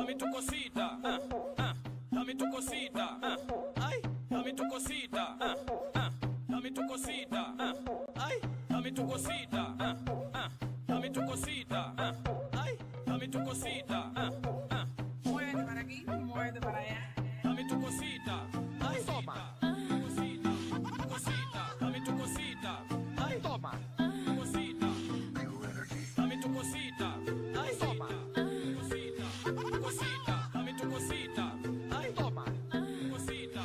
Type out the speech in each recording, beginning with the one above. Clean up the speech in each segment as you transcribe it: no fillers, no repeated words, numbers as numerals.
dame tu cosita, dame tu cosita, ay, dame tu cosita, dame tu cosita, ay, dame tu cosita, dame tu cosita, ay, dame tu cosita, Muévete para aquí, muévete para allá. dame tu cosita, ay, toma, tu cosita, tu cosita, dame tu cosita, ay, toma, tu cosita, dame tu cosita, ay, toma, tu cosita, tu cosita, dame tu cosita, ay, toma, tu cosita.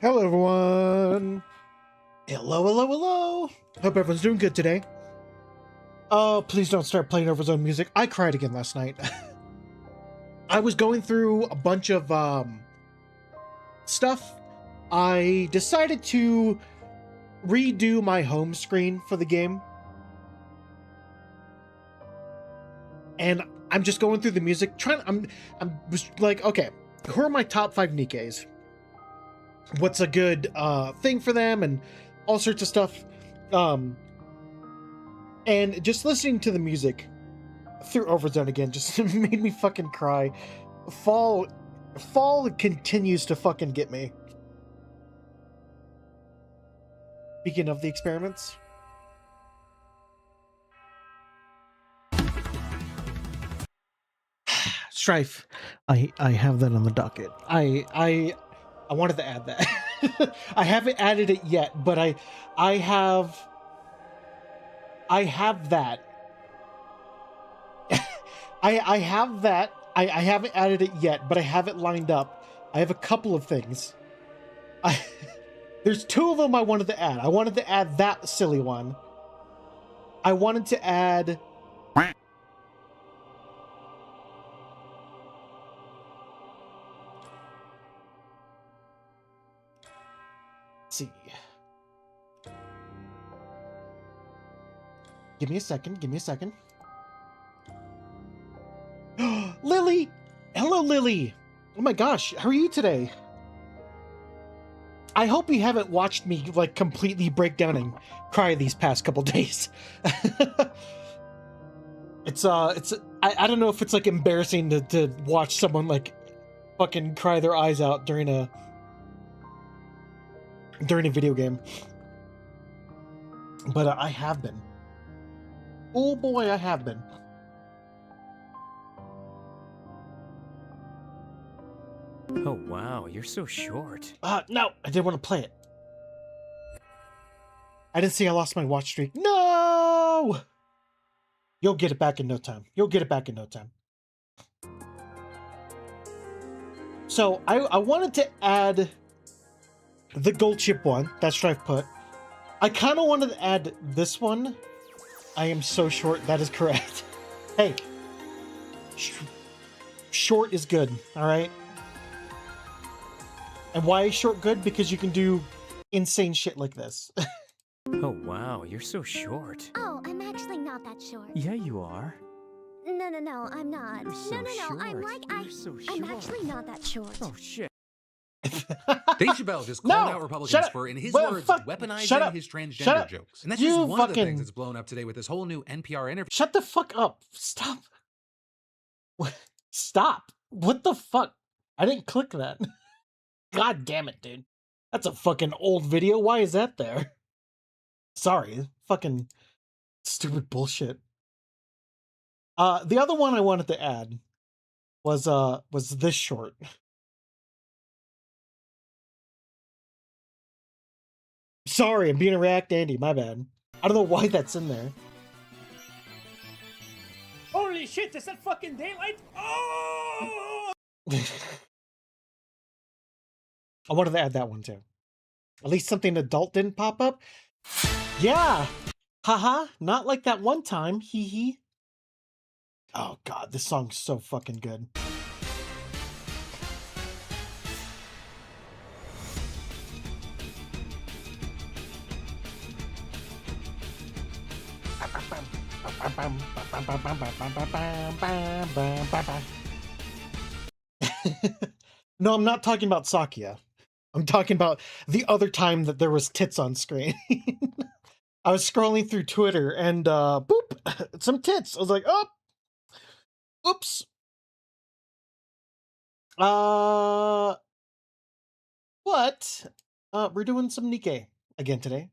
Hello, everyone. Hello, hello, hello. Hope everyone's doing good today. Oh, please don't start playing Overzone music. I cried again last night. I was going through a bunch of stuff. I decided to redo my home screen for the game. And I'm just going through the music, I'm just like, okay, who are my top 5 Nikkes? What's a good thing for them, and all sorts of stuff. And just listening to the music through Overzone again just made me fucking cry. Fall continues to fucking get me. Speaking of the experiments. Strife. I have that on the docket. I wanted to add that. I haven't added it yet, but I have that. I have that. I haven't added it yet, but I have it lined up. I have a couple of things. There's 2 of them I wanted to add. I wanted to add that silly one. I wanted to add... Let's see. Give me a second. Lily! Hello, Lily! Oh my gosh, how are you today? I hope you haven't watched me, like, completely break down and cry these past couple days. I don't know if it's, like, embarrassing to watch someone, like, fucking cry their eyes out during a video game. But I have been. Oh boy, I have been. Oh wow, you're so short. No, I didn't want to play it. I didn't see I lost my watch streak. No! You'll get it back in no time. So, I wanted to add the gold chip one. That Strife put. I kind of wanted to add this one. I am so short. That is correct. Hey. Short is good, alright? And why is short good? Because you can do insane shit like this. Oh wow, you're so short. Oh, I'm actually not that short. Yeah, you are. No, I'm not. You're so no, short. I'm so I'm actually not that short. Oh shit. Dave Chappelle just called out Republicans for, in his words, weaponizing his transgender jokes. And that's just one of the things that's blown up today with this whole new NPR interview. Shut the fuck up. Stop. Stop. What the fuck? I didn't click that. God damn it, dude. That's a fucking old video. Why is that there? Sorry. Fucking stupid bullshit. The other one I wanted to add was this short. Sorry, I'm being a React Andy, my bad. I don't know why that's in there. Holy shit, is that fucking daylight? Oh! I wanted to add that one too. At least something adult didn't pop up. Yeah! Haha, not like that one time, hee hee. Oh god, this song's so fucking good. No, I'm not talking about Sakia. I'm talking about the other time that there was tits on screen. I was scrolling through Twitter and boop, some tits. I was like, oh, oops. But we're doing some Nikke again today.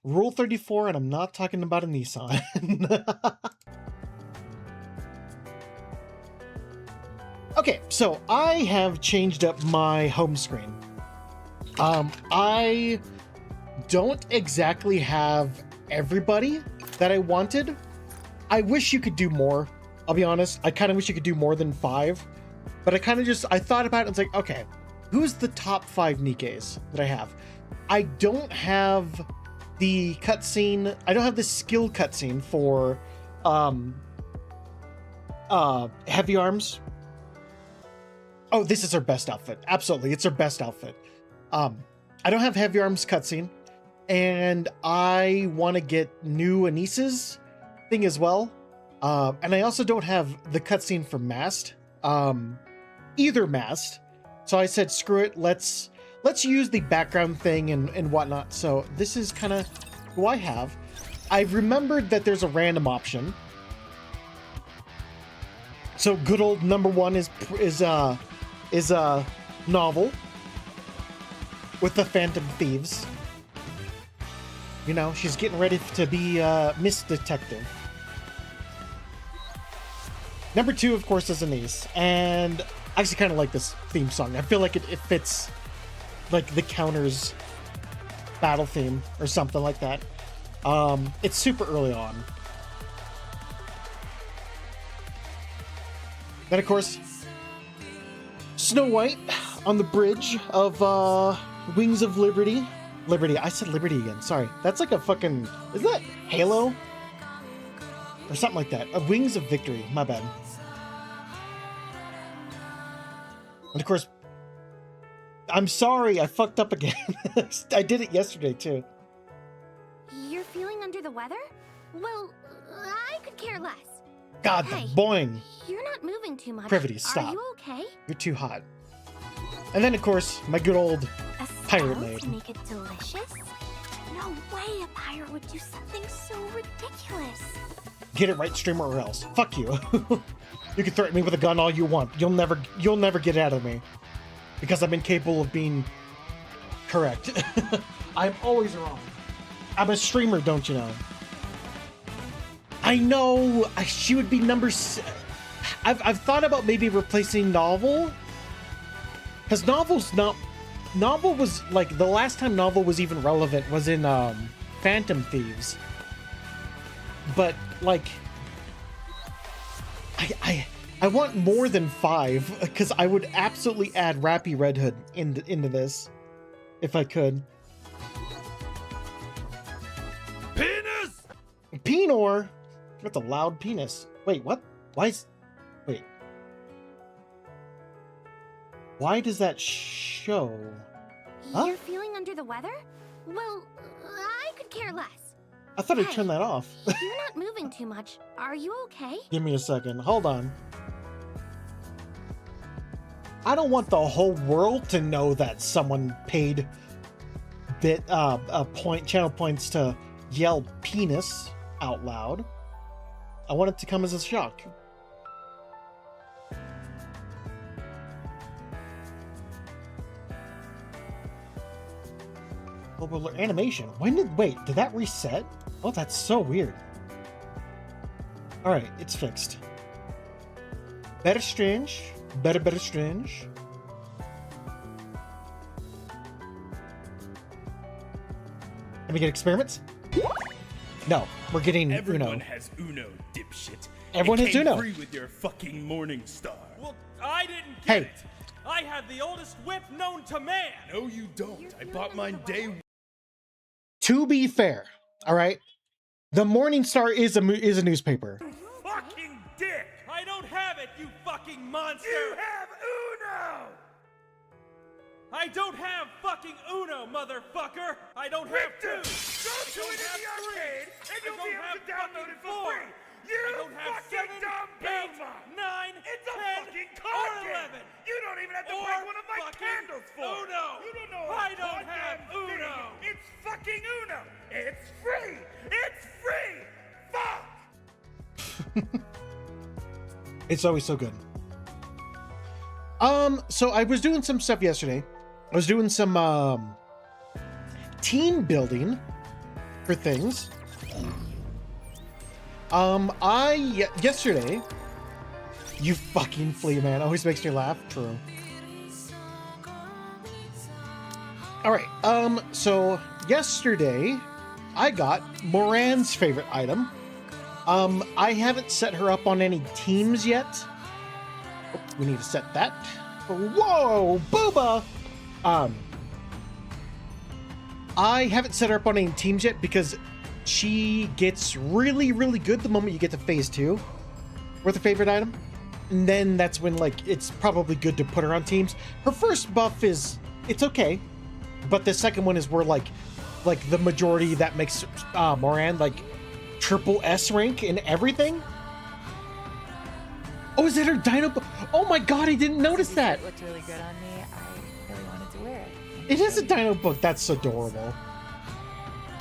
Rule 34, and I'm not talking about a Nissan. Okay, so I have changed up my home screen. I don't exactly have everybody that I wanted. I wish you could do more. I'll be honest. I kind of wish you could do more than 5. But I kind of I thought about it and it's like, okay, who's the top 5 Nikkes that I have? I don't have the cutscene. I don't have the skill cutscene for Heavy Arms. Oh, this is her best outfit. Absolutely, it's her best outfit. I don't have Heavy Arms cutscene, and I want to get new Anisa's thing as well. And I also don't have the cutscene for Mast, either Mast. So I said, screw it. Let's use the background thing and whatnot. So this is kind of who I have. I remembered that there's a random option. So good old number 1 is a novel with the Phantom Thieves. You know, she's getting ready to be Miss Detective. Number 2, of course, is Anise, and I actually kind of like this theme song. I feel like it fits like the Counters battle theme or something like that. It's super early on. Then, of course, Snow White on the bridge of Wings of Liberty. Liberty. I said Liberty again. Sorry. That's like a fucking... Is that Halo? Or something like that. Wings of Victory. My bad. And of course, I'm sorry. I fucked up again. I did it yesterday, too. You're feeling under the weather? Well, I could care less. God, hey, the boing. You're not moving too much. Privity, stop. Are you okay? You're too hot. And then, of course, my good old pirate maid. To make it delicious? No way a pirate would do something so ridiculous. Get it right, streamer, or else. Fuck you. You can threaten me with a gun all you want. You'll never get it out of me. Because I'm incapable of being correct. I'm always wrong. I'm a streamer, don't you know? I know she would be number. I've thought about maybe replacing Novel, because Novel was like the last time Novel was even relevant was in Phantom Thieves. But like, I want more than 5 because I would absolutely add Rappy Red Hood into this if I could. Penis! Penor. That's a loud penis. Wait, what? Wait. Why does that show? Huh? You're feeling under the weather? Well, I could care less. I thought I'd turn that off. You're not moving too much. Are you okay? Give me a second. Hold on. I don't want the whole world to know that someone paid channel points to yell penis out loud. I want it to come as a shock. Global animation. Wait, did that reset? Oh, that's so weird. Alright, it's fixed. Better strange. Better strange. Let me get experiments? No, we're getting Everyone Uno. has Uno, dipshit. Everyone has Uno. Free with your fucking Morning Star. Well, I didn't get Hey. it. I have the oldest whip known to man. No, you don't. I bought mine day one. To be fair, alright? The Morning Star is a newspaper. Fucking dick. I don't have it, you fucking monster. You have Uno! I don't have fucking Uno, motherfucker. I don't have Victor, two. go to it in the arcade, and you'll be able to download it for free. You I don't have fucking 7, dumb 8, Belma. 9, It's a 10, fucking or card game. 11. You don't even have to Or break one of my fucking candles for it. Uno. You don't know I a don't have goddamn thing. Uno. It's fucking Uno. It's free! It's free! Fuck! It's always so good. So I was doing some stuff yesterday. I was doing some team building for things. Yesterday, you fucking flea man always makes me laugh. True. All right. So yesterday, I got Moran's favorite item. I haven't set her up on any teams yet. Oh, we need to set that. Whoa, booba! I haven't set her up on any teams yet because she gets really, really good the moment you get to phase 2 with a favorite item. And then that's when, like, it's probably good to put her on teams. Her first buff is, it's okay. But the second one is where, like the majority that makes Moran, like, triple S rank in everything. Oh, is that her dino? Oh my god, I didn't notice that. It looked really good on me. I really wanted to wear it. It is a dino book. That's adorable.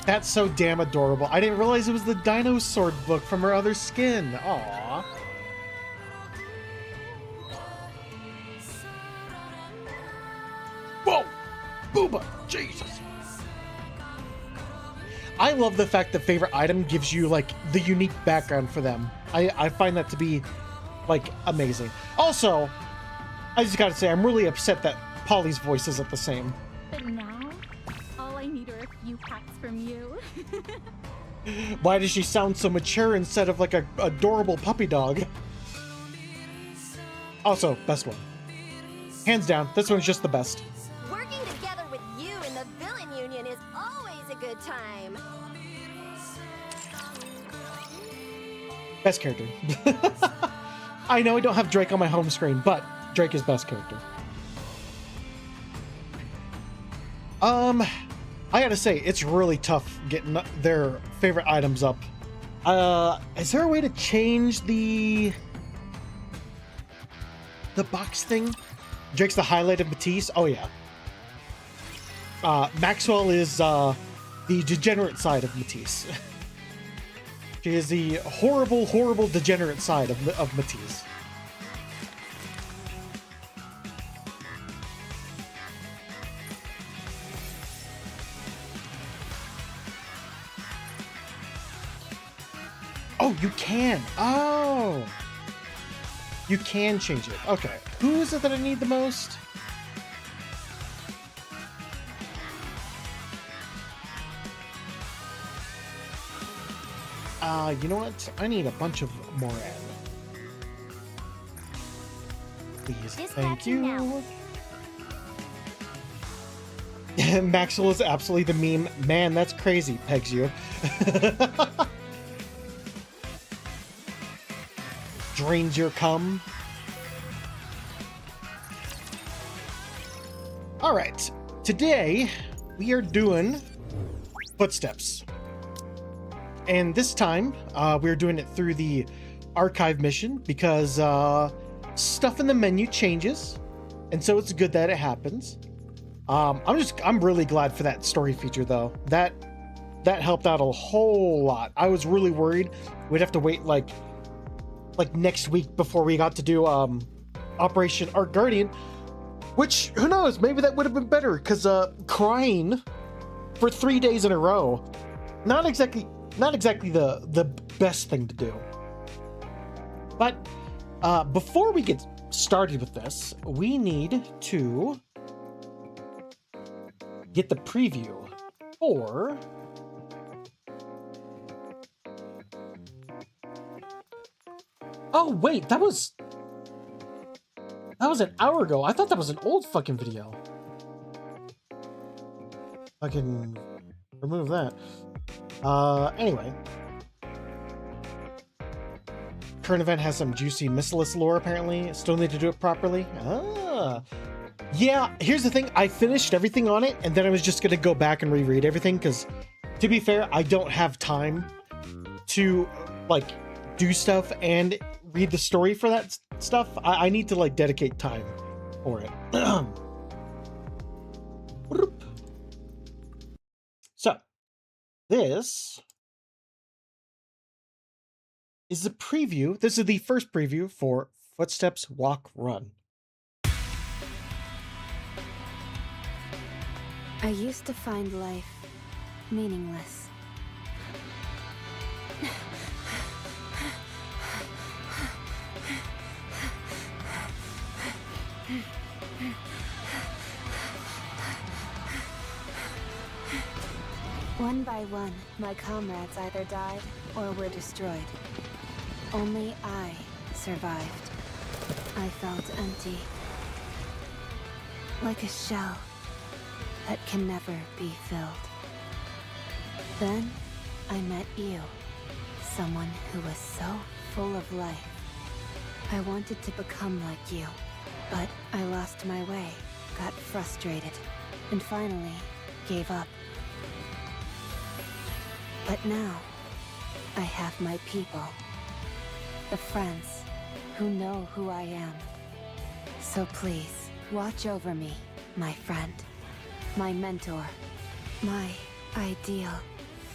That's so damn adorable. I didn't realize it was the dino sword book from her other skin. Aww. Whoa! Booba! Jesus! I love the fact that favorite item gives you, like, the unique background for them. I find that to be, like, amazing. Also, I just gotta say, I'm really upset that Polly's voice isn't the same. But now, all I need are a few hacks from you. Why does she sound so mature instead of, like, a adorable puppy dog? Also, best one. Hands down, this one's just the best. Working together with you in the villain union is always a good time. Best character. I know I don't have Drake on my home screen, but Drake is best character. I gotta say, it's really tough getting their favorite items up. Is there a way to change the box thing? Drake's the highlight of Matisse? Oh yeah. Maxwell is the degenerate side of Matisse. She is the horrible, horrible degenerate side of Matisse. Oh, you can. Oh. You can change it. Okay. Who is it that I need the most? You know what? I need a bunch of Moran. Please. Thank you. Maxwell is absolutely the meme. Man, that's crazy, pegs you. Drains your cum. Alright, today we are doing Footsteps. And this time, we're doing it through the archive mission because stuff in the menu changes. And so it's good that it happens. I'm really glad for that story feature though. That helped out a whole lot. I was really worried we'd have to wait like next week before we got to do Operation Arc Guardian, which who knows, maybe that would have been better because crying for 3 days in a row, not exactly the best thing to do. But before we get started with this, we need to get the preview for oh wait, that was an hour ago. I thought that was an old fucking video. I can remove that. Anyway. Current event has some juicy Missilus lore, apparently. Still need to do it properly. Ah. Yeah, here's the thing. I finished everything on it, and then I was just gonna go back and reread everything, because, to be fair, I don't have time to, like, do stuff and read the story for that stuff. I need to, like, dedicate time for it. So, this is the preview. This is the first preview for Footsteps Walk Run. I used to find life meaningless. One by one, my comrades either died or were destroyed. Only I survived. I felt empty. Like a shell that can never be filled. Then, I met you. Someone who was so full of life. I wanted to become like you, but I lost my way, got frustrated, and finally gave up. But now, I have my people. The friends who know who I am. So please, watch over me, my friend. My mentor. My ideal.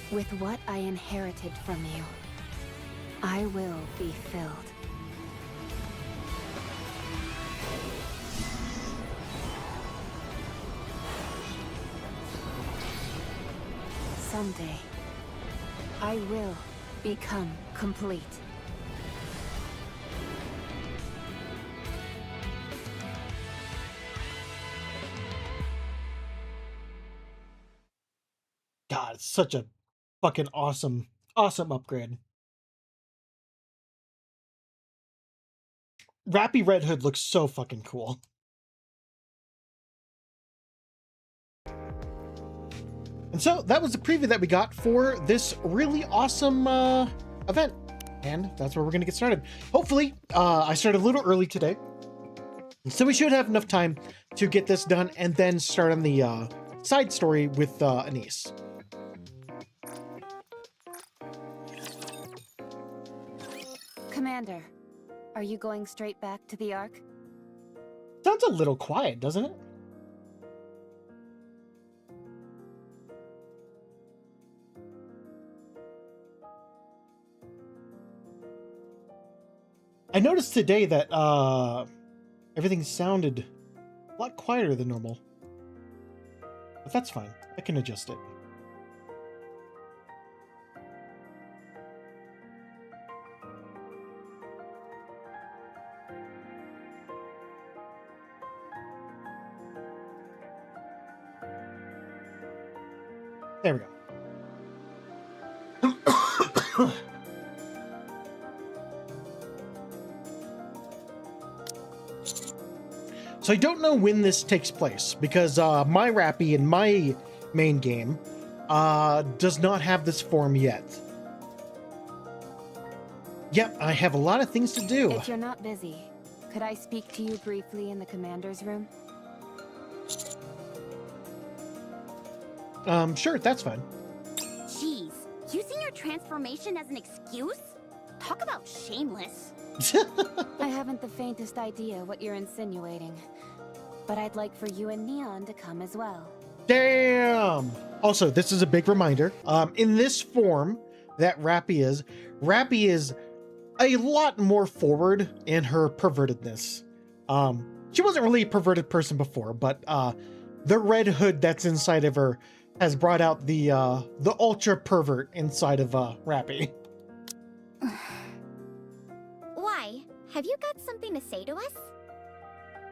With what I inherited from you, I will be filled. Someday, I will become complete. God, it's such a fucking awesome upgrade. Rappy Red Hood looks so fucking cool. And so that was the preview that we got for this really awesome event. And that's where we're going to get started. Hopefully, I started a little early today. So we should have enough time to get this done and then start on the side story with Anise. Commander, are you going straight back to the Ark? Sounds a little quiet, doesn't it? I noticed today that everything sounded a lot quieter than normal. But that's fine. I can adjust it. There we go. So I don't know when this takes place because my Rappy in my main game does not have this form yet. Yep, I have a lot of things to do. If you're not busy, could I speak to you briefly in the commander's room? Sure, that's fine. Jeez, using your transformation as an excuse? Talk about shameless. I haven't the faintest idea what you're insinuating, but I'd like for you and Neon to come as well. Damn! Also, this is a big reminder. In this form that Rappy is a lot more forward in her pervertedness. She wasn't really a perverted person before, but the red hood that's inside of her has brought out the ultra pervert inside of Rappy. Why? Have you got something to say to us?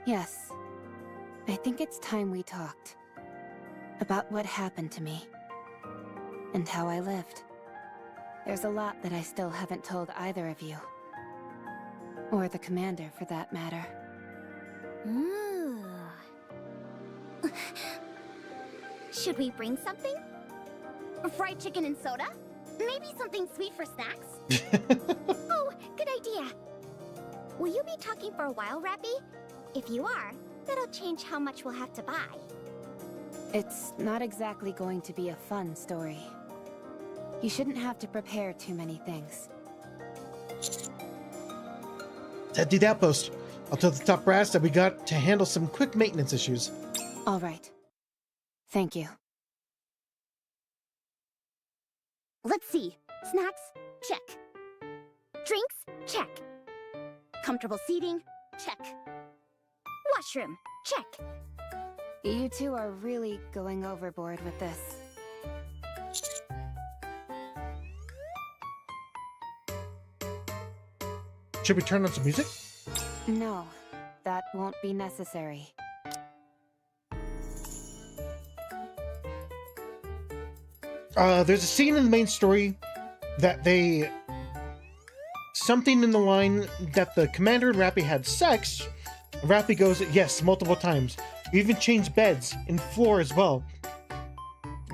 Yes. I think it's time we talked. About what happened to me. And how I lived. There's a lot that I still haven't told either of you. Or the commander, for that matter. Ooh. Should we bring something? Fried chicken and soda? Maybe something sweet for snacks? Oh, good idea. Will you be talking for a while, Rappy? If you are, that'll change how much we'll have to buy. It's not exactly going to be a fun story. You shouldn't have to prepare too many things. Head to the outpost. I'll tell the top brass that we got to handle some quick maintenance issues. All right. Thank you. Let's see. Snacks? Check. Drinks? Check. Comfortable seating? Check. Washroom? Check. You two are really going overboard with this. Should we turn on some music? No, that won't be necessary. There's a scene in the main story that they... Something in the line that the commander and Rappy had sex. Rappy goes, yes, multiple times. We even changed beds and floor as well.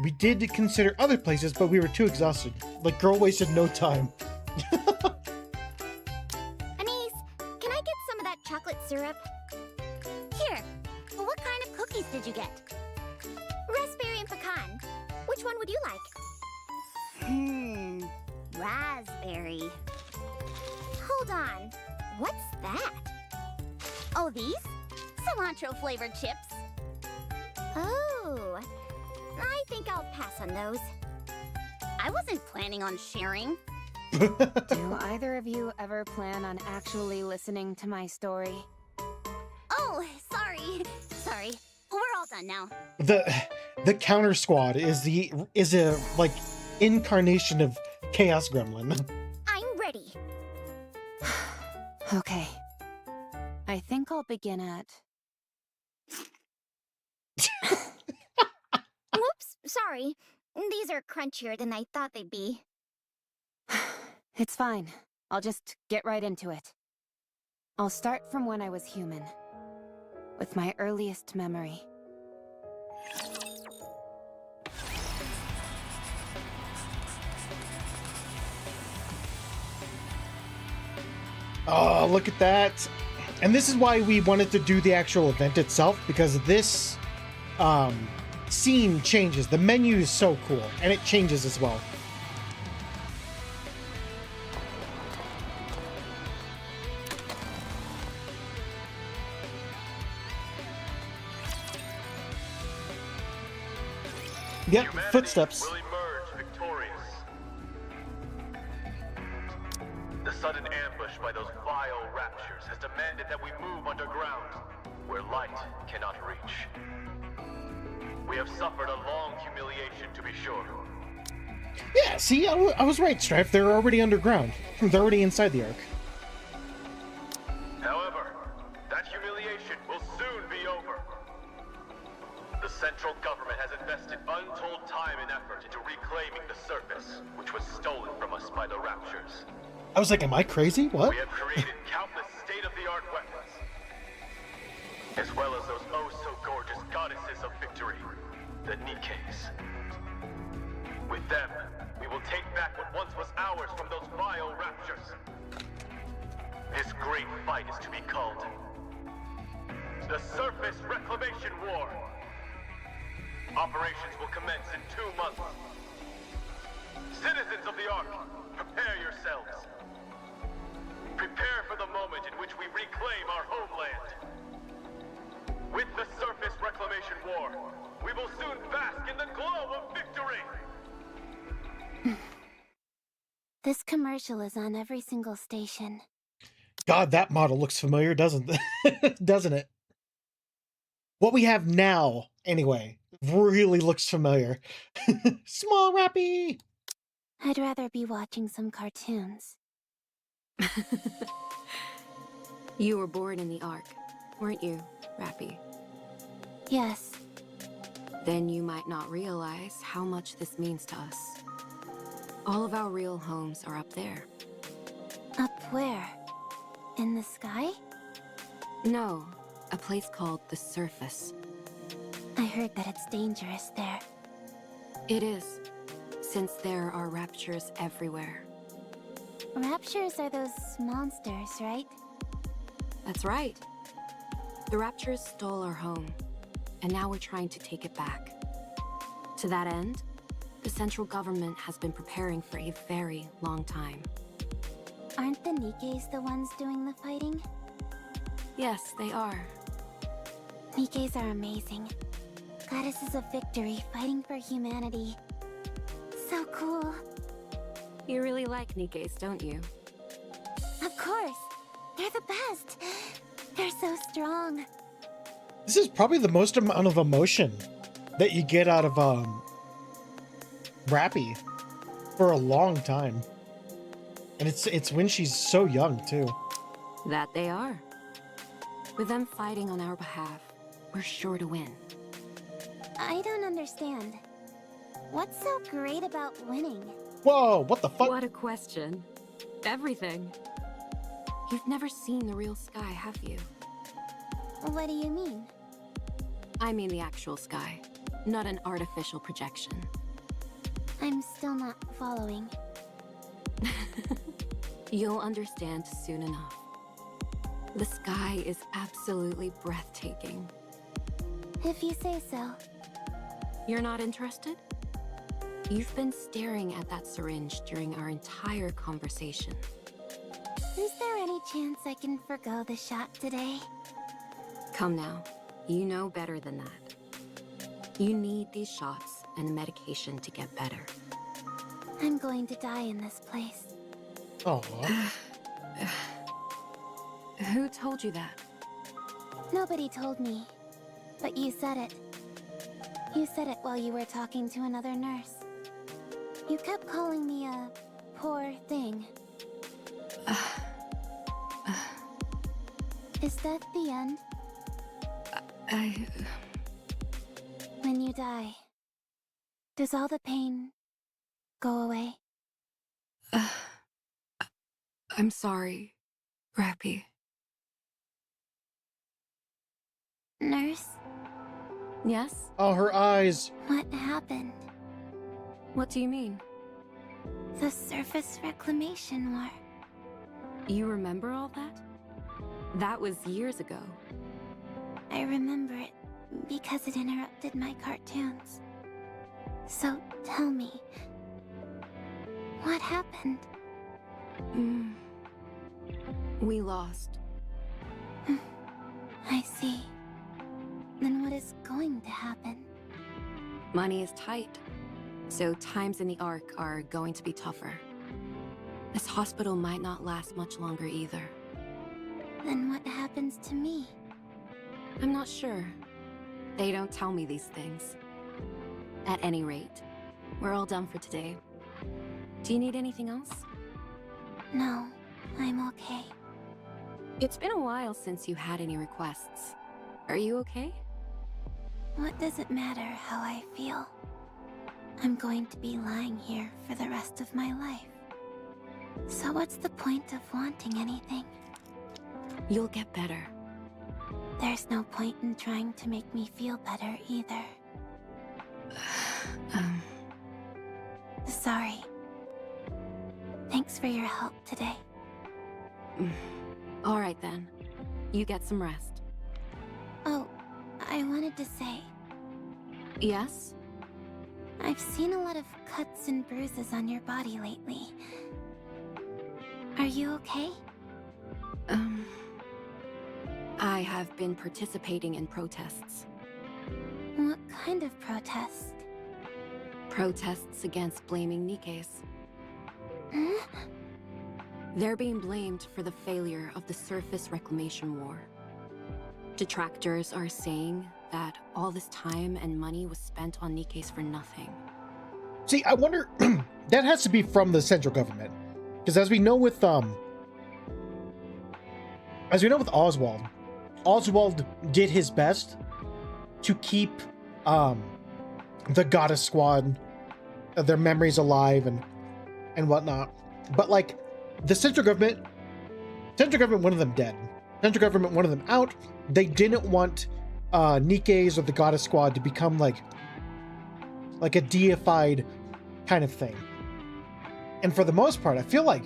We did consider other places, but we were too exhausted. Like, girl wasted no time. Anise, can I get some of that chocolate syrup? Here. What kind of cookies did you get? Raspberry and pecan. Which one would you like? Raspberry. Hold on. What's that? Oh, these? Cilantro flavored chips. Oh. I think I'll pass on those. I wasn't planning on sharing. Do either of you ever plan on actually listening to my story? Oh, sorry. Sorry. We're all done now. The counter squad is a like incarnation of Chaos Gremlin. I'm ready. Okay. I think I'll begin at... Whoops, sorry. These are crunchier than I thought they'd be. It's fine. I'll just get right into it. I'll start from when I was human. With my earliest memory. Oh, look at that. And this is why we wanted to do the actual event itself, because this scene changes. The menu is so cool, and it changes as well. Yep, footsteps. Will emerge victorious. The sudden ambush by those vile raptures has demanded that we move underground, where light cannot reach. We have suffered a long humiliation, to be sure. Yeah, see, I was right, Strife. They're already underground. They're already inside the Ark. However, that humiliation will soon be over. The central government has invested untold time and effort into reclaiming the surface, which was stolen from us by the raptures. I was like, am I crazy? What? We have created countless state-of-the-art weapons, as well as those oh-so-gorgeous goddesses of victory, the Nikkes. With them, we will take back what once was ours from those vile raptures. This great fight is to be called the Surface Reclamation War. Operations will commence in 2 months. Citizens of the Ark, prepare yourselves. Prepare for the moment in which we reclaim our homeland. With the Surface Reclamation War, we will soon bask in the glow of victory! This commercial is on every single station. God, that model looks familiar, doesn't it? Doesn't it? What we have now, anyway, really looks familiar. Small Rappy! I'd rather be watching some cartoons. You were born in the Ark, weren't you, Rappy? Yes. Then you might not realize how much this means to us. All of our real homes are up there. Up where? In the sky? No, a place called the Surface. I heard that it's dangerous there. It is, since there are raptures everywhere. Raptures are those monsters, right? That's right. The raptures stole our home, and now we're trying to take it back. To that end, the central government has been preparing for a very long time. Aren't the Nikkes the ones doing the fighting? Yes, they are. Nikkes are amazing. Goddesses of victory fighting for humanity. So cool. You really like Nikke's, don't you? Of course. They're the best. They're so strong. This is probably the most amount of emotion that you get out of Rappy for a long time. And it's when she's so young too. That they are. With them fighting on our behalf, we're sure to win. I don't understand. What's so great about winning? Whoa, what the fuck? What a question. Everything. You've never seen the real sky, have you? What do you mean? I mean the actual sky, not an artificial projection. I'm still not following. You'll understand soon enough. The sky is absolutely breathtaking. If you say so. You're not interested? You've been staring at that syringe during our entire conversation. Is there any chance I can forgo the shot today? Come now, you know better than that. You need these shots and medication to get better. I'm going to die in this place. Oh. Who told you that? Nobody told me, but you said it. You said it while you were talking to another nurse. You kept calling me a poor thing. Is that the end? When you die, does all the pain go away? I'm sorry, Rappy. Nurse? Yes? Oh, her eyes. What happened? What do you mean? The surface reclamation war. You remember all that? That was years ago. I remember it because it interrupted my cartoons. So tell me, what happened? We lost. I see. Then what is going to happen? Money is tight, so times in the Ark are going to be tougher. This hospital might not last much longer either. Then what happens to me? I'm not sure. They don't tell me these things. At any rate, we're all done for today. Do you need anything else? No, I'm okay. It's been a while since you had any requests. Are you okay? What does it matter how I feel? I'm going to be lying here for the rest of my life. So what's the point of wanting anything? You'll get better. There's no point in trying to make me feel better either. Sorry. Thanks for your help today. All right then. You get some rest. Oh, I wanted to say... Yes? I've seen a lot of cuts and bruises on your body lately. Are you okay? I have been participating in protests. What kind of protest? Protests against blaming Nikke's. Huh? They're being blamed for the failure of the surface reclamation war. Detractors are saying that all this time and money was spent on Nikke's for nothing. See, I wonder, that has to be from the central government. Because as we know with Oswald, Oswald did his best to keep the Goddess Squad, their memories alive and whatnot. But like the central government wanted them dead. Central government wanted them out. They didn't want Nikke's or the Goddess Squad to become like a deified kind of thing. And for the most part, I feel like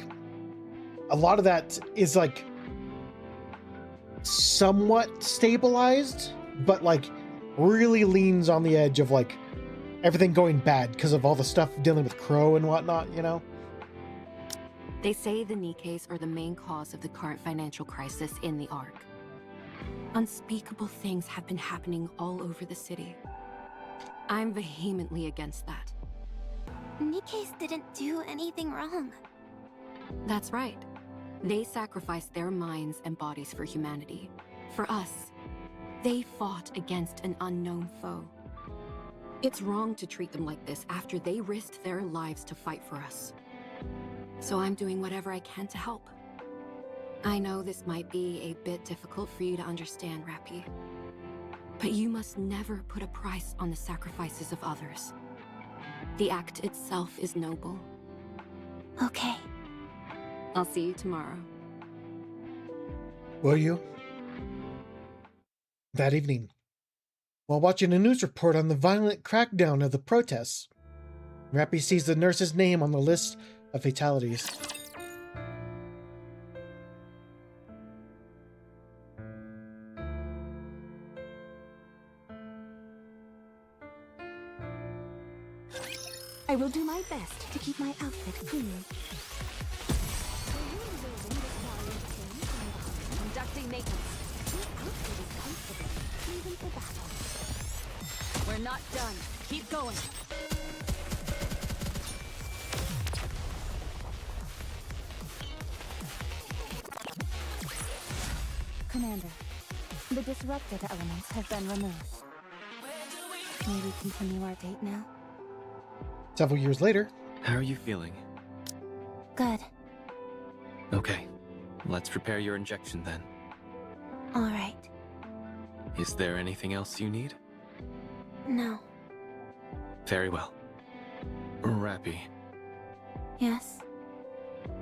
a lot of that is like somewhat stabilized, but like really leans on the edge of like everything going bad because of all the stuff dealing with Crow and whatnot, you know? They say the Nikke's are the main cause of the current financial crisis in the Ark. Unspeakable things have been happening all over the city. I'm vehemently against that. Nikke's didn't do anything wrong. That's right. They sacrificed their minds and bodies for humanity. For us, they fought against an unknown foe. It's wrong to treat them like this after they risked their lives to fight for us. So I'm doing whatever I can to help. I know this might be a bit difficult for you to understand, Rappy. But you must never put a price on the sacrifices of others. The act itself is noble. Okay. I'll see you tomorrow. Will you? That evening, while watching a news report on the violent crackdown of the protests, Rappy sees the nurse's name on the list of fatalities. I will do my best to keep my outfit clean. Conducting maintenance. Even for battle. We're not done. Keep going. Commander, the disrupted elements have been removed. May we continue our date now? Several years later. How are you feeling? Good. Okay, let's prepare your injection then. All right. Is there anything else you need? No. Very well. Rappy, Yes?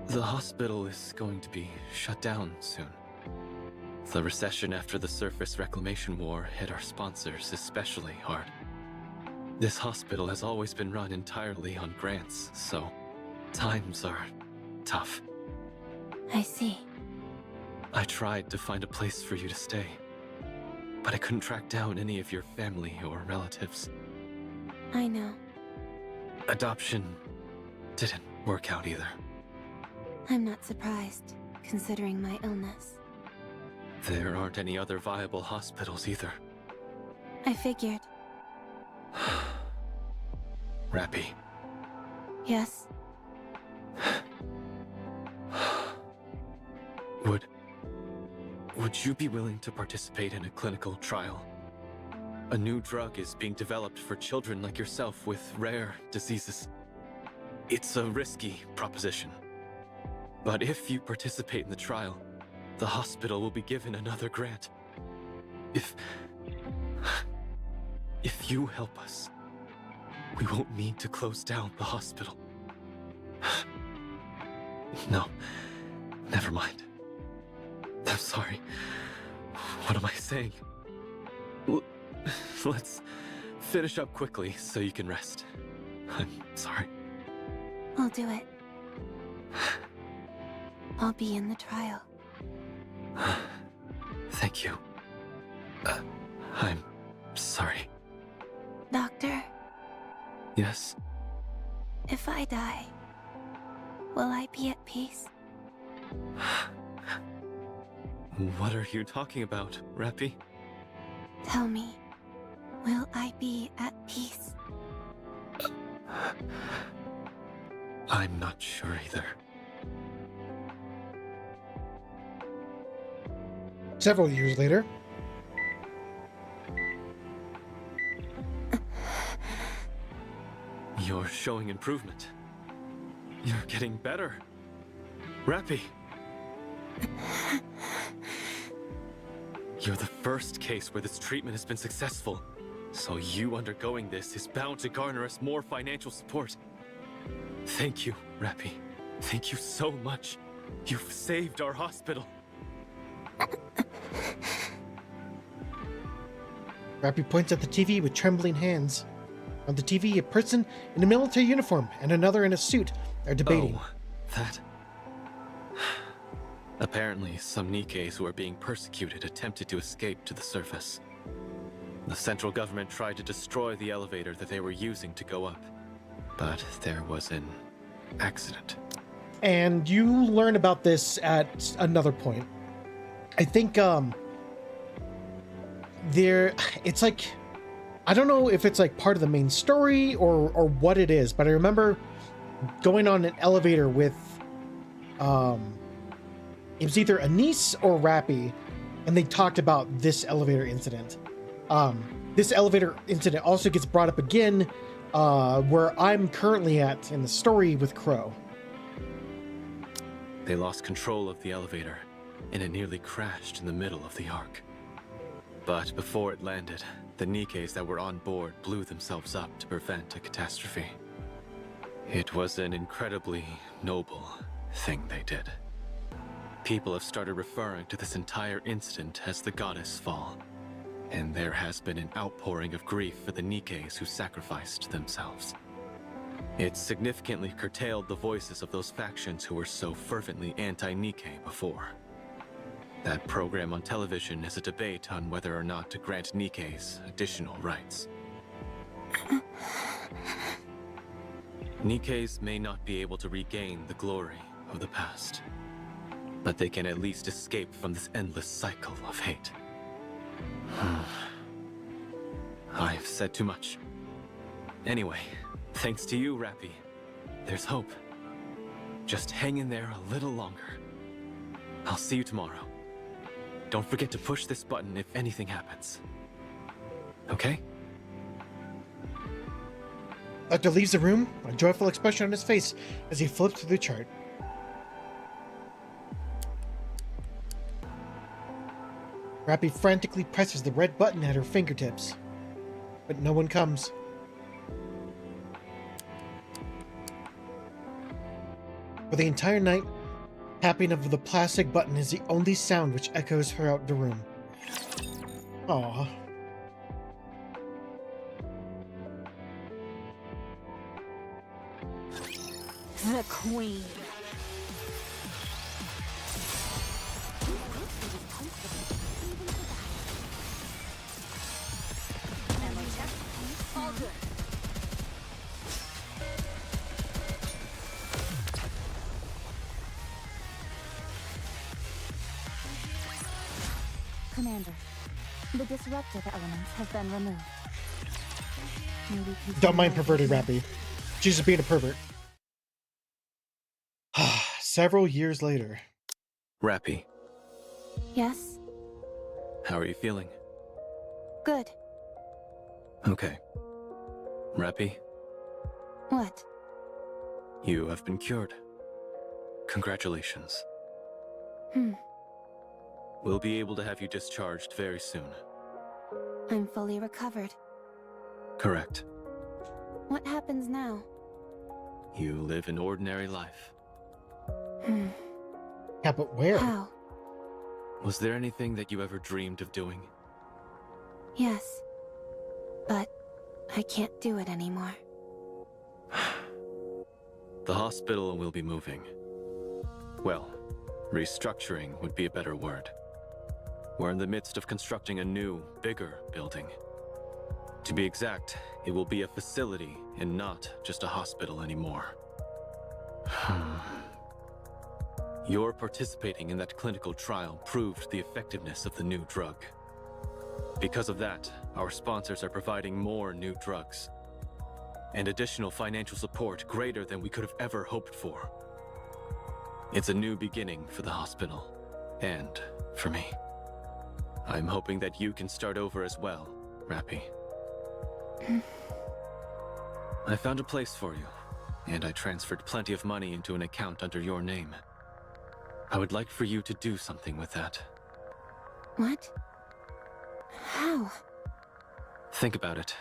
the hospital is going to be shut down soon. The recession after the surface reclamation war hit our sponsors especially hard. This hospital has always been run entirely on grants, so times are tough. I see. I tried to find a place for you to stay, but I couldn't track down any of your family or relatives. I know. Adoption didn't work out either. I'm not surprised, considering my illness. There aren't any other viable hospitals either. I figured. Rappy, Yes? would you be willing to participate in a clinical trial? A new drug is being developed for children like yourself with rare diseases. It's a risky proposition. But if you participate in the trial, the hospital will be given another grant. If you help us, we won't need to close down the hospital. No, never mind. I'm sorry. What am I saying? Let's finish up quickly so you can rest. I'm sorry. I'll do it. I'll be in the trial. Thank you. I'm sorry. Doctor, Yes? if I die, will I be at peace? What are you talking about, Rappy? Tell me, will I be at peace? I'm not sure either. Several years later. You're showing improvement. You're getting better. Rappy! You're the first case where this treatment has been successful, so you undergoing this is bound to garner us more financial support. Thank you, Rappy. Thank you so much. You've saved our hospital. Rappy points at the TV with trembling hands. On the TV, a person in a military uniform and another in a suit are debating. Oh, that... Apparently, some Nikkes who are being persecuted attempted to escape to the surface. The central government tried to destroy the elevator that they were using to go up, but there was an accident. And you learn about this at another point. I think, it's like, I don't know if it's like part of the main story or what it is, but I remember going on an elevator with it was either Anise or Rappy, and they talked about this elevator incident. This elevator incident also gets brought up again where I'm currently at in the story with Crow. They lost control of the elevator, and it nearly crashed in the middle of the arc. But before it landed, the Nikkes that were on board blew themselves up to prevent a catastrophe. It was an incredibly noble thing they did. People have started referring to this entire incident as the Goddess Fall, and there has been an outpouring of grief for the Nikkes who sacrificed themselves. It significantly curtailed the voices of those factions who were so fervently anti-Nikke before. That program on television is a debate on whether or not to grant Nikkes additional rights. Nikkes may not be able to regain the glory of the past, but they can at least escape from this endless cycle of hate. I've said too much. Anyway, thanks to you, Rappy, there's hope. Just hang in there a little longer. I'll see you tomorrow. Don't forget to push this button if anything happens. Okay? Doctor leaves the room, a joyful expression on his face as he flips through the chart. Rappy frantically presses the red button at her fingertips, but no one comes. For the entire night, tapping of the plastic button is the only sound which echoes throughout the room. Aww. The Queen. All good. Commander, the disruptive elements have been removed. Don't mind perverted Rappy. She's just being a pervert. Several years later. Rappy. Yes? How are you feeling? Good. Okay. Rappy, What? you have been cured. Congratulations. We'll be able to have you discharged very soon. I'm fully recovered. Correct. What happens now? You live an ordinary life. Yeah, but where? How? Was there anything that you ever dreamed of doing? Yes. But I can't do it anymore. The hospital will be moving. Well, restructuring would be a better word. We're in the midst of constructing a new, bigger building. To be exact, it will be a facility and not just a hospital anymore. Your participating in that clinical trial proved the effectiveness of the new drug. Because of that, our sponsors are providing more new drugs and additional financial support greater than we could have ever hoped for. It's a new beginning for the hospital, and for me. I'm hoping that you can start over as well, Rappy. I found a place for you, and I transferred plenty of money into an account under your name. I would like for you to do something with that. What? How? Think about it.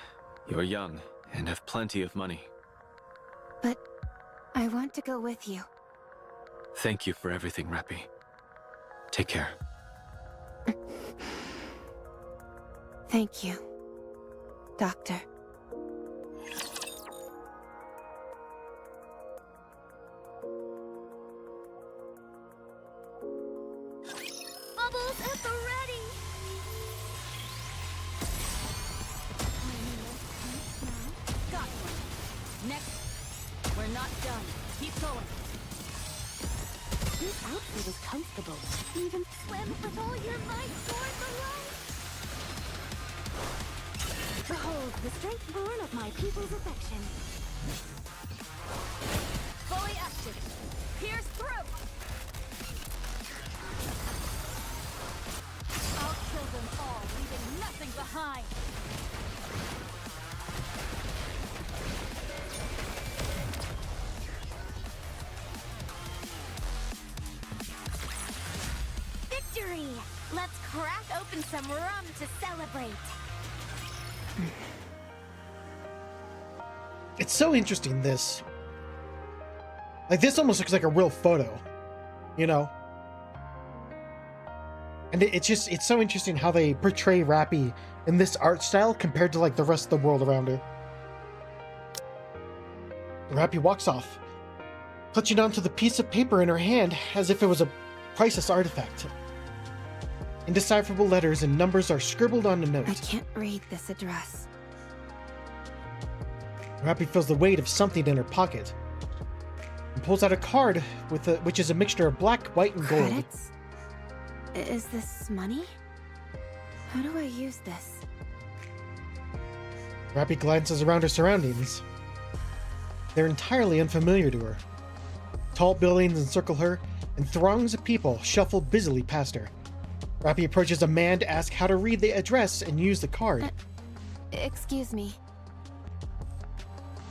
You're young and have plenty of money. But I want to go with you. Thank you for everything, Rappy. Take care. Thank you, Doctor. Bubbles at the ready! Got one. Next. We're not done. Keep going. This outfit is comfortable. Even swim with all your might toward the light. Behold the strength born of my people's affection. Fully active. Pierce through. I'll kill them all, leaving nothing behind. Victory! Let's crack open some rum to celebrate. It's so interesting, this. Like, this almost looks like a real photo, you know? And it's so interesting how they portray Rappy in this art style compared to, like, the rest of the world around her. Rappy walks off, clutching onto the piece of paper in her hand as if it was a priceless artifact. Indecipherable letters and numbers are scribbled on the note. I can't read this address. Rappy feels the weight of something in her pocket and pulls out a card which is a mixture of black, white, and gold. Credits? Is this money? How do I use this? Rappy glances around her surroundings. They're entirely unfamiliar to her. Tall buildings encircle her, and throngs of people shuffle busily past her. Rappy approaches a man to ask how to read the address and use the card. Excuse me.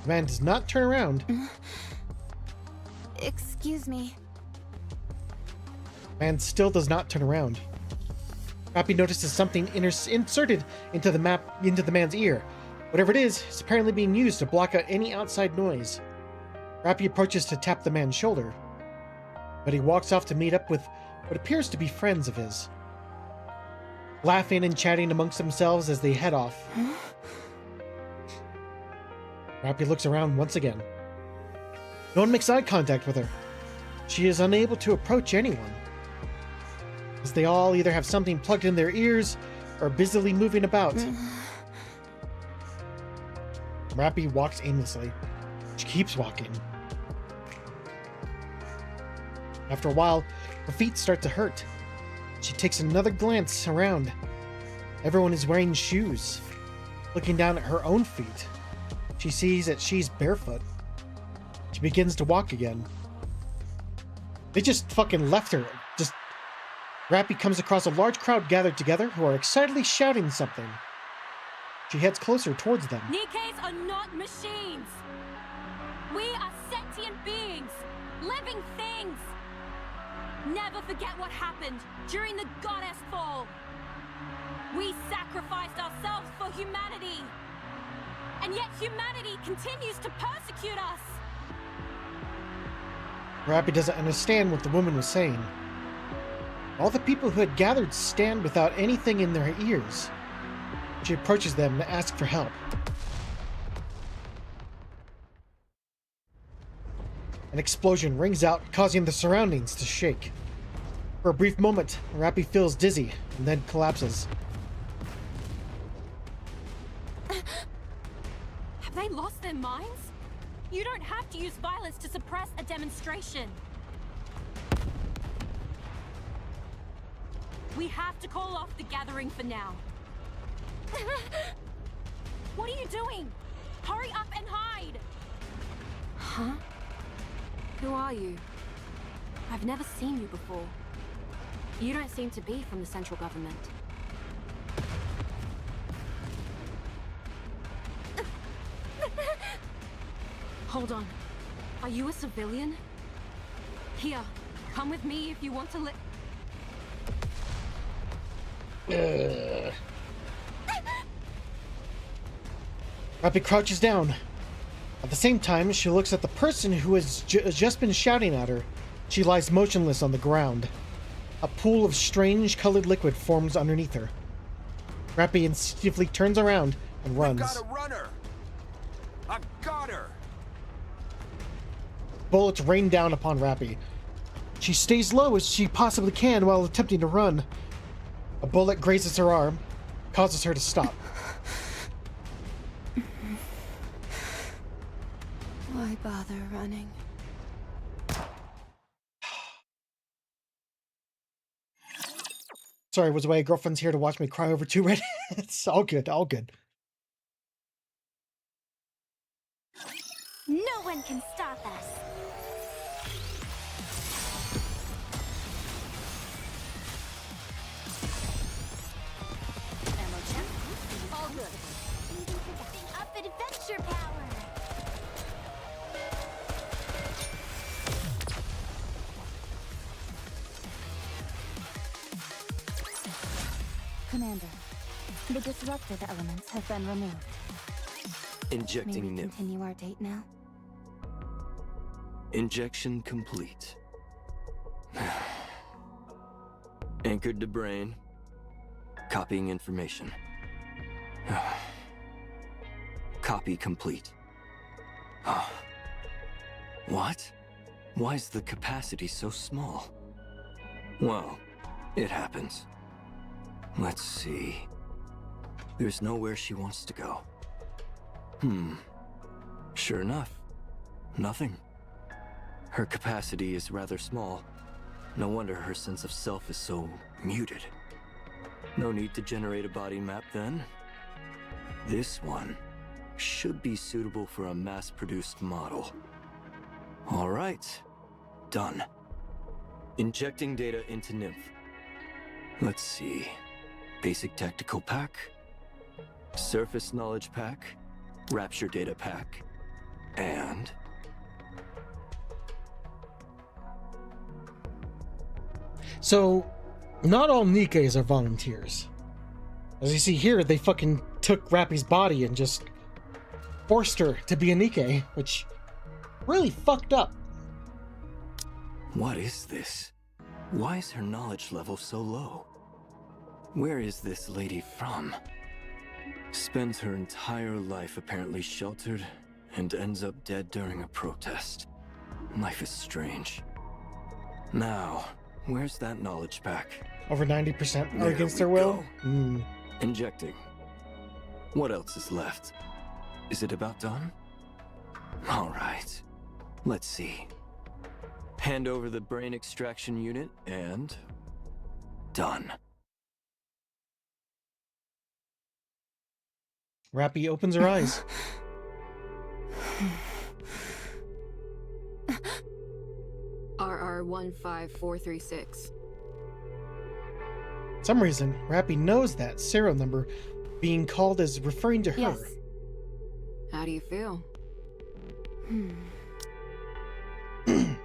The man does not turn around. Excuse me. Man still does not turn around. Rappy notices something inserted into the man's ear. Whatever it is, it's apparently being used to block out any outside noise. Rappy approaches to tap the man's shoulder, but he walks off to meet up with what appears to be friends of his, laughing and chatting amongst themselves as they head off. Rappy looks around once again. No one makes eye contact with her. She is unable to approach anyone, as they all either have something plugged in their ears or are busily moving about. Rappy walks aimlessly. She keeps walking. After a while, her feet start to hurt. She takes another glance around. Everyone is wearing shoes. Looking down at her own feet, she sees that she's barefoot. She begins to walk again. They just fucking left her. Rappy comes across a large crowd gathered together who are excitedly shouting something. She heads closer towards them. Nikkes are not machines. We are sentient beings, living things. Never forget what happened during the goddess fall. We sacrificed ourselves for humanity. And yet humanity continues to persecute us. Rappy doesn't understand what the woman was saying. All the people who had gathered stand without anything in their ears. She approaches them to ask for help. An explosion rings out, causing the surroundings to shake. For a brief moment, Rappy feels dizzy and then collapses. Have they lost their minds? You don't have to use violence to suppress a demonstration. We have to call off the gathering for now. What are you doing? Hurry up and hide! Huh? Who are you? I've never seen you before. You don't seem to be from the central government. Hold on. Are you a civilian? Here, come with me if you want to live. Rappy crouches down. At the same time, she looks at the person who has just been shouting at her. She lies motionless on the ground. A pool of strange colored liquid forms underneath her. Rappy instinctively turns around and runs. I've got a runner! I've got her! Bullets rain down upon Rappy. She stays low as she possibly can while attempting to run. A bullet grazes her arm, causes her to stop. Why bother running? Sorry, was away. Girlfriend's here to watch me cry over 2 Red. It's all good, all good. No one can stop us. Ammo check. All good. Stepping up adventure power. Commander, the disruptive elements have been removed. Injecting May we Nymph. continue our date now? Injection complete. Anchored to brain. Copying information. Copy complete. What? Why is the capacity so small? Well, it happens. Let's see. There's nowhere she wants to go. Sure enough. Nothing. Her capacity is rather small. No wonder her sense of self is so muted. No need to generate a body map then. This one should be suitable for a mass-produced model. All right. Done. Injecting data into Nymph. Let's see. Basic Tactical Pack. Surface Knowledge Pack. Rapture Data Pack. And... So, not all Nikkes are volunteers. As you see here, they fucking took Rappy's body and just forced her to be a Nikke, which really fucked up. What is this? Why is her knowledge level so low? Where is this lady from? Spends her entire life apparently sheltered and ends up dead during a protest. Life is strange. Now, where's that knowledge pack? Over 90% are There against we their will? go. Injecting. What else is left? Is it about done? All right. Let's see. Hand over the brain extraction unit and... done. Rappy opens her eyes. RR15436. For some reason, Rappy knows that serial number being called as referring to her. Yes. How do you feel? It's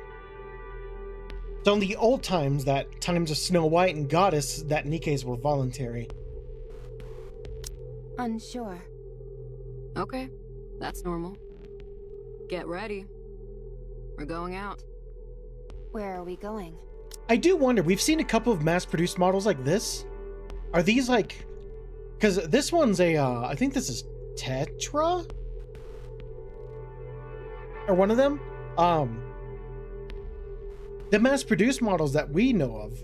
on the old times that times of Snow White and Goddess that Nikkes were voluntary. Unsure. Okay, that's normal. Get ready. We're going out. Where are we going? I do wonder, we've seen a couple of mass-produced models like this. Are these like... Because this one's a, I think this is Tetra? Or one of them? The mass-produced models that we know of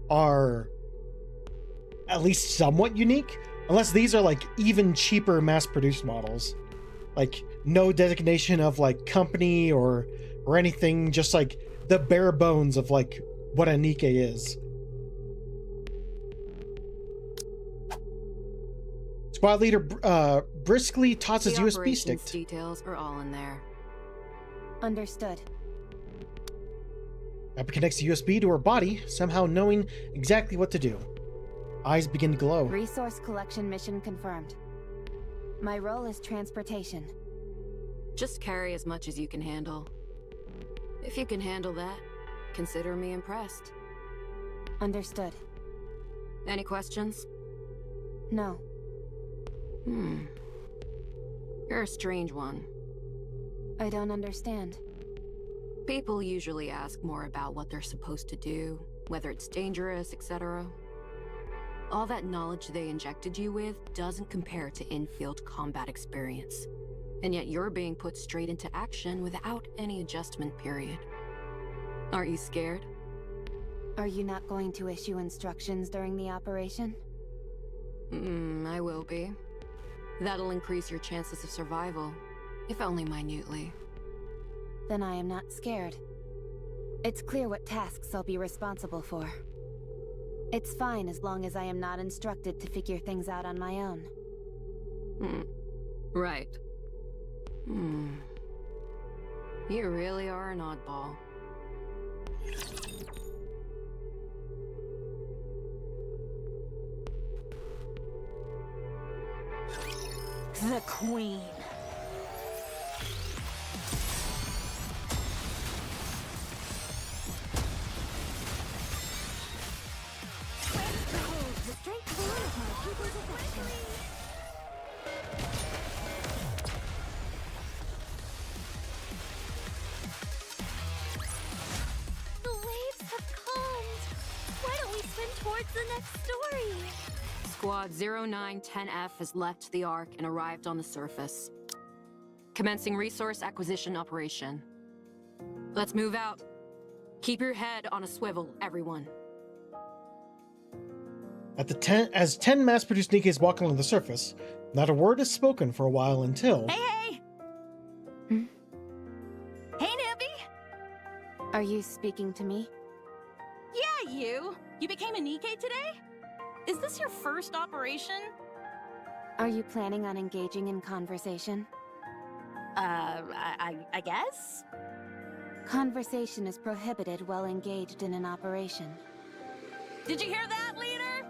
are at least somewhat unique. Unless these are like even cheaper mass-produced models. Like no designation of like company or anything, just like the bare bones of like what a Nikke is. Squad leader briskly tosses the USB stick. Details are all in there. Understood. Rappy connects the USB to her body, somehow knowing exactly what to do. Eyes begin to glow. Resource collection mission confirmed. My role is transportation. Just carry as much as you can handle. If you can handle that, consider me impressed. Understood. Any questions? No. You're a strange one. I don't understand. People usually ask more about what they're supposed to do, whether it's dangerous, etc. All that knowledge they injected you with doesn't compare to in-field combat experience. And yet you're being put straight into action without any adjustment period. Aren't you scared? Are you not going to issue instructions during the operation? I will be. That'll increase your chances of survival, if only minutely. Then I am not scared. It's clear what tasks I'll be responsible for. It's fine as long as I am not instructed to figure things out on my own. Right. You really are an oddball. The Queen. Behold the strength born of my people's affection. The waves have calmed. Why don't we swim towards the next story? Squad 0910F has left the Ark and arrived on the surface. Commencing resource acquisition operation. Let's move out. Keep your head on a swivel, everyone. As 10 mass-produced Nikkes walk along the surface, not a word is spoken for a while until... Hey! Hey, Nippy! Are you speaking to me? Yeah, you! You became a Nikke today? Is this your first operation? Are you planning on engaging in conversation? I guess? Conversation is prohibited while engaged in an operation. Did you hear that, leader?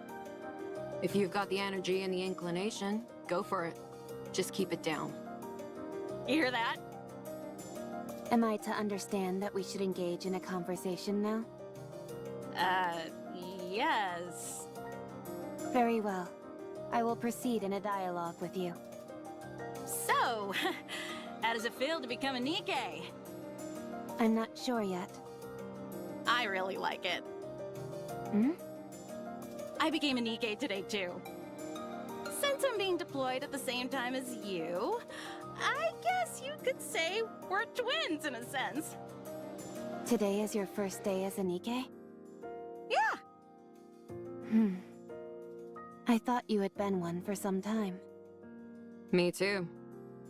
If you've got the energy and the inclination, go for it. Just keep it down. You hear that? Am I to understand that we should engage in a conversation now? Yes. Very well. I will proceed in a dialogue with you. So, how does it feel to become a Nikke? I'm not sure yet. I really like it. Hmm? I became a Nikke today, too. Since I'm being deployed at the same time as you, I guess you could say we're twins in a sense. Today is your first day as a Nikke? Yeah! I thought you had been one for some time. Me too.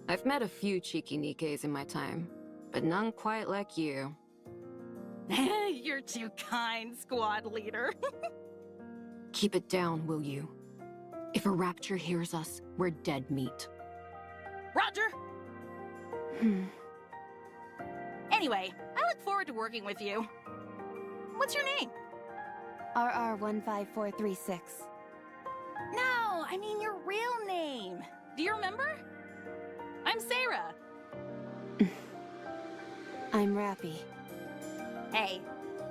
I've met a few cheeky Nikkes in my time, but none quite like you. You're too kind, squad leader. Keep it down, will you? If a rapture hears us, we're dead meat. Roger! Anyway, I look forward to working with you. What's your name? RR15436. No, I mean your real name. Do you remember? I'm Sarah. I'm Rappy. Hey,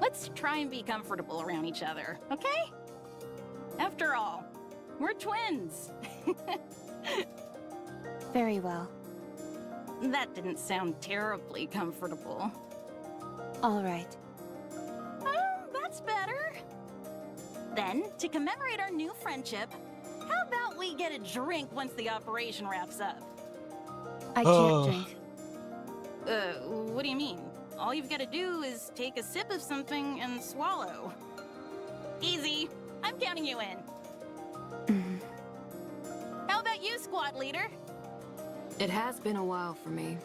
let's try and be comfortable around each other, okay? After all, we're twins. Very well. That didn't sound terribly comfortable. All right. That's better. Then, to commemorate our new friendship, how about we get a drink once the operation wraps up? I can't drink. What do you mean? All you've got to do is take a sip of something and swallow. Easy. I'm counting you in. How about you, squad leader? It has been a while for me.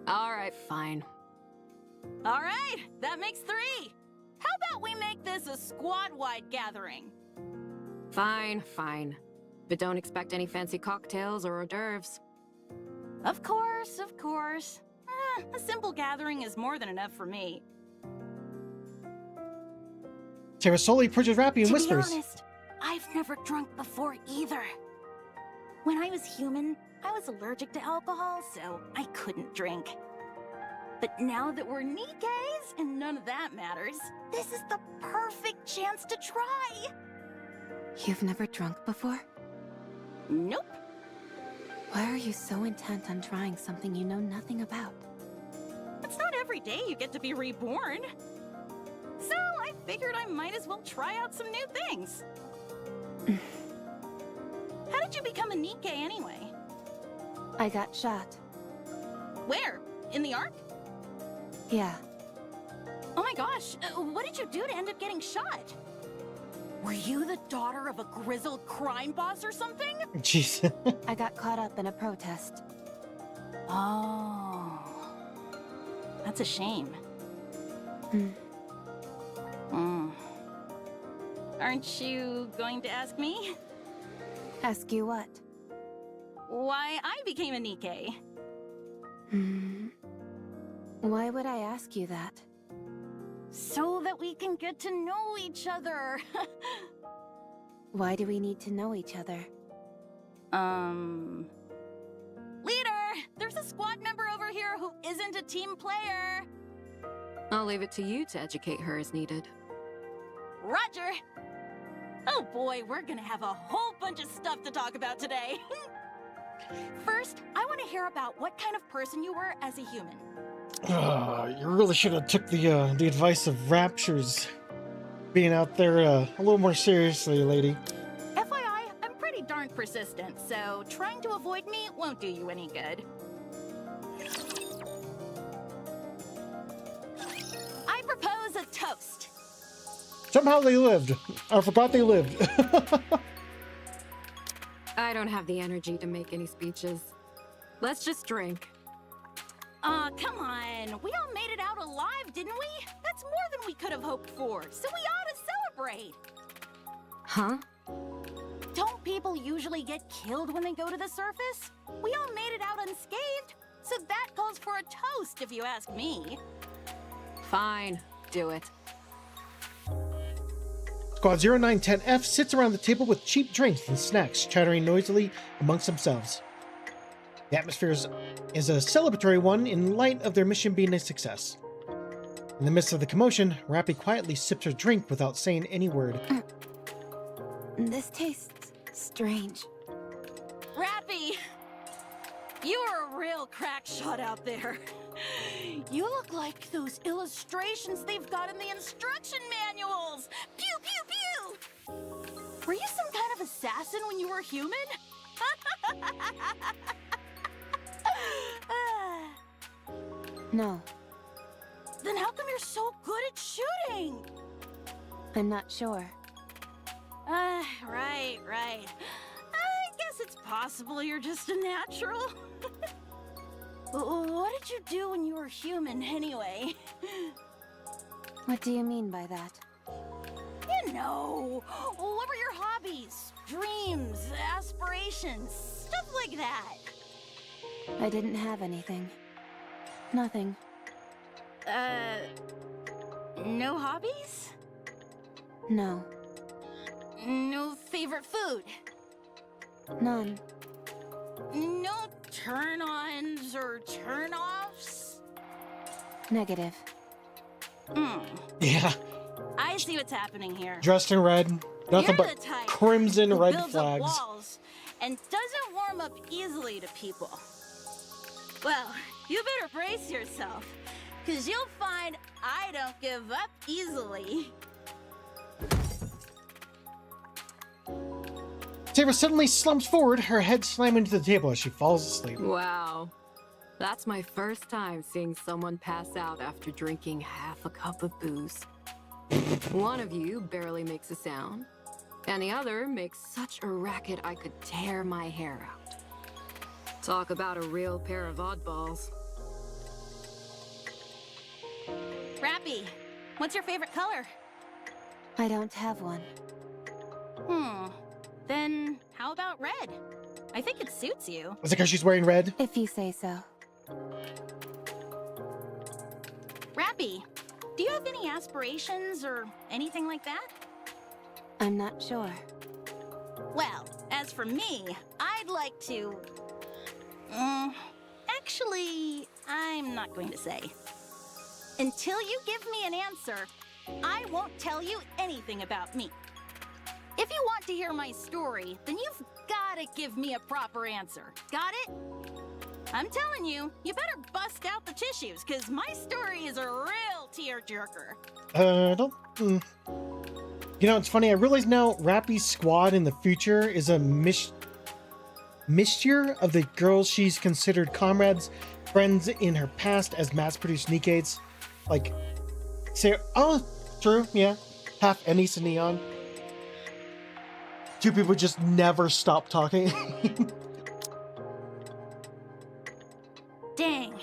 All right, fine. All right, that makes 3. How about we make this a squad-wide gathering? Fine, fine. But don't expect any fancy cocktails or hors d'oeuvres. Of course, of course. A simple gathering is more than enough for me. Sarah slowly approaches Rappy and whispers. To be honest, I've never drunk before either. When I was human, I was allergic to alcohol, so I couldn't drink. But now that we're Nikkes and none of that matters, this is the perfect chance to try. You've never drunk before? Nope. Why are you so intent on trying something you know nothing about? It's not every day you get to be reborn. So I figured I might as well try out some new things. How did you become a Nikke anyway? I got shot. Where? In the Ark? Yeah. Oh my gosh, what did you do to end up getting shot? Were you the daughter of a grizzled crime boss or something? Jeez. I got caught up in a protest. Oh. That's a shame. Aren't you going to ask me? Ask you what? Why I became a Nikke. Why would I ask you that? So that we can get to know each other. Why do we need to know each other? Leader! There's a squad member over here who isn't a team player! I'll leave it to you to educate her as needed. Roger! Oh boy, we're gonna have a whole bunch of stuff to talk about today. First, I want to hear about what kind of person you were as a human. You really should have took the advice of Rapture's being out there a little more seriously, lady. FYI, I'm pretty darn persistent, so trying to avoid me won't do you any good. I propose a toast. Somehow they lived. I forgot they lived. I don't have the energy to make any speeches. Let's just drink. Come on. We all made it out alive, didn't we? That's more than we could have hoped for, so we ought to celebrate. Huh? Don't people usually get killed when they go to the surface? We all made it out unscathed, so that calls for a toast, if you ask me. Fine. Do it. Squad 0910F sits around the table with cheap drinks and snacks, chattering noisily amongst themselves. The atmosphere is a celebratory one in light of their mission being a success. In the midst of the commotion, Rappy quietly sips her drink without saying any word. This tastes strange. Rappy! You're a real crack shot out there. You look like those illustrations they've got in the instruction manuals! Pew, pew, pew! Were you some kind of assassin when you were human? No. Then how come you're so good at shooting? I'm not sure. Right. I guess it's possible you're just a natural. What did you do when you were human, anyway? What do you mean by that? You know, what were your hobbies, dreams, aspirations, stuff like that? I didn't have anything. Nothing. No hobbies? No. No favorite food? None. No turn-ons or turn-offs? Negative. Yeah. I see what's happening here. Dressed in red. Nothing You're but the type crimson who red builds flags. Up walls and doesn't warm up easily to people. Well, you better brace yourself, because you'll find I don't give up easily. Saber suddenly slumps forward, her head slamming into the table as she falls asleep. Wow. That's my first time seeing someone pass out after drinking half a cup of booze. One of you barely makes a sound, and the other makes such a racket I could tear my hair out. Talk about a real pair of oddballs. Rappy, what's your favorite color? I don't have one. Then how about red? I think it suits you. Is it because she's wearing red? If you say so. Rappy, do you have any aspirations or anything like that? I'm not sure. Well, as for me, I'd like to... actually, I'm not going to say. Until you give me an answer, I won't tell you anything about me. If you want to hear my story, then you've gotta give me a proper answer. Got it? I'm telling you, you better bust out the tissues, because my story is a real tearjerker. Don't... You know, it's funny, I realize now Rappy's squad in the future is a mixture of the girls she's considered comrades, friends in her past as mass-produced Nikke's. Like, say, oh, true, yeah, half Ennis and Neon. Two people just never stop talking. Dang,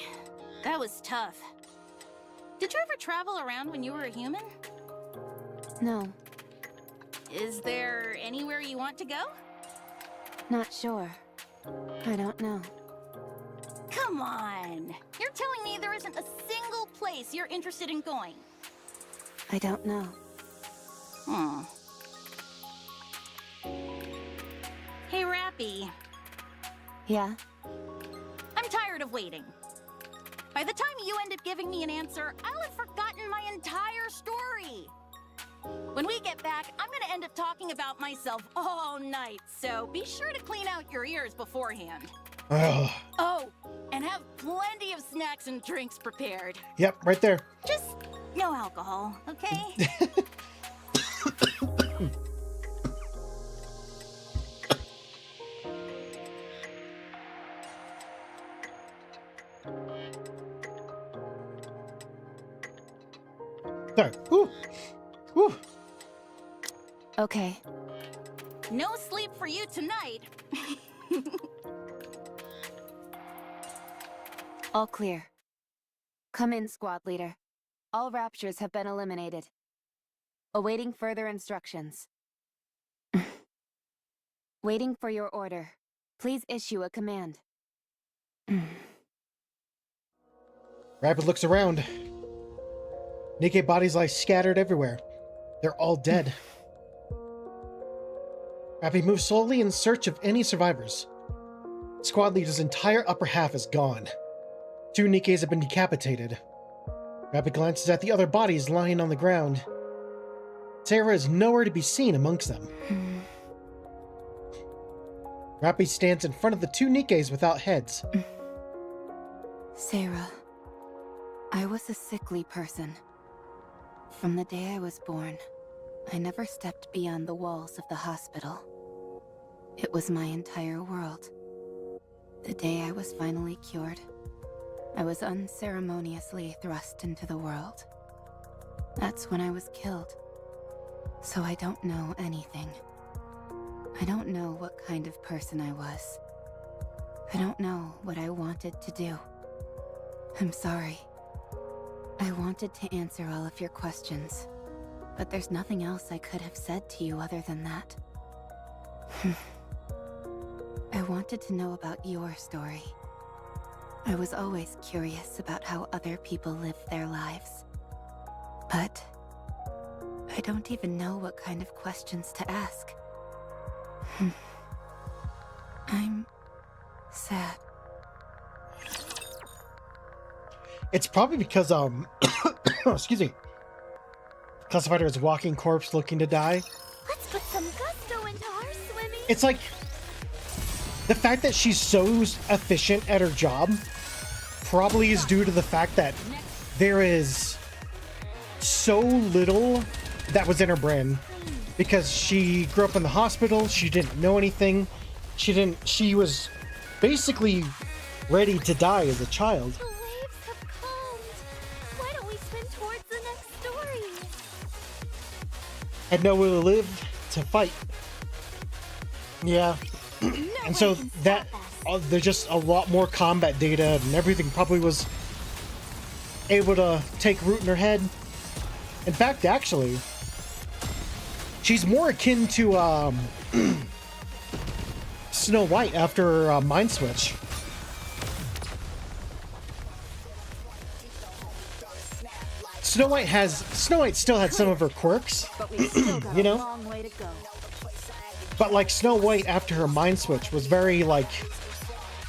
that was tough. Did you ever travel around when you were a human? No. Is there anywhere you want to go? Not sure. I don't know. Come on! You're telling me there isn't a single place you're interested in going? I don't know. Hey, Rappy. Yeah? I'm tired of waiting. By the time you end up giving me an answer, I'll have forgotten my entire story. When we get back, I'm gonna end up talking about myself all night, so be sure to clean out your ears beforehand. Oh, and have plenty of snacks and drinks prepared. Yep, right there. Just no alcohol, okay? There. Woo. Woo. Okay. No sleep for you tonight. All clear. Come in, squad leader. All raptures have been eliminated. Awaiting further instructions. Waiting for your order. Please issue a command. Rapid looks around. Nikke bodies lie scattered everywhere. They're all dead. Rapid moves slowly in search of any survivors. Squad leader's entire upper half is gone. 2 Nikkes have been decapitated. Rapid glances at the other bodies lying on the ground. Sarah is nowhere to be seen amongst them. Rapid stands in front of the 2 Nikkes without heads. Sarah, I was a sickly person. From the day I was born, I never stepped beyond the walls of the hospital. It was my entire world. The day I was finally cured, I was unceremoniously thrust into the world. That's when I was killed. So I don't know anything. I don't know what kind of person I was. I don't know what I wanted to do. I'm sorry. I wanted to answer all of your questions, but there's nothing else I could have said to you other than that. I wanted to know about your story. I was always curious about how other people live their lives. But I don't even know what kind of questions to ask. I'm sad. It's probably because, excuse me. Classified as walking corpse looking to die. Let's put some gusto into our swimming. It's like, the fact that she's so efficient at her job probably is due to the fact that there is so little that was in her brain. Because she grew up in the hospital, she didn't know anything. She was basically ready to die as a child. The waves have calmed. Why don't we swim towards the next story? Had nowhere to live to fight. Yeah. And so that there's just a lot more combat data and everything probably was able to take root in her head. In fact, actually, she's more akin to Snow White after her mind switch. Snow White still had some of her quirks, you know? But like Snow White after her mind switch was very like,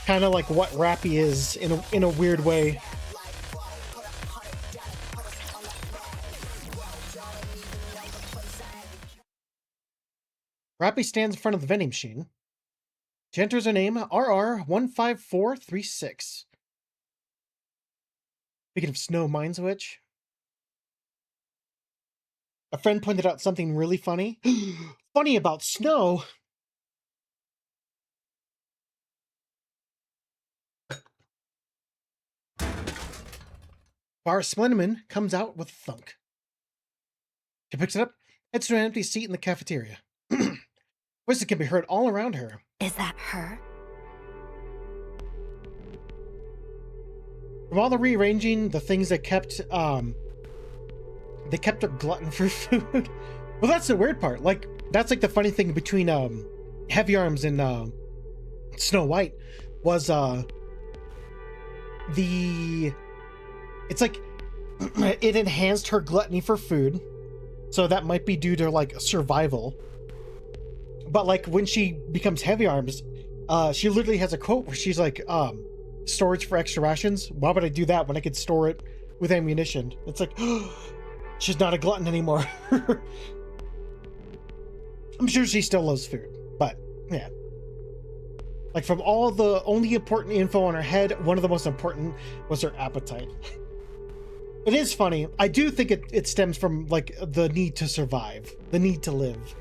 kind of like what Rappy is in a weird way. Rappy stands in front of the vending machine. She enters her name, RR15436. Speaking of Snow Mind Switch, a friend pointed out something really funny. Funny about Snow. Bar Splenderman comes out with a thunk. She picks it up, heads to an empty seat in the cafeteria. Voices can be heard all around her. Is that her? From all the rearranging, the things that kept her glutton for food. Well, that's the weird part. Like, that's like the funny thing between Heavy Arms and Snow White was it's like it enhanced her gluttony for food. So that might be due to like survival. But like when she becomes heavy arms, she literally has a quote where she's like, storage for extra rations. Why would I do that when I could store it with ammunition? It's like, she's not a glutton anymore. I'm sure she still loves food, but yeah. Like from all the only important info on her head, one of the most important was her appetite. It is funny. I do think it stems from like the need to survive, the need to live.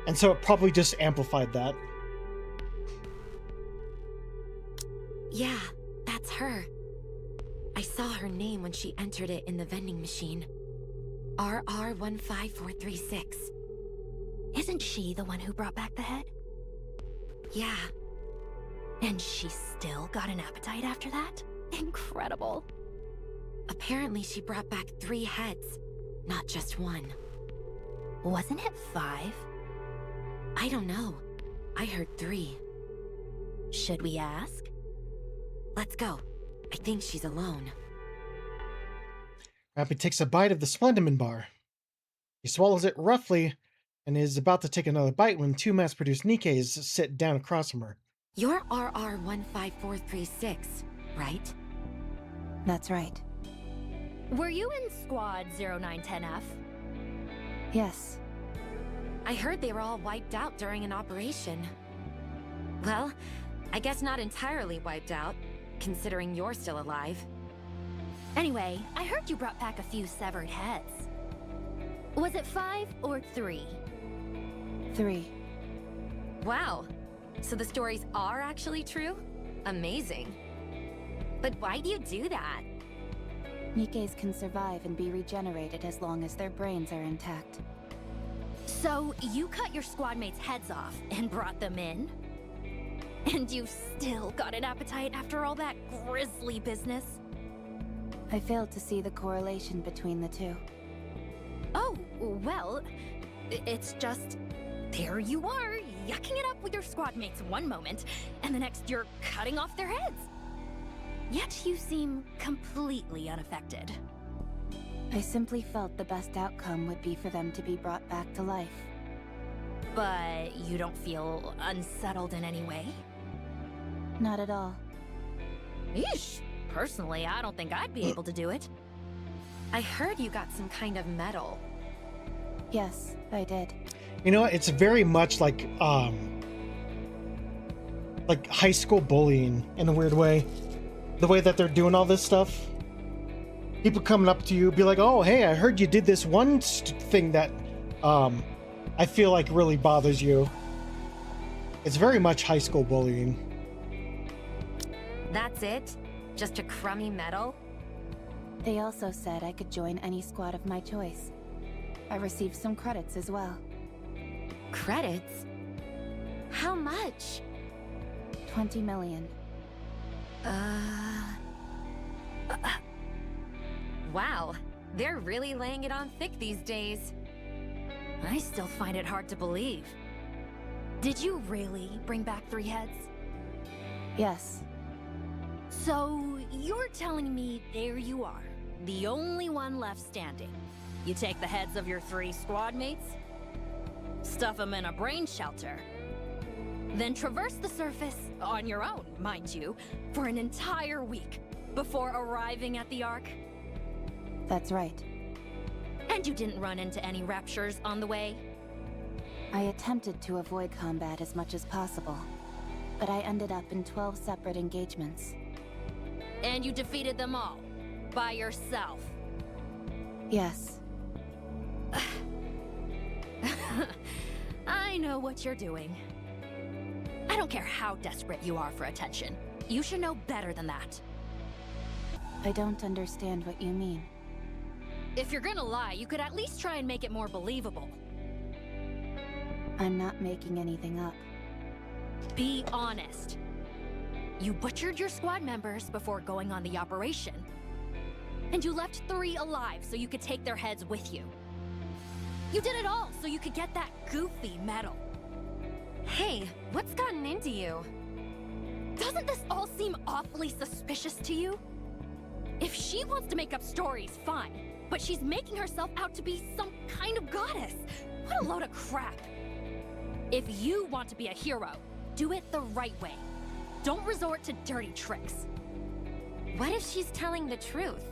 And so it probably just amplified that. Yeah, that's her. I saw her name when she entered it in the vending machine. RR15436. Isn't she the one who brought back the head? Yeah. And she still got an appetite after that? Incredible. Apparently she brought back 3 heads, not just 1. Wasn't it 5? I don't know. I heard 3. Should we ask? Let's go. I think she's alone. Rappy takes a bite of the Splendiman bar. He swallows it roughly and is about to take another bite when 2 mass-produced Nikkes sit down across from her. You're RR15436, right? That's right. Were you in Squad 0910F? Yes. I heard they were all wiped out during an operation. Well, I guess not entirely wiped out, considering you're still alive. Anyway, I heard you brought back a few severed heads. Was it 5 or 3? 3. Wow. So the stories are actually true? Amazing. But why do you do that? Nikkes can survive and be regenerated as long as their brains are intact. So you cut your squad mates' heads off and brought them in? And you still got an appetite after all that grisly business? I failed to see the correlation between the two. Oh, well, it's just... there you are, yucking it up with your squad mates one moment, and the next you're cutting off their heads. Yet you seem completely unaffected. I simply felt the best outcome would be for them to be brought back to life. But you don't feel unsettled in any way? Not at all. Eesh. Personally, I don't think I'd be able to do it. I heard you got some kind of medal. Yes, I did. You know, it's very much like high school bullying in a weird way. The way that they're doing all this stuff. People coming up to you, be like, oh, hey, I heard you did this one thing that I feel like really bothers you. It's very much high school bullying. That's it? Just a crummy medal? They also said I could join any squad of my choice. I received some credits as well. Credits? How much? 20 million. Wow, they're really laying it on thick these days. I still find it hard to believe. Did you really bring back 3 heads? Yes. So, you're telling me there you are, the only one left standing. You take the heads of your 3 squad mates, stuff them in a brain shelter, then traverse the surface, on your own, mind you, for an entire week before arriving at the Ark? That's right. And you didn't run into any raptures on the way? I attempted to avoid combat as much as possible, but I ended up in 12 separate engagements. And you defeated them all, by yourself? Yes. I know what you're doing. I don't care how desperate you are for attention. You should know better than that. I don't understand what you mean. If you're gonna lie, you could at least try and make it more believable. I'm not making anything up. Be honest. You butchered your squad members before going on the operation. And you left 3 alive so you could take their heads with you. You did it all so you could get that goofy medal. Hey, what's gotten into you? Doesn't this all seem awfully suspicious to you? If she wants to make up stories, fine. But she's making herself out to be some kind of goddess. What a load of crap. If you want to be a hero, do it the right way. Don't resort to dirty tricks. What if she's telling the truth?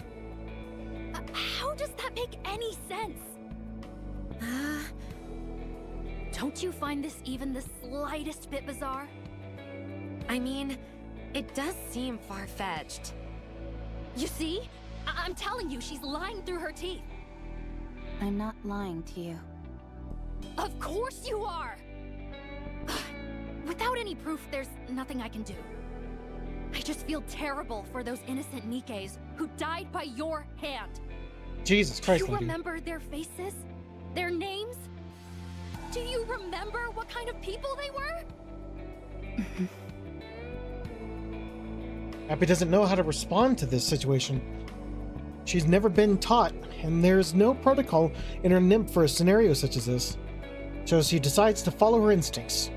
How does that make any sense? Don't you find this even the slightest bit bizarre? I mean, it does seem far-fetched. You see? I'm telling you, she's lying through her teeth. I'm not lying to you. Of course you are! Without any proof, there's nothing I can do. I just feel terrible for those innocent Nikkes who died by your hand. Jesus Christ, Do you lady. remember their faces? Their names? Do you remember what kind of people they were? Abby doesn't know how to respond to this situation. She's never been taught, and there's no protocol in her nymph for a scenario such as this. So she decides to follow her instincts.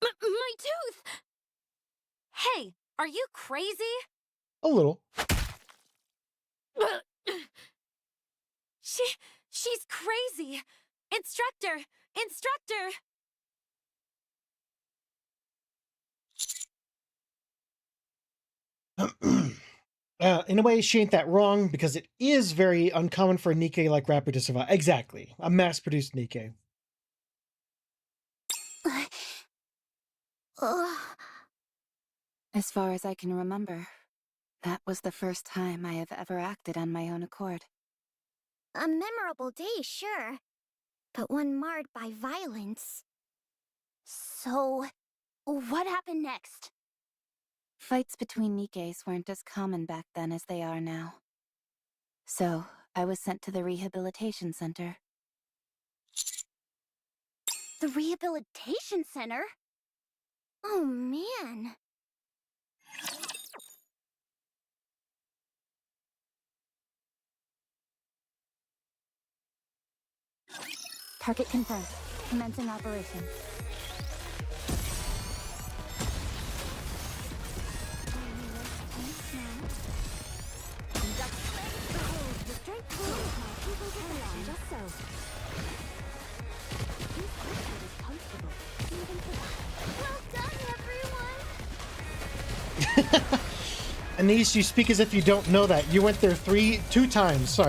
My tooth! Hey, are you crazy? A little. She's crazy. Instructor! Instructor! In a way, she ain't that wrong, because it is very uncommon for a Nikke like Rapper to survive. Exactly. A mass-produced Nikke. As far as I can remember, that was the first time I have ever acted on my own accord. A memorable day, sure. But one marred by violence. So, what happened next? Fights between Nikkes weren't as common back then as they are now. So, I was sent to the rehabilitation center. The rehabilitation center? Oh, man. Target confirmed. Commencing operation. Well done, everyone! Anise, you speak as if you don't know that. You went there two times.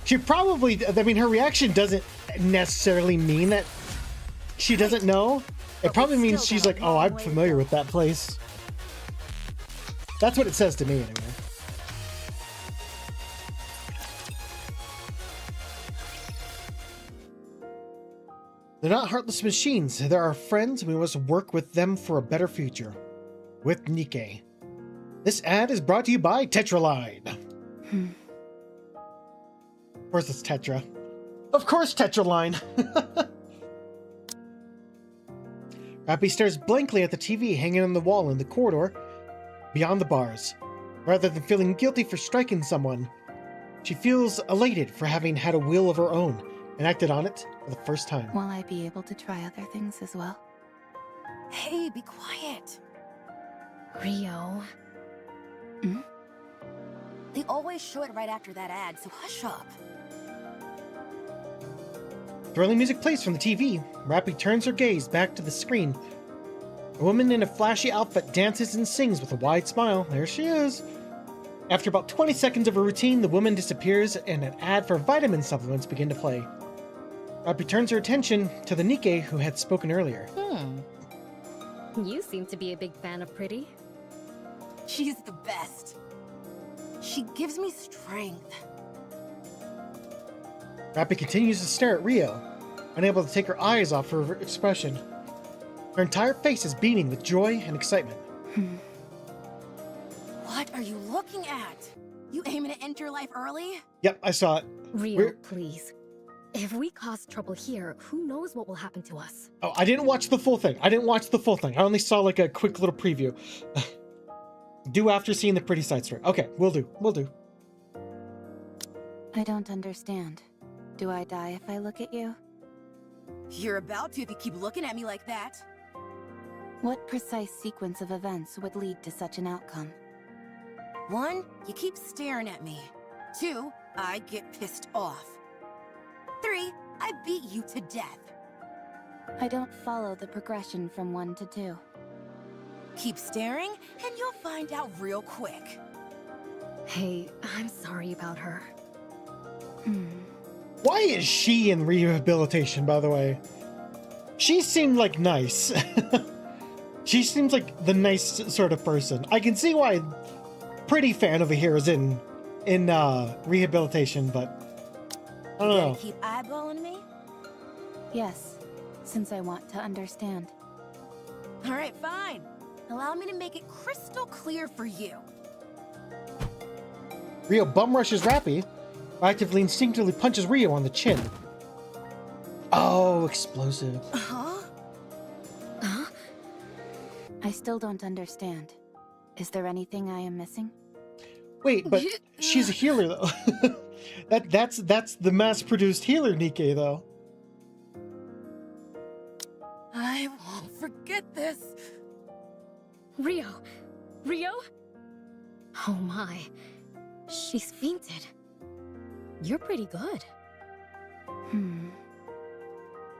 She probably, I mean, her reaction doesn't necessarily mean that she doesn't know. It probably means she's like, oh, I'm familiar with that place. That's what it says to me, anyway. They're not heartless machines. They're our friends, and we must work with them for a better future. With Nikke. This ad is brought to you by Tetraline. Of course it's Tetra. Of course Tetraline! Rappy stares blankly at the TV hanging on the wall in the corridor beyond the bars. Rather than feeling guilty for striking someone, she feels elated for having had a will of her own and acted on it for the first time. Will I be able to try other things as well? Hey, be quiet. Rio. They always show it right after that ad, so hush up. Thrilling music plays from the TV. Rappy turns her gaze back to the screen. A woman in a flashy outfit dances and sings with a wide smile. There she is. After about 20 seconds of her routine, the woman disappears and an ad for vitamin supplements begin to play. Rappy turns her attention to the Nikke who had spoken earlier. You seem to be a big fan of Pretty. She's the best. She gives me strength. Rappy continues to stare at Rio, unable to take her eyes off her expression. Her entire face is beaming with joy and excitement. What are you looking at? You aiming to end your life early? Yep, I saw it. Rio, please. If we cause trouble here, who knows what will happen to us? Oh, I didn't watch the full thing. I only saw like a quick little preview. Do after seeing the Pretty Side story. Okay, will do. I don't understand. Do I die if I look at you? You're about to if you keep looking at me like that. What precise sequence of events would lead to such an outcome? 1, you keep staring at me. 2, I get pissed off. 3, I beat you to death. I don't follow the progression from 1 to 2. Keep staring, and you'll find out real quick. Hey, I'm sorry about her. Why is she in rehabilitation, by the way? She seemed like nice. She seems like the nice sort of person. I can see why Pretty Fan over here is in rehabilitation, but I don't know. Keep eyeballing me? Yes, since I want to understand. All right, fine. Allow me to make it crystal clear for you. Rio bum rushes Rappy, actively instinctively punches Rio on the chin. Oh, explosive. I still don't understand. Is there anything I am missing? Wait, but she's a healer though. that's the mass-produced healer Nikke though. I won't forget this. Rio? Oh my. She's fainted. You're pretty good.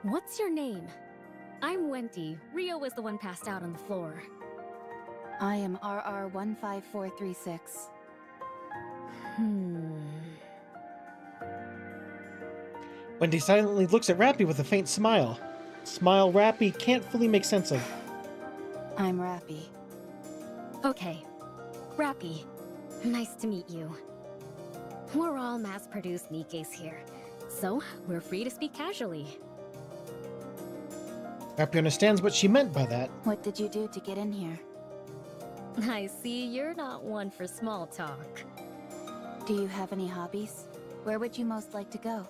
What's your name? I'm Wendy. Rio was the one passed out on the floor. I am RR15436. Wendy silently looks at Rappy with a faint smile. Smile Rappy can't fully make sense of. I'm Rappy. Okay. Rappy. Nice to meet you. We're all mass-produced Nikkes here, so we're free to speak casually. Rappy understands what she meant by that. What did you do to get in here? I see you're not one for small talk. Do you have any hobbies? Where would you most like to go?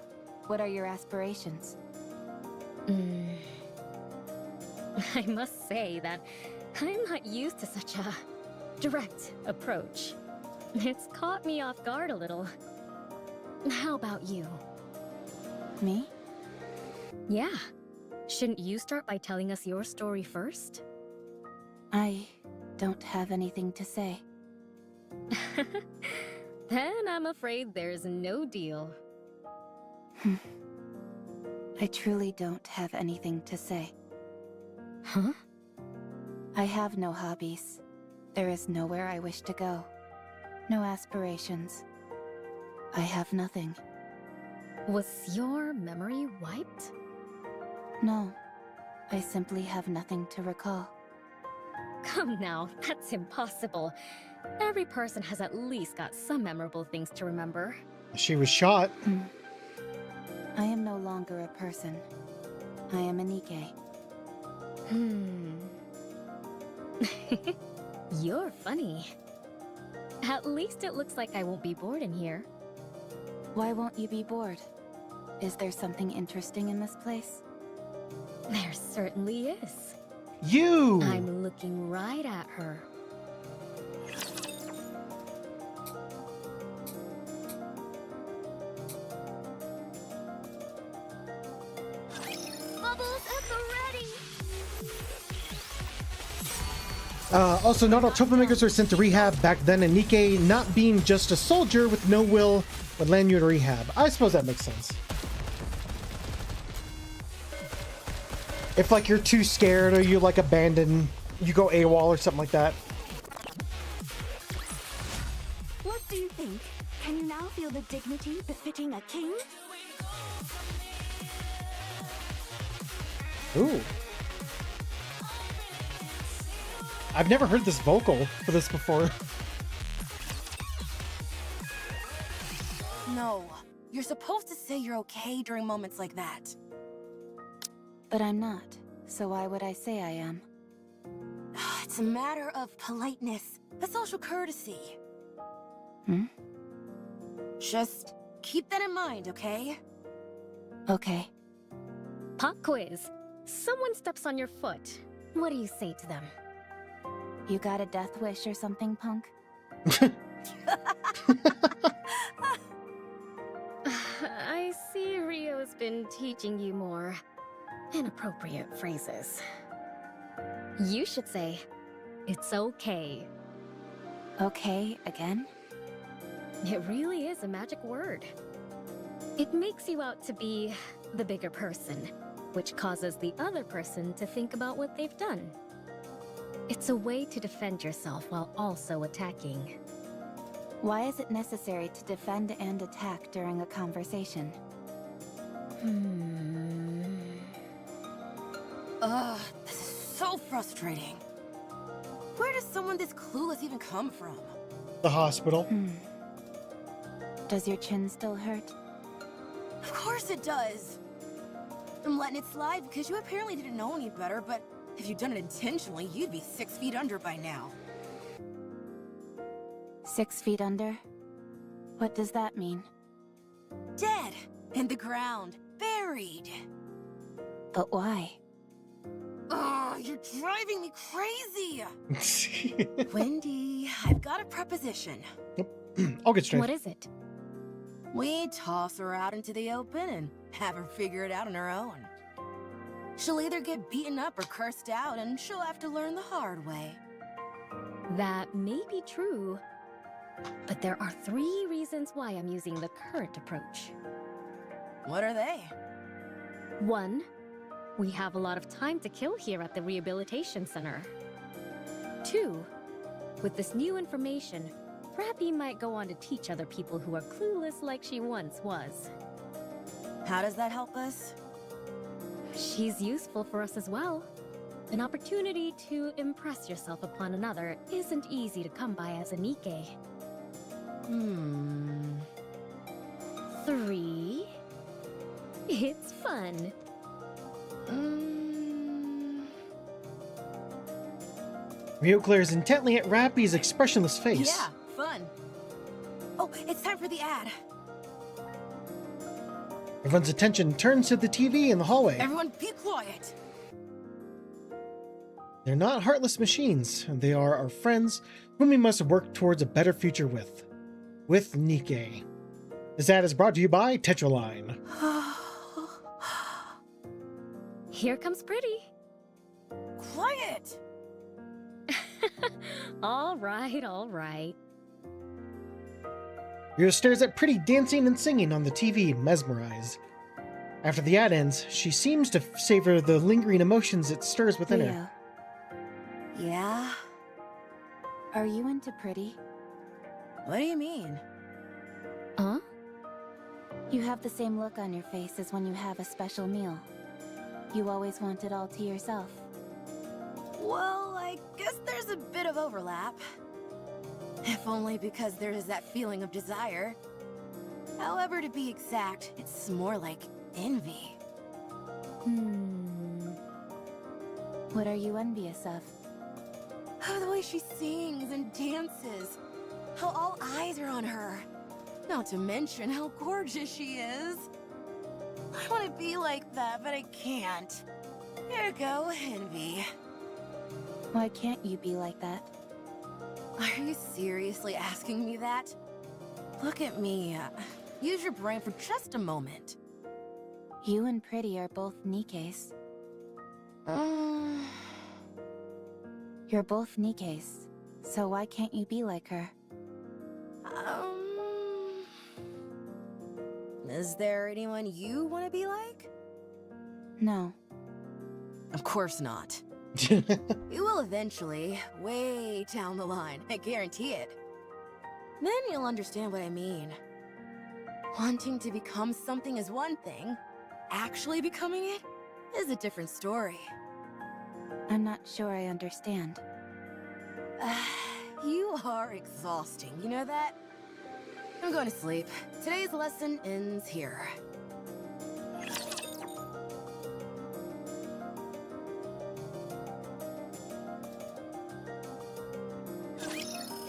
What are your aspirations? I must say that I'm not used to such a direct approach. It's caught me off guard a little. How about you? Me? Yeah. Shouldn't you start by telling us your story first? I don't have anything to say. Then I'm afraid there's no deal. I truly don't have anything to say. Huh? I have no hobbies. There is nowhere I wish to go. No aspirations. I have nothing. Was your memory wiped? No. I simply have nothing to recall. Come now, that's impossible. Every person has at least got some memorable things to remember. She was shot. I am no longer a person. I am a Nikke. You're funny. At least it looks like I won't be bored in here. Why won't you be bored? Is there something interesting in this place? There certainly is. You! I'm looking right at her. Bubbles at the ready! Also, not all troublemakers are sent to rehab back then, and Nikke not being just a soldier with no will would land you to rehab. I suppose that makes sense. If, like, you're too scared or you, like, abandon, you go AWOL or something like that. What do you think? Can you now feel the dignity befitting a king? Ooh. I've never heard this vocal for this before. No. You're supposed to say you're okay during moments like that. But I'm not, so why would I say I am? It's a matter of politeness, a social courtesy. Just keep that in mind, okay? Okay. Pop quiz. Someone steps on your foot. What do you say to them? You got a death wish or something, punk? I see Rio's been teaching you more inappropriate phrases. You should say, it's okay. Okay, again? It really is a magic word. It makes you out to be the bigger person, which causes the other person to think about what they've done. It's a way to defend yourself while also attacking. Why is it necessary to defend and attack during a conversation? Ugh, this is so frustrating. Where does someone this clueless even come from? The hospital. Does your chin still hurt? Of course it does. I'm letting it slide because you apparently didn't know any better, but if you'd done it intentionally, you'd be 6 feet under by now. 6 feet under? What does that mean? Dead. In the ground. Buried. But why? Ugh, you're driving me crazy! Wendy, I've got a proposition. I'll get straight. What is it? We toss her out into the open and have her figure it out on her own. She'll either get beaten up or cursed out, and she'll have to learn the hard way. That may be true, but there are 3 reasons why I'm using the current approach. What are they? 1, we have a lot of time to kill here at the rehabilitation center. 2, with this new information, Rappy might go on to teach other people who are clueless like she once was. How does that help us? She's useful for us as well. An opportunity to impress yourself upon another isn't easy to come by as a Nikke. 3, it's fun. Rio glares intently at Rappy's expressionless face. Yeah, fun. Oh, it's time for the ad. Everyone's attention turns to the TV in the hallway. Everyone be quiet. They're not heartless machines. They are our friends whom we must work towards a better future with. With Nikke. This ad is brought to you by Tetraline. Here comes Pretty. Quiet! All right. Rio stares at Pretty dancing and singing on the TV, mesmerized. After the ad ends, she seems to savor the lingering emotions it stirs within her. Yeah? Are you into Pretty? What do you mean? Huh? You have the same look on your face as when you have a special meal. You always want it all to yourself. Well, I guess there's a bit of overlap. If only because there is that feeling of desire. However, to be exact, it's more like envy. What are you envious of? Oh, the way she sings and dances. How all eyes are on her. Not to mention how gorgeous she is. I want to be like that, but I can't. Here you go, envy. Why can't you be like that? Are you seriously asking me that? Look at me. Use your brain for just a moment. You and Pretty are both Nikkes. You're both Nikkes, so why can't you be like her? Is there anyone you want to be like? No. Of course not. You will eventually, way down the line, I guarantee it. Then you'll understand what I mean. Wanting to become something is one thing. Actually becoming it is a different story. I'm not sure I understand. You are exhausting, you know that? I'm going to sleep. Today's lesson ends here.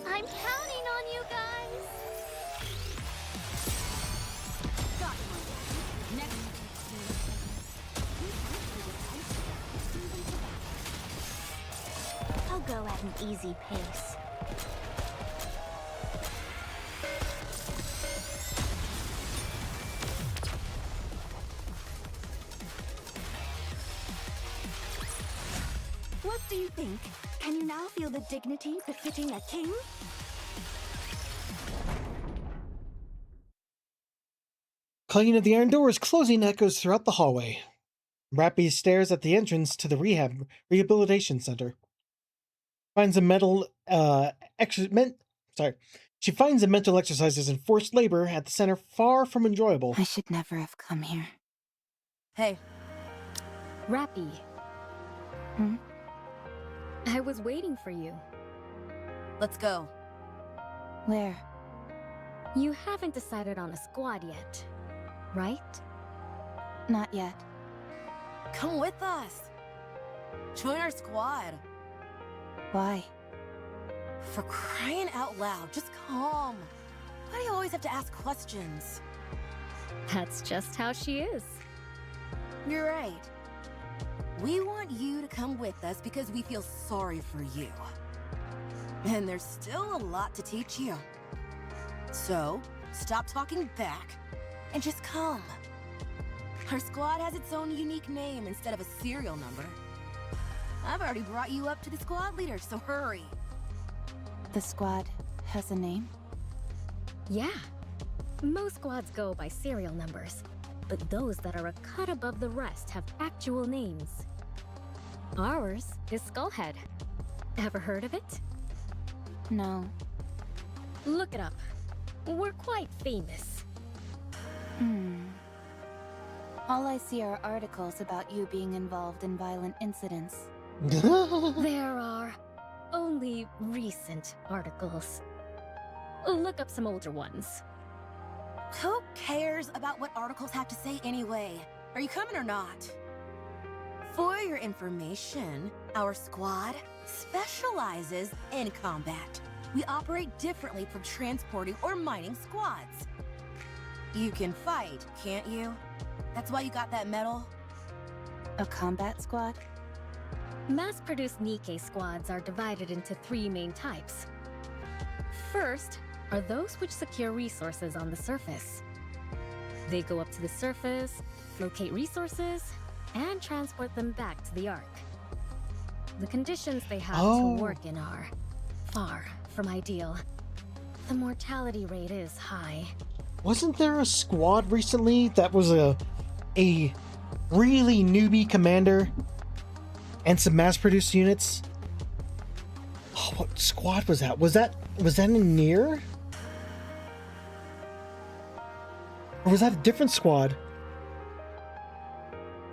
I'm counting on you guys. Got one. Next. I'll go at an easy pace. What's do you think? Can you now feel the dignity befitting a king? Clanging of the iron doors closing echoes throughout the hallway. Rappy stares at the entrance to the rehabilitation center. Finds a She finds the mental exercises and forced labor at the center far from enjoyable. I should never have come here. Hey. Rappy. Hmm? I was waiting for you. Let's go. Where? You haven't decided on a squad yet, right? Not yet. Come with us. Join our squad. Why? For crying out loud, just come. Why do you always have to ask questions? That's just how she is. You're right. We want you to come with us because we feel sorry for you. And there's still a lot to teach you. So, stop talking back and just come. Our squad has its own unique name instead of a serial number. I've already brought you up to the squad leader, so hurry. The squad has a name? Yeah. Most squads go by serial numbers, but those that are a cut above the rest have actual names. Ours is Skullhead. Ever heard of it? No. Look it up. We're quite famous. All I see are articles about you being involved in violent incidents. There are only recent articles. Look up some older ones. Who cares about what articles have to say anyway? Are you coming or not? For your information, our squad specializes in combat. We operate differently from transporting or mining squads. You can fight, can't you? That's why you got that medal? A combat squad? Mass-produced Nikke squads are divided into 3 main types. First are those which secure resources on the surface. They go up to the surface, locate resources, and transport them back to the Ark. The conditions they have to work in are far from ideal. The mortality rate is high. Wasn't there a squad recently that was a really newbie commander and some mass-produced units? Oh, what squad was that? Was that in Nier? Or was that a different squad?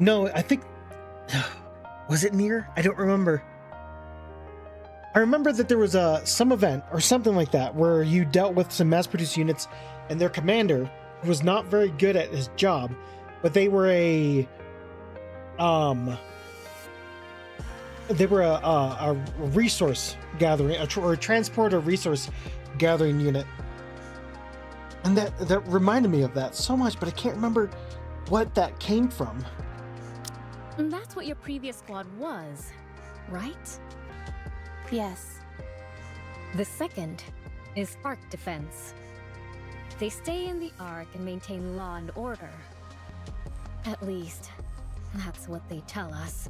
No, I think... Was it Nier? I don't remember. I remember that there was some event or something like that where you dealt with some mass-produced units and their commander was not very good at his job, but they were a resource gathering, or a transport or resource gathering unit. And that reminded me of that so much, but I can't remember what that came from. And that's what your previous squad was, right? Yes. The second is Ark Defense. They stay in the Ark and maintain law and order. At least, that's what they tell us.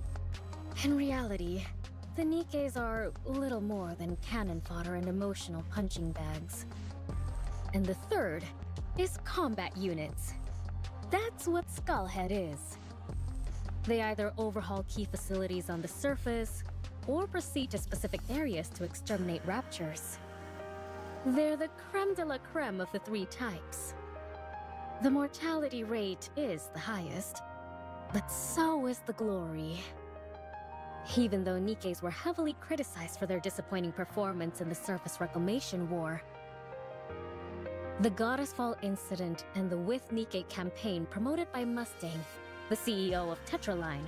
In reality, the Nikkes are little more than cannon fodder and emotional punching bags. And the third is combat units. That's what Skullhead is. They either overhaul key facilities on the surface, or proceed to specific areas to exterminate raptures. They're the creme de la creme of the 3 types. The mortality rate is the highest, but so is the glory. Even though Nikkes were heavily criticized for their disappointing performance in the Surface Reclamation War, the Goddess Fall incident and the With Nikke campaign promoted by Mustang, the CEO of Tetraline,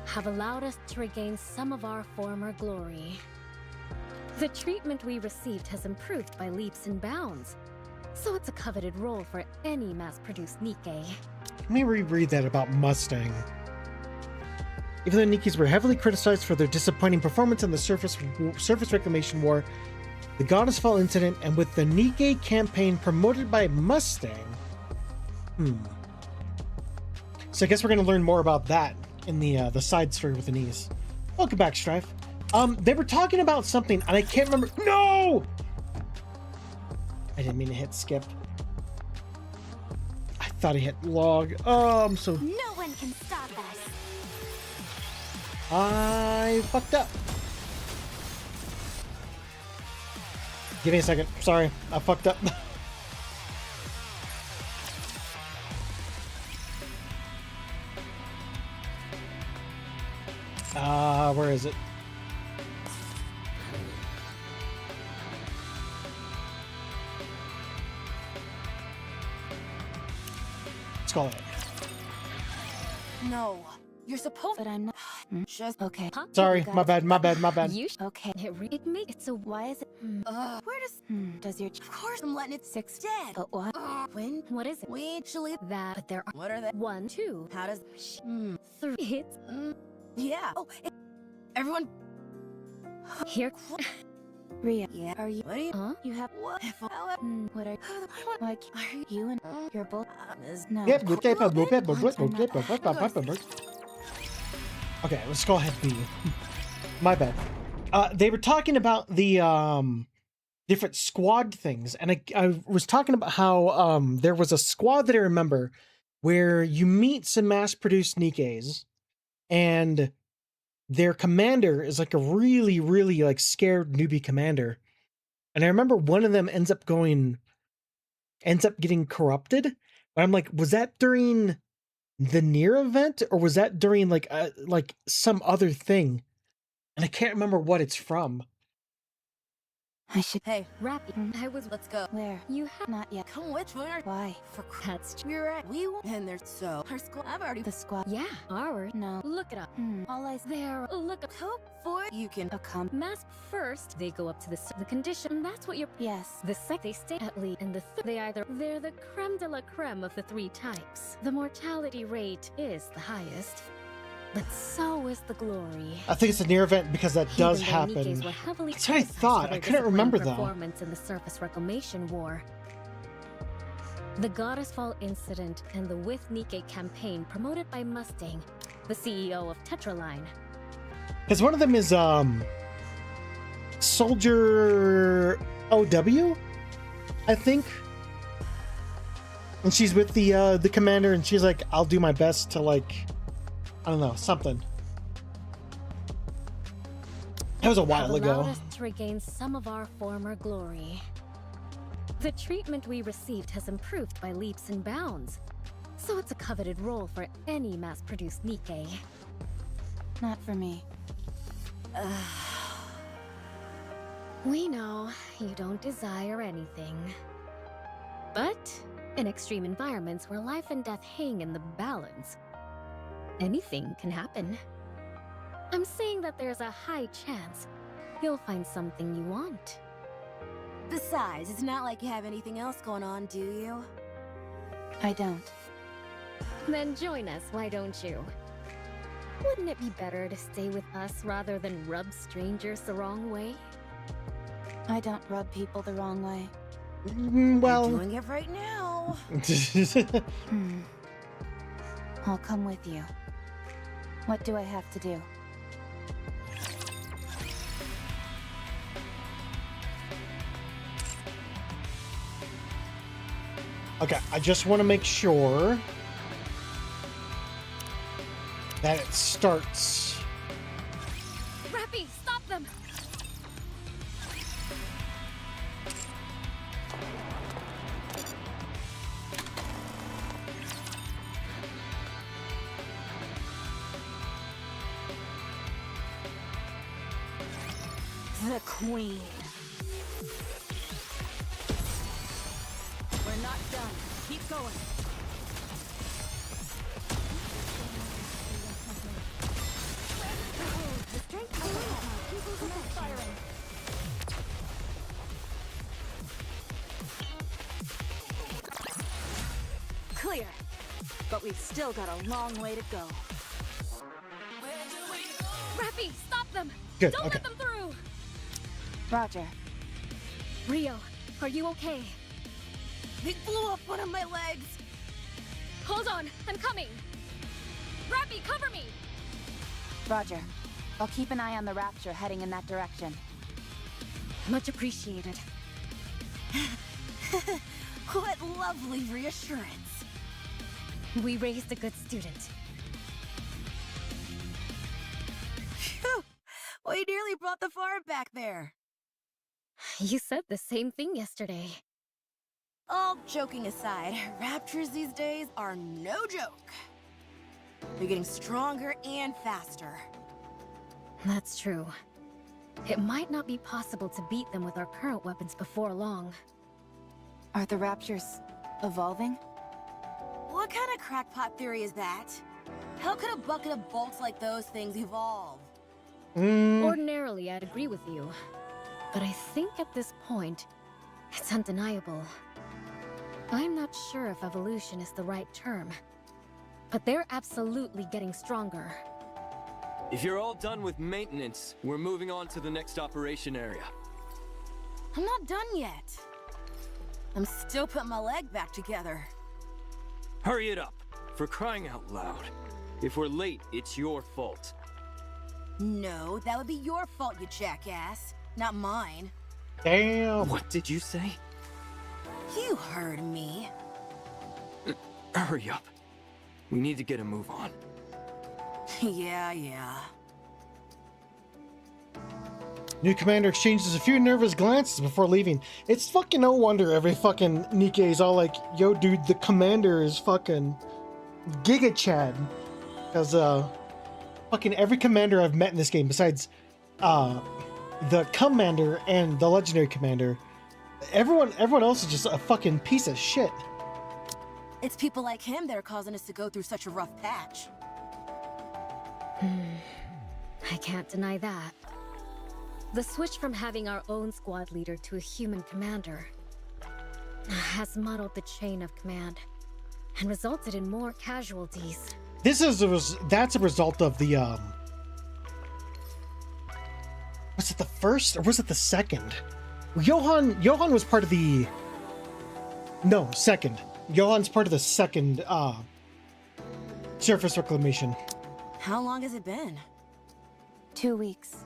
have allowed us to regain some of our former glory. The treatment we received has improved by leaps and bounds, so it's a coveted role for any mass-produced Nikke. Let me reread that about Mustang. Even though Nikkes were heavily criticized for their disappointing performance in the Surface Reclamation War, the Goddess Fall incident, and with the Nikke campaign promoted by Mustang. So I guess we're going to learn more about that in the side story with Anise. Welcome back, Strife. They were talking about something, and I can't remember. No! I didn't mean to hit skip. I thought I hit log. Oh, I'm so... No one can stop us. I fucked up. Give me a second. Sorry, I fucked up. Where is it? Let's call it. No, you're supposed. But I'm not. Just okay. Huh? Sorry, my bad. You okay? It makes it so. Why is it? Where does your? Of course, I'm letting it 6 dead. But what? When? What is it? We actually that. But there are. What are they? 1, 2. How does? 3. It's. Yeah. Oh, everyone. Here. Ria. Yeah. Are you? What are you? Huh? You have what? What are? Like, are you and you're both? No. Yep. Okay, let's go ahead. B. My bad. They were talking about the different squad things, and I was talking about how there was a squad that I remember where you meet some mass-produced Nikkes, and their commander is like a really, really like scared newbie commander. And I remember one of them ends up getting corrupted. But I'm like, was that during the Nier event, or was that during like some other thing? And I can't remember what it's from. I should. Hey, Rappy. I was. Let's go. Where? You have not yet. Come which one? Why? For that's you're right. We and there's so our squad. I've already the squad. Yeah, ours. No. Look it up. All eyes there. Look up. Hope for you can come. Mask first. They go up to the condition. That's what you're. Yes. The they stay at least, and they're the creme de la creme of the 3 types. The mortality rate is the highest. But so is the glory. I think it's a Nier event because that does happen. That's what I thought. I couldn't remember though. Performance in the Surface Reclamation War. The Goddess Fall incident and the With Nikke campaign promoted by Mustang, the CEO of Tetraline. Because one of them is Soldier OW, I think. And she's with the commander, and she's like, I'll do my best to like, I don't know, something. That was a while ago. Allowed us to regain some of our former glory. The treatment we received has improved by leaps and bounds, so it's a coveted role for any mass-produced Nikke. Not for me. We know you don't desire anything. But in extreme environments where life and death hang in the balance, anything can happen. I'm saying that there's a high chance you'll find something you want. Besides, it's not like you have anything else going on, do you? I don't. Then join us, why don't you? Wouldn't it be better to stay with us rather than rub strangers the wrong way? I don't rub people the wrong way. Well... I'm doing it right now. I'll come with you. What do I have to do? Okay, I just want to make sure that it starts. Rappy, stop them! The Queen. We're not done. Keep going. The strength of people's firing. Clear. But we've still got a long way to go. Rappy, stop them! Good, Don't okay. let them through! Roger. Rio, are you okay? They blew up one of my legs! Hold on, I'm coming! Rappy, cover me! Roger. I'll keep an eye on the Rapture heading in that direction. Much appreciated. What lovely reassurance. We raised a good student. Phew! We nearly brought the farm back there. You said the same thing yesterday. All joking aside, raptors these days are no joke. They're getting stronger and faster. That's true. It might not be possible to beat them with our current weapons before long. Are the Raptures evolving? What kind of crackpot theory is that? How could a bucket of bolts like those things evolve? Ordinarily, I'd agree with you. But I think at this point, it's undeniable. I'm not sure if evolution is the right term, but they're absolutely getting stronger. If you're all done with maintenance, we're moving on to the next operation area. I'm not done yet. I'm still putting my leg back together. Hurry it up, for crying out loud. If we're late, it's your fault. No, that would be your fault, you jackass, not mine. Damn. What did you say? You heard me. Hurry up. We need to get a move on. Yeah. New commander exchanges a few nervous glances before leaving. It's fucking no wonder every fucking Nikke is all like, yo dude, the commander is fucking Giga Chad. Because fucking every commander I've met in this game, besides the commander and the legendary commander, everyone else is just a fucking piece of shit. It's people like him that are causing us to go through such a rough patch. I can't deny that. The switch from having our own squad leader to a human commander has muddled the chain of command and resulted in more casualties. That's a result of the was it the first or was it the second? Johan was part of the second. Johan's part of the second surface reclamation. How long has it been? 2 weeks.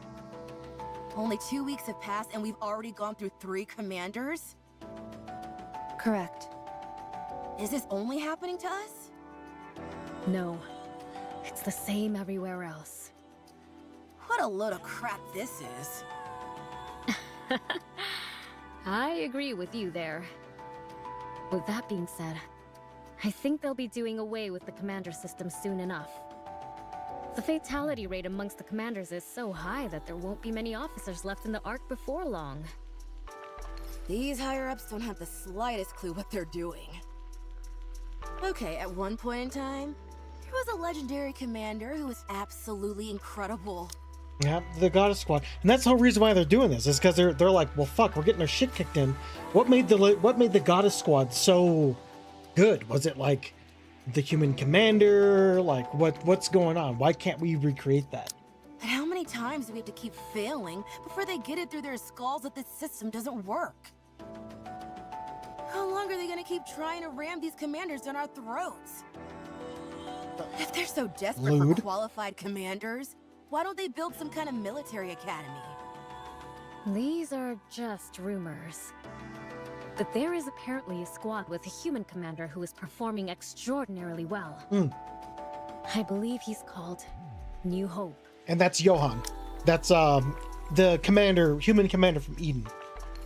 Only 2 weeks have passed and we've already gone through 3 commanders? Correct. Is this only happening to us? No. It's the same everywhere else. What a load of crap this is. I agree with you there. With that being said, I think they'll be doing away with the commander system soon enough. The fatality rate amongst the commanders is so high that there won't be many officers left in the Ark before long. These higher-ups don't have the slightest clue what they're doing. Okay, at one point in time, there was a legendary commander who was absolutely incredible. Yeah, the Goddess Squad, and that's the whole reason why they're doing this. Is because they're like, well, fuck, we're getting our shit kicked in. What made the Goddess Squad so good? Was it like the human commander? Like what's going on? Why can't we recreate that? And how many times do we have to keep failing before they get it through their skulls that this system doesn't work? How long are they gonna keep trying to ram these commanders down our throats? If they're so desperate for qualified commanders, why don't they build some kind of military academy? These are just rumors. But there is apparently a squad with a human commander who is performing extraordinarily well. I believe he's called New Hope. And that's Johan. That's the human commander from Eden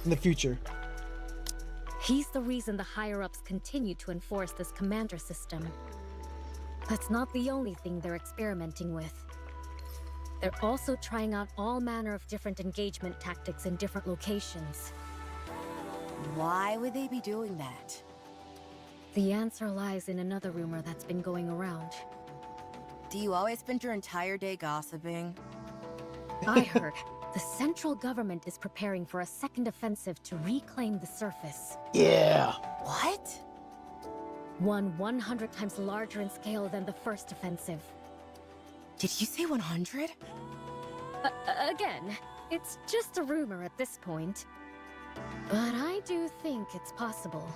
in the future. He's the reason the higher-ups continue to enforce this commander system. That's not the only thing they're experimenting with. They're also trying out all manner of different engagement tactics in different locations. Why would they be doing that? The answer lies in another rumor that's been going around. Do you always spend your entire day gossiping? I heard the central government is preparing for a second offensive to reclaim the surface. Yeah. What? One 100 times larger in scale than the first offensive. Did you say 100? Again, it's just a rumor at this point. But I do think it's possible.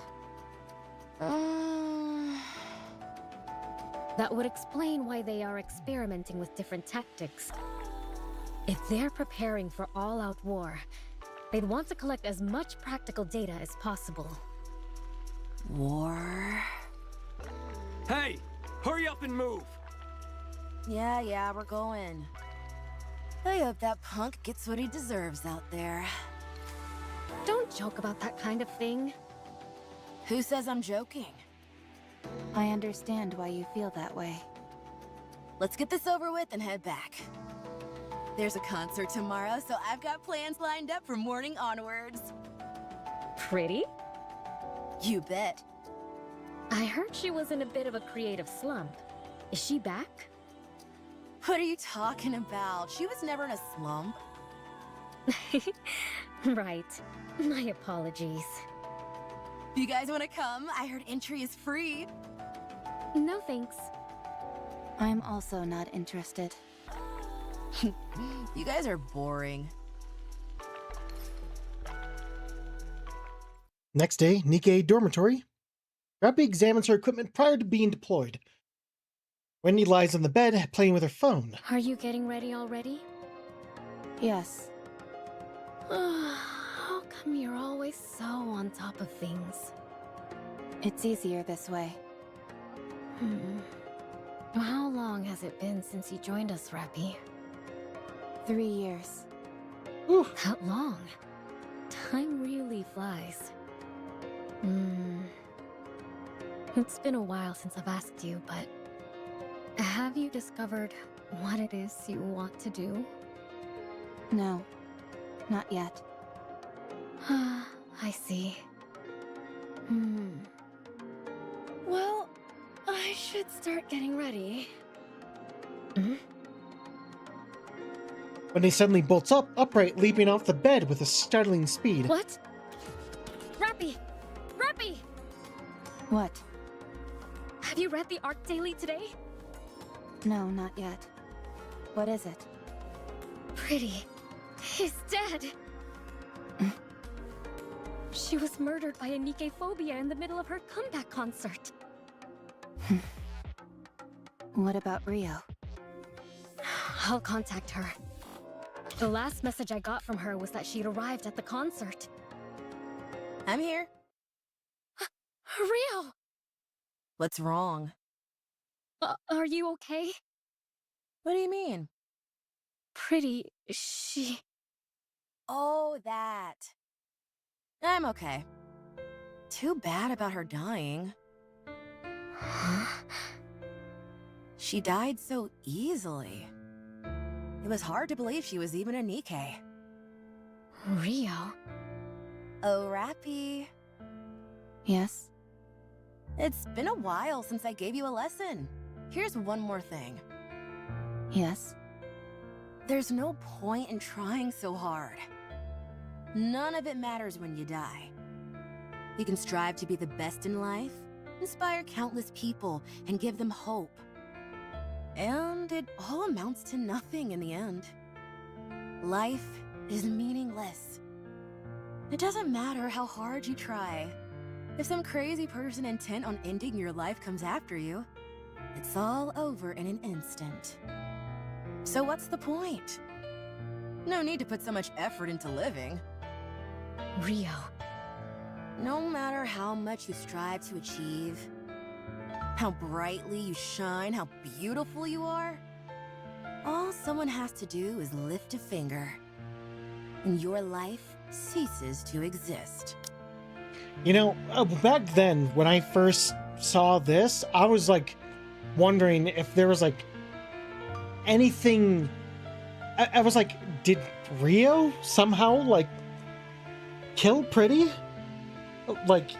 That would explain why they are experimenting with different tactics. If they're preparing for all-out war, they'd want to collect as much practical data as possible. War? Hey! Hurry up and move! Yeah, we're going. I hope that punk gets what he deserves out there. Don't joke about that kind of thing. Who says I'm joking? I understand why you feel that way. Let's get this over with and head back. There's a concert tomorrow, so I've got plans lined up from morning onwards. Pretty? You bet. I heard she was in a bit of a creative slump. Is she back? What are you talking about? She was never in a slump. Right. My apologies. You guys want to come? I heard entry is free. No thanks. I'm also not interested. You guys are boring. Next day, Nikke dormitory. Rapi examines her equipment prior to being deployed. Wendy lies on the bed, playing with her phone. Are you getting ready already? Yes. How come you're always so on top of things? It's easier this way. How long has it been since you joined us, Rapi? 3 years. Ooh. That long? Time really flies. It's been a while since I've asked you, but have you discovered what it is you want to do? No, not yet. I see. Well, I should start getting ready. When he suddenly bolts up, upright, leaping off the bed with a startling speed. What? Rapi! Rapi! What? Have you read the Arc Daily today? No, not yet. What is it? Pretty is dead. She was murdered by a Nikke phobia in the middle of her comeback concert. What about Rio? I'll contact her. The last message I got from her was that she'd arrived at the concert. I'm here. Rio! What's wrong? Are you okay? What do you mean? Pretty, she... Oh, that. I'm okay. Too bad about her dying. She died so easily. It was hard to believe she was even a Nikke. Rio? Oh, Rapi. Yes? It's been a while since I gave you a lesson. Here's one more thing. Yes? There's no point in trying so hard. None of it matters when you die. You can strive to be the best in life, inspire countless people, and give them hope. And it all amounts to nothing in the end. Life is meaningless. It doesn't matter how hard you try. If some crazy person intent on ending your life comes after you, it's all over in an instant. So what's the point? No need to put so much effort into living. Rio. No matter how much you strive to achieve, how brightly you shine, how beautiful you are, all someone has to do is lift a finger, and your life ceases to exist. You know, back then, when I first saw this, I was like wondering if there was like anything. I was like, did Rio somehow like kill Pretty? Like,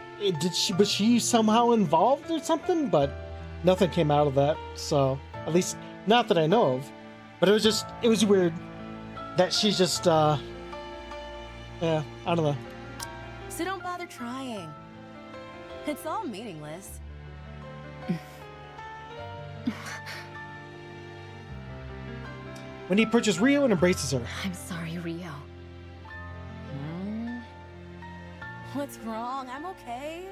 was she somehow involved or something? But nothing came out of that. So at least not that I know of. But it was weird that she's just yeah, I don't know. So don't bother trying. It's all meaningless. When he approaches Rio and embraces her. I'm sorry, Rio. What's wrong? I'm okay.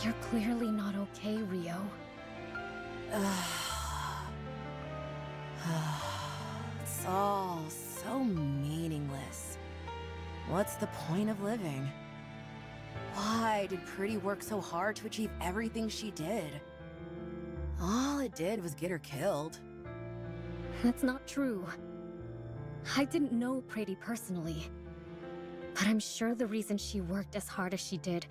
You're clearly not okay, Rio. It's It's all so meaningless. What's the point of living? Why did Pretty work so hard to achieve everything she did? All it did was get her killed. That's not true. I didn't know Pretty personally. But I'm sure the reason she worked as hard as she did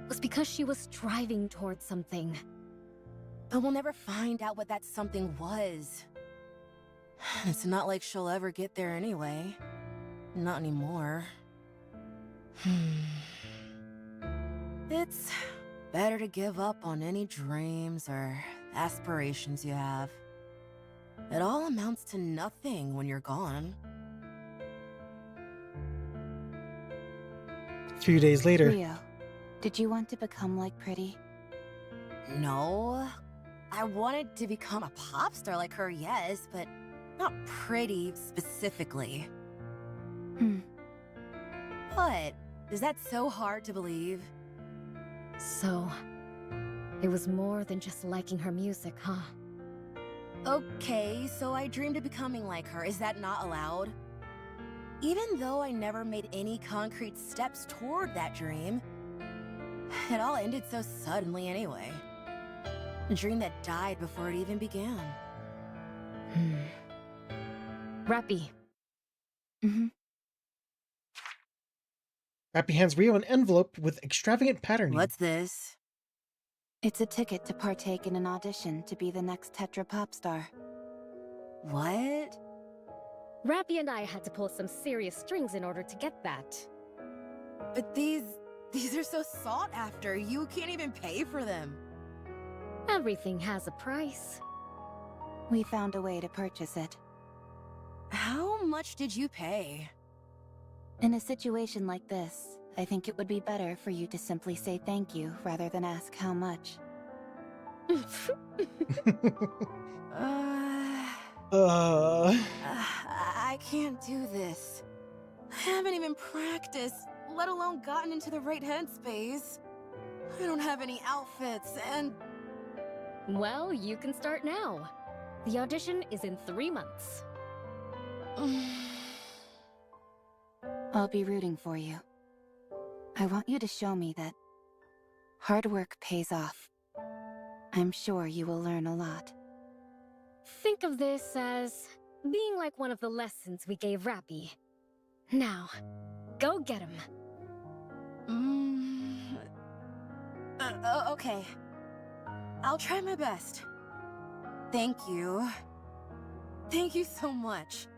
was because she was striving towards something. But we'll never find out what that something was. It's not like she'll ever get there anyway. Not anymore. It's better to give up on any dreams or aspirations you have. It all amounts to nothing when you're gone. A few days later. Rio, did you want to become like Pretty? No. I wanted to become a pop star like her, yes, but not Pretty specifically. What? Is that so hard to believe? So, it was more than just liking her music, huh? Okay, so I dreamed of becoming like her. Is that not allowed? Even though I never made any concrete steps toward that dream, it all ended so suddenly anyway. A dream that died before it even began. Rappy. Rappy hands Rio an envelope with extravagant patterning. What's this? It's a ticket to partake in an audition to be the next Tetra pop star. What? Rappy and I had to pull some serious strings in order to get that. But these are so sought after. You can't even pay for them. Everything has a price. We found a way to purchase it. How much did you pay? In a situation like this, I think it would be better for you to simply say thank you rather than ask how much. I can't do this. I haven't even practiced, let alone gotten into the right headspace. I don't have any outfits, and... Well, you can start now. The audition is in 3 months. I'll be rooting for you. I want you to show me that hard work pays off. I'm sure you will learn a lot. Think of this as being like one of the lessons we gave Rappy. Now, go get him. Okay. I'll try my best. Thank you. Thank you so much.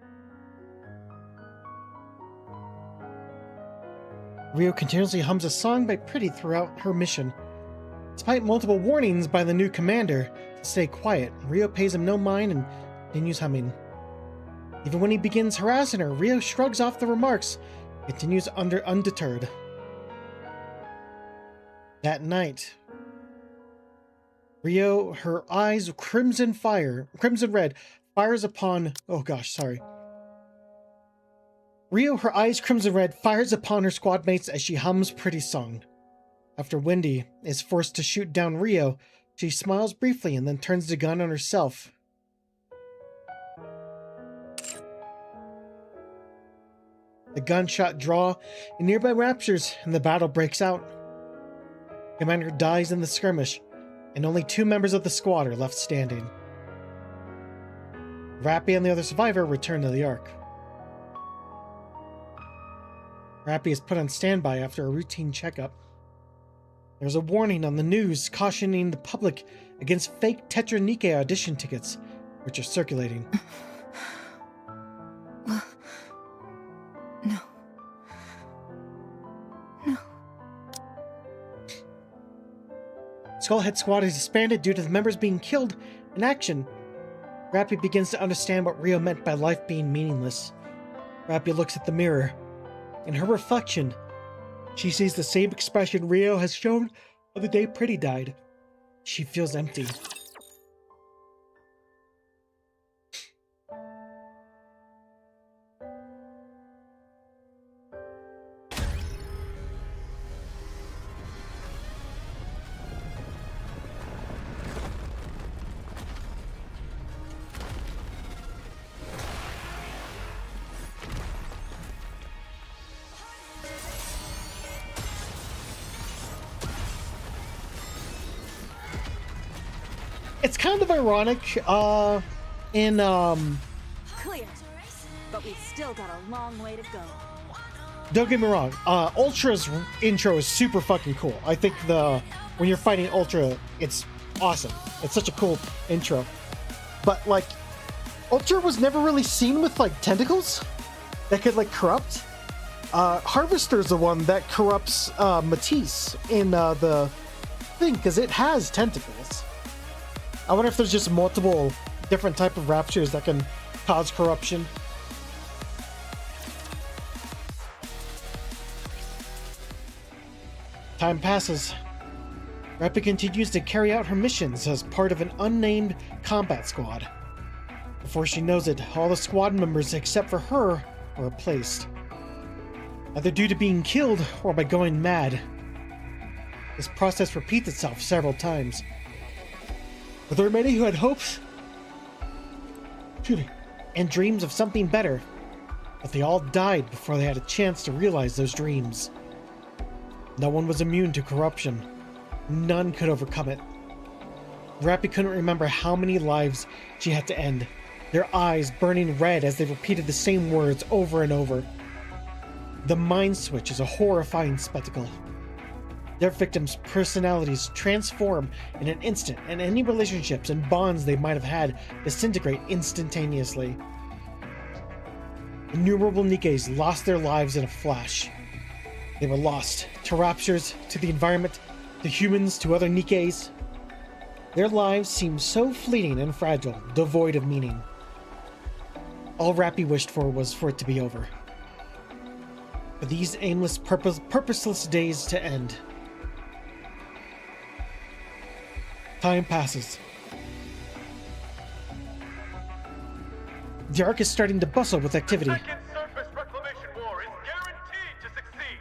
Rio continuously hums a song by Pretty throughout her mission. Despite multiple warnings by the new commander to stay quiet, Rio pays him no mind and continues humming. Even when he begins harassing her, Rio shrugs off the remarks and continues undeterred. That night, Rio, her eyes crimson red, fires upon... Oh gosh, sorry. Rio, her eyes crimson red, fires upon her squad mates as she hums Pretty's song. After Wendy is forced to shoot down Rio, she smiles briefly and then turns the gun on herself. The gunshot draw in nearby raptures and the battle breaks out. Commander dies in the skirmish, and only 2 members of the squad are left standing. Rappy and the other survivor return to the Ark. Rappy is put on standby after a routine checkup. There's a warning on the news cautioning the public against fake Tetra Nikke audition tickets, which are circulating. No. Skullhead Squad is disbanded due to the members being killed in action. Rappy begins to understand what Rio meant by life being meaningless. Rappy looks at the mirror. In her reflection, she sees the same expression Rio has shown on the day Pretty died. She feels empty. it's kind of ironic, in, Clear. But we've still got a long way to go. don't get me wrong, Ultra's intro is super fucking cool. I think when you're fighting Ultra, it's awesome. It's such a cool intro. But, like, Ultra was never really seen with, like, tentacles that could, like, corrupt. Harvester's the one that corrupts Matisse in the thing, because it has tentacles. I wonder if there's just multiple different type of raptures that can cause corruption. Time passes. Rappi continues to carry out her missions as part of an unnamed combat squad. Before she knows it, all the squad members except for her are replaced, either due to being killed or by going mad. This process repeats itself several times. But there were many who had hopes and dreams of something better, but they all died before they had a chance to realize those dreams. No one was immune to corruption. None could overcome it. Rappi couldn't remember how many lives she had to end, their eyes burning red as they repeated the same words over and over. The Mind Switch is a horrifying spectacle. Their victims' personalities transform in an instant, and any relationships and bonds they might have had disintegrate instantaneously. Innumerable Nikkes lost their lives in a flash. They were lost to raptures, to the environment, to humans, to other Nikkes. Their lives seemed so fleeting and fragile, devoid of meaning. All Rappi wished for was for it to be over. For these aimless, purposeless days to end. Time passes. The Ark is starting to bustle with activity. The second surface reclamation war is guaranteed to succeed.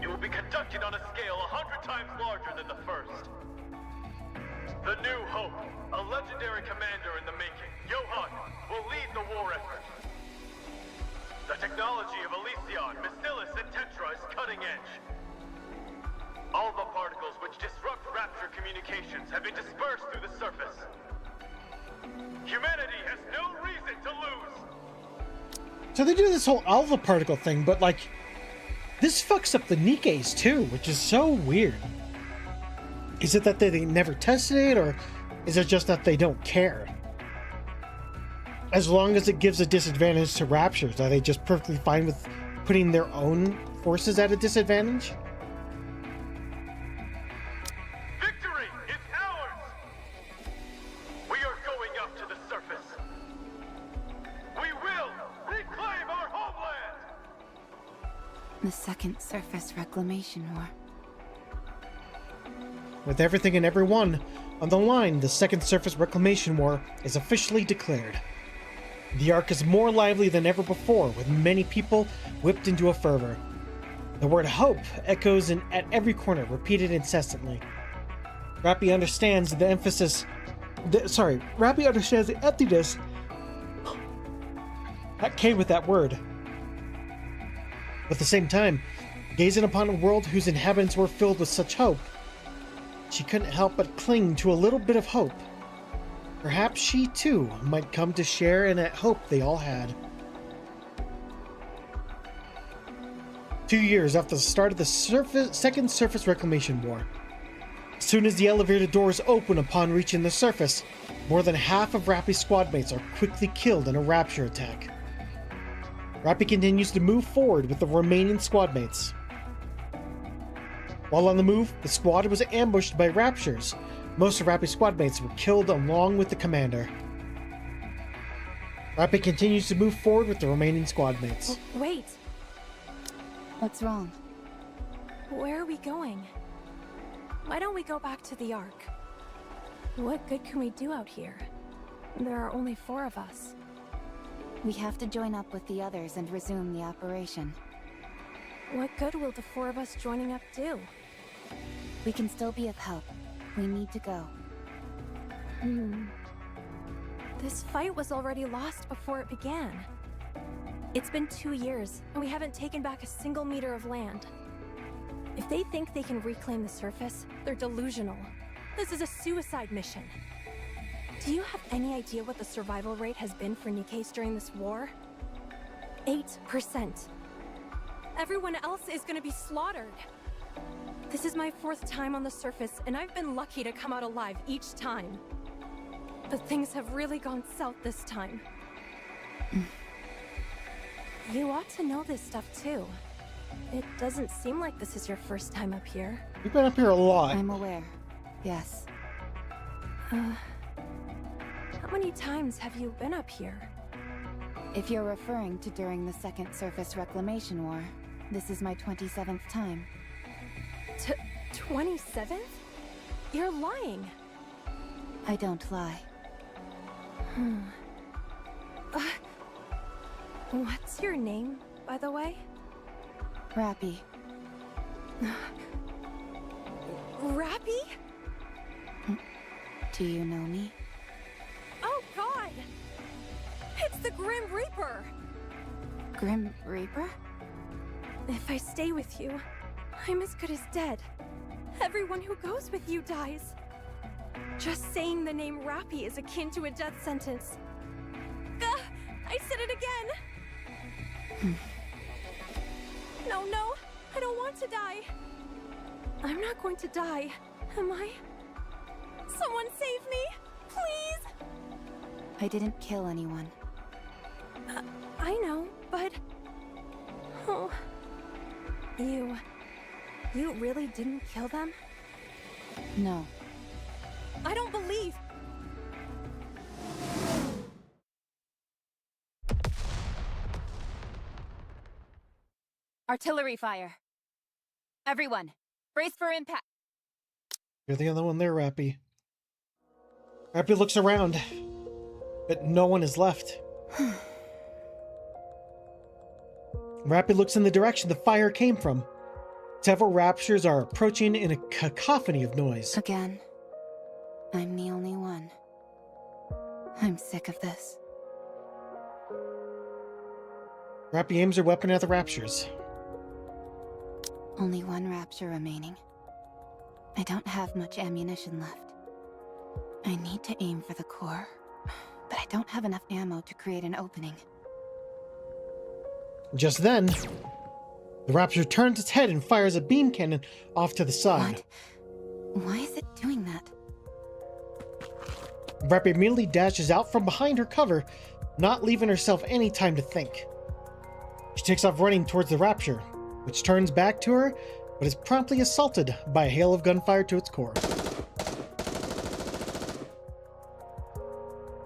It will be conducted on a scale 100 times larger than the first. The New Hope, a legendary commander in the making, Johan, will lead the war effort. The technology of Elysion, Bacillus, and Tetra is cutting edge. All the particles which disrupt Rapture communications have been dispersed through the surface. Humanity has no reason to lose. So they do this whole alpha particle thing, but like, this fucks up the Nikkes too, which is so weird. Is it that they never tested it, or is it just that they don't care? As long as it gives a disadvantage to Raptures, are they just perfectly fine with putting their own forces at a disadvantage? Victory is ours! We are going up to the surface. We will reclaim our homeland! The second surface reclamation war. With everything and everyone on the line, the second surface reclamation war is officially declared. The Ark is more lively than ever before, with many people whipped into a fervor. The word hope echoes at every corner, repeated incessantly. Rappi understands the emptiness that came with that word. But at the same time, gazing upon a world whose inhabitants were filled with such hope, she couldn't help but cling to a little bit of hope. Perhaps she, too, might come to share in that hope they all had. 2 years after the start of the second surface reclamation war. As soon as the elevator doors open upon reaching the surface, more than half of Rappi's squad mates are quickly killed in a rapture attack. Rappi continues to move forward with the remaining squad mates. While on the move, the squad was ambushed by raptures. Most of Rappi's squad mates were killed along with the commander. Rappi continues to move forward with the remaining squad mates. Wait. What's wrong? Where are we going? Why don't we go back to the Ark? What good can we do out here? There are only 4 of us. We have to join up with the others and resume the operation. What good will the 4 of us joining up do? We can still be of help. We need to go. This fight was already lost before it began. It's been 2 years, and we haven't taken back a single meter of land. If they think they can reclaim the surface, they're delusional. This is a suicide mission. Do you have any idea what the survival rate has been for Nikkes during this war? 8%. Everyone else is gonna be slaughtered. This is my 4th time on the surface, and I've been lucky to come out alive each time. But things have really gone south this time. You ought to know this stuff too. It doesn't seem like this is your first time up here. You've been up here a lot. I'm aware. Yes. How many times have you been up here? If you're referring to during the Second Surface Reclamation War, this is my 27th time. 27th? You're lying. I don't lie. What's your name, by the way? Rappy. Rappy? Do you know me? Oh god! It's the Grim Reaper! Grim Reaper? If I stay with you, I'm as good as dead. Everyone who goes with you dies. Just saying the name Rappy is akin to a death sentence. I said it again! No, I don't want to die. I'm not going to die, am I? Someone save me, please! I didn't kill anyone. I know, but... Oh... You really didn't kill them? No. I don't believe... Artillery fire. Everyone, brace for impact. You're the other one there, Rappy. Rappy looks around, but no one is left. Rappy looks in the direction the fire came from. Several raptures are approaching in a cacophony of noise. Again, I'm the only one. I'm sick of this. Rappy aims her weapon at the raptures. Only one rapture remaining. I don't have much ammunition left. I need to aim for the core, but I don't have enough ammo to create an opening. Just then, the raptor turns its head and fires a beam cannon off to the side. What? Why is it doing that? Rappy immediately dashes out from behind her cover, not leaving herself any time to think. She takes off running towards the rapture, which turns back to her, but is promptly assaulted by a hail of gunfire to its core.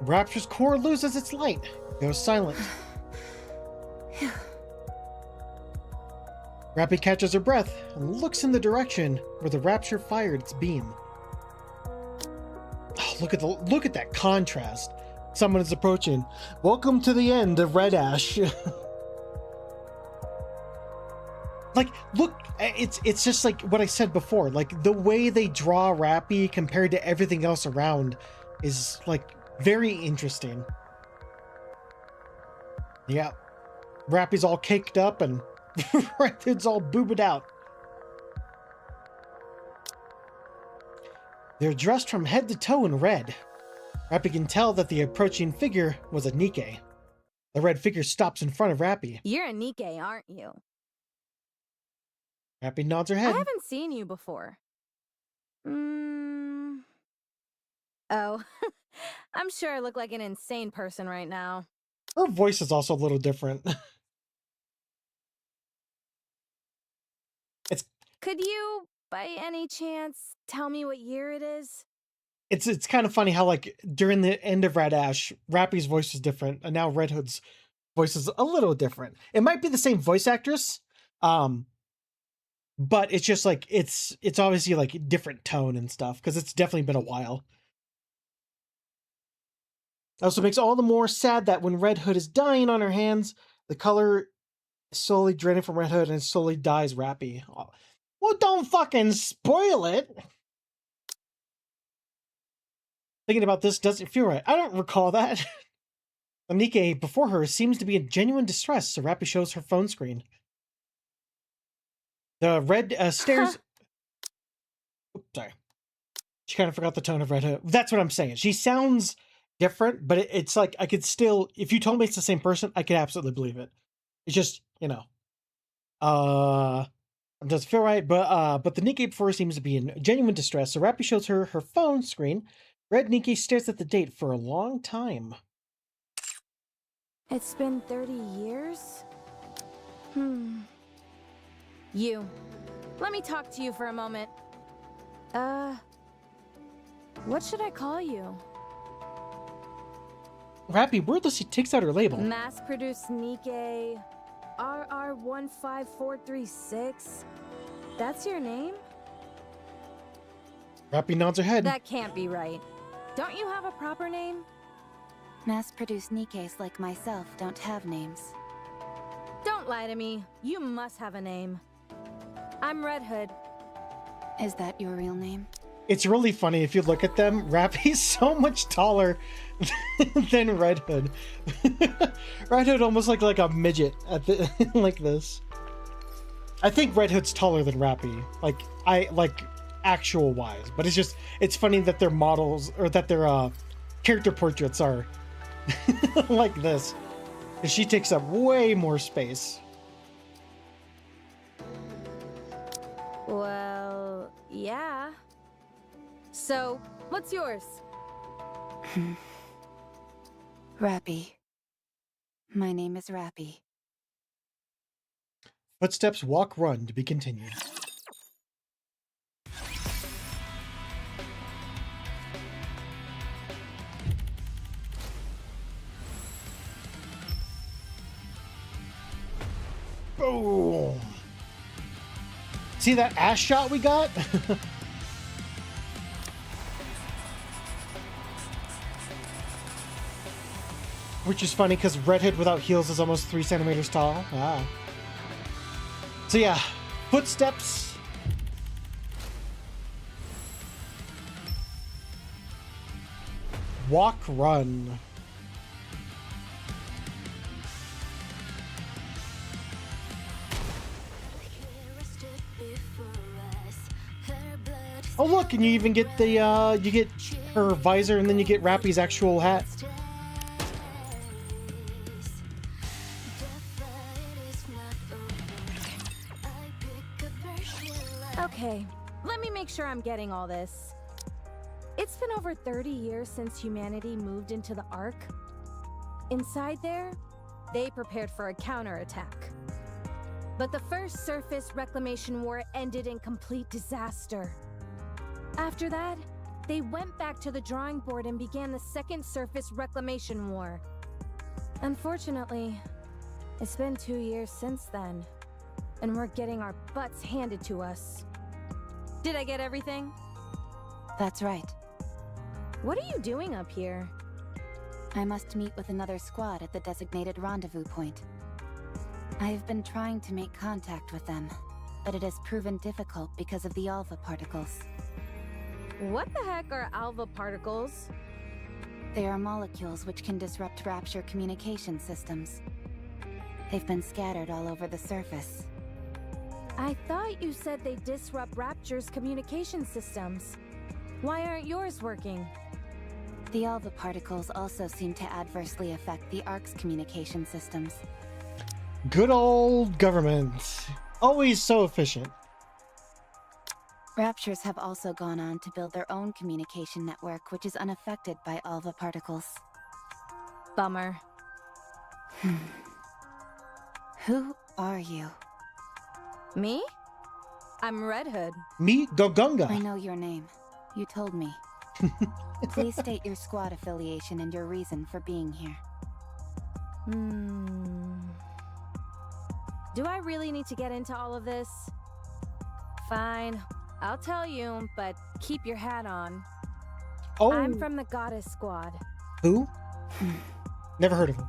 Rapture's core loses its light, goes silent. Rappy catches her breath and looks in the direction where the rapture fired its beam. Oh, look at that contrast. Someone is approaching. Welcome to the end of Red Ash. Like, look, it's just like what I said before. Like, the way they draw Rappy compared to everything else around is, like, very interesting. Yeah. Rappy's all caked up and Redhood's all boobed out. They're dressed from head to toe in red. Rappy can tell that the approaching figure was a Nikke. The red figure stops in front of Rappy. You're a Nikke, aren't you? Rappy nods her head. I haven't seen you before. Oh, I'm sure I look like an insane person right now. Her voice is also a little different. Could you, by any chance, tell me what year it is? It's kind of funny how, like, during the end of Red Ash, Rappy's voice is different, and now Red Hood's voice is a little different. It might be the same voice actress, but it's just like it's obviously like a different tone and stuff because it's definitely been a while. It also makes all the more sad that when Red Hood is dying on her hands, the color is slowly draining from Red Hood and slowly dyes Rappy. Oh, well, don't fucking spoil it. Thinking about this doesn't feel right. I don't recall that. The Nikke before her seems to be in genuine distress, so Rappy shows her phone screen. The red stares... Oops, sorry. She kind of forgot the tone of Red Hood. That's what I'm saying. She sounds different, but it's like I could still, if you told me it's the same person, I could absolutely believe it. It's just, you know, it doesn't feel right. But the Nikke before seems to be in genuine distress. So Rappy shows her her phone screen. Red Nikke stares at the date for a long time. It's been 30 years? You. Let me talk to you for a moment. What should I call you? Rappy wordlessly takes out her label. Mass-produced Nikke RR15436. That's your name? Rappy nods her head. That can't be right. Don't you have a proper name? Mass-produced Nikkes like myself don't have names. Don't lie to me. You must have a name. I'm Red Hood. Is that your real name? It's really funny if you look at them. Rappy's so much taller than Red Hood. Red Hood almost like a midget at the like this. I think Red Hood's taller than Rappy. Like actual wise, but it's funny that their models or that their character portraits are like this. And she takes up way more space. Well, yeah. So, what's yours? Rappy. My name is Rappy. Footsteps, walk, run to be continued. Boom. See that ass shot we got? Which is funny because Red Hood without heels is almost 3 centimeters tall. Ah. So yeah, footsteps. Walk, run. Oh look, and you even get the you get her visor, and then you get Rappy's actual hat. Okay, let me make sure I'm getting all this. It's been over 30 years since humanity moved into the Ark. Inside there, they prepared for a counterattack. But the first surface reclamation war ended in complete disaster. After that, they went back to the drawing board and began the second surface reclamation war. Unfortunately, it's been 2 years since then, and we're getting our butts handed to us. Did I get everything? That's right. What are you doing up here? I must meet with another squad at the designated rendezvous point. I have been trying to make contact with them, but it has proven difficult because of the alpha particles. What the heck are alpha particles? They are molecules which can disrupt Rapture communication systems. They've been scattered all over the surface. I thought you said they disrupt Rapture's communication systems. Why aren't yours working? The alpha particles also seem to adversely affect the Ark's communication systems. Good old government. Always so efficient. Raptures have also gone on to build their own communication network, which is unaffected by alpha particles. Bummer. Who are you? Me? I'm Red Hood. Me? Gogunga. I know your name. You told me. Please state your squad affiliation and your reason for being here. Do I really need to get into all of this? Fine, I'll tell you, but keep your hat on. Oh. I'm from the Goddess Squad. Who? Never heard of him.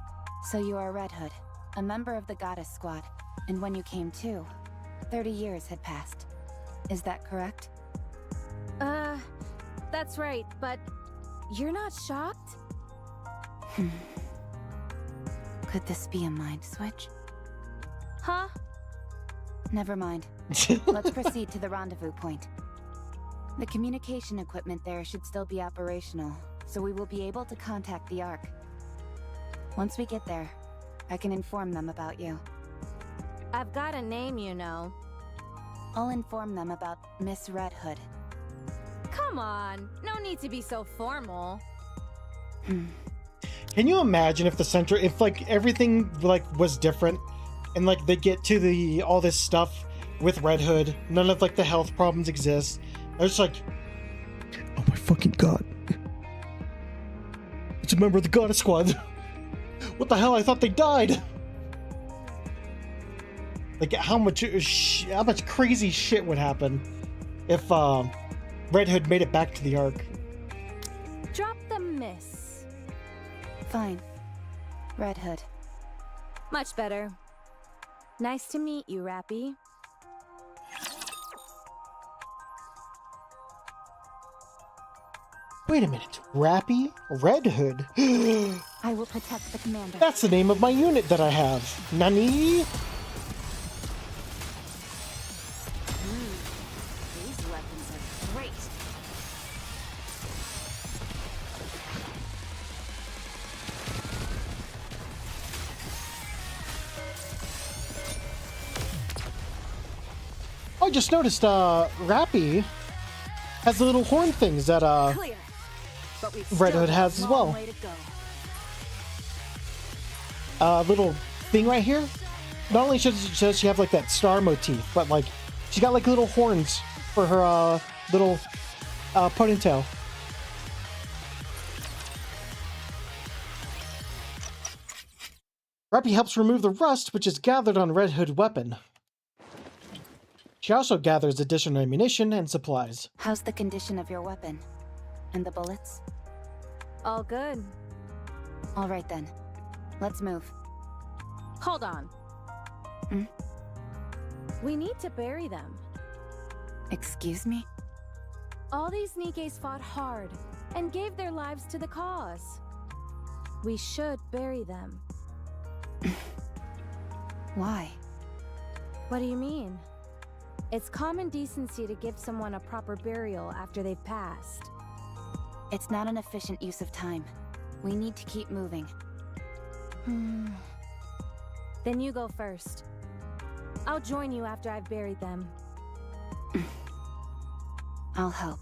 So you are Red Hood, a member of the Goddess Squad, and when you came to, 30 years had passed. Is that correct? That's right, but you're not shocked? Could this be a mind switch? Huh? Never mind. Let's proceed to the rendezvous point. The communication equipment there should still be operational, so we will be able to contact the Ark. Once we get there, I can inform them about you. I've got a name, you know. I'll inform them about Miss Red Hood. Come on, no need to be so formal. Can you imagine if the center, if like everything like was different, and like they get to the all this stuff with Red Hood, none of like the health problems exist. I was like, oh my fucking god, it's a member of the Goddess Squad. What the hell? I thought they died. Like how much crazy shit would happen if Red Hood made it back to the Ark. Drop the miss. Fine. Red Hood. Much better. Nice to meet you, Rappy. Wait a minute. Rappy? Red Hood? I will protect the commander. That's the name of my unit that I have. Nani? These weapons are great. I just noticed, Rappy has the little horn things that, Clear. But Red Hood has as well. Little thing right here. Not only does she have like that star motif, but like she got like little horns for her little ponytail. Rappy helps remove the rust which is gathered on Red Hood weapon. She also gathers additional ammunition and supplies. How's the condition of your weapon? And the bullets? All good. All right then. Let's move. Hold on. We need to bury them. Excuse me? All these Nikkes fought hard and gave their lives to the cause. We should bury them. Why? What do you mean? It's common decency to give someone a proper burial after they've passed. It's not an efficient use of time. We need to keep moving. Then you go first. I'll join you after I've buried them. I'll help.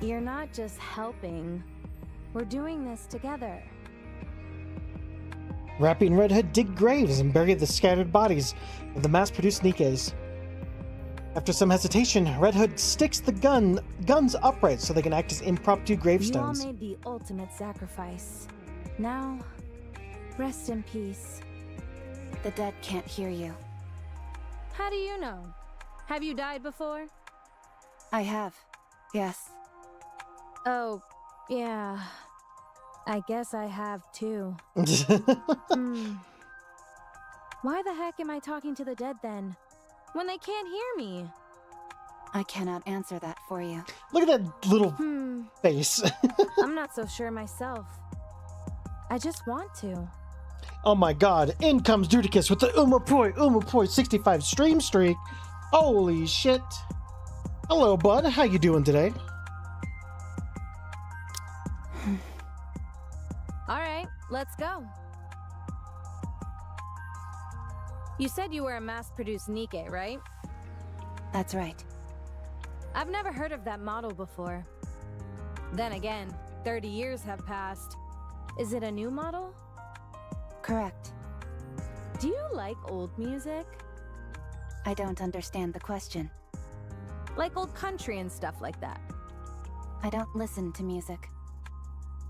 You're not just helping. We're doing this together. Rappy and Red Hood dig graves and bury the scattered bodies of the mass-produced Nikkes. After some hesitation, Red Hood sticks the guns upright so they can act as impromptu gravestones. You all made the ultimate sacrifice. Now, rest in peace. The dead can't hear you. How do you know? Have you died before? I have. Yes. Oh, yeah. I guess I have too. Why the heck am I talking to the dead then? When they can't hear me? I cannot answer that for you. Look at that little face. I'm not so sure myself. I just want to. Oh my god, in comes Dudicus with the Umapoi 65 stream streak. Holy shit. Hello, bud. How you doing today? Alright, let's go. You said you were a mass-produced Nikke, right? That's right. I've never heard of that model before. Then again, 30 years have passed. Is it a new model? Correct. Do you like old music? I don't understand the question. Like old country and stuff like that. I don't listen to music.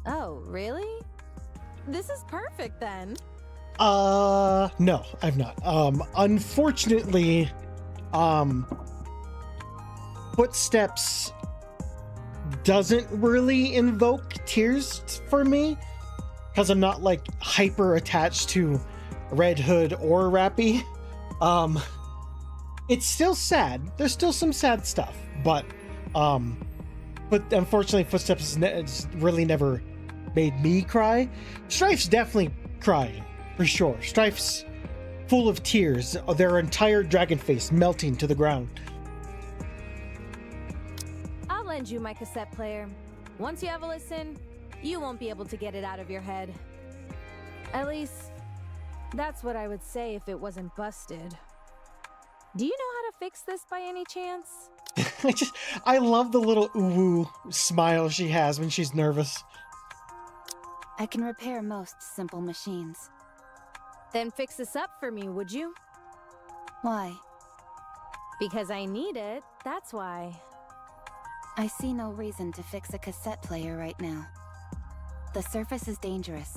Oh, really? This is perfect then. No, I've not. Unfortunately, Footsteps doesn't really invoke tears for me because I'm not like hyper attached to Red Hood or Rappy. It's still sad. There's still some sad stuff, but unfortunately, Footsteps has really never made me cry. Strife's definitely crying. For sure. Strife's full of tears, their entire dragon face melting to the ground. I'll lend you my cassette player. Once you have a listen, you won't be able to get it out of your head. At least, that's what I would say if it wasn't busted. Do you know how to fix this by any chance? I love the little ooh smile she has when she's nervous. I can repair most simple machines. Then fix this up for me, would you? Why? Because I need it, that's why. I see no reason to fix a cassette player right now. The surface is dangerous.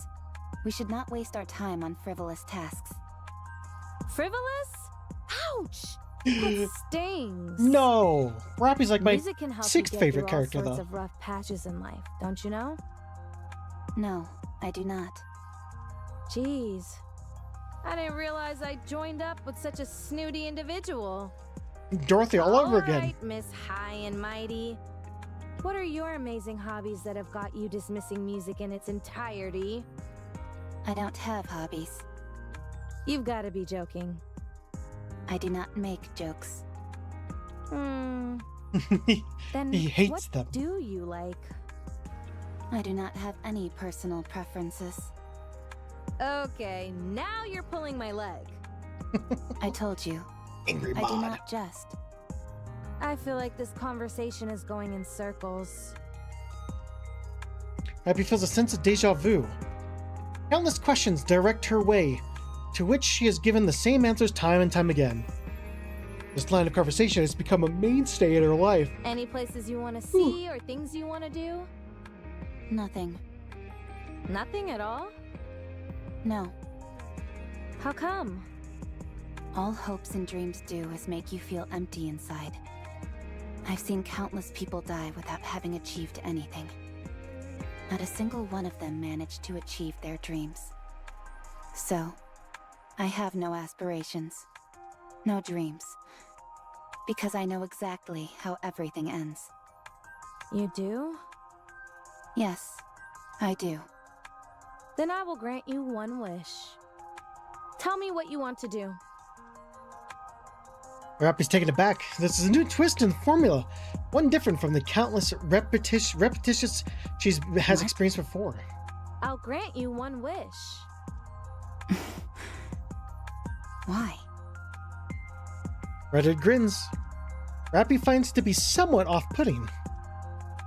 We should not waste our time on frivolous tasks. Frivolous? Ouch! It stings. No! Rappy's like my Music can help sixth you get favorite through character, all sorts though. of rough patches in life, don't you know? No, I do not. Jeez. I didn't realize I joined up with such a snooty individual. Dorothy all over again. Alright, Miss High and Mighty. What are your amazing hobbies that have got you dismissing music in its entirety? I don't have hobbies. You've got to be joking. I do not make jokes. Then He hates what them. do you like? I do not have any personal preferences. Okay, now you're pulling my leg. I told you. Angry I do mod. not jest. I feel like this conversation is going in circles. Rappy feels a sense of deja vu. Countless questions direct her way, to which she has given the same answers time and time again. This line of conversation has become a mainstay in her life. Any places you want to see or things you want to do? Nothing. Nothing at all? No. How come? All hopes and dreams do is make you feel empty inside. I've seen countless people die without having achieved anything. Not a single one of them managed to achieve their dreams. So, I have no aspirations, no dreams, because I know exactly how everything ends. You do? Yes, I do. Then I will grant you one wish. Tell me what you want to do. Rappy's taken aback. This is a new twist in the formula, one different from the countless repetitious she has experienced before. I'll grant you one wish. Why? Red Hood grins. Rappy finds it to be somewhat off-putting.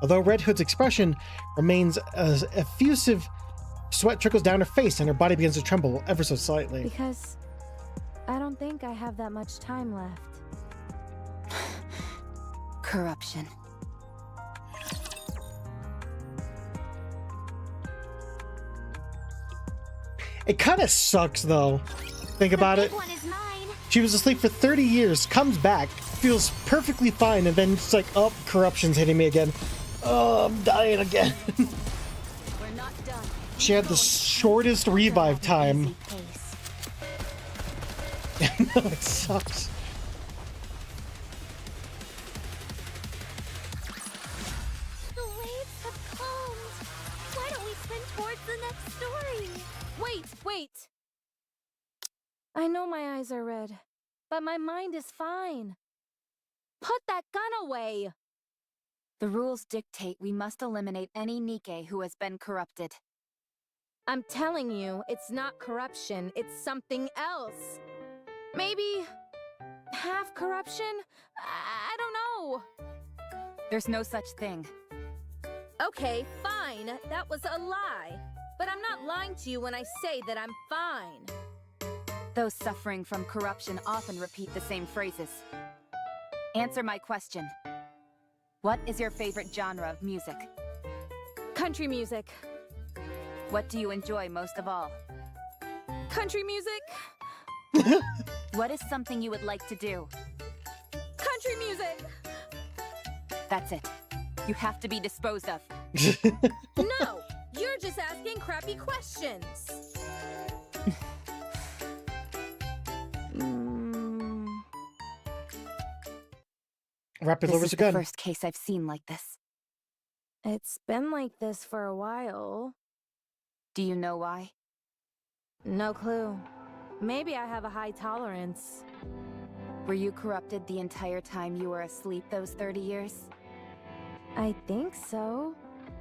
Although Red Hood's expression remains effusive, sweat trickles down her face and her body begins to tremble ever so slightly. Because I don't think I have that much time left. Corruption. It kind of sucks, though. Think about it. She was asleep for 30 years, comes back, feels perfectly fine, and then it's like, oh, corruption's hitting me again. Oh, I'm dying again. We're not done. She had the shortest revive time. No, it sucks. The waves have calmed. Why don't we sprint towards the next story? Wait! I know my eyes are red, but my mind is fine. Put that gun away! The rules dictate we must eliminate any Nikke who has been corrupted. I'm telling you, it's not corruption, it's something else. Maybe half corruption? I don't know. There's no such thing. Okay, fine. That was a lie. But I'm not lying to you when I say that I'm fine. Those suffering from corruption often repeat the same phrases. Answer my question. What is your favorite genre of music? Country music. What do you enjoy most of all? Country music. What is something you would like to do? Country music. That's it. You have to be disposed of. No, you're just asking crappy questions. Rapid This lowers is the the gun. first case I've seen like this. It's been like this for a while. Do you know why? No clue. Maybe I have a high tolerance. Were you corrupted the entire time you were asleep those 30 years? I think so.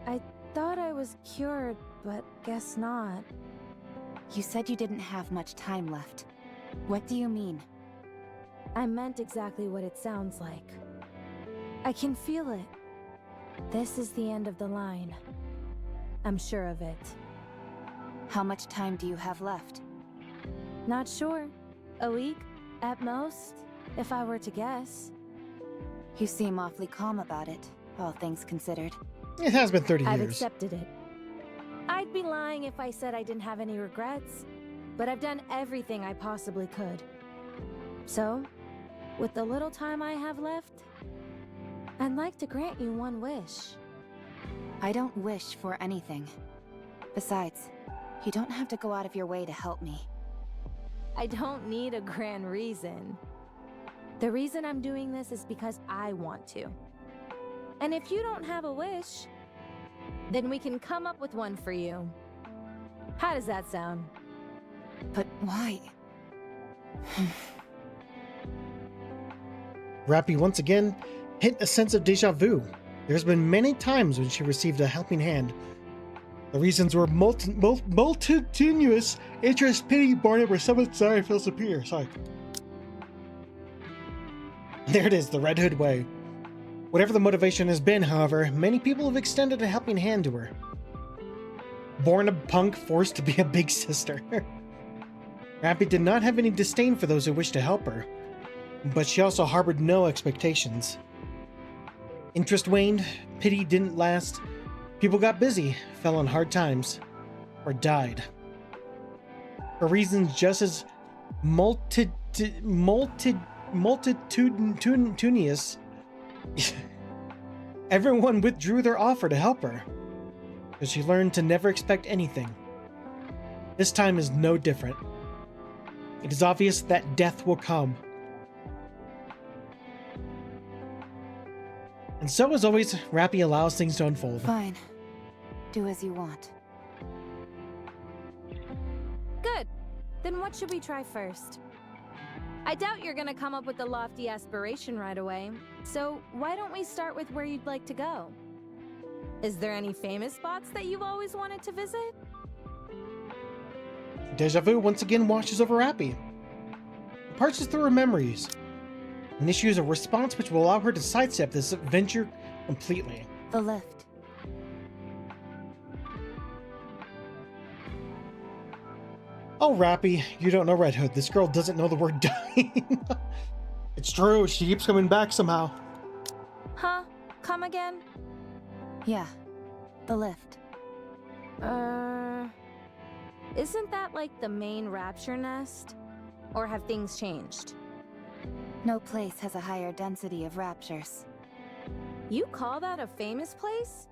I thought I was cured, but guess not. You said you didn't have much time left. What do you mean? I meant exactly what it sounds like. I can feel it. This is the end of the line. I'm sure of it. How much time do you have left? Not sure. A week, at most, if I were to guess. You seem awfully calm about it, all things considered. It has been 30 years. I've accepted it. I'd be lying if I said I didn't have any regrets, but I've done everything I possibly could. So, with the little time I have left, I'd like to grant you one wish. I don't wish for anything. Besides, you don't have to go out of your way to help me. I don't need a grand reason. The reason I'm doing this is because I want to. And if you don't have a wish, then we can come up with one for you. How does that sound? But why? Rappy once again hit a sense of deja vu. There's been many times when she received a helping hand. The reasons were multitudinous: interest, pity, boredom, or someone sorry feels superior. Sorry. There it is, the Red Hood way. Whatever the motivation has been, however, many people have extended a helping hand to her. Born a punk, forced to be a big sister. Rappy did not have any disdain for those who wished to help her, but she also harbored no expectations. Interest waned, pity didn't last. People got busy, fell on hard times, or died. For reasons just as multitudinous, everyone withdrew their offer to help her, but she learned to never expect anything. This time is no different. It is obvious that death will come. And so, as always, Rappy allows things to unfold. Fine. Do as you want. Good. Then what should we try first? I doubt you're gonna come up with a lofty aspiration right away, so why don't we start with where you'd like to go? Is there any famous spots that you've always wanted to visit? Deja vu once again washes over Rappy. It parses through her memories and issues a response which will allow her to sidestep this adventure completely. The lift. Oh, Rappy, you don't know Red Hood. This girl doesn't know the word dying. It's true, she keeps coming back somehow. Huh? Come again? Yeah, the lift. Isn't that like the main rapture nest? Or have things changed? No place has a higher density of raptures. You call that a famous place?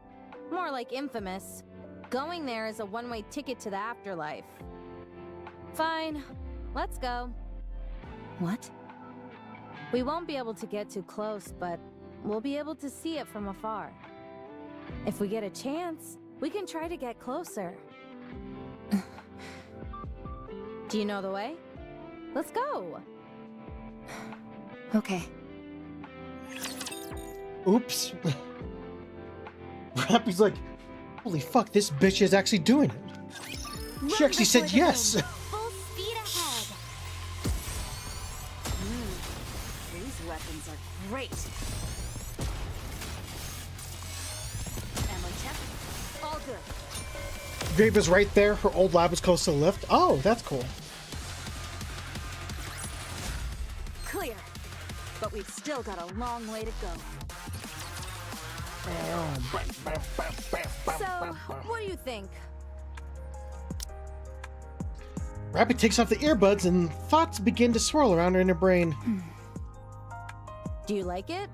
More like infamous. Going there is a one-way ticket to the afterlife. Fine, let's go. What? We won't be able to get too close, but we'll be able to see it from afar. If we get a chance, we can try to get closer. Do you know the way? Let's go! Okay. Oops. Rappy's like, holy fuck, this bitch is actually doing it. She actually said yes. Full speed ahead. These weapons are great. Ammo check. All good. Grave is right there. Her old lab is close to the lift. Oh, that's cool. Clear. But we've still got a long way to go. So, what do you think? Rappy takes off the earbuds and thoughts begin to swirl around her in her brain. Do you like it?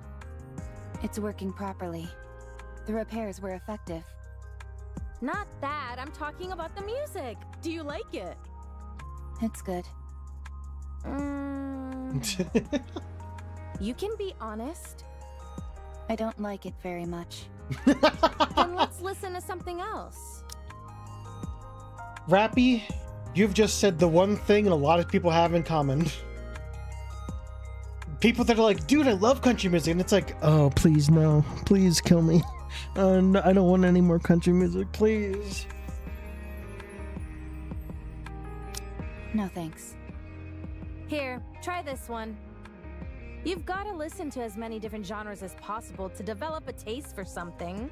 It's working properly. The repairs were effective. Not that. I'm talking about the music. Do you like it? It's good. You can be honest. I don't like it very much. Then let's listen to something else. Rappy, you've just said the one thing a lot of people have in common. People that are like, dude, I love country music. And it's like, oh, please, no. Please kill me. No, I don't want any more country music, please. No thanks. Here, try this one. You've got to listen to as many different genres as possible to develop a taste for something.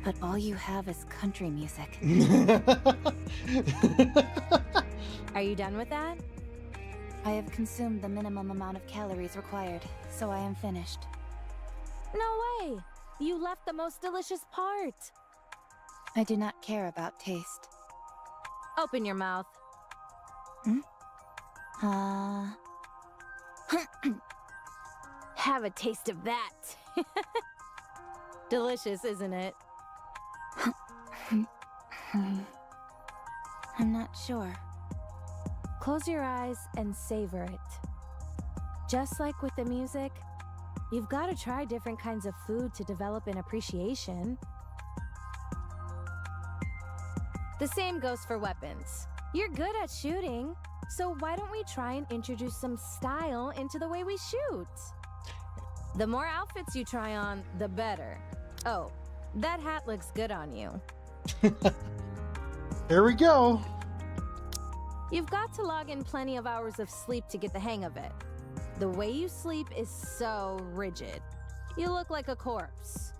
But all you have is country music. Are you done with that? I have consumed the minimum amount of calories required, so I am finished. No way! You left the most delicious part! I do not care about taste. Open your mouth. Have a taste of that. Delicious, isn't it? I'm not sure. Close your eyes and savor it. Just like with the music, you've got to try different kinds of food to develop an appreciation. The same goes for weapons. You're good at shooting, so why don't we try and introduce some style into the way we shoot? The more outfits you try on, the better. Oh, that hat looks good on you. Here we go. You've got to log in plenty of hours of sleep to get the hang of it. The way you sleep is so rigid. You look like a corpse.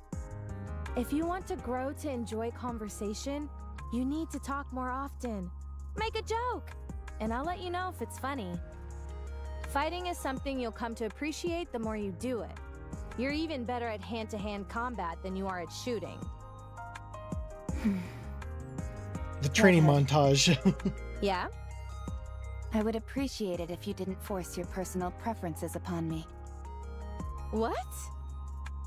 If you want to grow to enjoy conversation, you need to talk more often. Make a joke, and I'll let you know if it's funny. Fighting is something you'll come to appreciate the more you do it. You're even better at hand-to-hand combat than you are at shooting. The training montage. Yeah? I would appreciate it if you didn't force your personal preferences upon me. What?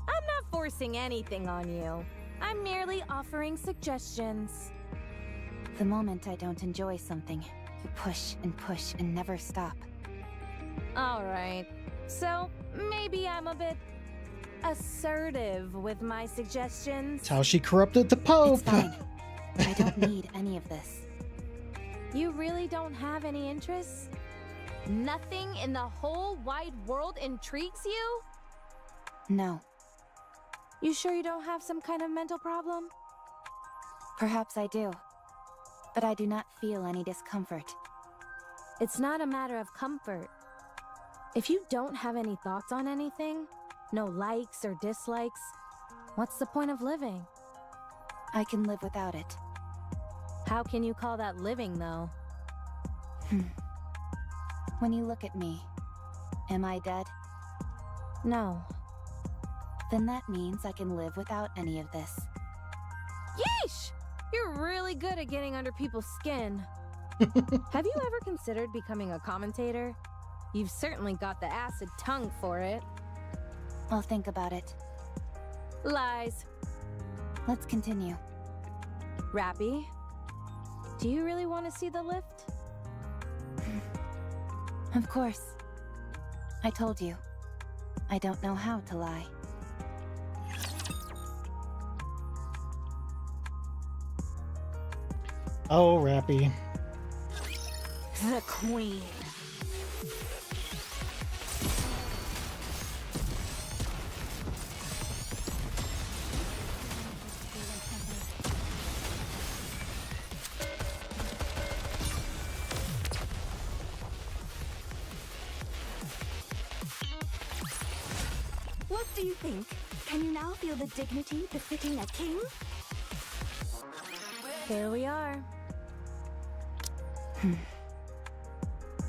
I'm not forcing anything on you. I'm merely offering suggestions. The moment I don't enjoy something, you push and never stop. Alright. So, maybe I'm a bit assertive with my suggestions. That's how she corrupted the Pope. It's fine. I don't need any of this. You really don't have any interests? Nothing in the whole wide world intrigues you? No. You sure you don't have some kind of mental problem? Perhaps I do. But I do not feel any discomfort. It's not a matter of comfort. If you don't have any thoughts on anything, no likes or dislikes, what's the point of living? I can live without it. How can you call that living, though? When you look at me, am I dead? No. Then that means I can live without any of this. Yeesh! You're really good at getting under people's skin. Have you ever considered becoming a commentator? You've certainly got the acid tongue for it. I'll think about it. Lies. Let's continue. Rappy, do you really want to see the lift? Of course. I told you. I don't know how to lie. Oh, Rappy. The Queen. What do you think? Can you now feel the dignity befitting a king? Here we are.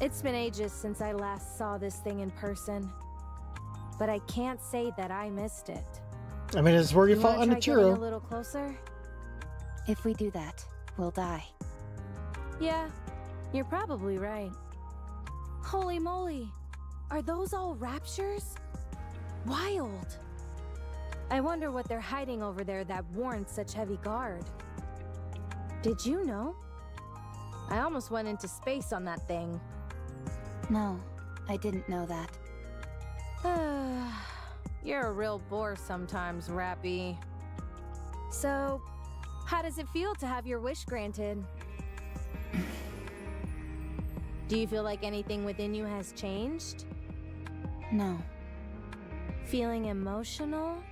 It's been ages since I last saw this thing in person, but I can't say that I missed it. I mean, it's where you fought on the the Chiro. A little closer? If we do that, we'll die. Yeah, you're probably right. Holy moly, are those all raptures? Wild. I wonder what they're hiding over there that warrants such heavy guard. Did you know? I almost went into space on that thing. No, I didn't know that. You're a real bore sometimes, Rappy. So, how does it feel to have your wish granted? Do you feel like anything within you has changed? No. Feeling emotional?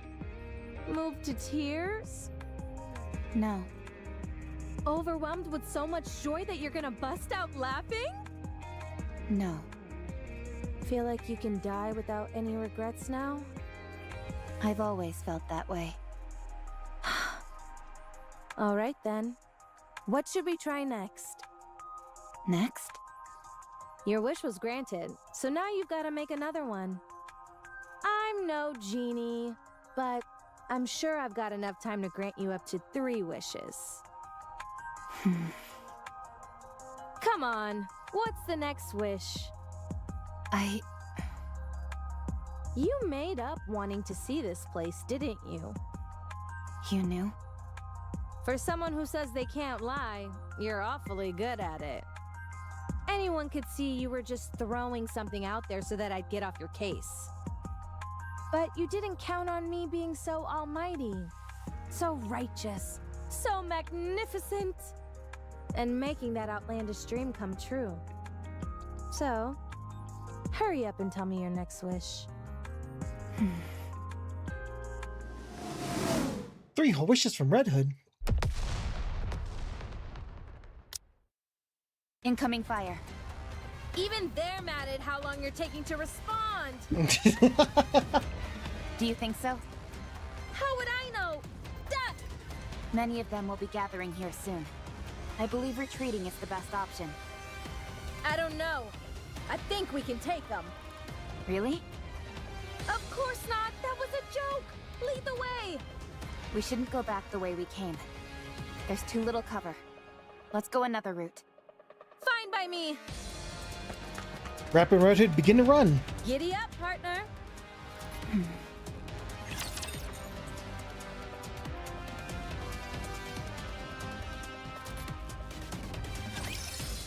Moved yourself to tears? No. Overwhelmed with so much joy that you're gonna bust out laughing? No. Feel like you can die without any regrets now? I've always felt that way. Alright then. What should we try next? Next? Your wish was granted, so now you've got to make another one. I'm no genie, but I'm sure I've got enough time to grant you up to 3 wishes. Come on, what's the next wish? You made up wanting to see this place, didn't you? You knew? For someone who says they can't lie, you're awfully good at it. Anyone could see you were just throwing something out there so that I'd get off your case. But you didn't count on me being so almighty, so righteous, so magnificent, and making that outlandish dream come true. So, hurry up and tell me your next wish. 3 whole wishes from Red Hood. Incoming fire. Even they're mad at how long you're taking to respond. Do you think so? How would I know? Duh! Many of them will be gathering here soon. I believe retreating is the best option. I don't know. I think we can take them. Really? Of course not! That was a joke! Lead the way! We shouldn't go back the way we came. There's too little cover. Let's go another route. Fine by me! Rappy and Red Hood begin to run. Giddy up, partner!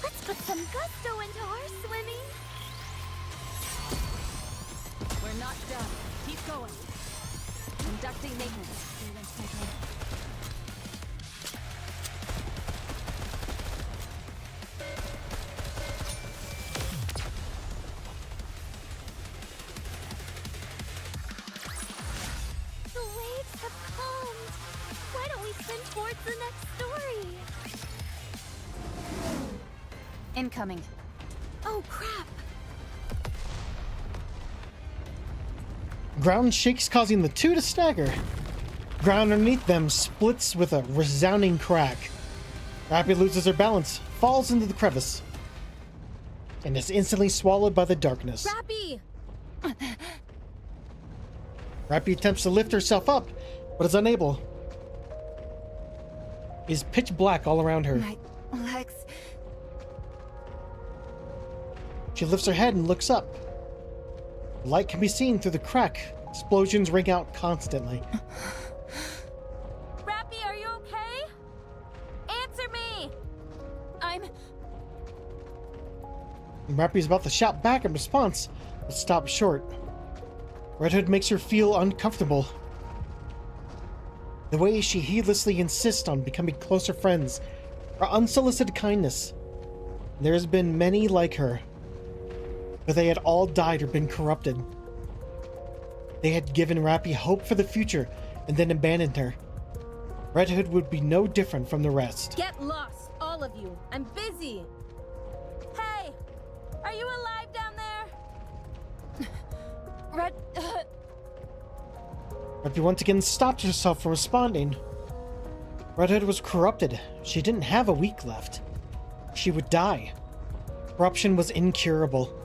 Let's put some gusto into our swimming. We're not done. Keep going. Conducting maintenance. The waves have calmed. Why don't we spin towards the next story? Incoming. Oh, crap. Ground shakes, causing the 2 to stagger. Ground underneath them splits with a resounding crack. Rappy loses her balance, falls into the crevice, and is instantly swallowed by the darkness. Rappy! Rappy attempts to lift herself up, but is unable. It is pitch black all around her. My legs. She lifts her head and looks up. Light can be seen through the crack. Explosions ring out constantly. Rappy, are you okay? Answer me! Rappy is about to shout back in response, but stops short. Red Hood makes her feel uncomfortable. The way she heedlessly insists on becoming closer friends are unsolicited kindness. There has been many like her, but they had all died or been corrupted. They had given Rappy hope for the future and then abandoned her. Red Hood would be no different from the rest. Get lost, all of you. I'm busy. Hey, are you alive down there? Red Hood. Rappy once again stopped herself from responding. Red Hood was corrupted. She didn't have a week left. She would die. Corruption was incurable.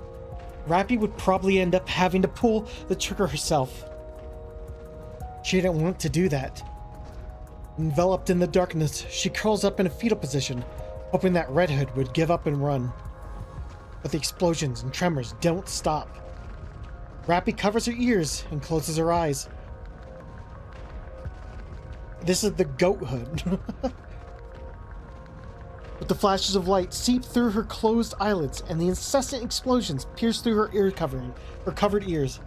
Rappy would probably end up having to pull the trigger herself. She didn't want to do that. Enveloped in the darkness, she curls up in a fetal position, hoping that Red Hood would give up and run. But the explosions and tremors don't stop. Rappy covers her ears and closes her eyes. This is the Goat Hood. But the flashes of light seep through her closed eyelids, and the incessant explosions pierce through her ear covering, her covered ears.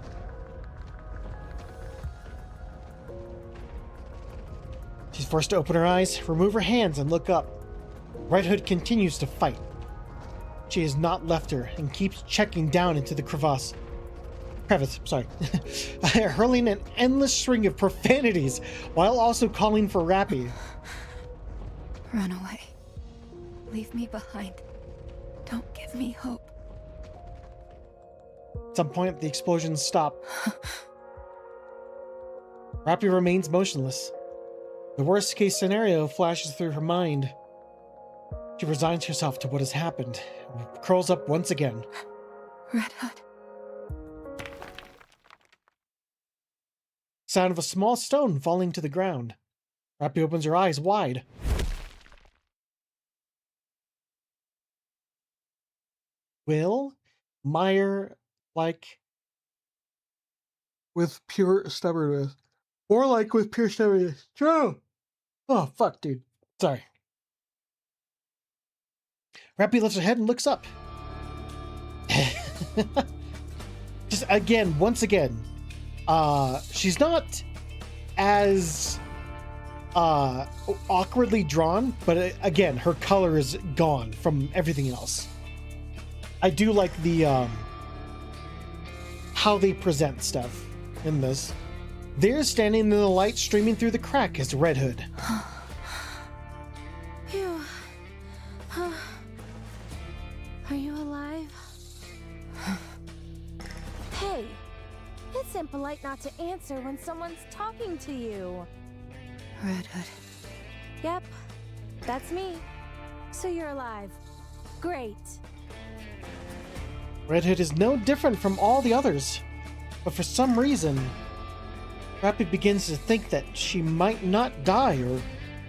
She's forced to open her eyes, remove her hands, and look up. Red Hood continues to fight. She has not left her and keeps checking down into the crevasse. Crevice, sorry. Hurling an endless string of profanities while also calling for Rappy. Run away. Leave me behind. Don't give me hope. At some point, the explosions stop. Rappy remains motionless. The worst case scenario flashes through her mind. She resigns herself to what has happened, and curls up once again. Red Hood. Sound of a small stone falling to the ground. Rappy opens her eyes wide. Will Meyer like with pure stubbornness? Or like with pure stubbornness? True! Oh, fuck, dude. Sorry. Rappy lifts her head and looks up. Just again, once again, she's not as awkwardly drawn, but again, her color is gone from everything else. I do like the how they present stuff in this. They're standing in the light streaming through the crack as Red Hood. Phew. Are you alive? Hey, it's impolite not to answer when someone's talking to you. Red Hood. Yep, that's me. So you're alive. Great. Red Hood is no different from all the others, but for some reason, Rappy begins to think that she might not die or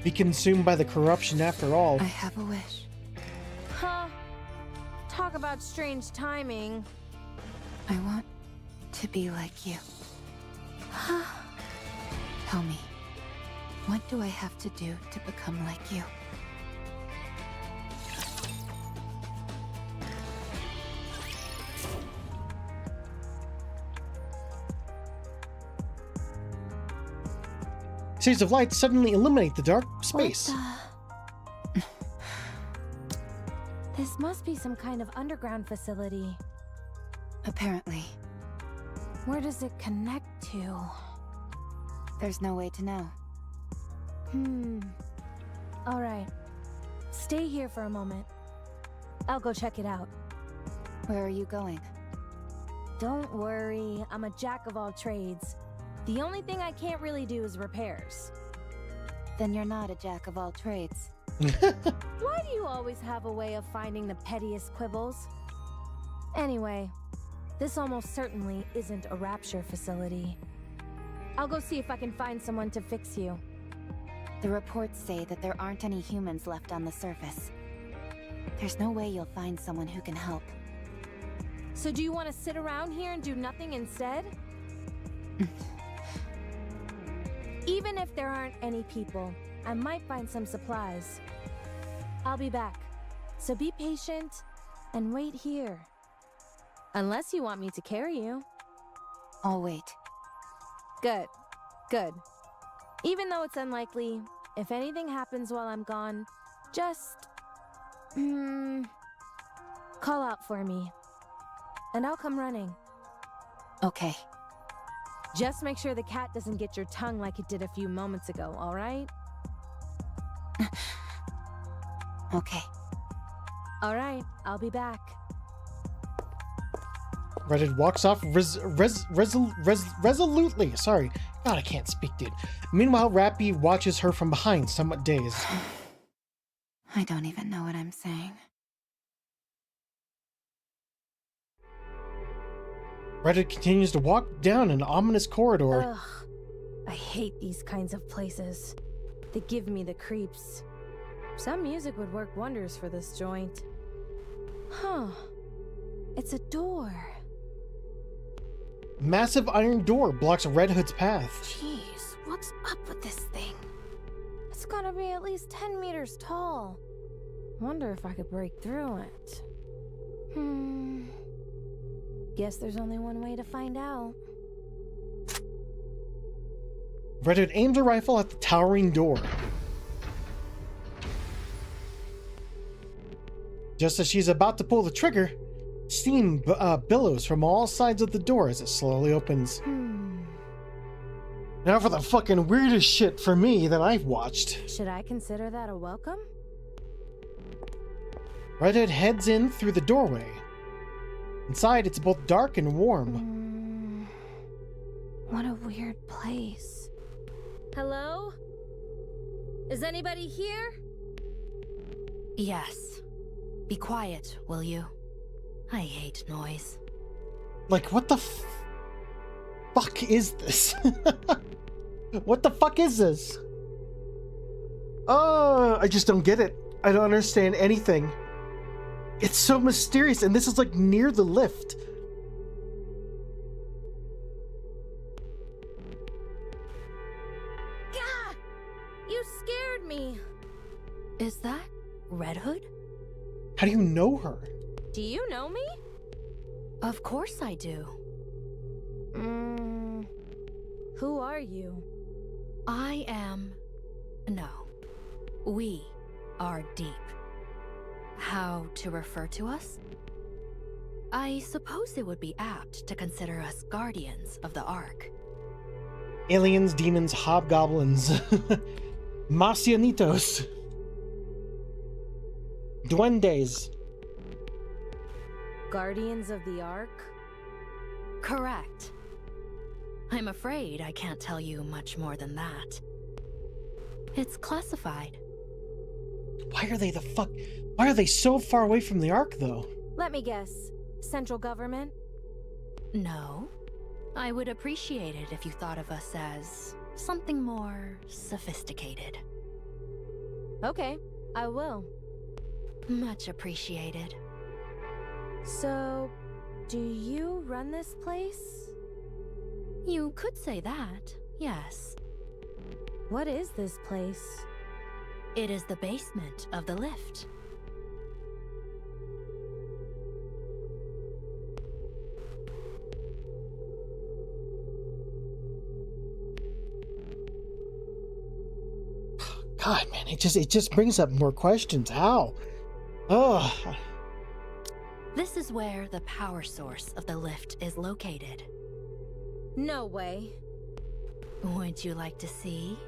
be consumed by the corruption after all. I have a wish. Huh? Talk about strange timing. I want to be like you. Tell me, what do I have to do to become like you? A series of lights suddenly illuminate the dark space. This must be some kind of underground facility. Apparently. Where does it connect to? There's no way to know. Alright. Stay here for a moment. I'll go check it out. Where are you going? Don't worry, I'm a jack of all trades. The only thing I can't really do is repairs. Then you're not a jack of all trades. Why do you always have a way of finding the pettiest quibbles? Anyway, this almost certainly isn't a rapture facility. I'll go see if I can find someone to fix you. The reports say that there aren't any humans left on the surface. There's no way you'll find someone who can help. So do you want to sit around here and do nothing instead? Even if there aren't any people, I might find some supplies. I'll be back, so be patient and wait here. Unless you want me to carry you. I'll wait. Good. Good. Even though it's unlikely, if anything happens while I'm gone, just... call out for me. And I'll come running. Okay. Just make sure the cat doesn't get your tongue like it did a few moments ago, alright? Okay. Alright, I'll be back. Red Hood walks off resolutely. Sorry. God, I can't speak, dude. Meanwhile, Rappy watches her from behind, somewhat dazed. I don't even know what I'm saying. Red Hood continues to walk down an ominous corridor. Ugh. I hate these kinds of places. They give me the creeps. Some music would work wonders for this joint. Huh. It's a door. Massive iron door blocks Red Hood's path. Jeez, what's up with this thing? It's gotta be at least 10 meters tall. Wonder if I could break through it. Guess there's only one way to find out. Red Hood aims a rifle at the towering door. Just as she's about to pull the trigger, Steam billows from all sides of the door as it slowly opens. Now for the fucking weirdest shit for me that I've watched. Should I consider that a welcome? Redhead heads in through the doorway. Inside, it's both dark and warm. What a weird place. Hello? Is anybody here? Yes. Be quiet, will you? I hate noise. Like, what the fuck is this? What the fuck is this? I just don't get it. I don't understand anything. It's so mysterious, and this is like near the lift. Gah! You scared me. Is that Red Hood? How do you know her? Do you know me? Of course I do. Who are you? I am... No. We are Deep. How to refer to us? I suppose it would be apt to consider us guardians of the Ark. Aliens, demons, hobgoblins, marcianitos, duendes. Guardians of the Ark? Correct. I'm afraid I can't tell you much more than that. It's classified. Why are they so far away from the Ark, though? Let me guess. Central government? No. I would appreciate it if you thought of us as something more sophisticated. Okay, I will. Much appreciated. So, do you run this place? You could say that, yes. What is this place? It is the basement of the lift. God, man, it just brings up more questions. How? Ugh. This is where the power source of the lift is located. No way. Would you like to see?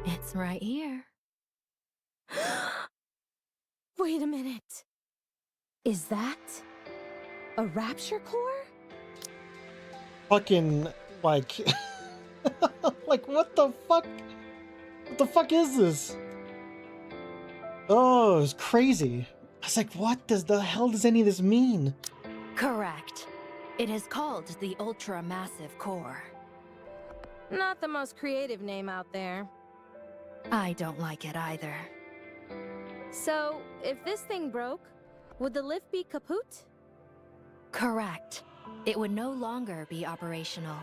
It's right here. Wait a minute. Is that a rapture core? Fucking, like... like, what the fuck? What the fuck is this? Oh, it's crazy. I was like, what the hell does any of this mean? Correct. It is called the Ultra-Massive Core. Not the most creative name out there. I don't like it either. So, if this thing broke, would the lift be kaput? Correct. It would no longer be operational.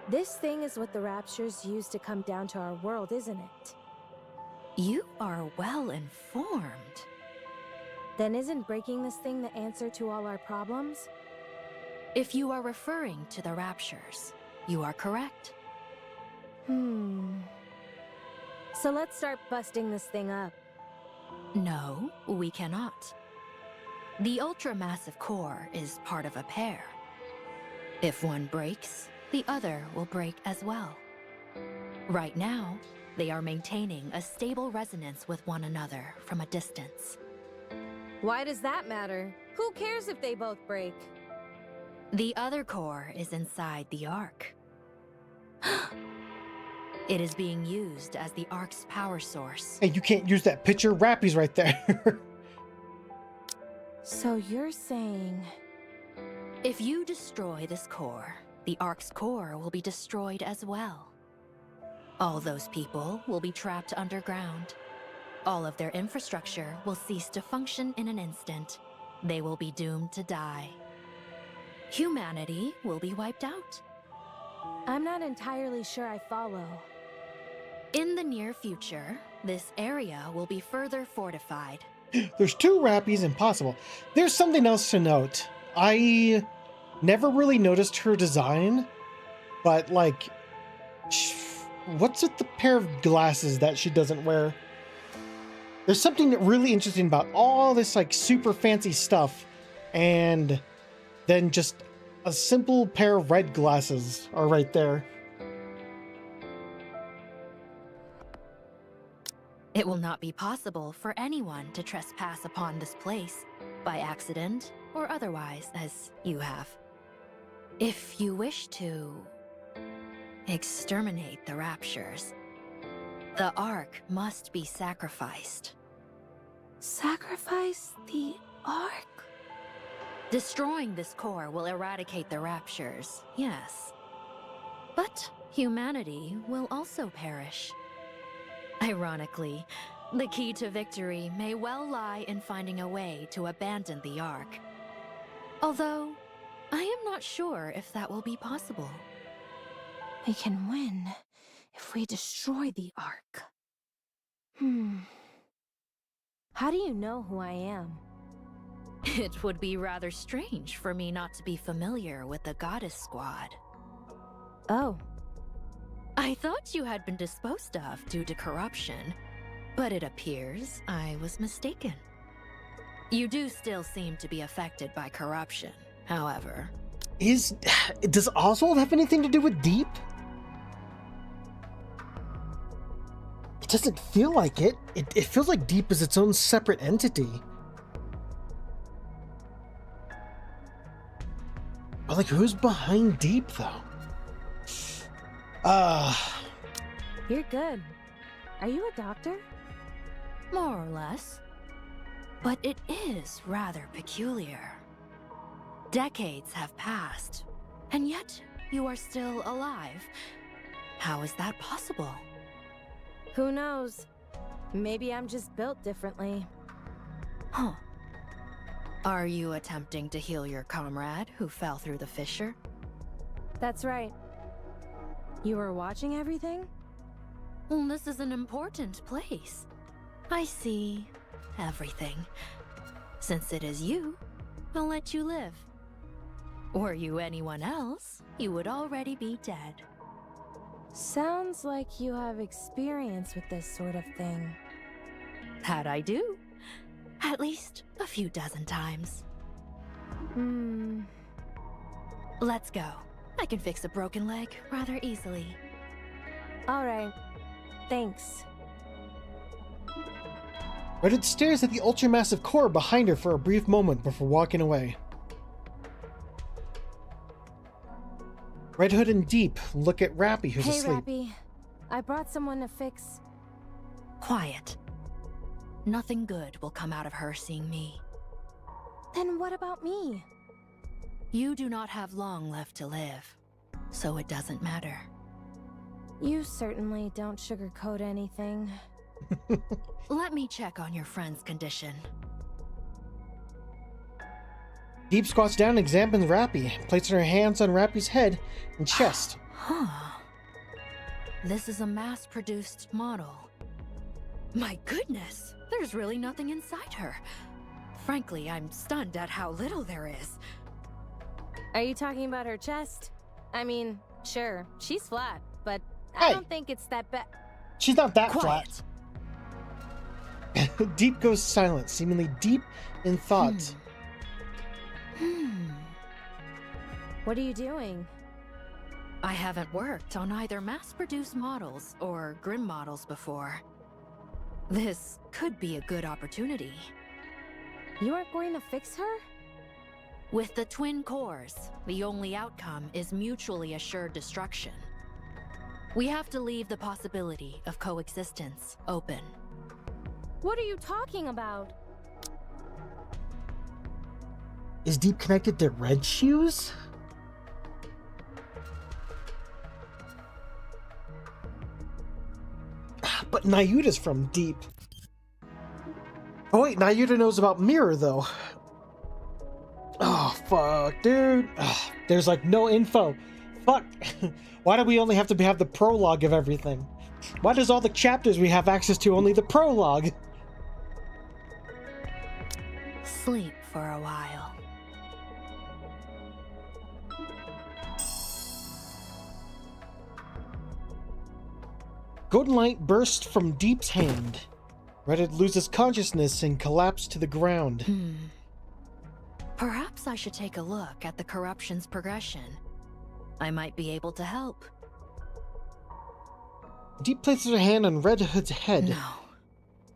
This thing is what the Raptures use to come down to our world, isn't it? You are well informed. Then isn't breaking this thing the answer to all our problems? If you are referring to the Raptures, you are correct. So let's start busting this thing up. No, we cannot. The ultra-massive core is part of a pair. If one breaks, the other will break as well. Right now, they are maintaining a stable resonance with one another from a distance. Why does that matter? Who cares if they both break? The other core is inside the Ark. It is being used as the Ark's power source. Hey, you can't use that picture. Rappy's right there. So you're saying... If you destroy this core, the Ark's core will be destroyed as well. All those people will be trapped underground. All of their infrastructure will cease to function in an instant. They will be doomed to die. Humanity will be wiped out. I'm not entirely sure I follow. In the near future, this area will be further fortified. There's 2 Rappies impossible. There's something else to note. I never really noticed her design, but like, what's with the pair of glasses that she doesn't wear? There's something really interesting about all this like super fancy stuff, and then just a simple pair of red glasses are right there. It will not be possible for anyone to trespass upon this place, by accident or otherwise, as you have. If you wish to exterminate the Raptures, the Ark must be sacrificed. Sacrifice the Ark? Destroying this core will eradicate the Raptures, yes. But humanity will also perish. Ironically, the key to victory may well lie in finding a way to abandon the Ark. Although, I am not sure if that will be possible. We can win if we destroy the Ark. How do you know who I am? It would be rather strange for me not to be familiar with the Goddess Squad. Oh. I thought you had been disposed of due to corruption, but it appears I was mistaken. You do still seem to be affected by corruption, however. Does Oswald have anything to do with Deep? It doesn't feel like it. It feels like Deep is its own separate entity. But like, who's behind Deep, though? You're good. Are you a doctor? More or less. But it is rather peculiar. Decades have passed, and yet you are still alive. How is that possible? Who knows? Maybe I'm just built differently. Huh. Are you attempting to heal your comrade who fell through the fissure? That's right. You were watching everything? Well, this is an important place. I see everything. Since it is you, I'll let you live. Were you anyone else, you would already be dead. Sounds like you have experience with this sort of thing. That I do. At least a few dozen times. Let's go. I can fix a broken leg rather easily. Alright. Thanks. Reddit stares at the ultramassive core behind her for a brief moment before walking away. Red Hood and Deep look at Rappy, who's asleep. Hey, Rappy. I brought someone to fix... Quiet. Nothing good will come out of her seeing me. Then what about me? You do not have long left to live, so it doesn't matter. You certainly don't sugarcoat anything. Let me check on your friend's condition. Deep squats down and examines Rappy, placing her hands on Rappy's head and chest. Huh. This is a mass-produced model. My goodness, there's really nothing inside her. Frankly, I'm stunned at how little there is. Are you talking about her chest? I mean, sure, she's flat, but Hey. I don't think it's that bad. She's not that Quiet. flat. Deep goes silent, seemingly deep in thought. What are you doing? I haven't worked on either mass-produced models or Grim models before. This could be a good opportunity. You aren't going to fix her? With the twin cores, the only outcome is mutually assured destruction. We have to leave the possibility of coexistence open. What are you talking about? Is Deep connected to Red Shoes? But Nayuta's from Deep. Oh wait, Nayuta knows about Mirror though. Oh fuck, dude. Ugh, there's like no info. Fuck. Why do we only have to have the prologue of everything? Why does all the chapters we have access to only the prologue? Sleep for a while. Golden light burst from Deep's hand. Reddit loses consciousness and collapsed to the ground. Perhaps I should take a look at the corruption's progression. I might be able to help. Deep places her hand on Red Hood's head. No,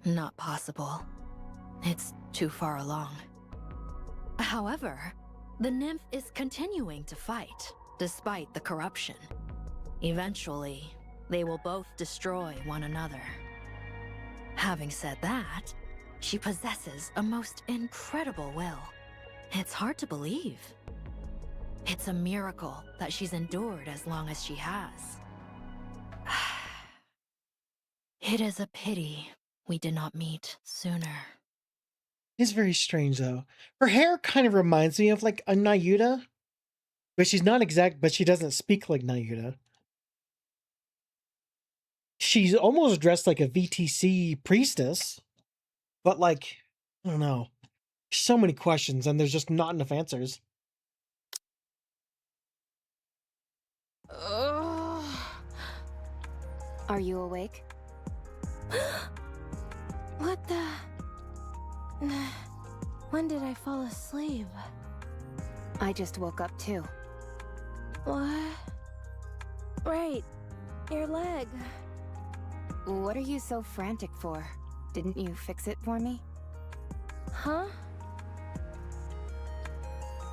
not possible. It's too far along. However, the nymph is continuing to fight, despite the corruption. Eventually, they will both destroy one another. Having said that, she possesses a most incredible will. It's hard to believe. It's a miracle that she's endured as long as she has. It is a pity we did not meet sooner. It's very strange, though. Her hair kind of reminds me of, like, a Nayuta. But she's not exact, but she doesn't speak like Nayuta. She's almost dressed like a VTC priestess. But, like, I don't know. So many questions, and there's just not enough answers. Are you awake? What the... When did I fall asleep? I just woke up too. What? Right. Your leg. What are you so frantic for? Didn't you fix it for me? Huh?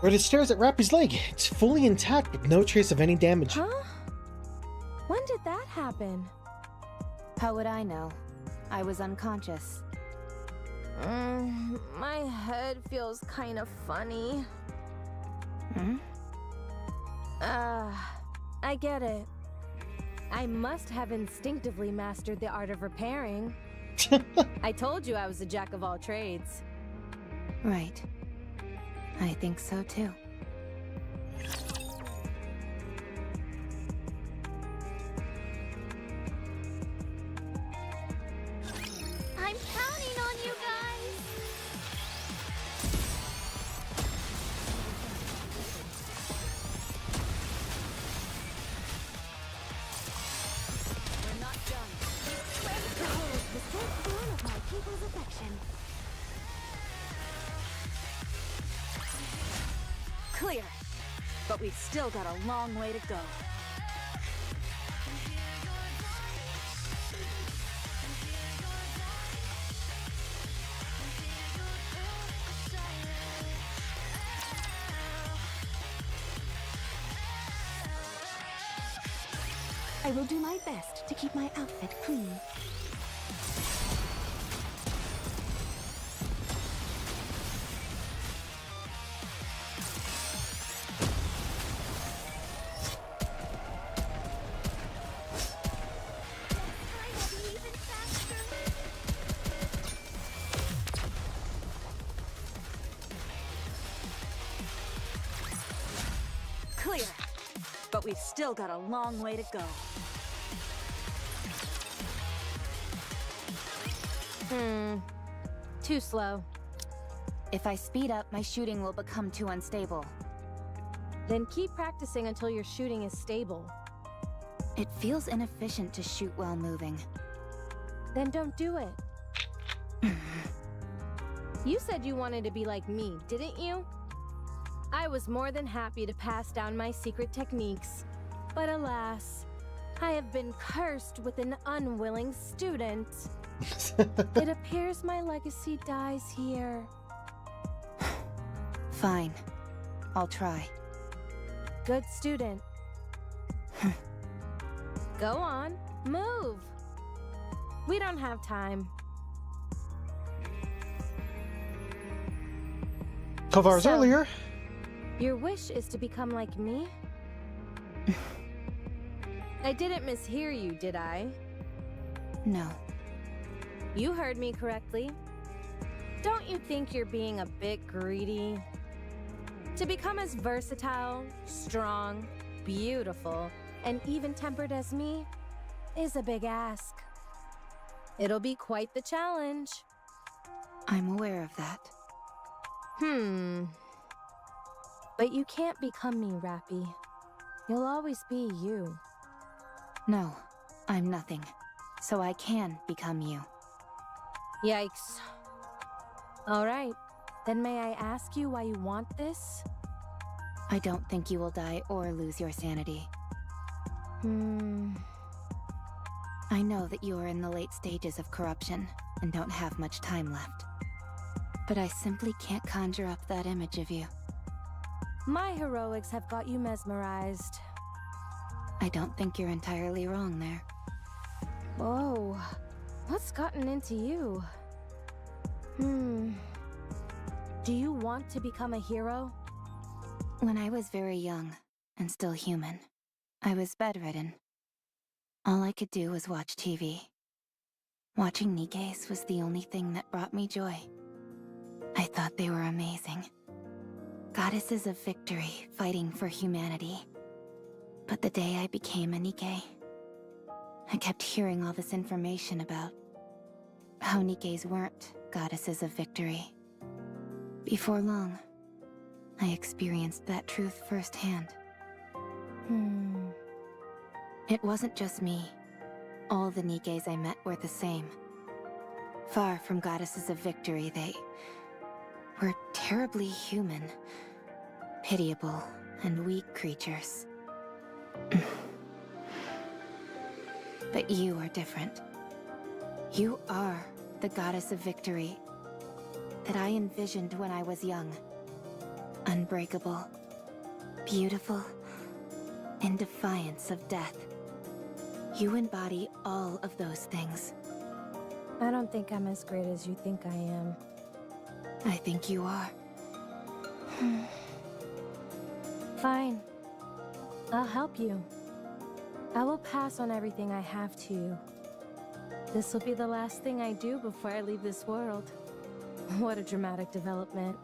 Reddit stares at Rappy's leg. It's fully intact with no trace of any damage. Huh? When did that happen? How would I know? I was unconscious. My head feels kind of funny. I get it. I must have instinctively mastered the art of repairing. I told you I was a jack of all trades. Right. I think so too. I'm counting on you guys. We're not done. Behold the firstborn of my people's affection. Clear. But we've still got a long way to go. I will do my best to keep my outfit clean. Clear. But we've still got a long way to go. Too slow. If I speed up, my shooting will become too unstable. Then keep practicing until your shooting is stable. It feels inefficient to shoot while moving. Then don't do it. You said you wanted to be like me, didn't you? I was more than happy to pass down my secret techniques. But alas, I have been cursed with an unwilling student. It appears my legacy dies here. Fine. I'll try. Good student. Go on, move. We don't have time. 12 hours earlier. Your wish is to become like me? I didn't mishear you, did I? No. You heard me correctly. Don't you think you're being a bit greedy? To become as versatile, strong, beautiful, and even-tempered as me is a big ask. It'll be quite the challenge. I'm aware of that. But you can't become me, Rappy. You'll always be you. No, I'm nothing. So I can become you. Yikes. All right, Then may I ask you why you want this? I don't think you will die or lose your sanity. I know that you are in the late stages of corruption and don't have much time left. But I simply can't conjure up that image of you. My heroics have got you mesmerized. I don't think you're entirely wrong there. Whoa, what's gotten into you? Do you want to become a hero? When I was very young, and still human, I was bedridden. All I could do was watch TV. Watching Nikke's was the only thing that brought me joy. I thought they were amazing. Goddesses of victory, fighting for humanity. But the day I became a Nikke, I kept hearing all this information about how Nikkes weren't goddesses of victory. Before long, I experienced that truth firsthand. It wasn't just me. All the Nikkes I met were the same. Far from goddesses of victory, they were terribly human, pitiable, and weak creatures. But you are different. You are the goddess of victory that I envisioned when I was young. Unbreakable, beautiful, in defiance of death. You embody all of those things. I don't think I'm as great as you think I am. I think you are. Fine. I'll help you. I will pass on everything I have to you. This will be the last thing I do before I leave this world. What a dramatic development.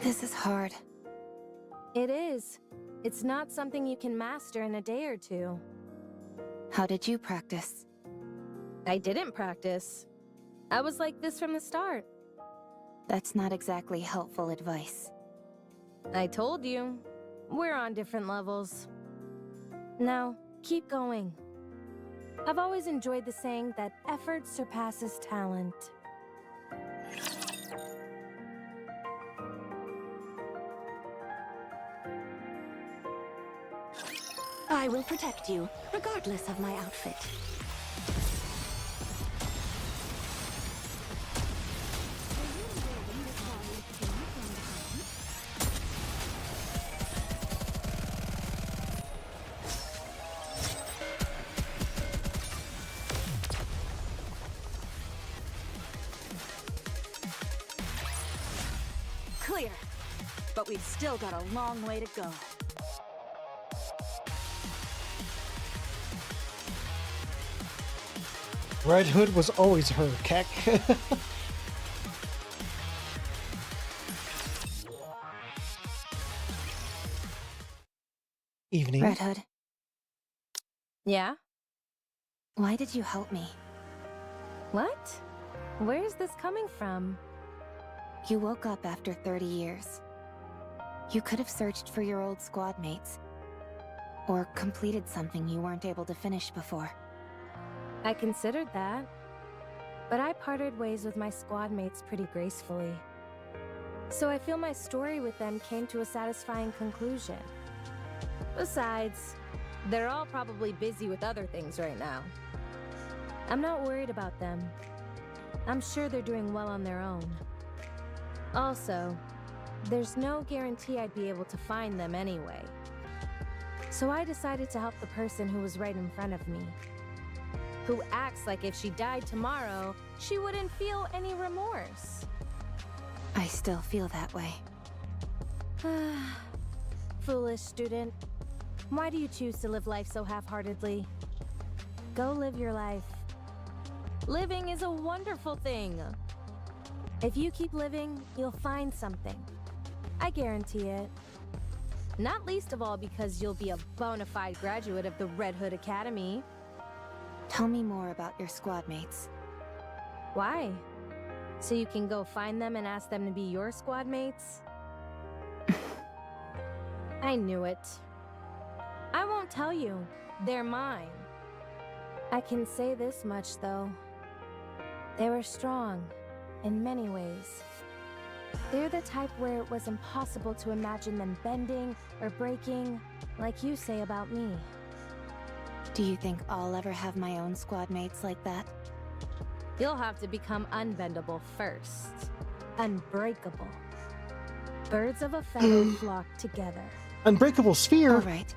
This is hard. It is. It's not something you can master in a day or two. How did you practice? I didn't practice. I was like this from the start. That's not exactly helpful advice. I told you. We're on different levels. Now, keep going. I've always enjoyed the saying that effort surpasses talent. I will protect you, regardless of my outfit. Clear. But we've still got a long way to go. Red Hood was always her, Keck. Evening. Red Hood. Yeah? Why did you help me? What? Where is this coming from? You woke up after 30 years. You could have searched for your old squad mates. Or completed something you weren't able to finish before. I considered that. But I parted ways with my squad mates pretty gracefully. So I feel my story with them came to a satisfying conclusion. Besides, they're all probably busy with other things right now. I'm not worried about them. I'm sure they're doing well on their own. Also, there's no guarantee I'd be able to find them anyway. So I decided to help the person who was right in front of me. Who acts like if she died tomorrow, she wouldn't feel any remorse. I still feel that way. Foolish student. Why do you choose to live life so half-heartedly? Go live your life. Living is a wonderful thing. If you keep living, you'll find something. I guarantee it. Not least of all because you'll be a bona fide graduate of the Red Hood Academy. Tell me more about your squad mates. Why? So you can go find them and ask them to be your squad mates? I knew it. I won't tell you. They're mine. I can say this much, though. They were strong, in many ways. They're the type where it was impossible to imagine them bending or breaking, like you say about me. Do you think I'll ever have my own squad mates like that? You'll have to become unbendable first. Unbreakable. Birds of a feather flock together. Unbreakable sphere? All right.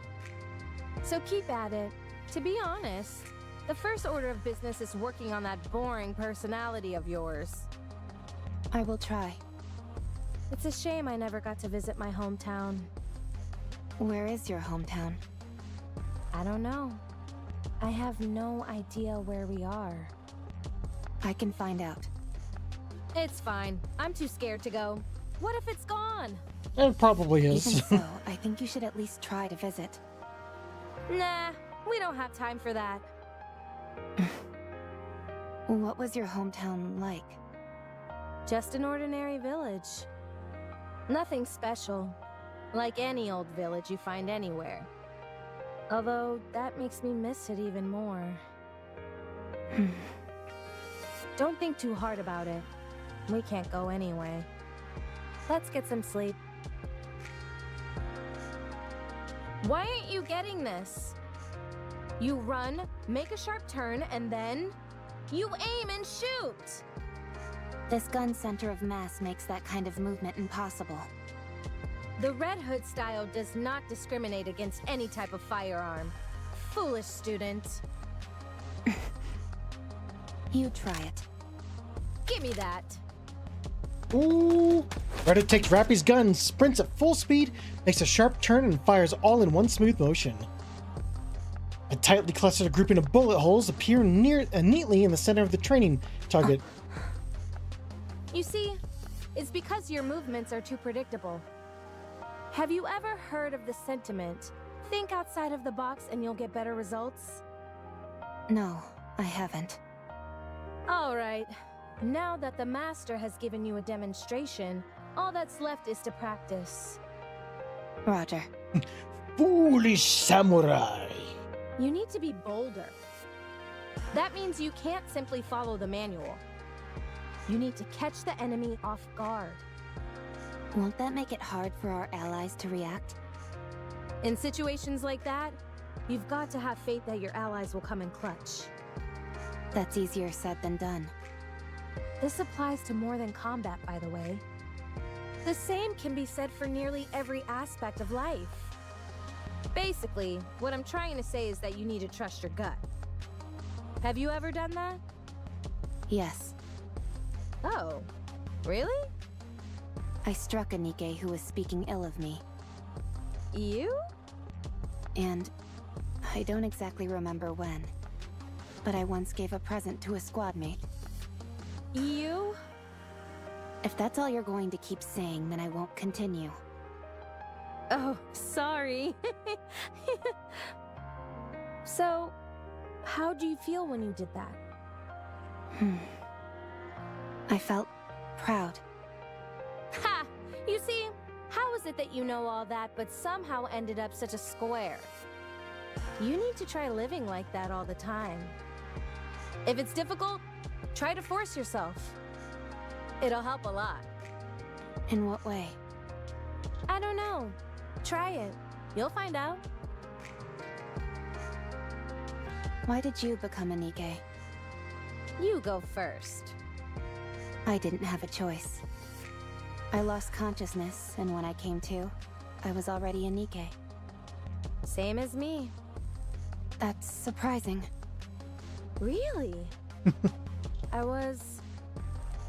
So keep at it. To be honest, the first order of business is working on that boring personality of yours. I will try. It's a shame I never got to visit my hometown. Where is your hometown? I don't know. I have no idea where we are. I can find out. It's fine. I'm too scared to go. What if it's gone? It probably is. Even so, I think you should at least try to visit. Nah, we don't have time for that. What was your hometown like? Just an ordinary village. Nothing special. Like any old village you find anywhere. Although, that makes me miss it even more. Don't think too hard about it. We can't go anyway. Let's get some sleep. Why aren't you getting this? You run, make a sharp turn, and then you aim and shoot! This gun center of mass makes that kind of movement impossible. The Red Hood style does not discriminate against any type of firearm. Foolish student. You try it. Give me that. Ooh. Reddit takes Rappy's gun, sprints at full speed, makes a sharp turn, and fires all in one smooth motion. A tightly clustered grouping of bullet holes appear neatly in the center of the training target. You see, it's because your movements are too predictable. Have you ever heard of the sentiment, think outside of the box and you'll get better results? No, I haven't. Alright. Now that the master has given you a demonstration, all that's left is to practice. Roger. Foolish samurai! You need to be bolder. That means you can't simply follow the manual. You need to catch the enemy off guard. Won't that make it hard for our allies to react? In situations like that, you've got to have faith that your allies will come in clutch. That's easier said than done. This applies to more than combat, by the way. The same can be said for nearly every aspect of life. Basically, what I'm trying to say is that you need to trust your gut. Have you ever done that? Yes. Oh, really? I struck a Nikke who was speaking ill of me. You? And I don't exactly remember when, but I once gave a present to a squad mate. You? If that's all you're going to keep saying, then I won't continue. Oh, sorry. So, how do you feel when you did that? I felt proud. Ha! You see, how is it that you know all that but somehow ended up such a square? You need to try living like that all the time. If it's difficult, try to force yourself. It'll help a lot. In what way? I don't know. Try it. You'll find out. Why did you become a Nikke? You go first. I didn't have a choice. I lost consciousness, and when I came to, I was already a Nikke. Same as me. That's surprising. Really? I was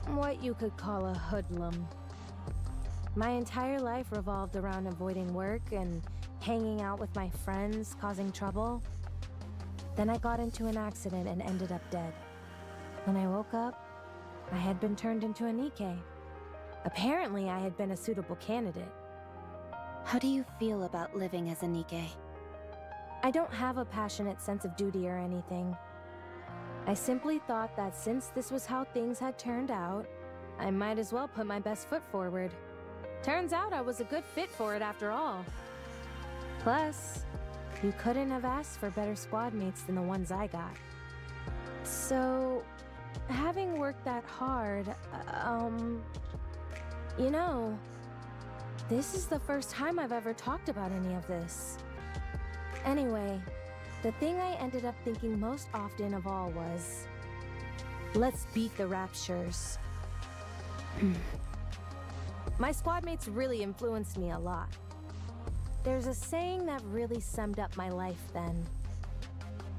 what you could call a hoodlum. My entire life revolved around avoiding work and hanging out with my friends, causing trouble. Then I got into an accident and ended up dead. When I woke up, I had been turned into a Nikke. Apparently, I had been a suitable candidate. How do you feel about living as a Nikke? I don't have a passionate sense of duty or anything. I simply thought that since this was how things had turned out, I might as well put my best foot forward. Turns out I was a good fit for it after all. Plus, you couldn't have asked for better squad mates than the ones I got. So, having worked that hard, you know, this is the first time I've ever talked about any of this. Anyway, the thing I ended up thinking most often of all was, let's beat the Raptures. My squad mates really influenced me a lot. There's a saying that really summed up my life then.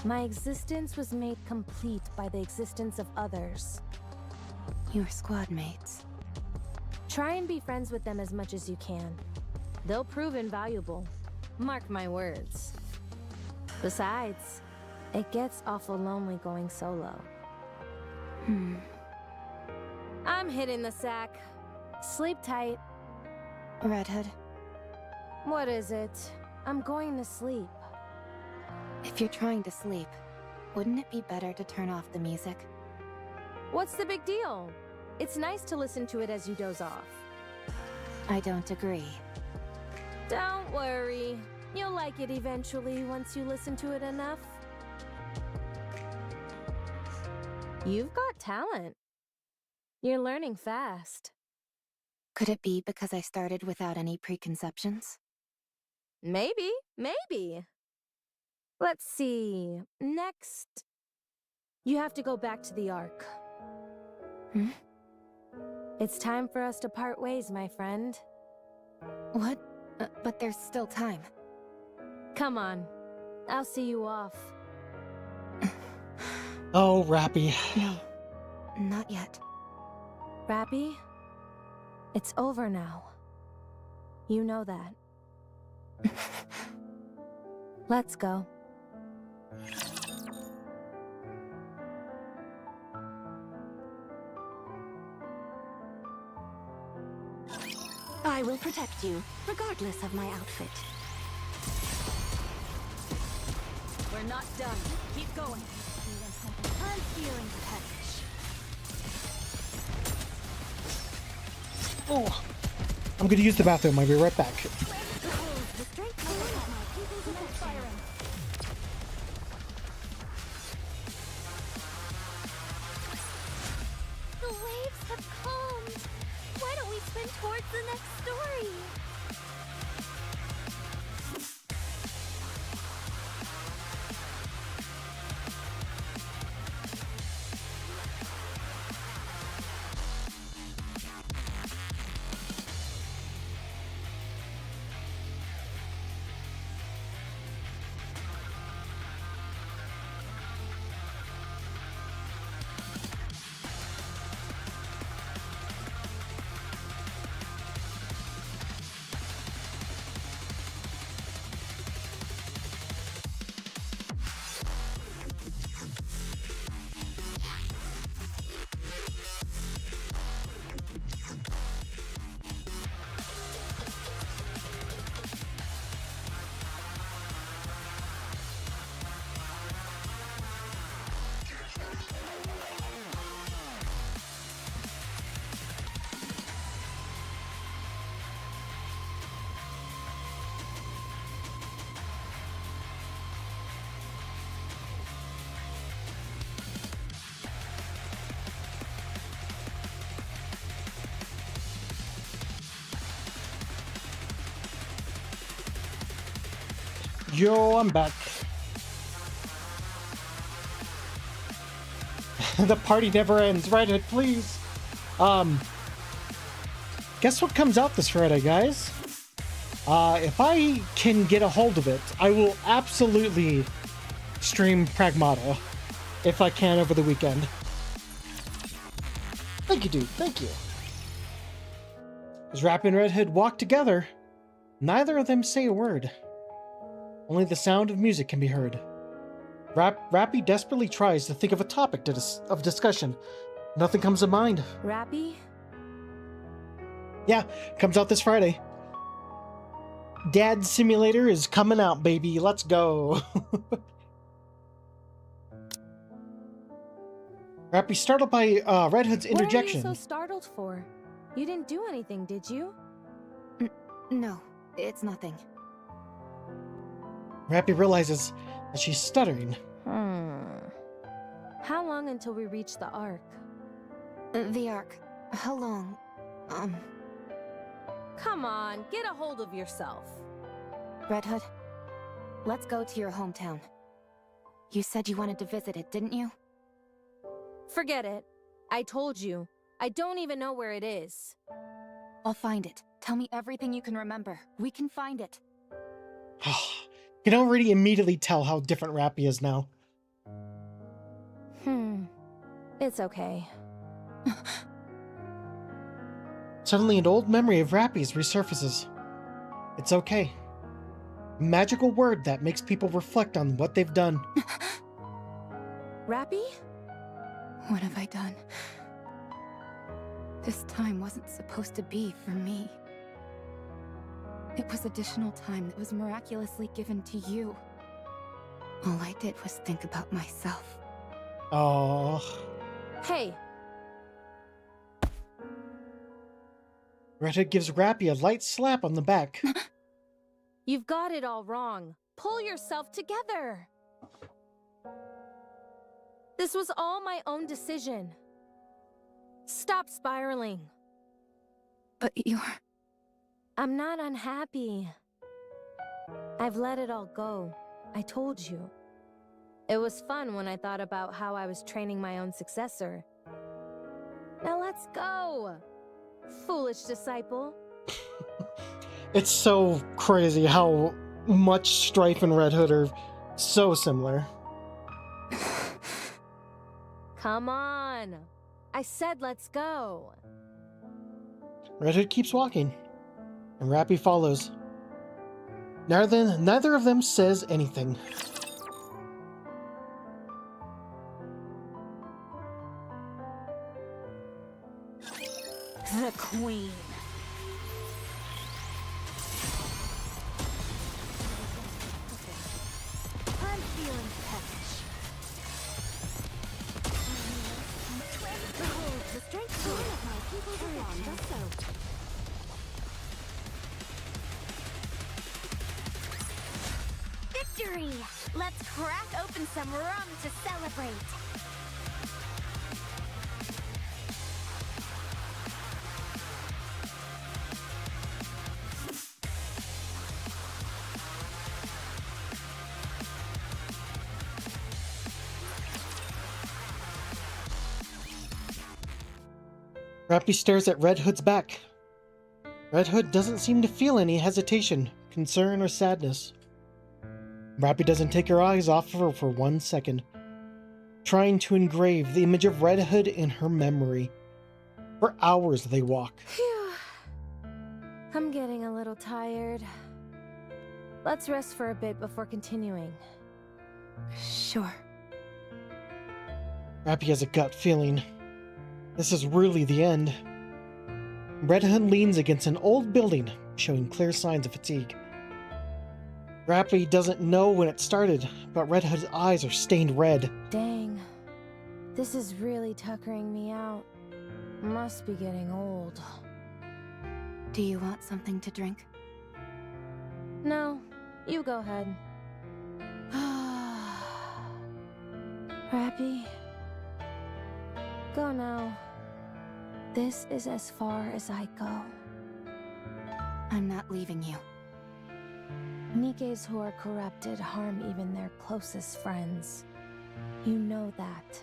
My existence was made complete by the existence of others. Your squad mates. Try and be friends with them as much as you can. They'll prove invaluable. Mark my words. Besides, it gets awful lonely going solo. I'm hitting the sack. Sleep tight. Red Hood. What is it? I'm going to sleep. If you're trying to sleep, wouldn't it be better to turn off the music? What's the big deal? It's nice to listen to it as you doze off. I don't agree. Don't worry. You'll like it eventually once you listen to it enough. You've got talent. You're learning fast. Could it be because I started without any preconceptions? Maybe. Let's see. Next, you have to go back to the Ark. It's time for us to part ways, my friend. What? But there's still time. Come on. I'll see you off. Oh, Rappy. No, not yet. Rappy, it's over now. You know that. Let's go. I will protect you, regardless of my outfit. We're not done. Keep going. I'm feeling the package. Oh, I'm gonna use the bathroom. I'll be right back. The strength of my people's affection. The waves have calmed. Why don't we spin towards the next story? Yo, I'm back. The party never ends. Right, please. Guess what comes out this Friday, guys? If I can get a hold of it, I will absolutely stream Pragmata if I can over the weekend. Thank you, dude. Thank you. As Rappy and Red Hood walk together, neither of them say a word. Only the sound of music can be heard. Rappy desperately tries to think of a topic of discussion. Nothing comes to mind. Rappy? Yeah, comes out this Friday. Dad Simulator is coming out, baby. Let's go. Rappy startled by Red Hood's interjection. What are you so startled for? You didn't do anything, did you? No, it's nothing. Rappy realizes that she's stuttering. How long until we reach the Ark? The Ark. How long? Come on, get a hold of yourself. Red Hood, let's go to your hometown. You said you wanted to visit it, didn't you? Forget it. I told you. I don't even know where it is. I'll find it. Tell me everything you can remember. We can find it. You can already immediately tell how different Rappy is now. It's okay. Suddenly an old memory of Rappy's resurfaces. It's okay. A magical word that makes people reflect on what they've done. Rappy? What have I done? This time wasn't supposed to be for me. It was additional time that was miraculously given to you. All I did was think about myself. Oh. Hey. Red Hood gives Rappy a light slap on the back. You've got it all wrong. Pull yourself together. This was all my own decision. Stop spiraling. But you're... I'm not unhappy. I've let it all go. I told you. It was fun when I thought about how I was training my own successor. Now let's go! Foolish disciple. It's so crazy how much Strife and Red Hood are so similar. Come on! I said let's go! Red Hood keeps walking, and Rappy follows. Neither of them says anything. The Queen. I'm feeling peckish. Behold, the strength of my people's along, just so. Victory! Let's crack open some rum to celebrate. Rappy stares at Red Hood's back. Red Hood doesn't seem to feel any hesitation, concern, or sadness. Rappy doesn't take her eyes off her for 1 second, trying to engrave the image of Red Hood in her memory. For hours they walk. Phew. I'm getting a little tired. Let's rest for a bit before continuing. Sure. Rappy has a gut feeling. This is really the end. Red Hood leans against an old building, showing clear signs of fatigue. Rappy doesn't know when it started, but Red Hood's eyes are stained red. Dang. This is really tuckering me out. Must be getting old. Do you want something to drink? No, you go ahead. Rappy? Go now. This is as far as I go. I'm not leaving you. Nikkes who are corrupted harm even their closest friends. You know that.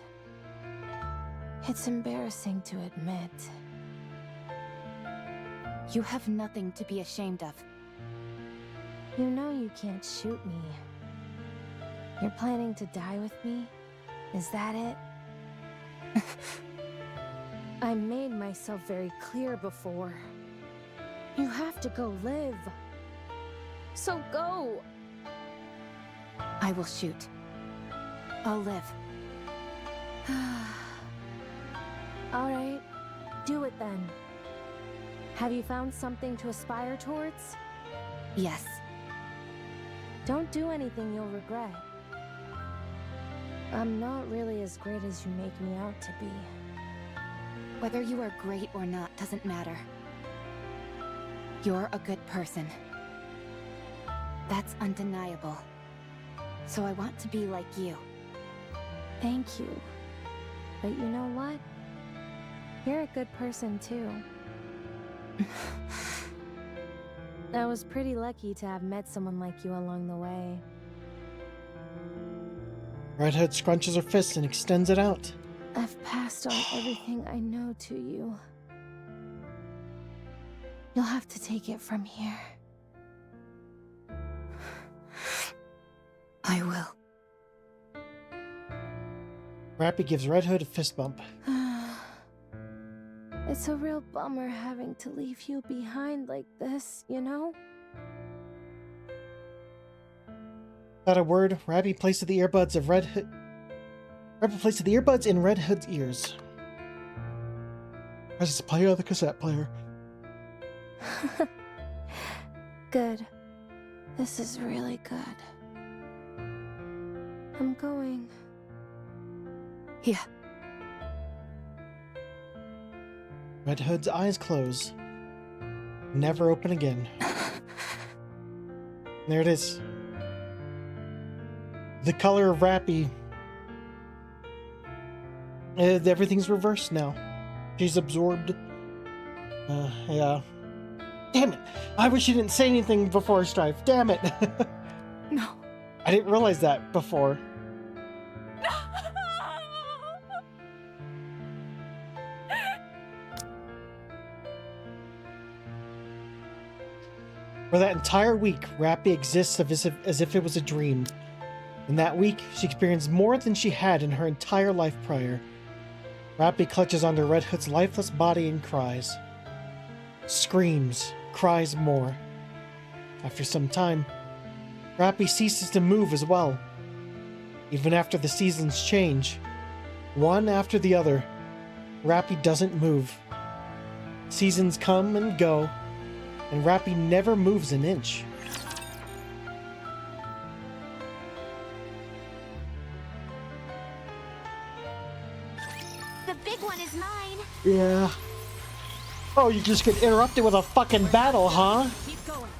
It's embarrassing to admit. You have nothing to be ashamed of. You know you can't shoot me. You're planning to die with me? Is that it? I made myself very clear before. You have to go live. So go! I will shoot. I'll live. Alright, do it then. Have you found something to aspire towards? Yes. Don't do anything you'll regret. I'm not really as great as you make me out to be. Whether you are great or not doesn't matter. You're a good person. That's undeniable. So I want to be like you. Thank you. but you know what? You're a good person too. I was pretty lucky to have met someone like you along the way. Red Hood scrunches her fist and extends it out. I've passed on everything I know to you. You'll have to take it from here. I will. Rappy gives Red Hood a fist bump. It's a real bummer having to leave you behind like this, you know? Without a word, Rappy places the earbuds of Red Hood. Rappy places the earbuds in Red Hood's ears. Presses the player of the cassette player. Good. This is really good. I'm going. Yeah. Red Hood's eyes close. Never open again. There it is. The color of Rappy. Everything's reversed now. She's absorbed. Yeah. Damn it! I wish you didn't say anything before Strife. Damn it! No. I didn't realize that before. For that entire week, Rappy exists as if it was a dream. In that week, she experienced more than she had in her entire life prior. Rappy clutches onto Red Hood's lifeless body and cries. Screams, cries more. After some time, Rappy ceases to move as well. Even after the seasons change, one after the other, Rappy doesn't move. Seasons come and go, and Rappy never moves an inch. The big one is mine. Yeah. Oh, you just get interrupted with a fucking battle, huh? Keep going.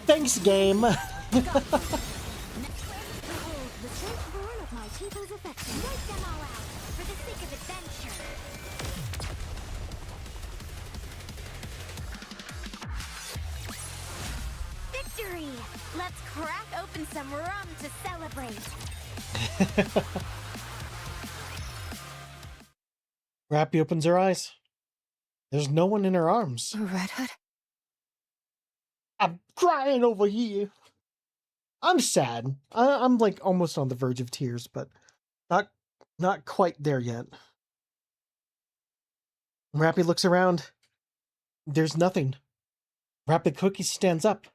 Thanks, game. The transform of my people's affection. Wipe them all out for the sake of adventure. Victory! Let's crack open some rum to celebrate. Rappy opens her eyes. There's no one in her arms. Red Hood? I'm crying over here. I'm sad. I'm like almost on the verge of tears, but not quite there yet. Rappy looks around. There's nothing. Rappy Cookie stands up.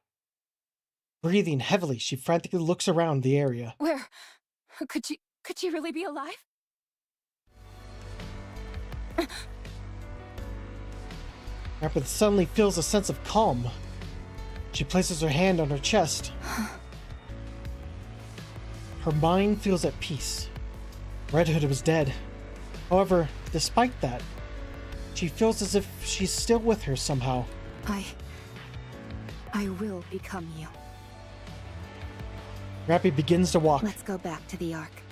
Breathing heavily, she frantically looks around the area. Where? Could she really be alive? Rappy suddenly feels a sense of calm. She places her hand on her chest. Her mind feels at peace. Red Hood was dead. However, despite that, she feels as if she's still with her somehow. I will become you. Rappy begins to walk. Let's go back to the Ark.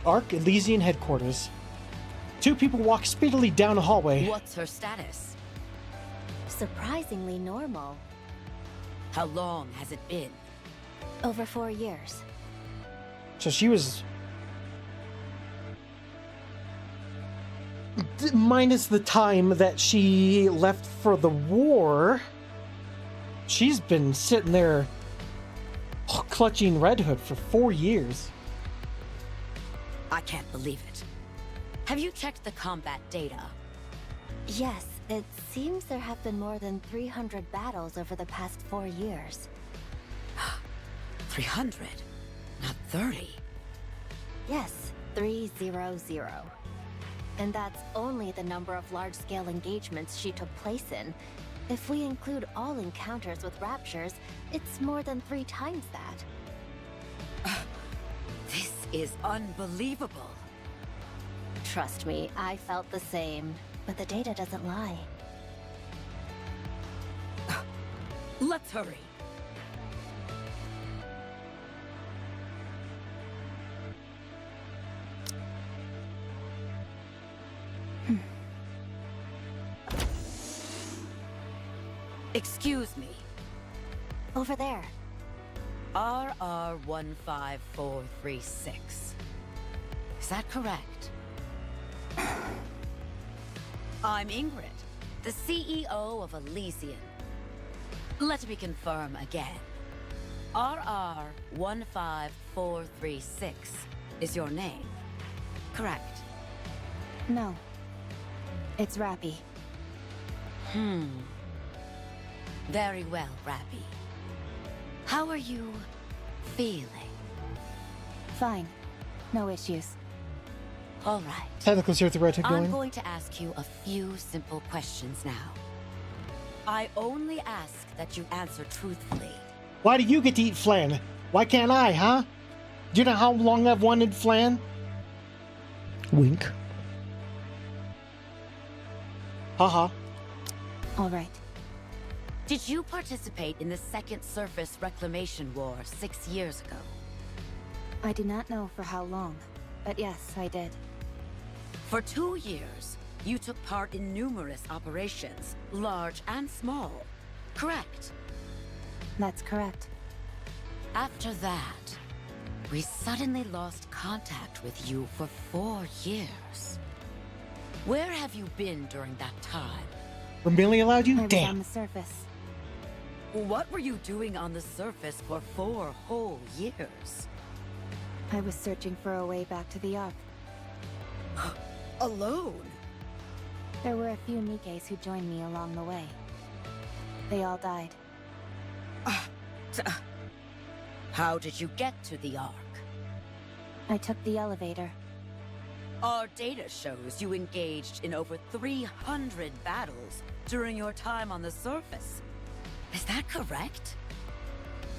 Ark Elysian headquarters. Two people walk speedily down a hallway. What's her status? Surprisingly normal. How long has it been? Over 4 years. So she was... minus the time that she left for the war, she's been sitting there clutching Red Hood for 4 years. I can't believe it. Have you checked the combat data? Yes, it seems there have been more than 300 battles over the past 4 years. 300? Not 30? Yes, 300. And that's only the number of large-scale engagements she took place in. If we include all encounters with raptures, it's more than 3 times that. This is unbelievable. Trust me, I felt the same. But the data doesn't lie. Let's hurry. Excuse me. Over there. RR15436. Is that correct? I'm Ingrid, the CEO of Elysian. Let me confirm again. RR15436 is your name, correct? No. It's Rappy. Very well, Rappy. How are you feeling? Fine. No issues. All right. Technically, see what the red tip I'm doing. going to ask you a few simple questions now. I only ask that you answer truthfully. Why do you get to eat flan? Why can't I, huh? Do you know how long I've wanted flan? Wink. Haha. All right. Did you participate in the Second Surface Reclamation War 6 years ago? I do not know for how long, but yes, I did. For 2 years, you took part in numerous operations, large and small, correct? That's correct. After that, we suddenly lost contact with you for 4 years. Where have you been during that time? Remaining allowed you? I was Damn. on the surface. What were you doing on the surface for 4 whole years? I was searching for a way back to the Ark. Alone? There were a few Nikkes who joined me along the way. They all died. How did you get to the Ark? I took the elevator. Our data shows you engaged in over 300 battles during your time on the surface. Is that correct?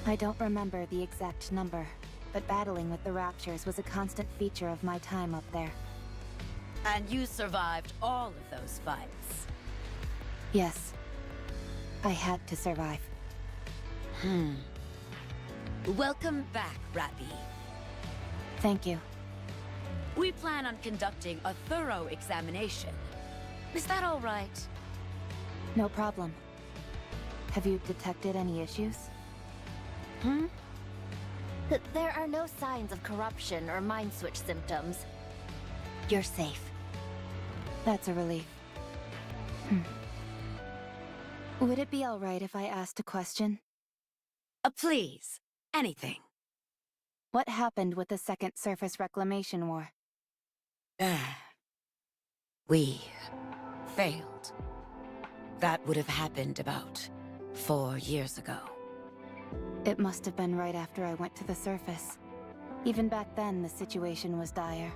I don't remember the exact number, but battling with the Raptures was a constant feature of my time up there. And you survived all of those fights? Yes. I had to survive. Welcome back, Rappy. Thank you. We plan on conducting a thorough examination. Is that all right? No problem. Have you detected any issues? There are no signs of corruption or mind switch symptoms. You're safe. That's a relief. Would it be all right if I asked a question? Please. Anything. What happened with the Second Surface Reclamation War? We failed. That would have happened about 4 years ago. It must have been right after I went to the surface. Even back then, the situation was dire.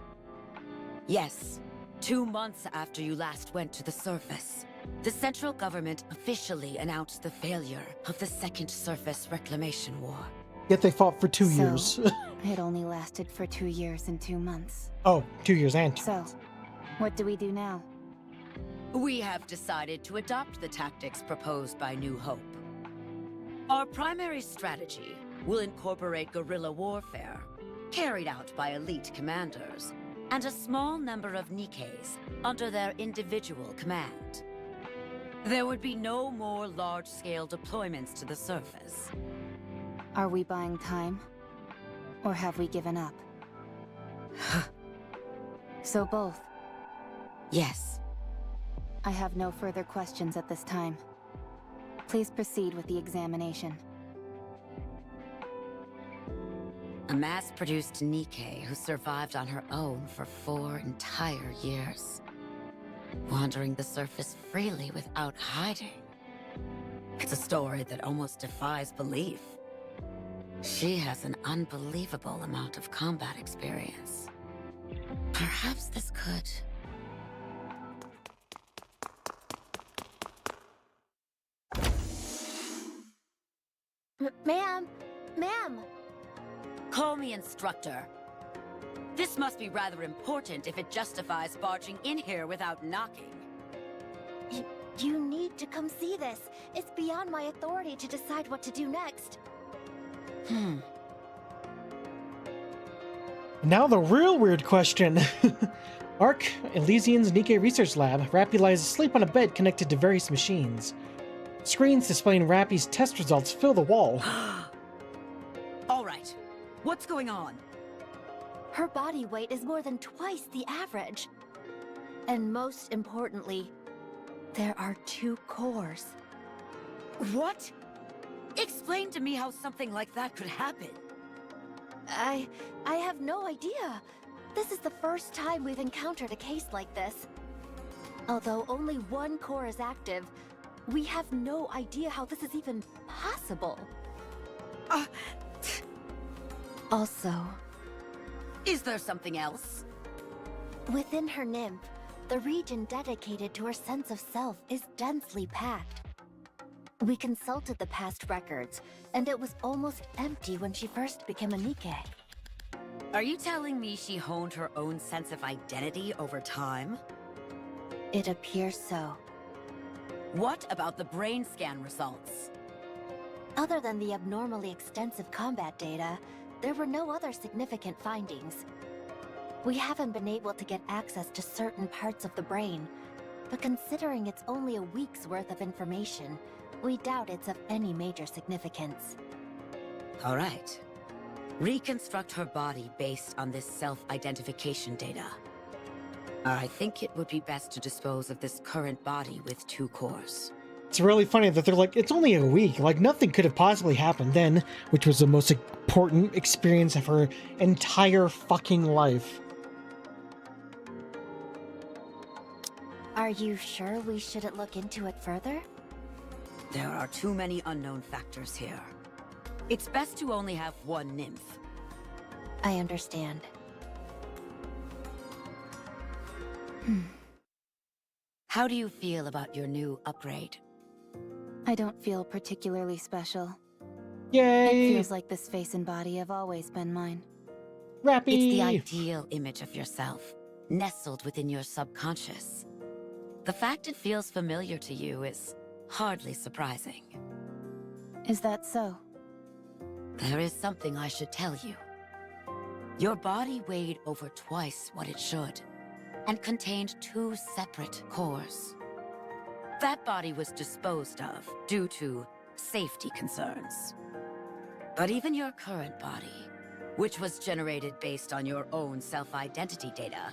Yes. 2 months after you last went to the surface, the central government officially announced the failure of the Second Surface Reclamation War. Yet they fought for 2 years. It only lasted for 2 years and 2 months. Oh, 2 years and 2 months. So, what do we do now? We have decided to adopt the tactics proposed by New Hope. Our primary strategy will incorporate guerrilla warfare, carried out by elite commanders, and a small number of Nikkes under their individual command. There would be no more large-scale deployments to the surface. Are we buying time? Or have we given up? So both? Yes. I have no further questions at this time. Please proceed with the examination. A mass-produced Nikke who survived on her own for 4 entire years. Wandering the surface freely without hiding. It's a story that almost defies belief. She has an unbelievable amount of combat experience. Perhaps this could... Ma'am! Call me instructor. This must be rather important if it justifies barging in here without knocking. You need to come see this. It's beyond my authority to decide what to do next. Now the real weird question. Ark, Elysian's Nikke research lab. Rappy lies asleep on a bed connected to various machines. Screens displaying Rappy's test results fill the wall. All right, what's going on? Her body weight is more than twice the average. And most importantly, there are 2 cores. What? Explain to me how something like that could happen. I have no idea. This is the first time we've encountered a case like this. Although only 1 core is active, we have no idea how this is even possible. Also... Is there something else? Within her nymph, the region dedicated to her sense of self is densely packed. We consulted the past records, and it was almost empty when she first became a Nikke. Are you telling me she honed her own sense of identity over time? It appears so. What about the brain scan results? Other than the abnormally extensive combat data, there were no other significant findings. We haven't been able to get access to certain parts of the brain, but considering it's only a week's worth of information, we doubt it's of any major significance. All right. Reconstruct her body based on this self-identification data. I think it would be best to dispose of this current body with 2 cores. It's really funny that they're like, it's only a week. Like, nothing could have possibly happened then, which was the most important experience of her entire fucking life. Are you sure we shouldn't look into it further? There are too many unknown factors here. It's best to only have 1 nymph. I understand. How do you feel about your new upgrade? I don't feel particularly special. Yay! It feels like this face and body have always been mine. Rappy! It's the ideal image of yourself, nestled within your subconscious. The fact it feels familiar to you is hardly surprising. Is that so? There is something I should tell you. Your body weighed over twice what it should, and contained 2 separate cores. That body was disposed of due to safety concerns. But even your current body, which was generated based on your own self-identity data,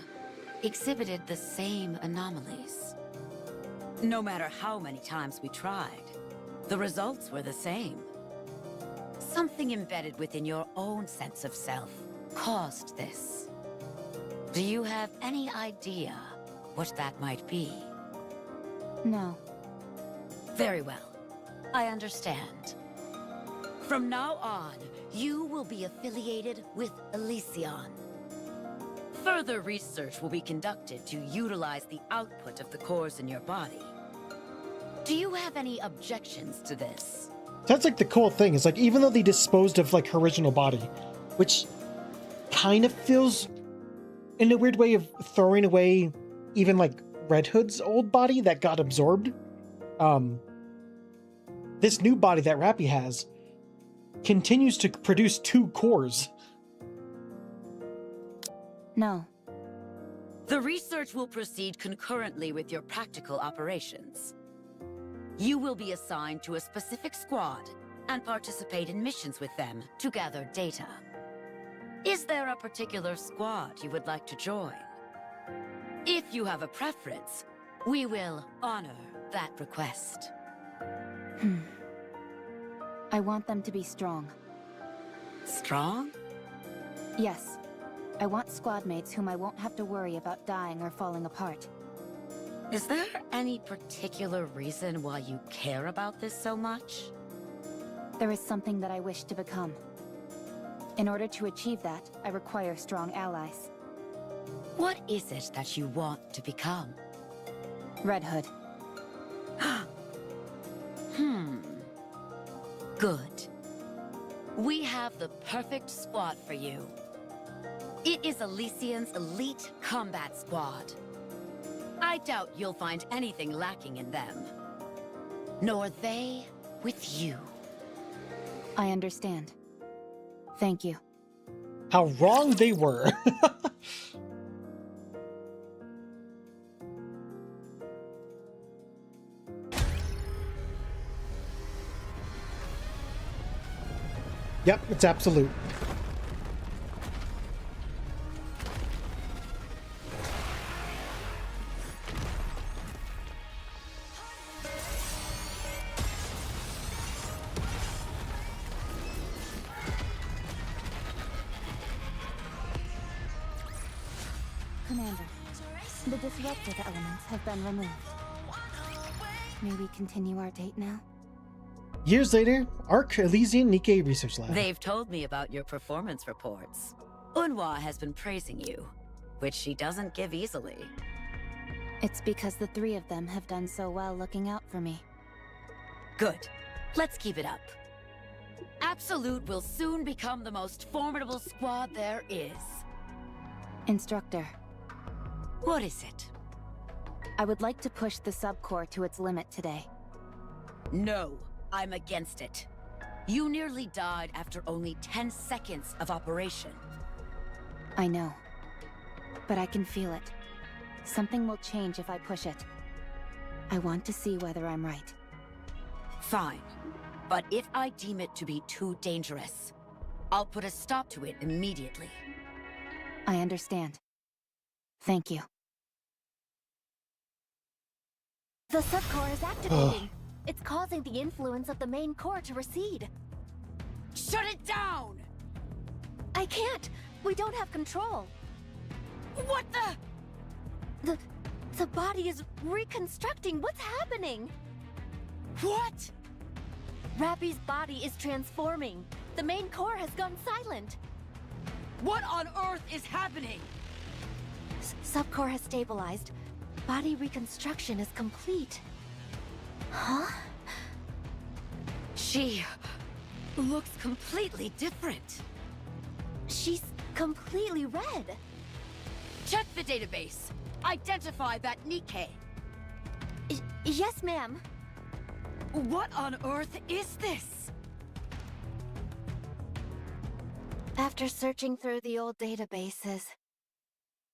exhibited the same anomalies. No matter how many times we tried, the results were the same. Something embedded within your own sense of self caused this. Do you have any idea what that might be? No. Very well. I understand. From now on, you will be affiliated with Elysion. Further research will be conducted to utilize the output of the cores in your body. Do you have any objections to this? That's like the cool thing, is like, even though they disposed of like her original body, which kind of feels in a weird way of throwing away even like Red Hood's old body that got absorbed, this new body that Rappy has continues to produce 2 cores. No. The research will proceed concurrently with your practical operations. You will be assigned to a specific squad and participate in missions with them to gather data. Is there a particular squad you would like to join? If you have a preference, we will honor that request. I want them to be strong. Strong? Yes. I want squad mates whom I won't have to worry about dying or falling apart. Is there any particular reason why you care about this so much? There is something that I wish to become. In order to achieve that, I require strong allies. What is it that you want to become? Red Hood. Good. We have the perfect squad for you. It is Elysion's elite combat squad. I doubt you'll find anything lacking in them. Nor they with you. I understand. Thank you. How wrong they were. Yep, it's absolute. Commander, the disruptive elements have been removed. May we continue our date now? Years later, Arc Elysian Nikke Research Lab. They've told me about your performance reports. Unwa has been praising you, which she doesn't give easily. It's because the three of them have done so well looking out for me. Good. Let's keep it up. Absolute will soon become the most formidable squad there is. Instructor. What is it? I would like to push the subcore to its limit today. No, I'm against it. You nearly died after only 10 seconds of operation. I know. But I can feel it. Something will change if I push it. I want to see whether I'm right. Fine. But if I deem it to be too dangerous, I'll put a stop to it immediately. I understand. Thank you. The subcore is activating. It's causing the influence of the main core to recede. Shut it down! I can't. We don't have control. What the? The body is reconstructing. What's happening? What? Rappy's body is transforming. The main core has gone silent. What on earth is happening? Subcore has stabilized. Body reconstruction is complete. Huh? She looks completely different. She's completely red. Check the database. Identify that Nikke. Yes, ma'am. What on earth is this? After searching through the old databases,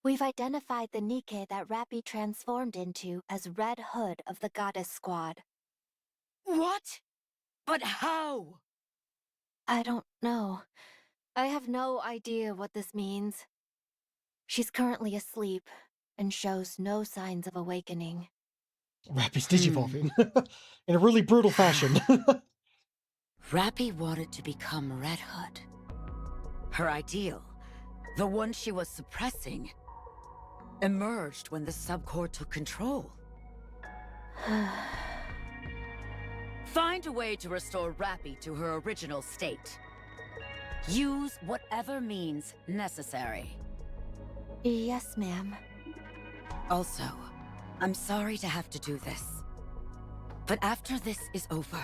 we've identified the Nikke that Rappy transformed into as Red Hood of the Goddess Squad. What? But how? I don't know. I have no idea what this means. She's currently asleep and shows no signs of awakening. Rappy's digivolving in a really brutal fashion. Rappy wanted to become Red Hood. Her ideal, the one she was suppressing, emerged when the subcore took control. Find a way to restore Rappy to her original state. Use whatever means necessary. Yes, ma'am. Also, I'm sorry to have to do this. But after this is over,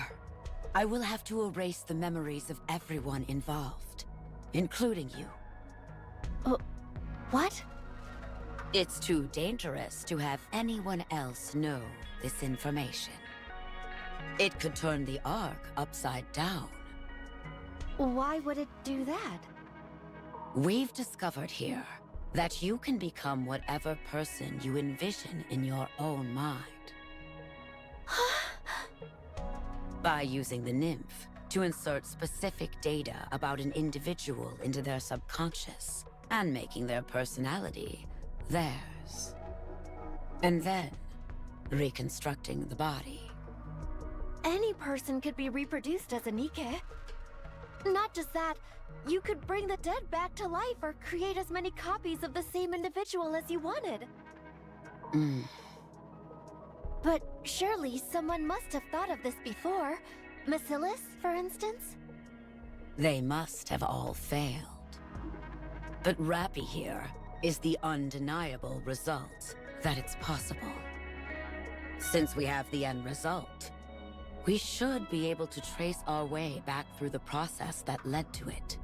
I will have to erase the memories of everyone involved, including you. What? It's too dangerous to have anyone else know this information. It could turn the Ark upside down. Why would it do that? We've discovered here that you can become whatever person you envision in your own mind. By using the nymph to insert specific data about an individual into their subconscious and making their personality theirs. And then reconstructing the body. Any person could be reproduced as a Nikke. Not just that, you could bring the dead back to life or create as many copies of the same individual as you wanted. But surely someone must have thought of this before. Bacillus, for instance? They must have all failed. But Rappy here is the undeniable result that it's possible. Since we have the end result, we should be able to trace our way back through the process that led to it.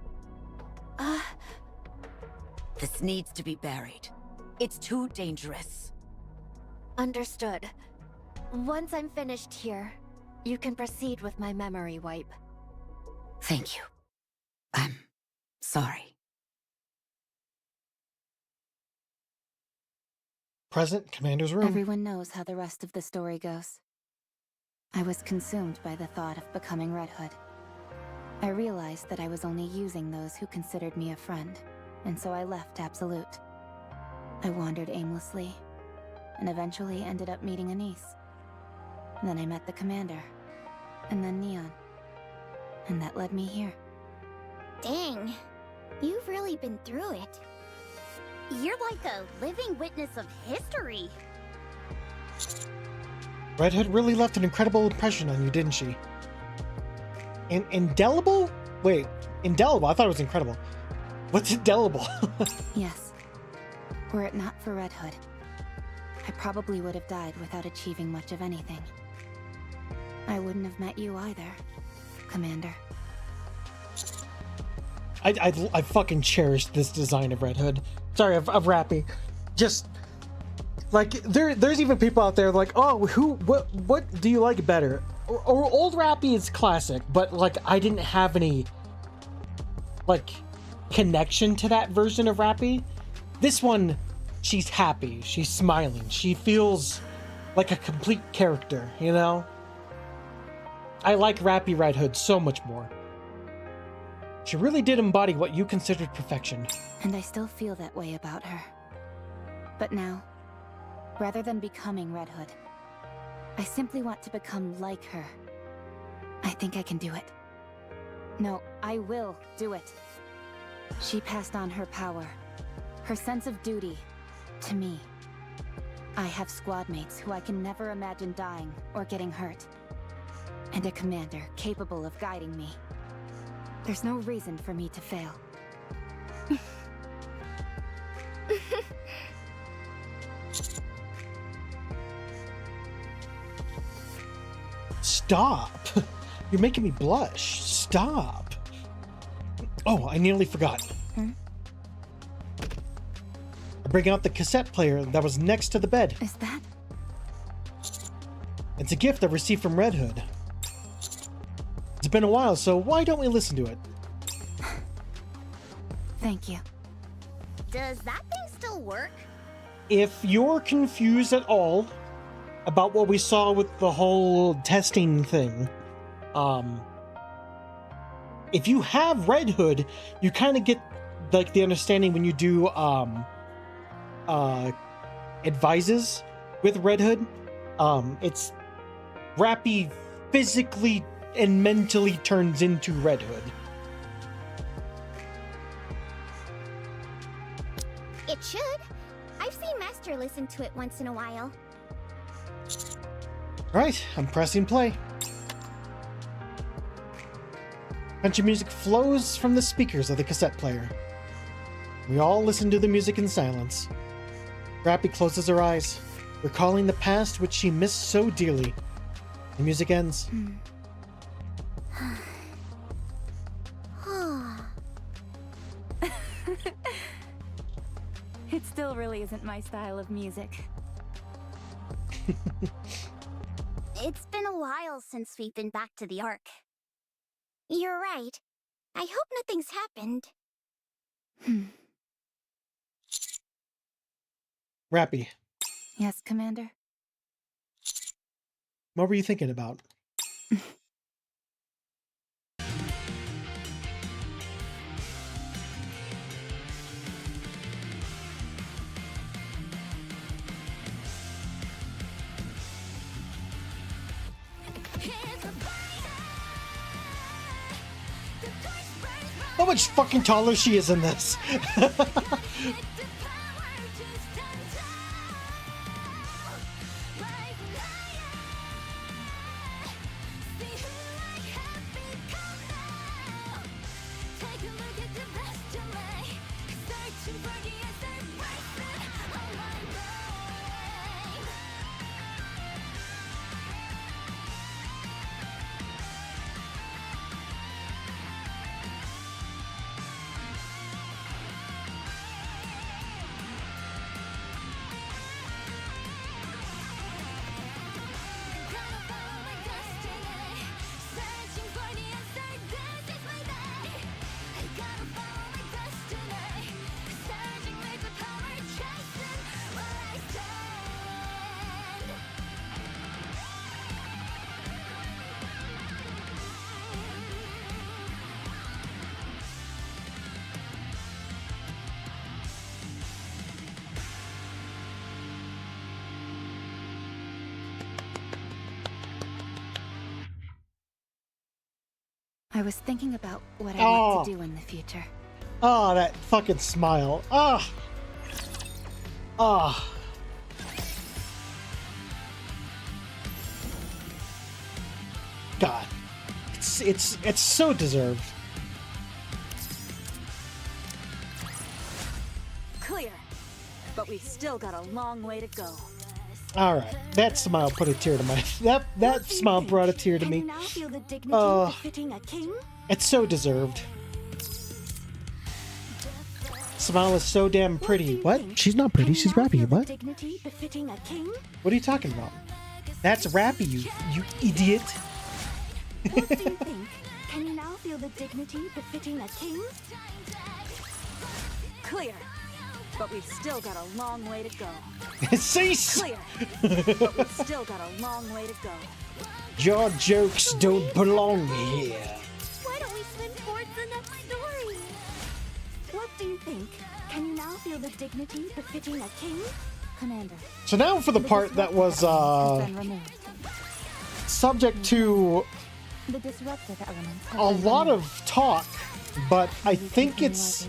This needs to be buried. It's too dangerous. Understood. Once I'm finished here, you can proceed with my memory wipe. Thank you. I'm sorry. Present Commander's room. Everyone knows how the rest of the story goes. I was consumed by the thought of becoming Red Hood. I realized that I was only using those who considered me a friend, and so I left Absolute. I wandered aimlessly, and eventually ended up meeting Anise. Then I met the commander, and then Neon. And that led me here. Dang, you've really been through it. You're like a living witness of history. Red Hood really left an incredible impression on you, didn't she? Indelible? Wait, indelible? I thought it was incredible. What's indelible? Yes. Were it not for Red Hood, I probably would have died without achieving much of anything. I wouldn't have met you either, Commander. I fucking cherish this design of Red Hood. Sorry, of Rappy. Just like there's even people out there like, oh, what do you like better? Or old Rappy is classic, but like I didn't have any like connection to that version of Rappy. This one, she's happy, she's smiling, she feels like a complete character, you know? I like Rappy Red Hood so much more. She really did embody what you considered perfection. And I still feel that way about her. But now, rather than becoming Red Hood, I simply want to become like her. I think I can do it. No, I will do it. She passed on her power, her sense of duty, to me. I have squad mates who I can never imagine dying or getting hurt. And a commander capable of guiding me. There's no reason for me to fail. Stop! You're making me blush. Stop! Oh, I nearly forgot. I bring out the cassette player that was next to the bed. Is that? It's a gift I received from Red Hood. It's been a while, so why don't we listen to it? Thank you. Does that thing still work? If you're confused at all about what we saw with the whole testing thing, if you have Red Hood, you kind of get like the understanding when you do advises with Red Hood. It's Rappy physically and mentally turns into Red Hood. It should. I've seen Master listen to it once in a while. Right, I'm pressing play. Country music flows from the speakers of the cassette player. We all listen to the music in silence. Rappy closes her eyes, recalling the past which she missed so dearly. The music ends. It still really isn't my style of music. It's been a while since we've been back to the Ark. You're right. I hope nothing's happened. Rappy, Yes, Commander? what were you thinking about? How much fucking taller she is in this? I was thinking about what I want to do in the future. Oh, that fucking smile. Ah. Ah. God. It's so deserved. Clear. But we've still got a long way to go. All right, that smile put a tear to my that smile brought a tear to me. Can you now feel the dignity befitting a king? It's so deserved. Smile is so damn pretty. What? She's not pretty. She's Rappy. What? Dignity befitting a king? What are you talking about? That's Rappy, you idiot. What do you think? Can you now feel the dignity befitting a king? Clear. But we've still got a long way to go. Cease! Clear. But we've still got a long way to go. Your jokes don't belong here. Why don't we spin towards the next story? What do you think? Can you now feel the dignity befitting a king? Commander. So now for the part that was subject to the disruptive elements a lot of talk, but I think it's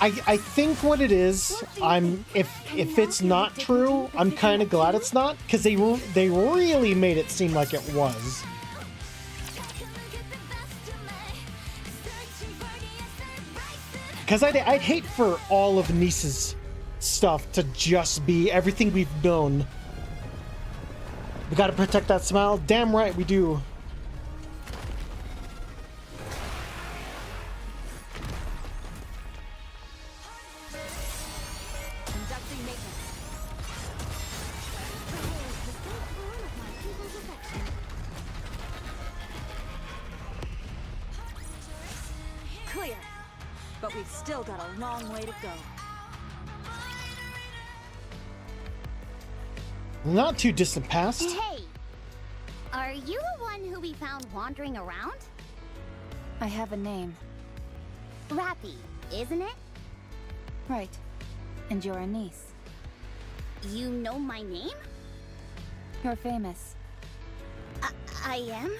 I think what it is, if it's not true, I'm kind of glad it's not, because they really made it seem like it was. Because I'd hate for all of Nissa's stuff to just be everything we've known. We gotta protect that smile. Damn right we do. Clear. But we've still got a long way to go. Not too distant past. Hey! Are you the one who we found wandering around? I have a name. Rappy, isn't it? Right. And you're a niece. You know my name? You're famous. I am?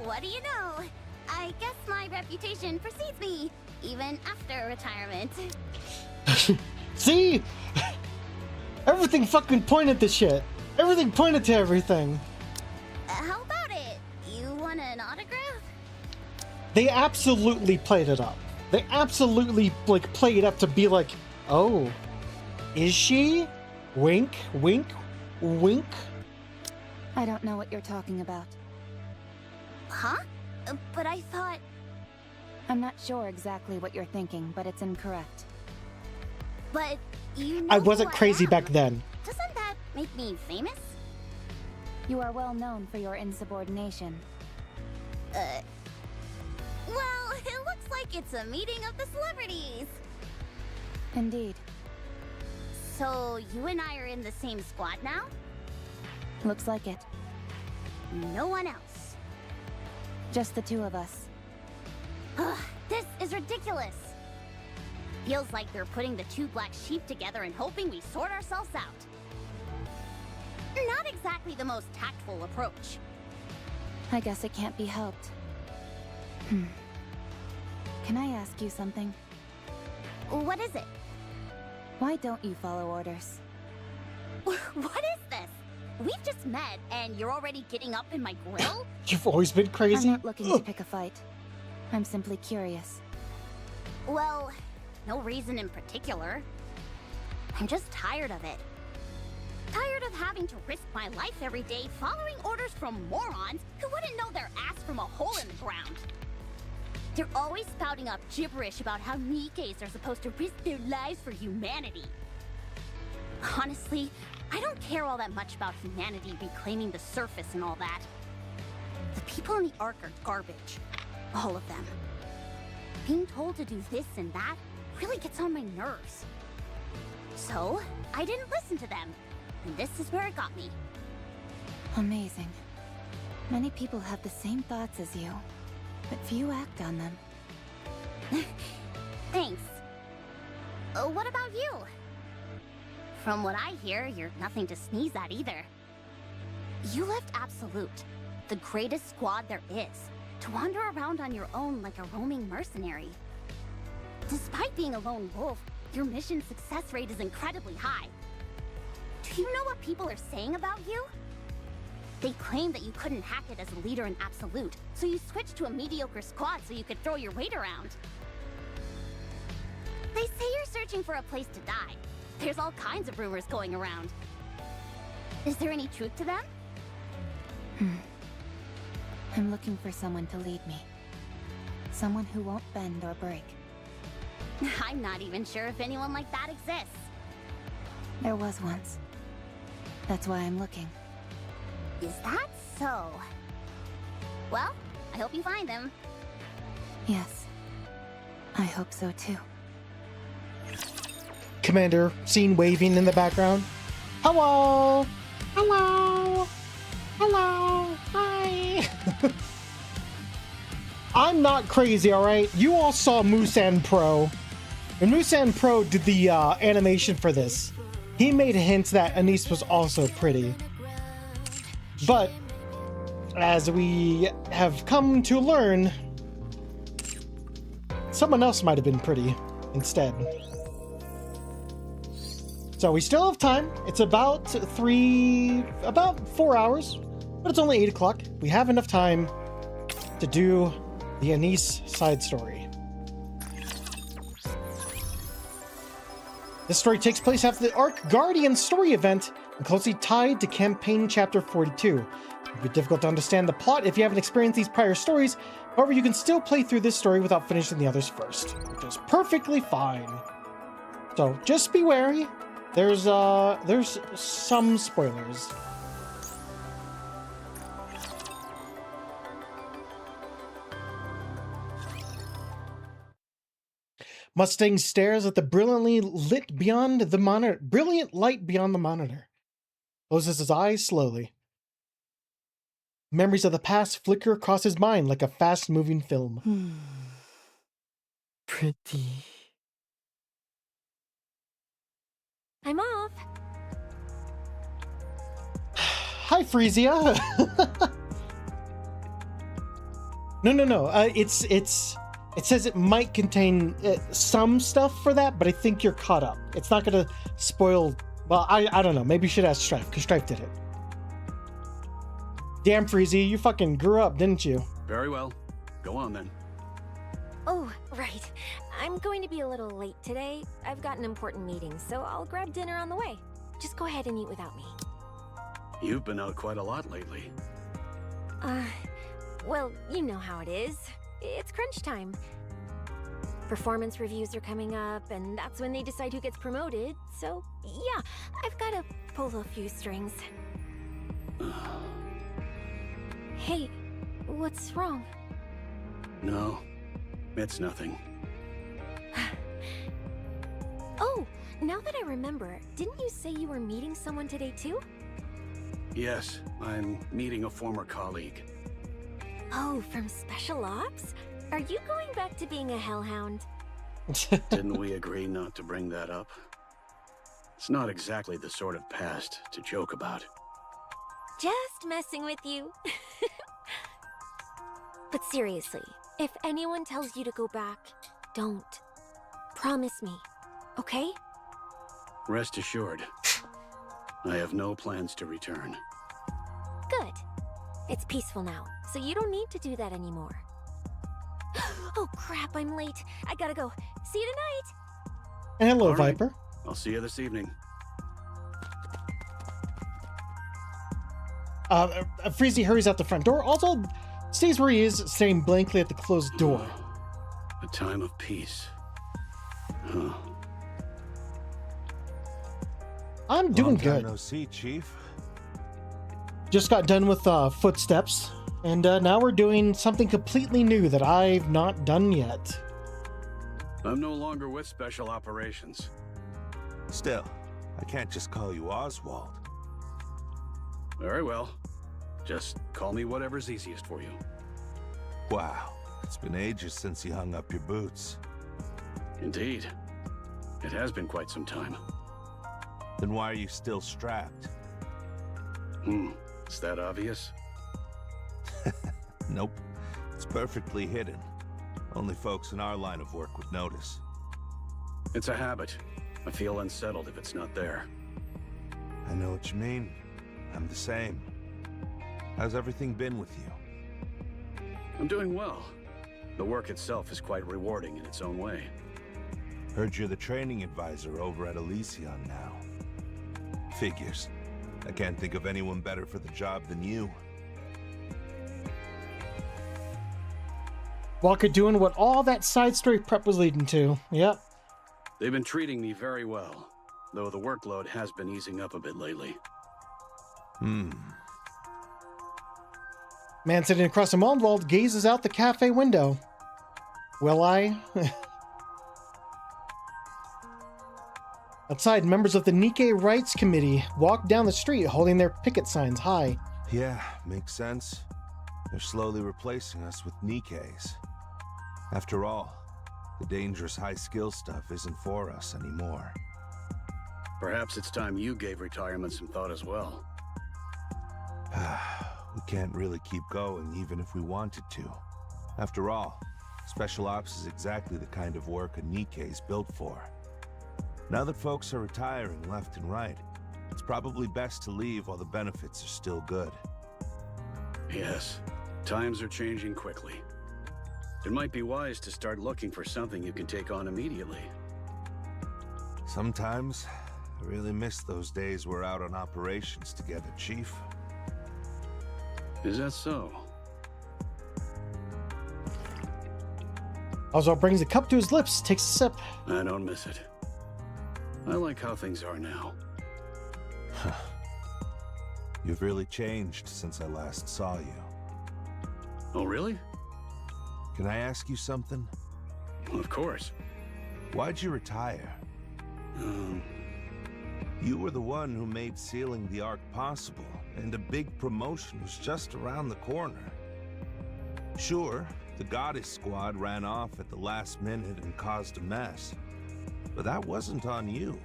What do you know? I guess my reputation precedes me, even after retirement. See? Everything fucking pointed to shit. Everything pointed to everything. How about it? You want an autograph? They absolutely played it up. They absolutely, like, played it up to be like, oh, is she? Wink, wink, wink. I don't know what you're talking about. Huh? But I thought... I'm not sure exactly what you're thinking, but it's incorrect. But you know I wasn't crazy back then. Doesn't that make me famous? You are well known for your insubordination. Well, it looks like it's a meeting of the celebrities. Indeed. So you and I are in the same squad now? Looks like it. No one else. Just the two of us. Ugh, this is ridiculous. Feels like they're putting the two black sheep together and hoping we sort ourselves out. Not exactly the most tactful approach. I guess it can't be helped. Can I ask you something? What is it? Why don't you follow orders? What is this? We've just met, and you're already getting up in my grill? You've always been crazy? I'm not looking to pick a fight. I'm simply curious. Well, no reason in particular. I'm just tired of it. Tired of having to risk my life every day following orders from morons who wouldn't know their ass from a hole in the ground. They're always spouting up gibberish about how Nikkes are supposed to risk their lives for humanity. Honestly, I don't care all that much about humanity reclaiming the surface and all that. The people in the Ark are garbage. All of them. Being told to do this and that really gets on my nerves. So, I didn't listen to them. And this is where it got me. Amazing. Many people have the same thoughts as you, but few act on them. Thanks. What about you? From what I hear, you're nothing to sneeze at either. You left Absolute, the greatest squad there is, to wander around on your own like a roaming mercenary. Despite being a lone wolf, your mission success rate is incredibly high. Do you know what people are saying about you? They claim that you couldn't hack it as a leader in Absolute, so you switched to a mediocre squad so you could throw your weight around. They say you're searching for a place to die. There's all kinds of rumors going around. Is there any truth to them? I'm looking for someone to lead me. Someone who won't bend or break. I'm not even sure if anyone like that exists. There was once. That's why I'm looking. Is that so? Well, I hope you find them. Yes. I hope so too. Commander, seen waving in the background. Hello! Hello! Hello! Hi! I'm not crazy, alright? You all saw Musan Pro. When Musan Pro did the animation for this, he made hints that Anise was also pretty. But, as we have come to learn, someone else might have been pretty instead. So we still have time. It's about 4 hours, but it's only 8 o'clock. We have enough time to do the Anise side story. This story takes place after the Arc Guardian story event and closely tied to campaign chapter 42. It would be difficult to understand the plot if you haven't experienced these prior stories. However, you can still play through this story without finishing the others first, which is perfectly fine. So just be wary. There's some spoilers. Mustang stares at the brilliant light beyond the monitor. Closes his eyes slowly. Memories of the past flicker across his mind like a fast-moving film. Pretty. I'm off. Hi, Frisia. No. It says it might contain some stuff for that, but I think you're caught up. It's not gonna spoil. Well, I don't know. Maybe you should ask Strife, because Strife did it. Damn, Frisia, you fucking grew up, didn't you? Very well. Go on then. Oh, right. I'm going to be a little late today. I've got an important meeting, so I'll grab dinner on the way. Just go ahead and eat without me. You've been out quite a lot lately. Well, you know how it is. It's crunch time. Performance reviews are coming up, and that's when they decide who gets promoted. So, yeah, I've got to pull a few strings. Hey, what's wrong? No, it's nothing. Oh, now that I remember, didn't you say you were meeting someone today too? Yes, I'm meeting a former colleague. Oh, from Special Ops? Are you going back to being a hellhound? Didn't we agree not to bring that up? It's not exactly the sort of past to joke about. Just messing with you. But seriously, if anyone tells you to go back, don't. Promise me, okay? Rest assured, I have no plans to return. Good. It's peaceful now, so you don't need to do that anymore. Oh crap, I'm late. I gotta go. See you tonight! And hello, All right. Viper. I'll see you this evening. Freezy hurries out the front door, also stays where he is, staring blankly at the closed door. A time of peace. Huh. I'm doing good. No see, Chief. Just got done with Footsteps, and now we're doing something completely new that I've not done yet. I'm no longer with Special Operations. Still, I can't just call you Oswald. Very well. Just call me whatever's easiest for you. Wow, it's been ages since you hung up your boots. Indeed. It has been quite some time. Then why are you still strapped? Is that obvious? Nope. It's perfectly hidden. Only folks in our line of work would notice. It's a habit. I feel unsettled if it's not there. I know what you mean. I'm the same. How's everything been with you? I'm doing well. The work itself is quite rewarding in its own way. Heard you're the training advisor over at Elysion now. Figures. I can't think of anyone better for the job than you. Walker doing what all that side story prep was leading to. Yep. They've been treating me very well, though the workload has been easing up a bit lately. Man sitting across the Mondwald gazes out the cafe window. Will I? Outside, members of the Nikke Rights Committee walk down the street holding their picket signs high. Yeah, makes sense. They're slowly replacing us with Nikkes. After all, the dangerous high-skill stuff isn't for us anymore. Perhaps it's time you gave retirement some thought as well. We can't really keep going even if we wanted to. After all, Special Ops is exactly the kind of work a Nikke is built for. Now that folks are retiring left and right, it's probably best to leave while the benefits are still good. Yes, times are changing quickly. It might be wise to start looking for something you can take on immediately. Sometimes, I really miss those days we're out on operations together, Chief. Is that so? Oswald brings a cup to his lips, takes a sip. I don't miss it. I like how things are now. You've really changed since I last saw you. Oh, really? Can I ask you something? Of course. Why'd you retire? You were the one who made sealing the Ark possible, and a big promotion was just around the corner. Sure, the Goddess Squad ran off at the last minute and caused a mess, but that wasn't on you.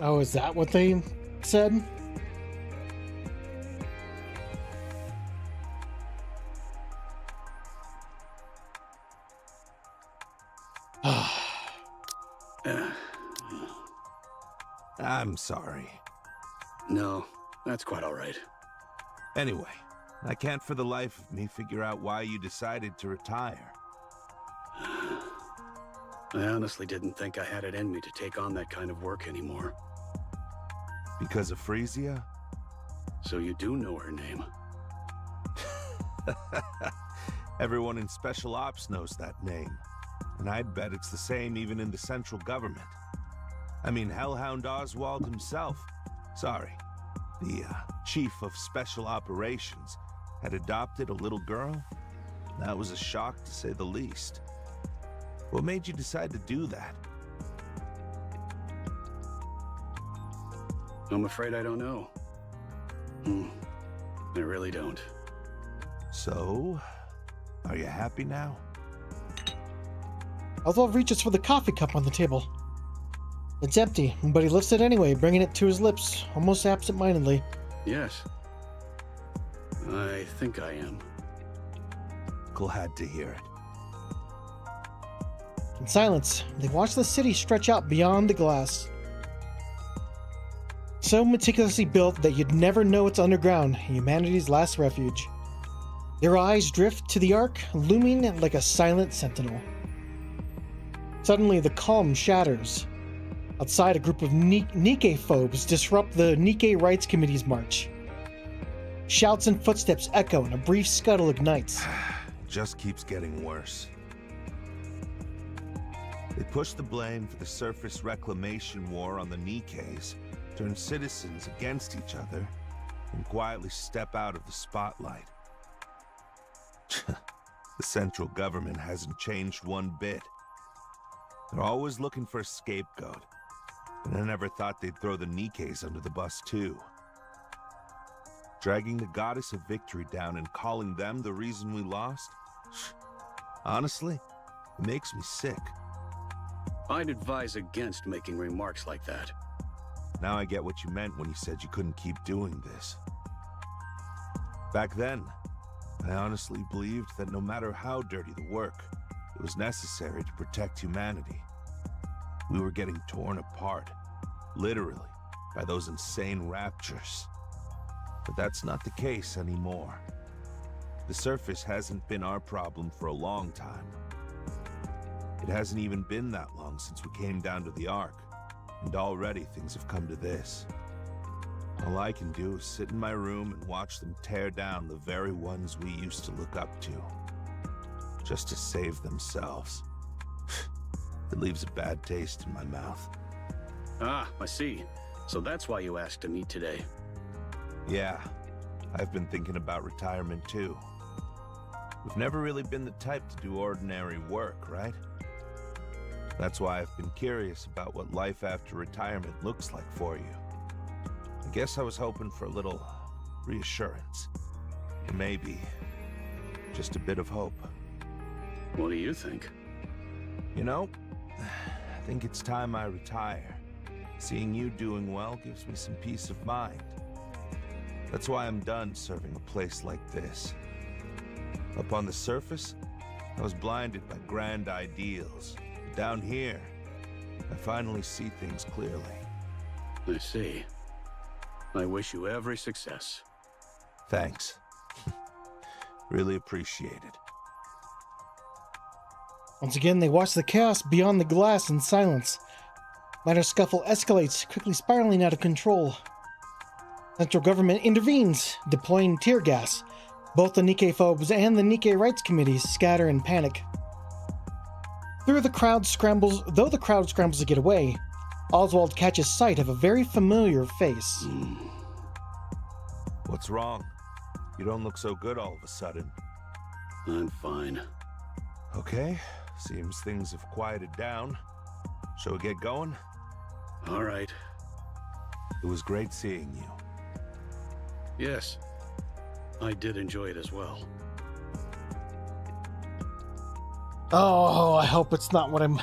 Oh, is that what they said? I'm sorry. No, that's quite all right. Anyway, I can't for the life of me figure out why you decided to retire. I honestly didn't think I had it in me to take on that kind of work anymore. Because of Frisia? So you do know her name. Everyone in Special Ops knows that name. And I'd bet it's the same even in the central government. I mean, Hellhound Oswald himself, the Chief of Special Operations, had adopted a little girl. That was a shock, to say the least. What made you decide to do that? I'm afraid I don't know. I really don't. So, are you happy now? Oswald reaches for the coffee cup on the table. It's empty, but he lifts it anyway, bringing it to his lips, almost absent-mindedly. Yes. I think I am. Glad to hear it. In silence, they watch the city stretch out beyond the glass. So meticulously built that you'd never know it's underground, humanity's last refuge. Their eyes drift to the Ark, looming like a silent sentinel. Suddenly, the calm shatters. Outside, a group of Nikke phobes disrupt the Nikke Rights Committee's march. Shouts and footsteps echo, and a brief scuttle ignites. Just keeps getting worse. They push the blame for the surface reclamation war on the Nikkes, turn citizens against each other, and quietly step out of the spotlight. The central government hasn't changed one bit. They're always looking for a scapegoat, and I never thought they'd throw the Nikkes under the bus too. Dragging the Goddess of Victory down and calling them the reason we lost? Honestly, it makes me sick. I'd advise against making remarks like that. Now I get what you meant when you said you couldn't keep doing this. Back then, I honestly believed that no matter how dirty the work, it was necessary to protect humanity. We were getting torn apart, literally, by those insane raptures. But that's not the case anymore. The surface hasn't been our problem for a long time. It hasn't even been that long since we came down to the Ark, and already things have come to this. All I can do is sit in my room and watch them tear down the very ones we used to look up to, just to save themselves. It leaves a bad taste in my mouth. Ah, I see. So that's why you asked to meet today. Yeah, I've been thinking about retirement too. We've never really been the type to do ordinary work, right? That's why I've been curious about what life after retirement looks like for you. I guess I was hoping for a little reassurance. Or maybe just a bit of hope. What do you think? You know, I think it's time I retire. Seeing you doing well gives me some peace of mind. That's why I'm done serving a place like this. Up on the surface, I was blinded by grand ideals. But down here, I finally see things clearly. I see. I wish you every success. Thanks. Really appreciate it. Once again, they watch the chaos beyond the glass in silence. Minor scuffle escalates, quickly spiraling out of control. Central government intervenes, deploying tear gas. Both the Nikke phobes and the Nikke rights committees scatter in panic. Though the crowd scrambles to get away, Oswald catches sight of a very familiar face. What's wrong? You don't look so good all of a sudden. I'm fine. Okay, seems things have quieted down. Shall we get going? All right. It was great seeing you. Yes, I did enjoy it as well. Oh, I hope it's not what I'm...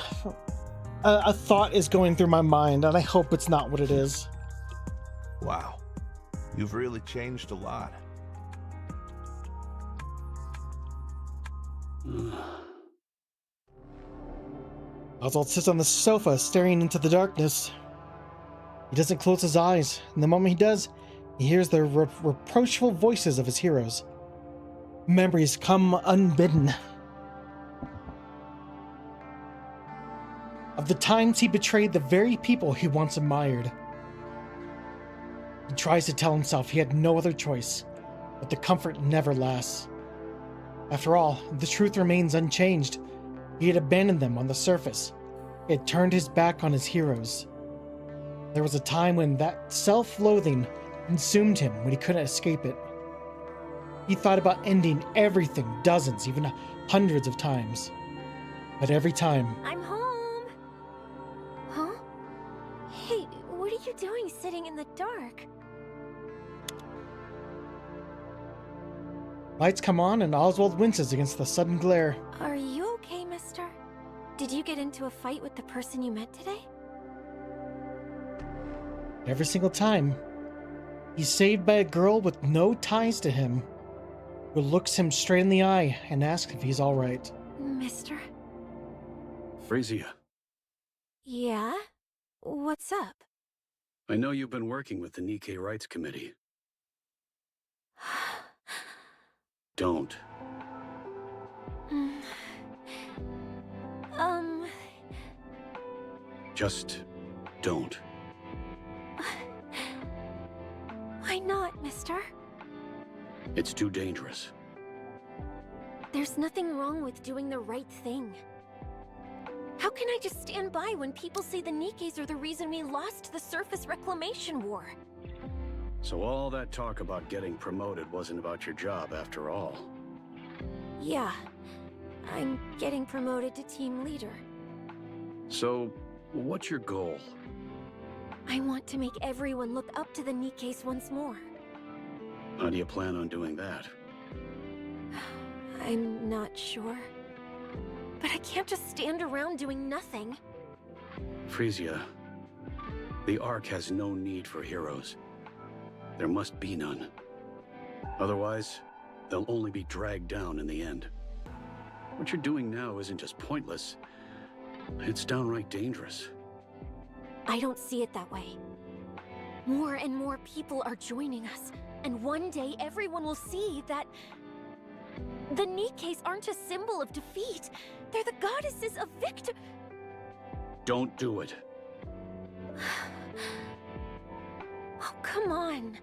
A thought is going through my mind, and I hope it's not what it is. Wow, you've really changed a lot. Oswald sits on the sofa, staring into the darkness. He doesn't close his eyes, and the moment he does, he hears the reproachful voices of his heroes. Memories come unbidden. Of the times he betrayed the very people he once admired. He tries to tell himself he had no other choice, but the comfort never lasts. After all, the truth remains unchanged. He had abandoned them on the surface. He had turned his back on his heroes. There was a time when that self-loathing consumed him when he couldn't escape it. He thought about ending everything dozens, even hundreds of times. But every time... I'm home! Huh? Hey, what are you doing sitting in the dark? Lights come on and Oswald winces against the sudden glare. Are you okay, mister? Did you get into a fight with the person you met today? Every single time, he's saved by a girl with no ties to him, who looks him straight in the eye and asks if he's alright. Mister? Frisia, Yeah? What's up? I know you've been working with the Nikke Rights Committee. Don't. Just don't. Why not, mister? It's too dangerous. There's nothing wrong with doing the right thing. How can I just stand by when people say the Nikkes are the reason we lost the surface reclamation war? So all that talk about getting promoted wasn't about your job after all. Yeah. I'm getting promoted to team leader. So, what's your goal? I want to make everyone look up to the Nikkes once more. How do you plan on doing that? I'm not sure. But I can't just stand around doing nothing. Frisia, the Ark has no need for heroes. There must be none. Otherwise, they'll only be dragged down in the end. What you're doing now isn't just pointless, it's downright dangerous. I don't see it that way. More and more people are joining us, and one day everyone will see that the Nikkes aren't a symbol of defeat. They're the goddesses of victory. Don't do it. Oh, come on.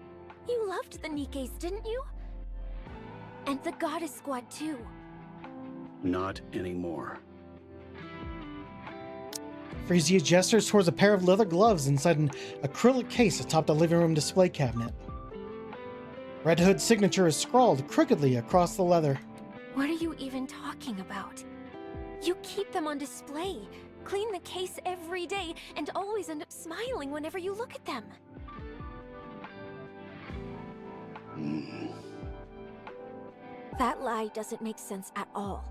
You loved the Nikkes, didn't you? And the goddess squad too. Not anymore. Frisia gestures towards a pair of leather gloves inside an acrylic case atop the living room display cabinet. Red Hood's signature is scrawled crookedly across the leather. What are you even talking about? You keep them on display, clean the case every day, and always end up smiling whenever you look at them. That lie doesn't make sense at all.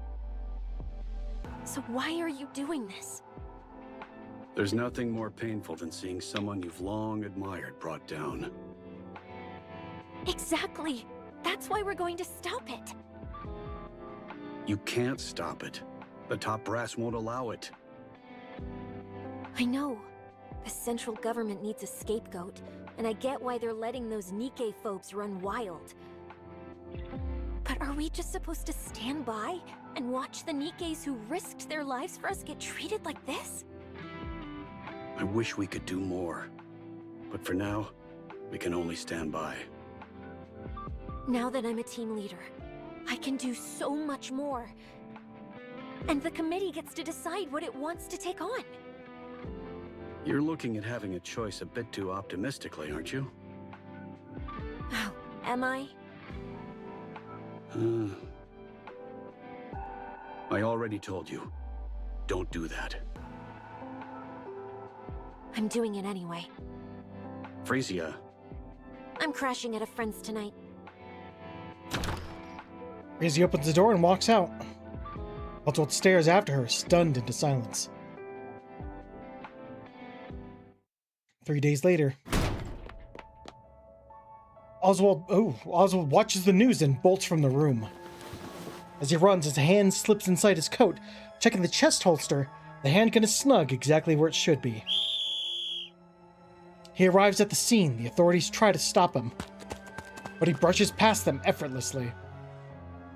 So why are you doing this? There's nothing more painful than seeing someone you've long admired brought down. Exactly. That's why we're going to stop it. You can't stop it. The top brass won't allow it. I know. The central government needs a scapegoat, and I get why they're letting those Nikke folks run wild. But are we just supposed to stand by and watch the Nikkes who risked their lives for us get treated like this? I wish we could do more. But for now, we can only stand by. Now that I'm a team leader, I can do so much more. And the committee gets to decide what it wants to take on. You're looking at having a choice a bit too optimistically, aren't you? Oh, am I? I already told you. Don't do that. I'm doing it anyway. Frisia. I'm crashing at a friend's tonight. Frisia opens the door and walks out. Oswald stares after her, stunned into silence. 3 days later. Oswald watches the news and bolts from the room. As he runs, his hand slips inside his coat. Checking the chest holster, the handgun is snug exactly where it should be. He arrives at the scene. The authorities try to stop him, but he brushes past them effortlessly.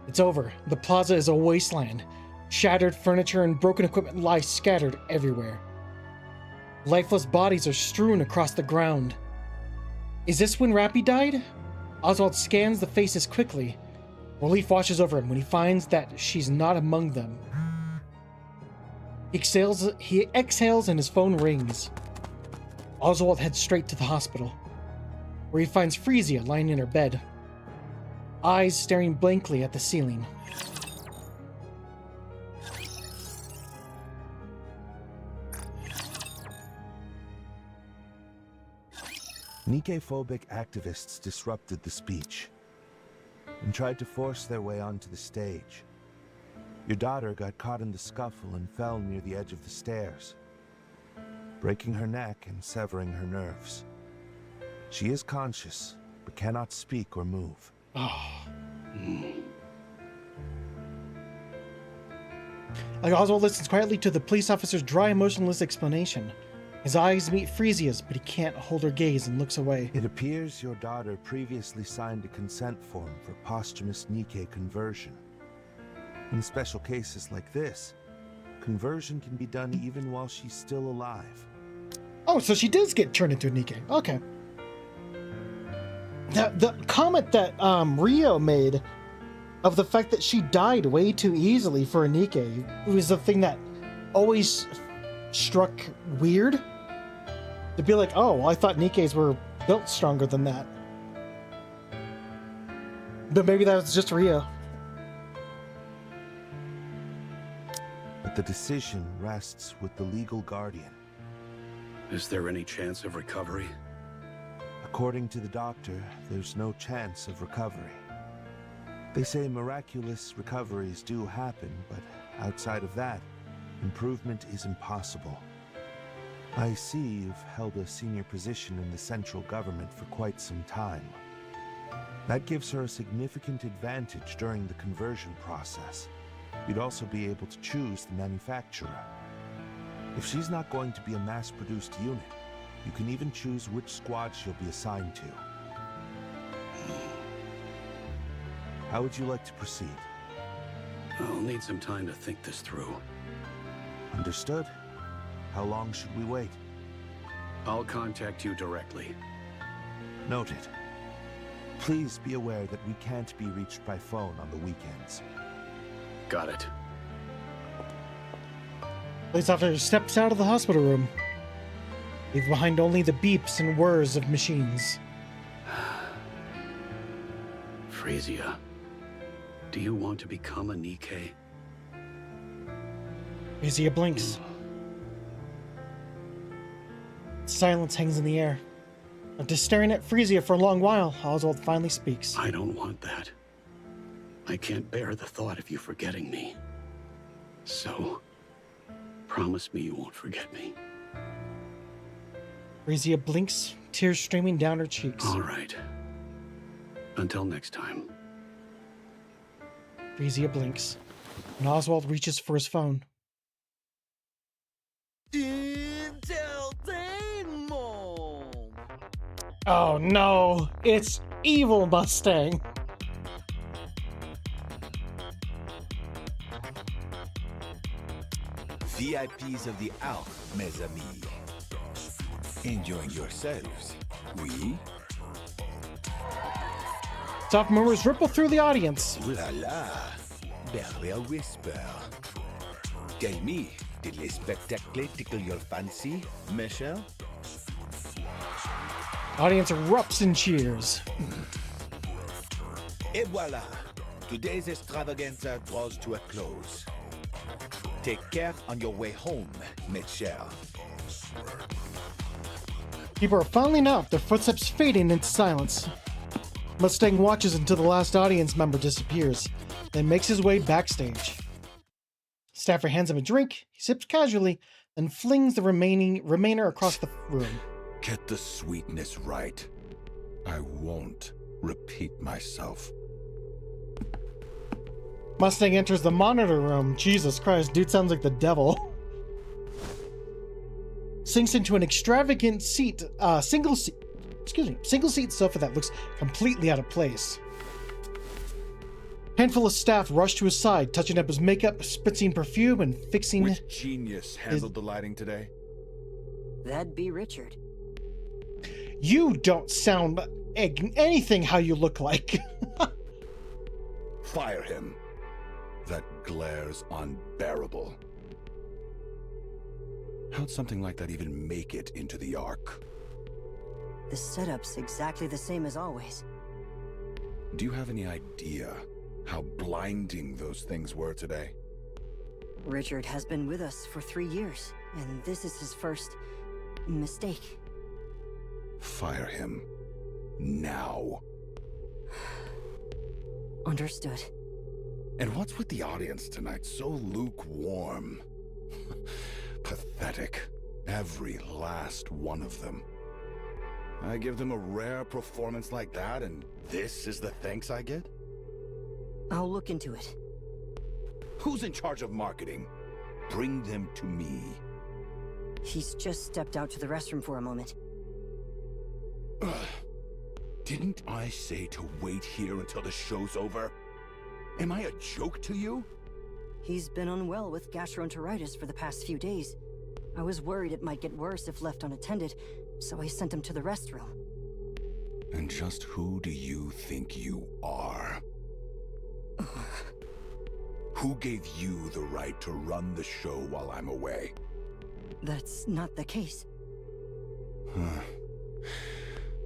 It's over. The plaza is a wasteland. Shattered furniture and broken equipment lie scattered everywhere. Lifeless bodies are strewn across the ground. Is this when Rappy died? Oswald scans the faces quickly. Relief washes over him when he finds that she's not among them. He exhales and his phone rings. Oswald heads straight to the hospital, where he finds Frisia lying in her bed, eyes staring blankly at the ceiling. Nikke-phobic activists disrupted the speech and tried to force their way onto the stage. Your daughter got caught in the scuffle and fell near the edge of the stairs, breaking her neck and severing her nerves. She is conscious, but cannot speak or move. Oswald listens quietly to the police officer's dry, emotionless explanation. His eyes meet Frisia's, but he can't hold her gaze and looks away. It appears your daughter previously signed a consent form for posthumous Nikke conversion. In special cases like this, conversion can be done even while she's still alive. Oh, so she does get turned into a Nikke. Okay. The comment that Rio made of the fact that she died way too easily for a Nikke was the thing that always struck weird. To be like, oh, well, I thought Nikkes were built stronger than that. But maybe that was just Rio. But the decision rests with the legal guardian. Is there any chance of recovery? According to the doctor, there's no chance of recovery. They say miraculous recoveries do happen, but outside of that, improvement is impossible. I see you've held a senior position in the central government for quite some time. That gives her a significant advantage during the conversion process. You'd also be able to choose the manufacturer. If she's not going to be a mass-produced unit, you can even choose which squad she'll be assigned to. How would you like to proceed? I'll need some time to think this through. Understood. How long should we wait? I'll contact you directly. Noted. Please be aware that we can't be reached by phone on the weekends. Got it. Police officer steps out of the hospital room, leave behind only the beeps and whirs of machines. Frisia, do you want to become a Nikke? Frisia blinks. Silence hangs in the air. After staring at Frisia for a long while, Oswald finally speaks. I don't want that. I can't bear the thought of you forgetting me. So, promise me you won't forget me. Frisia blinks, tears streaming down her cheeks. All right. Until next time. Frisia blinks, and Oswald reaches for his phone. Oh no, it's Evil Mustang. VIPs of the hour, mes amis. Enjoying yourselves, oui? Soft murmurs ripple through the audience. Ooh la la, barely a whisper. Tell me, did les spectacles tickle your fancy, Michelle? Audience erupts in cheers. Et voila, today's extravaganza draws to a close. Take care on your way home, Michelle. People are filing out, their footsteps fading into silence. Mustang watches until the last audience member disappears, then makes his way backstage. Staffer hands him a drink, he sips casually, then flings the remainder across the room. Get the sweetness right. I won't repeat myself. Mustang enters the monitor room. Jesus Christ, dude sounds like the devil. Sinks into an extravagant single seat sofa that looks completely out of place. Handful of staff rush to his side, touching up his makeup, spritzing perfume, and fixing. Which genius handled the lighting today? That'd be Richard. You don't sound anything how you look like. Fire him. That glare's unbearable. How'd something like that even make it into the Ark? The setup's exactly the same as always. Do you have any idea how blinding those things were today? Richard has been with us for 3 years, and this is his first mistake. Fire him. Now. Understood. And what's with the audience tonight? So lukewarm. Pathetic. Every last one of them. I give them a rare performance like that, and this is the thanks I get? I'll look into it. Who's in charge of marketing? Bring them to me. He's just stepped out to the restroom for a moment. Didn't I say to wait here until the show's over? Am I a joke to you? He's been unwell with gastroenteritis for the past few days. I was worried it might get worse if left unattended, so I sent him to the restroom. And just who do you think you are? Who gave you the right to run the show while I'm away? That's not the case.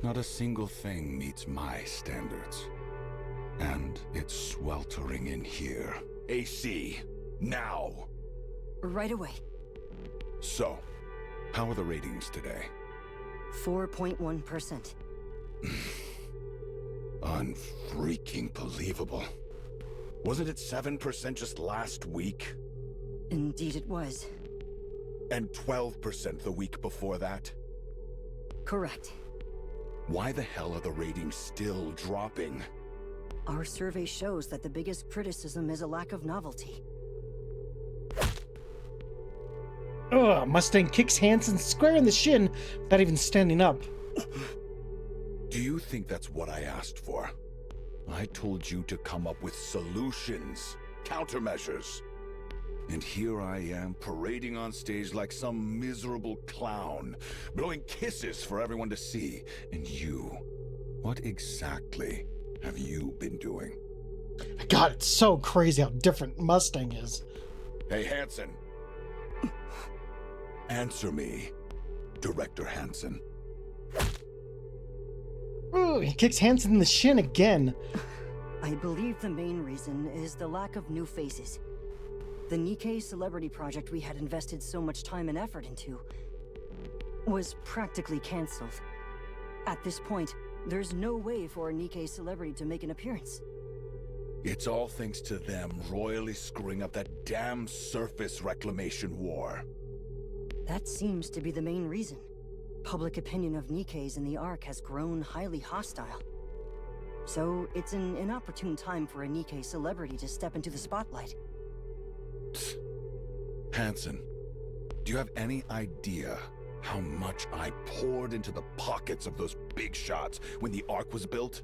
Not a single thing meets my standards. And it's sweltering in here. AC, now! Right away. So, how are the ratings today? 4.1%. Unfreaking believable. Wasn't it 7% just last week? Indeed it was. And 12% the week before that? Correct. Why the hell are the ratings still dropping? Our survey shows that the biggest criticism is a lack of novelty. Ugh, Mustang kicks Hansen square in the shin without even standing up. Do you think that's what I asked for? I told you to come up with solutions, countermeasures. And here I am, parading on stage like some miserable clown, blowing kisses for everyone to see. And you, what exactly have you been doing? God, it's so crazy how different Mustang is. Hey, Hansen. Answer me, Director Hansen. Ooh, he kicks Hansen in the shin again. I believe the main reason is the lack of new faces. The Nikke celebrity project we had invested so much time and effort into was practically cancelled. At this point, there's no way for a Nikke celebrity to make an appearance. It's all thanks to them royally screwing up that damn surface reclamation war. That seems to be the main reason. Public opinion of Nikkes in the Ark has grown highly hostile. So it's an inopportune time for a Nikke celebrity to step into the spotlight. Hansen, do you have any idea how much I poured into the pockets of those big shots when the Ark was built?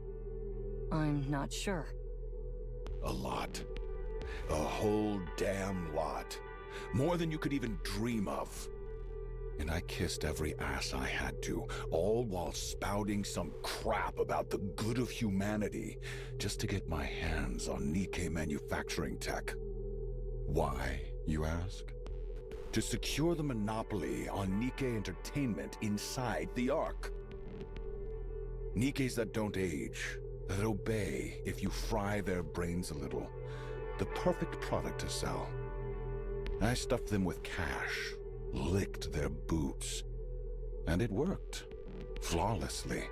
I'm not sure. A lot. A whole damn lot. More than you could even dream of. And I kissed every ass I had to, all while spouting some crap about the good of humanity, just to get my hands on Nikke manufacturing tech. Why, you ask? To secure the monopoly on Nikke entertainment inside the Ark. Nikkes that don't age, that obey if you fry their brains a little. The perfect product to sell. I stuffed them with cash, licked their boots, and it worked flawlessly.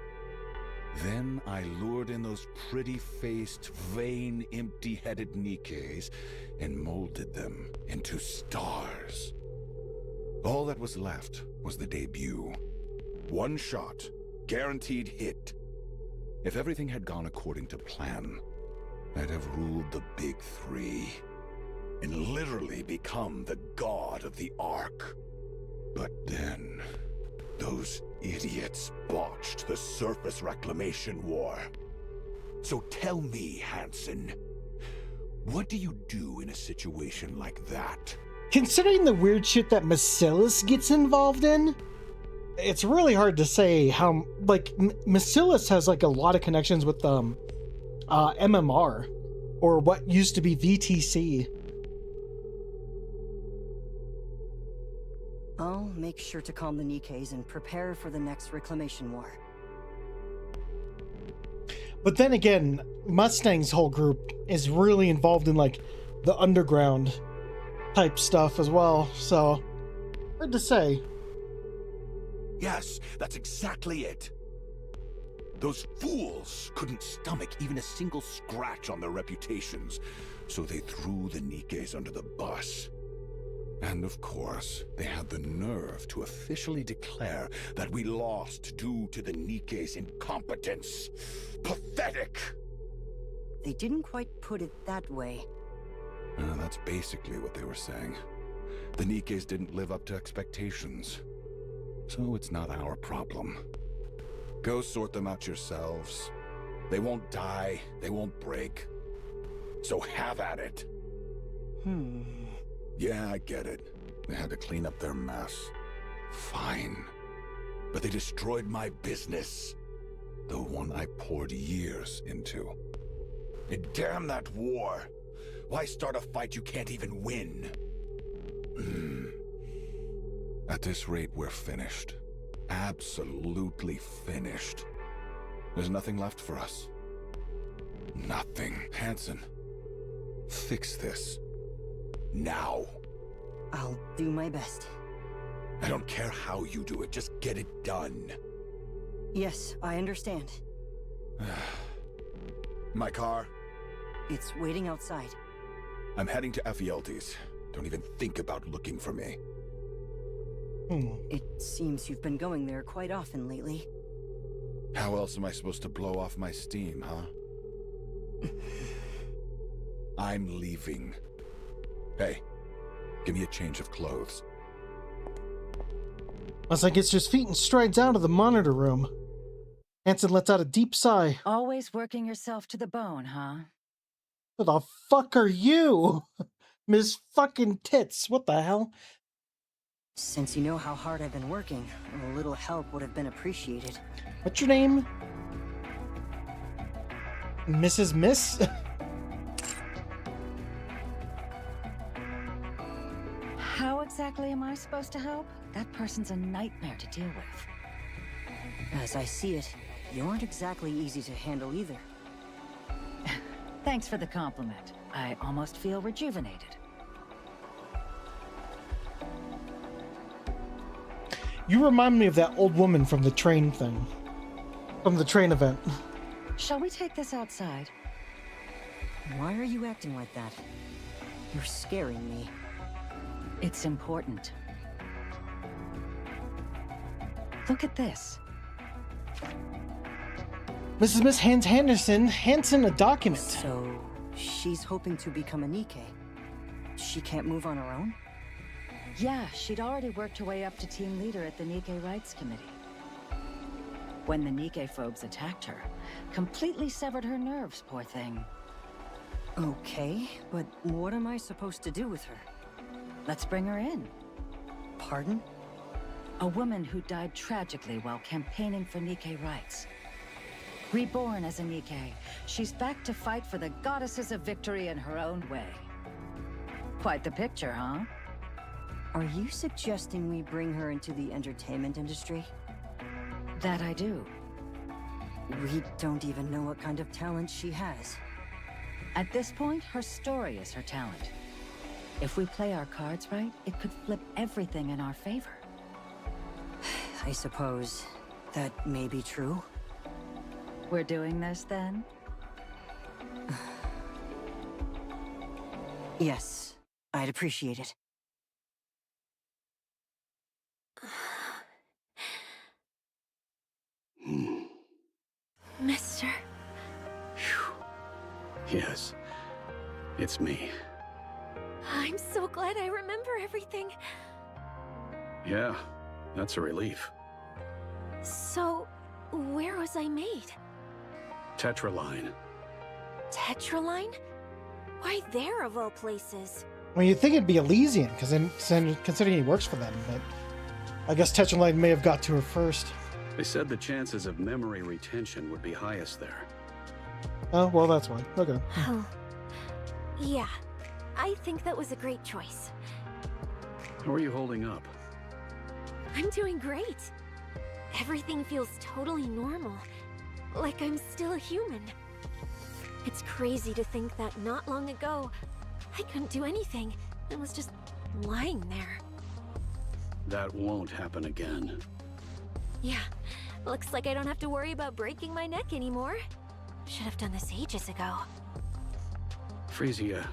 Then I lured in those pretty-faced, vain, empty-headed Nikkes and molded them into stars. All that was left was the debut. One shot, guaranteed hit. If everything had gone according to plan, I'd have ruled the big three and literally become the god of the Ark. But then, those idiots botched the surface reclamation war. So tell me, Hansen, what do you do in a situation like that? Considering the weird shit that Macillus gets involved in, it's really hard to say how, like, Macillus has, like, a lot of connections with, MMR, or what used to be VTC. I'll make sure to calm the Nikkes and prepare for the next reclamation war. But then again, Mustang's whole group is really involved in, like, the underground type stuff as well, so hard to say. Yes, that's exactly it. Those fools couldn't stomach even a single scratch on their reputations, so they threw the Nikkes under the bus. And of course, they had the nerve to officially declare that we lost due to the Nikke's incompetence. Pathetic! They didn't quite put it that way. That's basically what they were saying. The Nikkes didn't live up to expectations. So it's not our problem. Go sort them out yourselves. They won't die, they won't break. So have at it. Yeah, I get it. They had to clean up their mess. Fine. But they destroyed my business. The one I poured years into. And damn that war! Why start a fight you can't even win? At this rate, we're finished. Absolutely finished. There's nothing left for us. Nothing. Hansen, fix this. Now. I'll do my best. I don't care how you do it, just get it done. Yes, I understand. My car? It's waiting outside. I'm heading to Ephialtes. Don't even think about looking for me. It seems you've been going there quite often lately. How else am I supposed to blow off my steam, huh? I'm leaving. Hey, give me a change of clothes. Musan gets to his feet and strides out of the monitor room. Hansen lets out a deep sigh. Always working yourself to the bone, huh? Who the fuck are you? Miss fucking Tits, what the hell? Since you know how hard I've been working, a little help would have been appreciated. What's your name? Mrs. Miss? How exactly am I supposed to help? That person's a nightmare to deal with. As I see it, you aren't exactly easy to handle either. Thanks for the compliment. I almost feel rejuvenated. You remind me of that old woman from the train thing. From the train event. Shall we take this outside? Why are you acting like that? You're scaring me. It's important. Look at this. Mrs. Miss hands Hansen a document. So, she's hoping to become a Nikke. She can't move on her own? Yeah, she'd already worked her way up to team leader at the Nikke Rights Committee. When the Nikke-phobes attacked her, completely severed her nerves, poor thing. Okay, but what am I supposed to do with her? Let's bring her in. Pardon? A woman who died tragically while campaigning for Nikke rights. Reborn as a Nikke, she's back to fight for the goddesses of victory in her own way. Quite the picture, huh? Are you suggesting we bring her into the entertainment industry? That I do. We don't even know what kind of talent she has. At this point, her story is her talent. If we play our cards right, it could flip everything in our favor. I suppose that may be true. We're doing this, then? Yes, I'd appreciate it. Mister. Yes, it's me. I'm so glad I remember everything. Yeah, that's a relief. So, where was I made? Tetraline. Tetraline? Why there of all places? Well, you'd think it'd be Elysian, considering he works for them, but I guess Tetraline may have got to her first. They said the chances of memory retention would be highest there. Oh, well, that's why. Okay. Oh. Yeah, I think that was a great choice. How are you holding up? I'm doing great. Everything feels totally normal. Like I'm still a human. It's crazy to think that not long ago, I couldn't do anything. I was just lying there. That won't happen again. Yeah, looks like I don't have to worry about breaking my neck anymore. Should have done this ages ago. Frisia,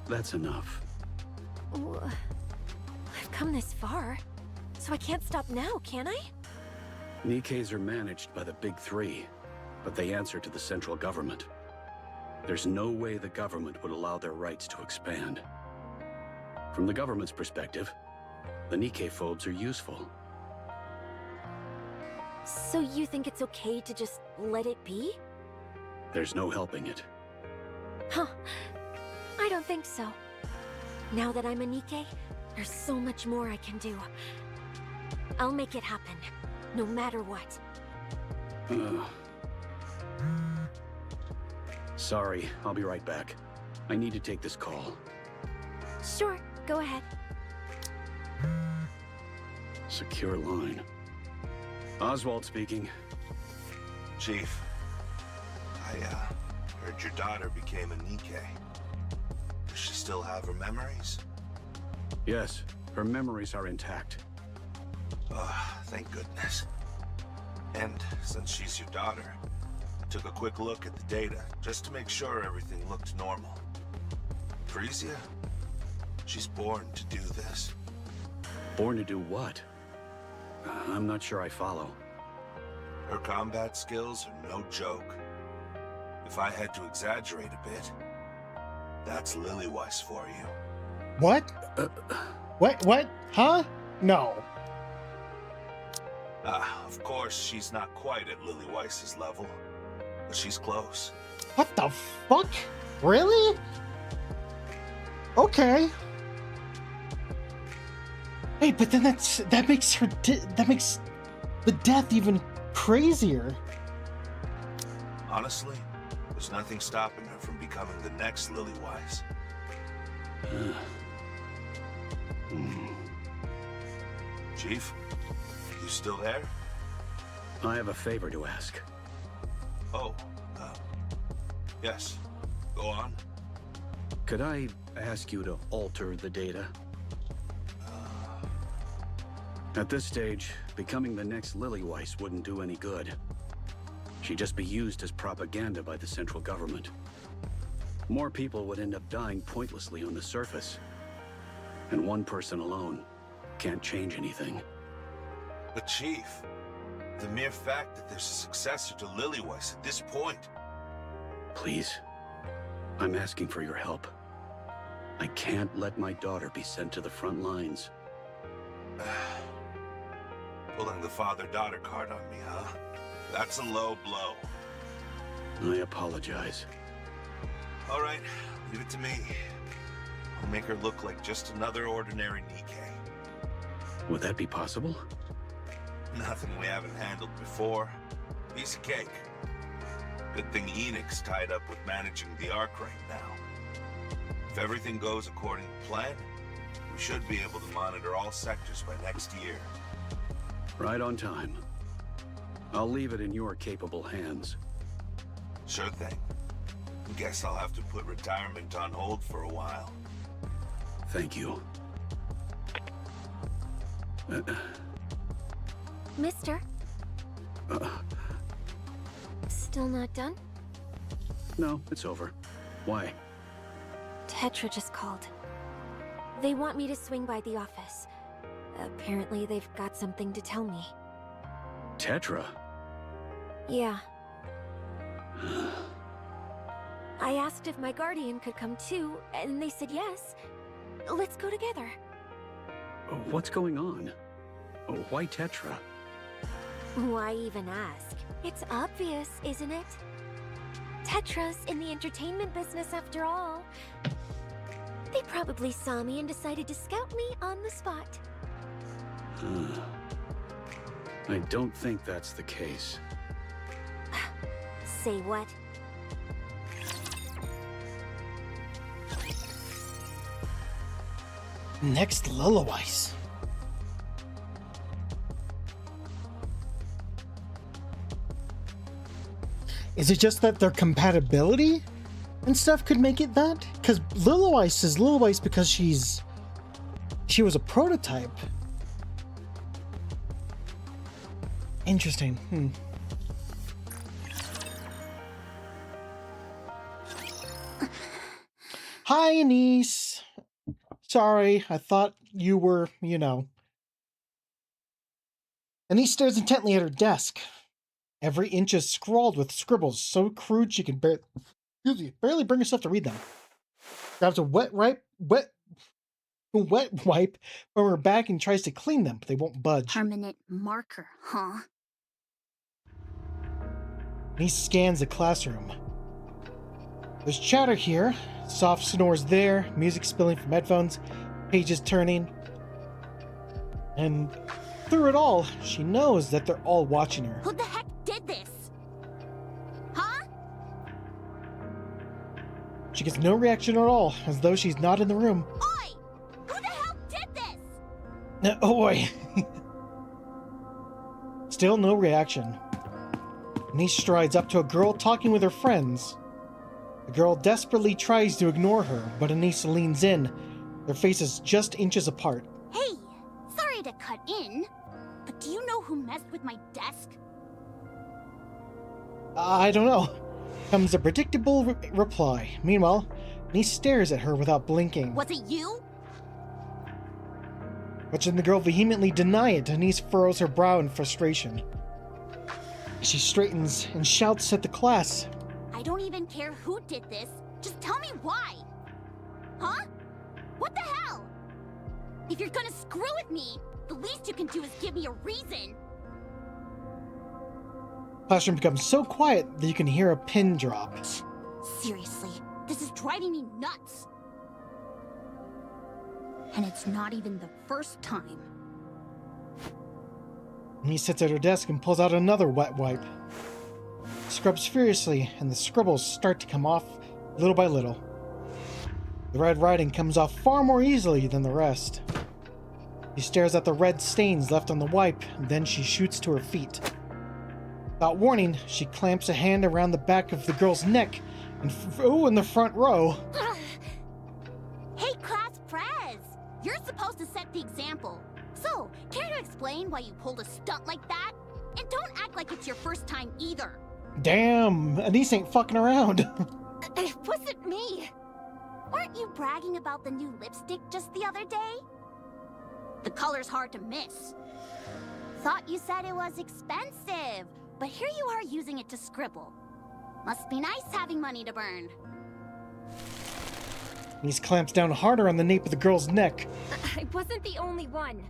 that's enough. I've come this far, so I can't stop now, can I? Nikkes are managed by the Big Three, but they answer to the central government. There's no way the government would allow their rights to expand. From the government's perspective, the Nikke-phobes are useful. So you think it's okay to just let it be? There's no helping it. Huh. I don't think so. Now that I'm a Nikke, there's so much more I can do. I'll make it happen, no matter what. Sorry, I'll be right back. I need to take this call. Sure, go ahead. Secure line. Oswald speaking. Chief, I heard your daughter became a Nikke. Does she still have her memories? Yes, her memories are intact. Thank goodness. And since she's your daughter, I took a quick look at the data just to make sure everything looked normal. Frisia, she's born to do this. Born to do what? I'm not sure I follow. Her combat skills are no joke. If I had to exaggerate a bit, that's Lillyweiss for you. What? What? Huh? No. Of course, she's not quite at Lillyweiss's level, but she's close. What the fuck? Really? Okay. Hey, but then that makes the death even crazier. Honestly, there's nothing stopping her from becoming the next Lillyweiss. Chief, you still there? I have a favor to ask. Oh, yes. Go on. Could I ask you to alter the data? At this stage, becoming the next Lillyweiss wouldn't do any good. She'd just be used as propaganda by the central government. More people would end up dying pointlessly on the surface. And one person alone can't change anything. But Chief, the mere fact that there's a successor to Lillyweiss at this point... Please, I'm asking for your help. I can't let my daughter be sent to the front lines. Pulling the father-daughter card on me, huh? That's a low blow. I apologize. All right, leave it to me. I'll make her look like just another ordinary Nikke. Would that be possible? Nothing we haven't handled before. Piece of cake. Good thing Enix's tied up with managing the Ark right now. If everything goes according to plan, we should be able to monitor all sectors by next year. Right on time. I'll leave it in your capable hands. Sure thing. Guess I'll have to put retirement on hold for a while. Thank you. Mister? Still not done? No, it's over. Why? Tetra just called. They want me to swing by the office. Apparently they've got something to tell me. Tetra? Yeah. I asked if my guardian could come too, and they said yes. Let's go together. What's going on? Why Tetra? Why even ask? It's obvious, isn't it? Tetra's in the entertainment business after all. They probably saw me and decided to scout me on the spot. I don't think that's the case. Say what? Next Lillyweiss. Is it just that their compatibility and stuff could make it that? Because Lillyweiss is Lillyweiss because she was a prototype. Interesting. Hi, Anise. Sorry, I thought you were, Anise stares intently at her desk. Every inch is scrawled with scribbles so crude she can barely bring herself to read them. Grabs a wet wipe from her back and tries to clean them, but they won't budge. Permanent marker, huh? Anise scans the classroom. There's chatter here, soft snores there, music spilling from headphones, pages turning. And through it all, she knows that they're all watching her. Who the heck did this? Huh? She gets no reaction at all, as though she's not in the room. Oi! Who the hell did this? Oi! Still no reaction. Anise strides up to a girl talking with her friends. The girl desperately tries to ignore her, but Anise leans in, their faces just inches apart. Hey, sorry to cut in, but do you know who messed with my desk? I don't know. Comes a predictable reply. Meanwhile, Anise stares at her without blinking. Was it you? Watching the girl vehemently deny it, Anise furrows her brow in frustration. She straightens and shouts at the class. I don't even care who did this. Just tell me why. Huh? What the hell? If you're gonna screw with me, the least you can do is give me a reason. Classroom becomes so quiet that you can hear a pin drop. Seriously, this is driving me nuts. And it's not even the first time. He sits at her desk and pulls out another wet wipe. Scrubs furiously, and the scribbles start to come off little by little. The red writing comes off far more easily than the rest. She stares at the red stains left on the wipe, and then she shoots to her feet. Without warning, she clamps a hand around the back of the girl's neck, and in the front row. Hey, Class Prez! You're supposed to set the example. So, care to explain why you pulled a stunt like that? And don't act like it's your first time either. Damn, Anise ain't fucking around. It wasn't me. Weren't you bragging about the new lipstick just the other day? The color's hard to miss. Thought you said it was expensive, but here you are using it to scribble. Must be nice having money to burn. Anise clamps down harder on the nape of the girl's neck. I wasn't the only one.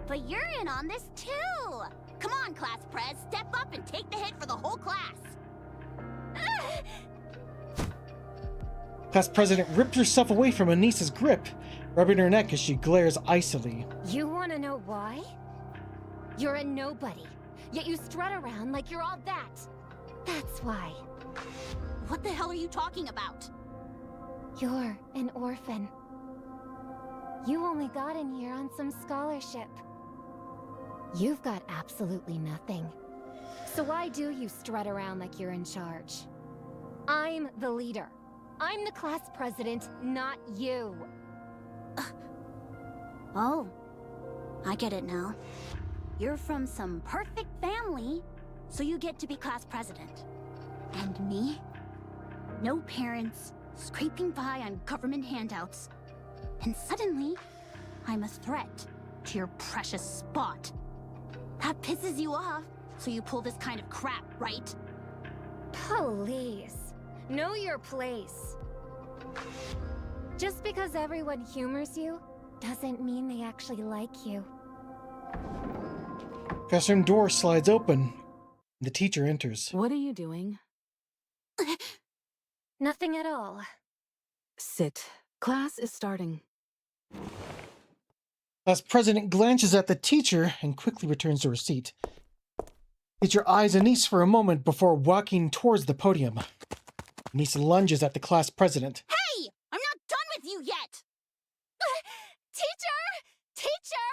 But you're in on this too! Come on, Class Prez, step up and take the hit for the whole class! Class president rips herself away from Anise's grip, rubbing her neck as she glares icily. You want to know why? You're a nobody, yet you strut around like you're all that. That's why. What the hell are you talking about? You're an orphan. You only got in here on some scholarship. You've got absolutely nothing. So why do you strut around like you're in charge? I'm the leader. I'm the class president, not you. Oh, I get it now. You're from some perfect family, so you get to be class president. And me? No parents, scraping by on government handouts. And suddenly, I'm a threat to your precious spot. That pisses you off, so you pull this kind of crap, right? Please, know your place. Just because everyone humors you, doesn't mean they actually like you. Classroom door slides open. The teacher enters. What are you doing? Nothing at all. Sit. Class is starting. Class president glances at the teacher and quickly returns to her seat. Teacher eyes Anise for a moment before walking towards the podium. Anise lunges at the class president. Hey! I'm not done with you yet! Teacher! Teacher!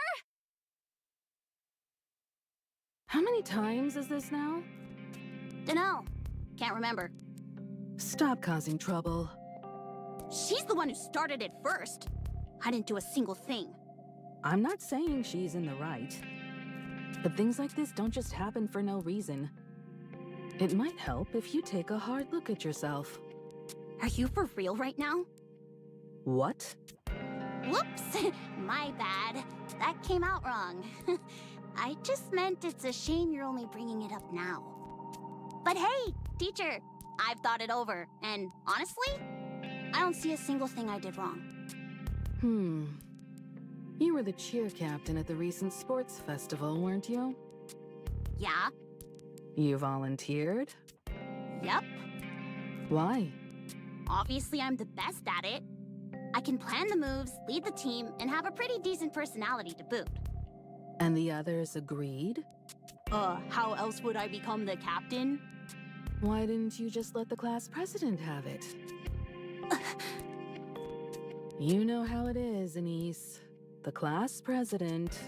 How many times is this now? Dunno. Can't remember. Stop causing trouble. She's the one who started it first. I didn't do a single thing. I'm not saying she's in the right. But things like this don't just happen for no reason. It might help if you take a hard look at yourself. Are you for real right now? What? Whoops! My bad. That came out wrong. I just meant it's a shame you're only bringing it up now. But hey, teacher, I've thought it over, and honestly, I don't see a single thing I did wrong. You were the cheer captain at the recent sports festival, weren't you? Yeah? You volunteered? Yep. Why? Obviously, I'm the best at it. I can plan the moves, lead the team, and have a pretty decent personality to boot. And the others agreed? How else would I become the captain? Why didn't you just let the class president have it? You know how it is, Anise. The class president...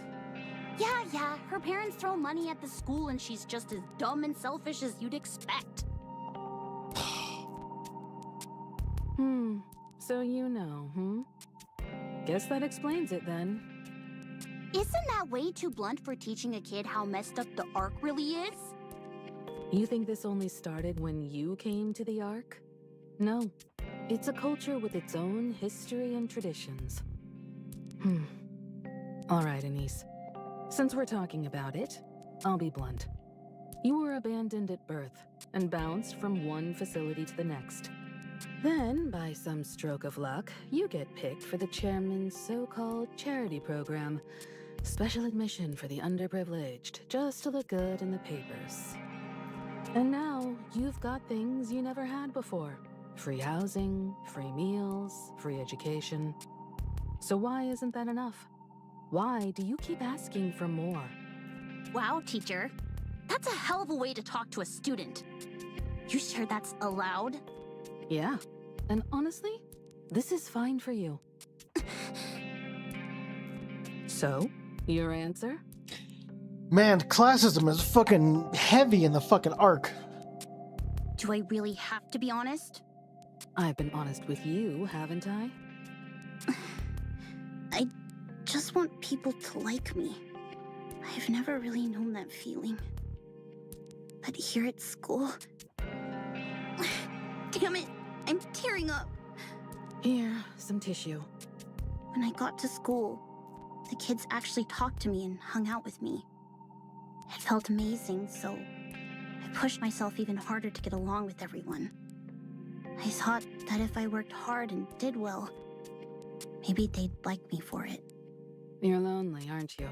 Yeah, her parents throw money at the school and she's just as dumb and selfish as you'd expect. So you know, Guess that explains it then. Isn't that way too blunt for teaching a kid how messed up the Ark really is? You think this only started when you came to the Ark? No. It's a culture with its own history and traditions. All right, Anise. Since we're talking about it, I'll be blunt. You were abandoned at birth and bounced from one facility to the next. Then, by some stroke of luck, you get picked for the chairman's so-called charity program. Special admission for the underprivileged, just to look good in the papers. And now, you've got things you never had before. Free housing, free meals, free education. So why isn't that enough? Why do you keep asking for more? Wow, teacher. That's a hell of a way to talk to a student. You sure that's allowed? Yeah. And honestly, this is fine for you. So, your answer? Man, classism is fucking heavy in the fucking arc. Do I really have to be honest? I've been honest with you, haven't I? I just want people to like me. I've never really known that feeling. But here at school... Damn it! I'm tearing up! Here, some tissue. When I got to school, the kids actually talked to me and hung out with me. It felt amazing, so I pushed myself even harder to get along with everyone. I thought that if I worked hard and did well, maybe they'd like me for it. You're lonely, aren't you?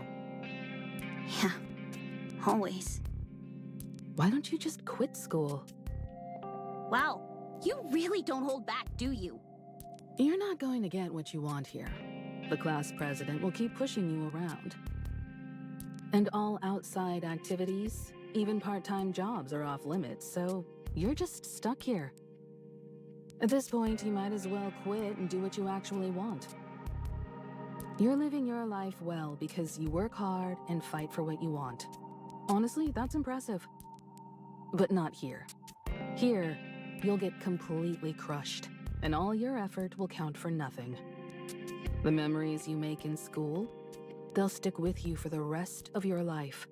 Yeah, always. Why don't you just quit school? Wow, you really don't hold back, do you? You're not going to get what you want here. The class president will keep pushing you around. And all outside activities, even part-time jobs are off limits, so you're just stuck here. At this point, you might as well quit and do what you actually want. You're living your life well because you work hard and fight for what you want. Honestly, that's impressive. But not here. Here, you'll get completely crushed, and all your effort will count for nothing. The memories you make in school, they'll stick with you for the rest of your life.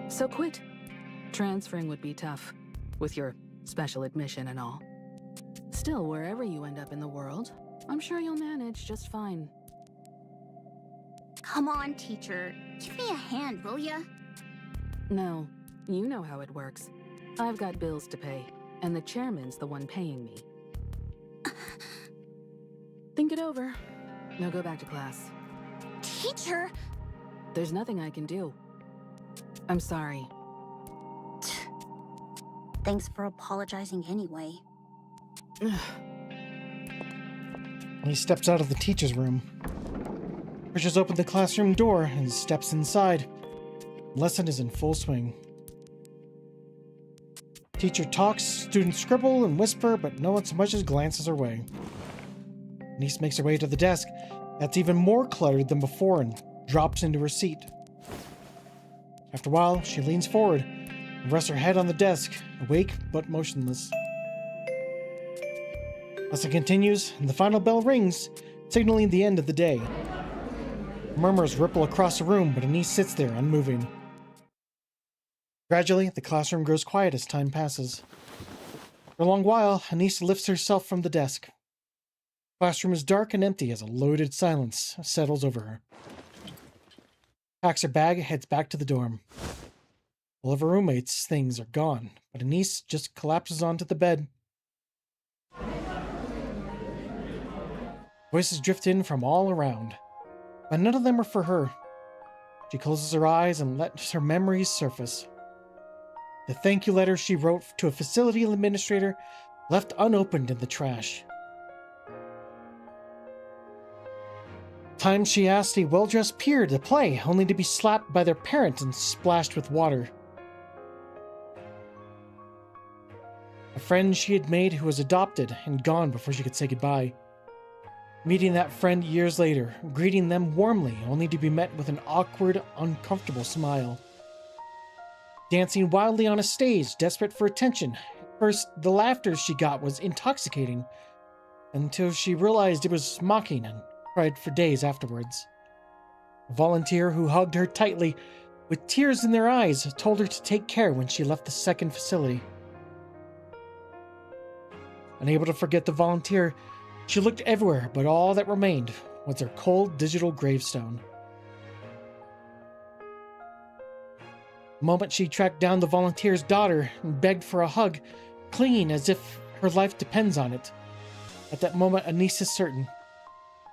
So quit. Transferring would be tough, with your special admission and all. Still, wherever you end up in the world, I'm sure you'll manage just fine. Come on, teacher. Give me a hand, will ya? No, you know how it works. I've got bills to pay, and the chairman's the one paying me. Think it over. Now go back to class. Teacher! There's nothing I can do. I'm sorry. Thanks for apologizing anyway. He steps out of the teacher's room. Pushes open the classroom door and steps inside. Lesson is in full swing. Teacher talks, students scribble and whisper, but no one so much as glances her way. Niece makes her way to the desk that's even more cluttered than before and drops into her seat. After a while, she leans forward and rests her head on the desk, awake but motionless. Lesson continues, and the final bell rings, signaling the end of the day. Murmurs ripple across the room, but Anise sits there, unmoving. Gradually, the classroom grows quiet as time passes. For a long while, Anise lifts herself from the desk. The classroom is dark and empty as a loaded silence settles over her. Packs her bag and heads back to the dorm. All of her roommates' things are gone, but Anise just collapses onto the bed. Voices drift in from all around, but none of them are for her. She closes her eyes and lets her memories surface. The thank you letter she wrote to a facility administrator left unopened in the trash. Times she asked a well-dressed peer to play, only to be slapped by their parent and splashed with water. A friend she had made who was adopted and gone before she could say goodbye. Meeting that friend years later, greeting them warmly, only to be met with an awkward, uncomfortable smile. Dancing wildly on a stage, desperate for attention. At first, the laughter she got was intoxicating, until she realized it was mocking and cried for days afterwards. A volunteer who hugged her tightly, with tears in their eyes, told her to take care when she left the second facility. Unable to forget the volunteer, she looked everywhere, but all that remained was her cold digital gravestone. The moment she tracked down the volunteer's daughter and begged for a hug, clinging as if her life depends on it. At that moment, Anise is certain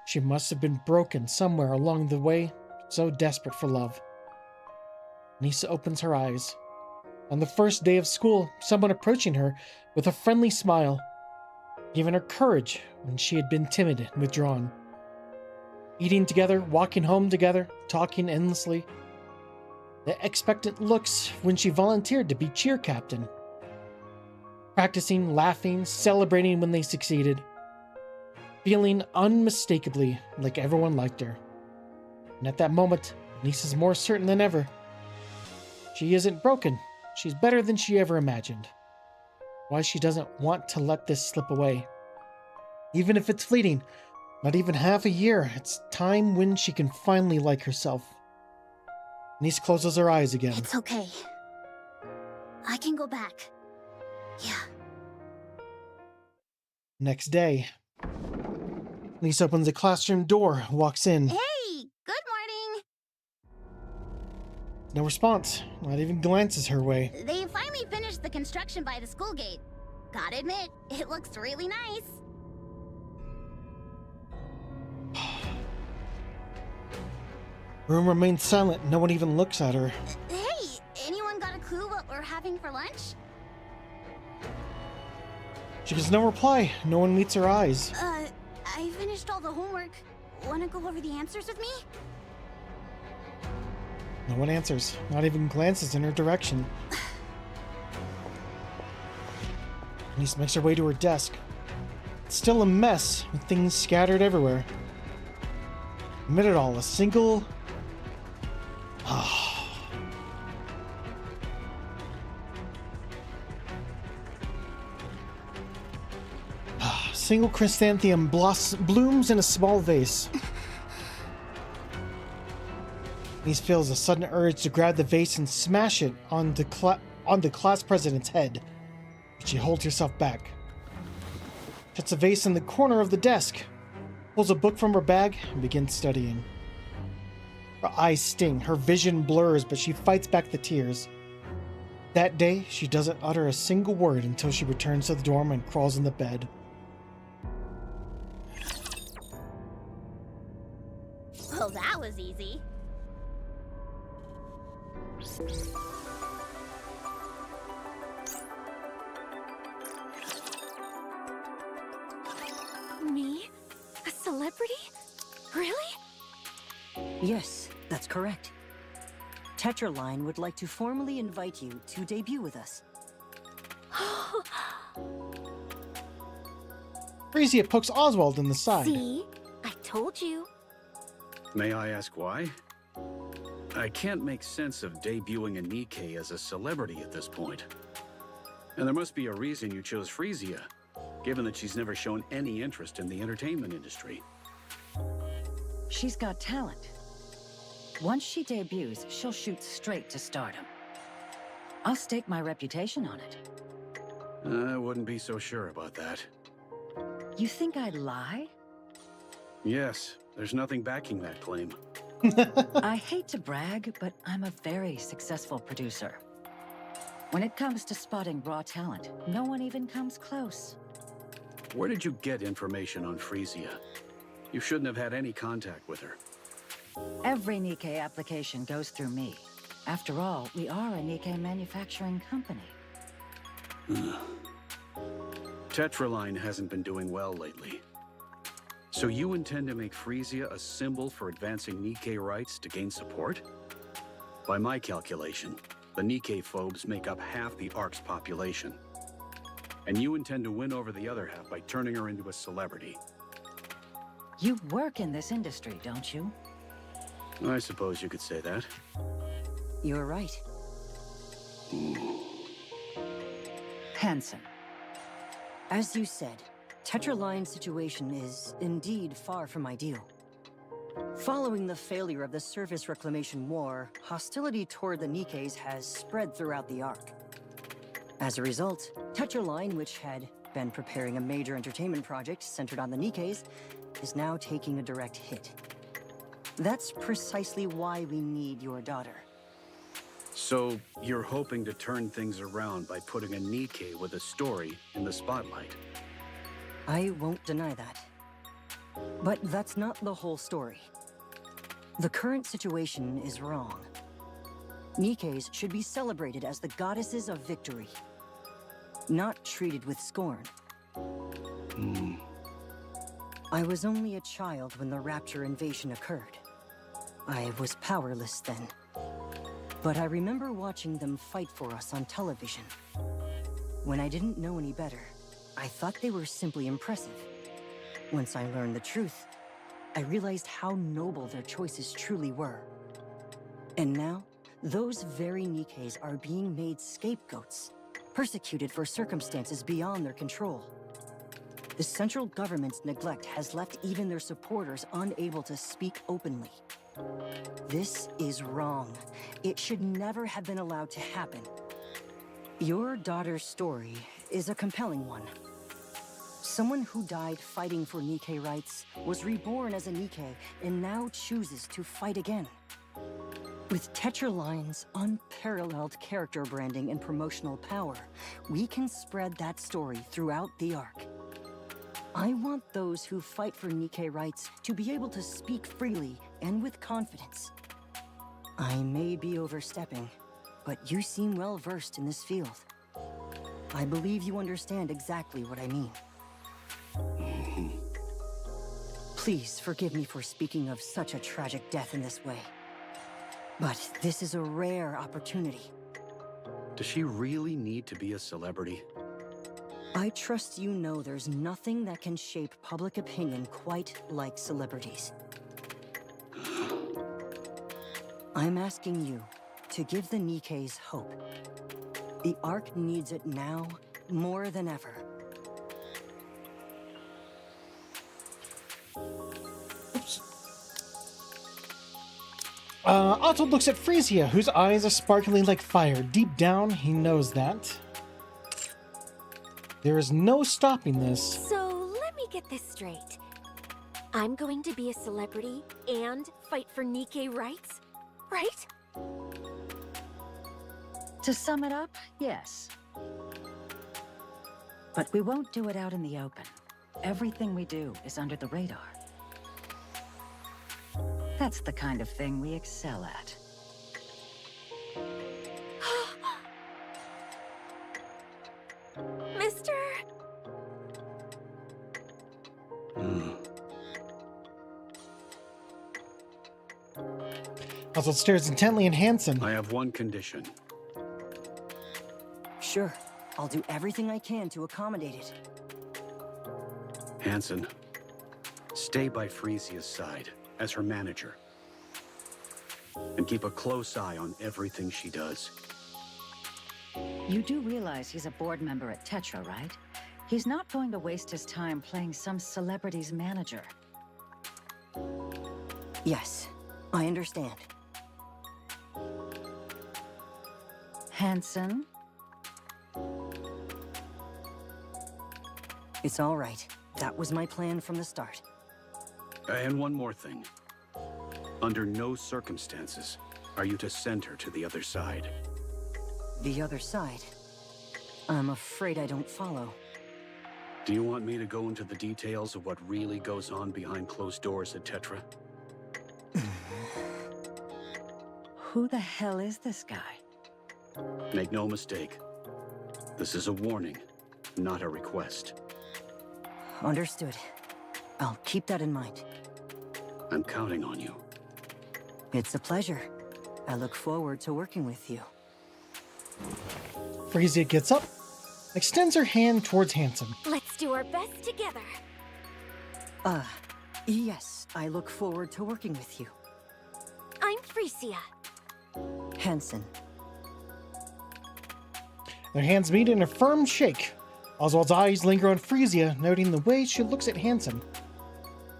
she must have been broken somewhere along the way, so desperate for love. Anise opens her eyes. On the first day of school, someone approaching her with a friendly smile, giving her courage when she had been timid and withdrawn. Eating together, walking home together, talking endlessly. The expectant looks when she volunteered to be cheer captain. Practicing, laughing, celebrating when they succeeded. Feeling unmistakably like everyone liked her. And at that moment, Anise is more certain than ever. She isn't broken. She's better than she ever imagined. Why she doesn't want to let this slip away. Even if it's fleeting, not even half a year, it's time when she can finally like herself. Anise closes her eyes again. It's okay. I can go back. Yeah. Next day, Anise opens the classroom door, walks in. Hey, good morning. No response, not even glances her way. They finally finished the construction by the school gate. Gotta admit, it looks really nice. Room remains silent, no one even looks at her. Hey, anyone got a clue what we're having for lunch? She gets no reply, no one meets her eyes. I finished all the homework. Wanna go over the answers with me? No one answers, not even glances in her direction. Anise makes her way to her desk. It's still a mess, with things scattered everywhere. Amid it all, a single... single chrysanthemum blooms in a small vase. Anise feels a sudden urge to grab the vase and smash it on the class president's head, but she holds herself back. Sets a vase in the corner of the desk, pulls a book from her bag, and begins studying. Her eyes sting, her vision blurs, but she fights back the tears. That day, she doesn't utter a single word until she returns to the dorm and crawls in the bed. Well, that was easy. Me? A celebrity? Really? Yes, that's correct. Tetraline would like to formally invite you to debut with us. Frisia pokes Oswald in the side. See? I told you. May I ask why? I can't make sense of debuting a Nikke as a celebrity at this point. And there must be a reason you chose Frisia, given that she's never shown any interest in the entertainment industry. She's got talent. Once she debuts, she'll shoot straight to stardom. I'll stake my reputation on it. I wouldn't be so sure about that. You think I'd lie? Yes, there's nothing backing that claim. I hate to brag, but I'm a very successful producer. When it comes to spotting raw talent, no one even comes close. Where did you get information on Frisia? You shouldn't have had any contact with her. Every Nikke application goes through me. After all, we are a Nikke manufacturing company. Tetraline hasn't been doing well lately. So you intend to make Frisia a symbol for advancing Nikke rights to gain support? By my calculation, the Nikke phobes make up half the ARC's population. And you intend to win over the other half by turning her into a celebrity. You work in this industry, don't you? I suppose you could say that. You're right. Hanson. As you said, Tetraline's situation is indeed far from ideal. Following the failure of the Surface Reclamation War, hostility toward the Nikkes has spread throughout the Ark. As a result, Tetraline, which had been preparing a major entertainment project centered on the Nikkes, is now taking a direct hit. That's precisely why we need your daughter. So, you're hoping to turn things around by putting a Nikke with a story in the spotlight? I won't deny that. But that's not the whole story. The current situation is wrong. Nikkes should be celebrated as the goddesses of victory, not treated with scorn. I was only a child when the Rapture invasion occurred. I was powerless then. But I remember watching them fight for us on television. When I didn't know any better, I thought they were simply impressive. Once I learned the truth, I realized how noble their choices truly were. And now, those very Nikkes are being made scapegoats, persecuted for circumstances beyond their control. The central government's neglect has left even their supporters unable to speak openly. This is wrong. It should never have been allowed to happen. Your daughter's story is a compelling one. Someone who died fighting for Nikke rights was reborn as a Nikke and now chooses to fight again. With Tetra Line's unparalleled character branding and promotional power, we can spread that story throughout the arc. I want those who fight for Nikke rights to be able to speak freely and with confidence. I may be overstepping, but you seem well versed in this field. I believe you understand exactly what I mean. Please forgive me for speaking of such a tragic death in this way. But this is a rare opportunity. Does she really need to be a celebrity? I trust you know there's nothing that can shape public opinion quite like celebrities. I'm asking you to give the Nikkes hope. The Ark needs it now more than ever. Oops. Otto looks at Frisia, whose eyes are sparkling like fire. Deep down, he knows that there is no stopping this. So, let me get this straight. I'm going to be a celebrity and fight for Nikke rights, right? To sum it up, yes. But we won't do it out in the open. Everything we do is under the radar. That's the kind of thing we excel at. Mister? Otto stares intently at Hansen. I have one condition. Sure, I'll do everything I can to accommodate it. Hansen, stay by Frisia's side as her manager. And keep a close eye on everything she does. You do realize he's a board member at Tetra, right? He's not going to waste his time playing some celebrity's manager. Yes, I understand. Hansen? It's all right. That was my plan from the start. And one more thing. Under no circumstances are you to send her to the other side. The other side? I'm afraid I don't follow. Do you want me to go into the details of what really goes on behind closed doors at Tetra? Who the hell is this guy? Make no mistake. This is a warning, not a request. Understood. I'll keep that in mind. I'm counting on you. It's a pleasure. I look forward to working with you. Frisia gets up, extends her hand towards Hansen. Let's do our best together. Yes, I look forward to working with you. I'm Frisia. Hansen. Their hands meet in a firm shake. Oswald's eyes linger on Frisia, noting the way she looks at Hansen.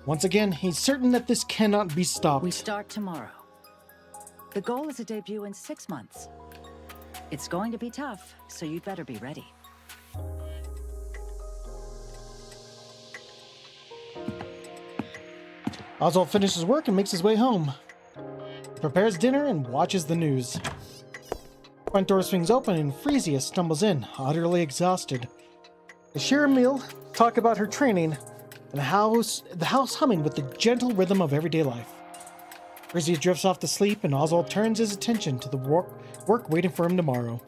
Once again, he's certain that this cannot be stopped. We start tomorrow. The goal is a debut in 6 months. It's going to be tough, so you'd better be ready. Oswald finishes work and makes his way home. He prepares dinner and watches the news. Front door swings open and Frisia stumbles in, utterly exhausted. They share a meal, talk about her training, and the house humming with the gentle rhythm of everyday life. Frisia drifts off to sleep, and Oswald turns his attention to the work waiting for him tomorrow.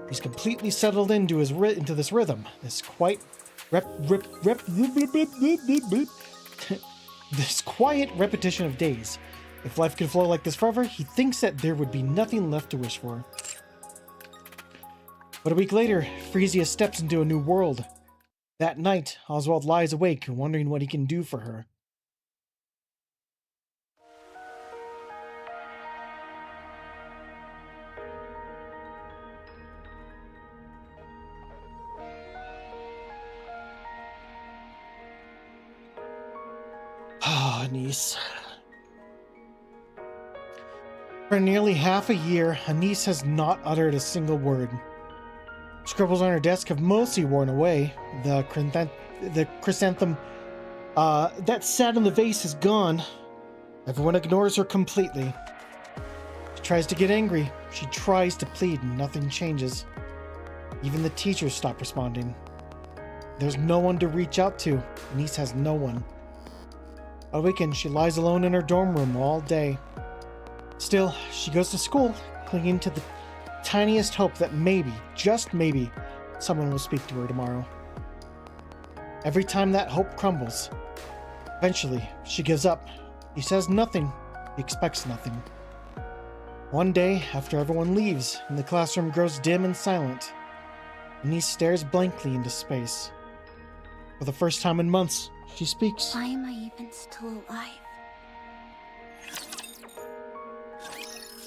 He's completely settled into this rhythm, this quiet this quiet repetition of days. If life could flow like this forever, he thinks that there would be nothing left to wish for. But a week later, Frisia steps into a new world. That night, Oswald lies awake, wondering what he can do for her. Anise. For nearly half a year, Anise has not uttered a single word. Scribbles on her desk have mostly worn away. The chrysanthemum that sat in the vase is gone. Everyone ignores her completely. She tries to get angry. She tries to plead, and nothing changes. Even the teachers stop responding. There's no one to reach out to. Anise has no one. On weekend, she lies alone in her dorm room all day. Still, she goes to school, clinging to the tiniest hope that maybe, just maybe, someone will speak to her tomorrow. Every time that hope crumbles, eventually, she gives up. He says nothing. He expects nothing. One day, after everyone leaves and the classroom grows dim and silent, Anise stares blankly into space. For the first time in months, she speaks. Why am I even still alive?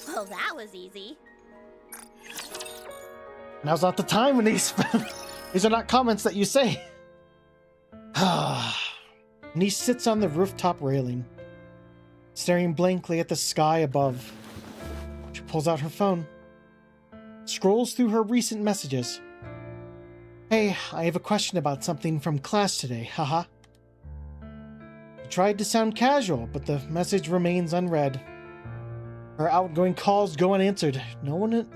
Well, that was easy. Now's not the time, Anise. These are not comments that you say. Anise sits on the rooftop railing, staring blankly at the sky above. She pulls out her phone, scrolls through her recent messages. Hey, I have a question about something from class today, haha. She tried to sound casual, but the message remains unread. Her outgoing calls go unanswered. One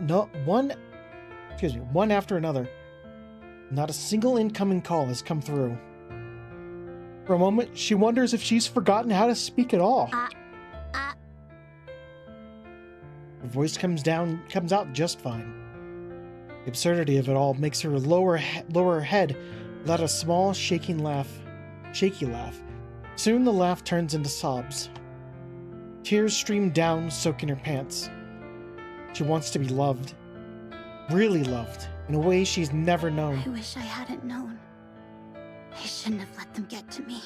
after another. Not a single incoming call has come through. For a moment, she wonders if she's forgotten how to speak at all. Her voice comes out just fine. The absurdity of it all makes her lower her head, let a small, shaky laugh. Soon the laugh turns into sobs. Tears stream down, soaking her pants. She wants to be loved. Really loved, in a way she's never known. I wish I hadn't known. I shouldn't have let them get to me.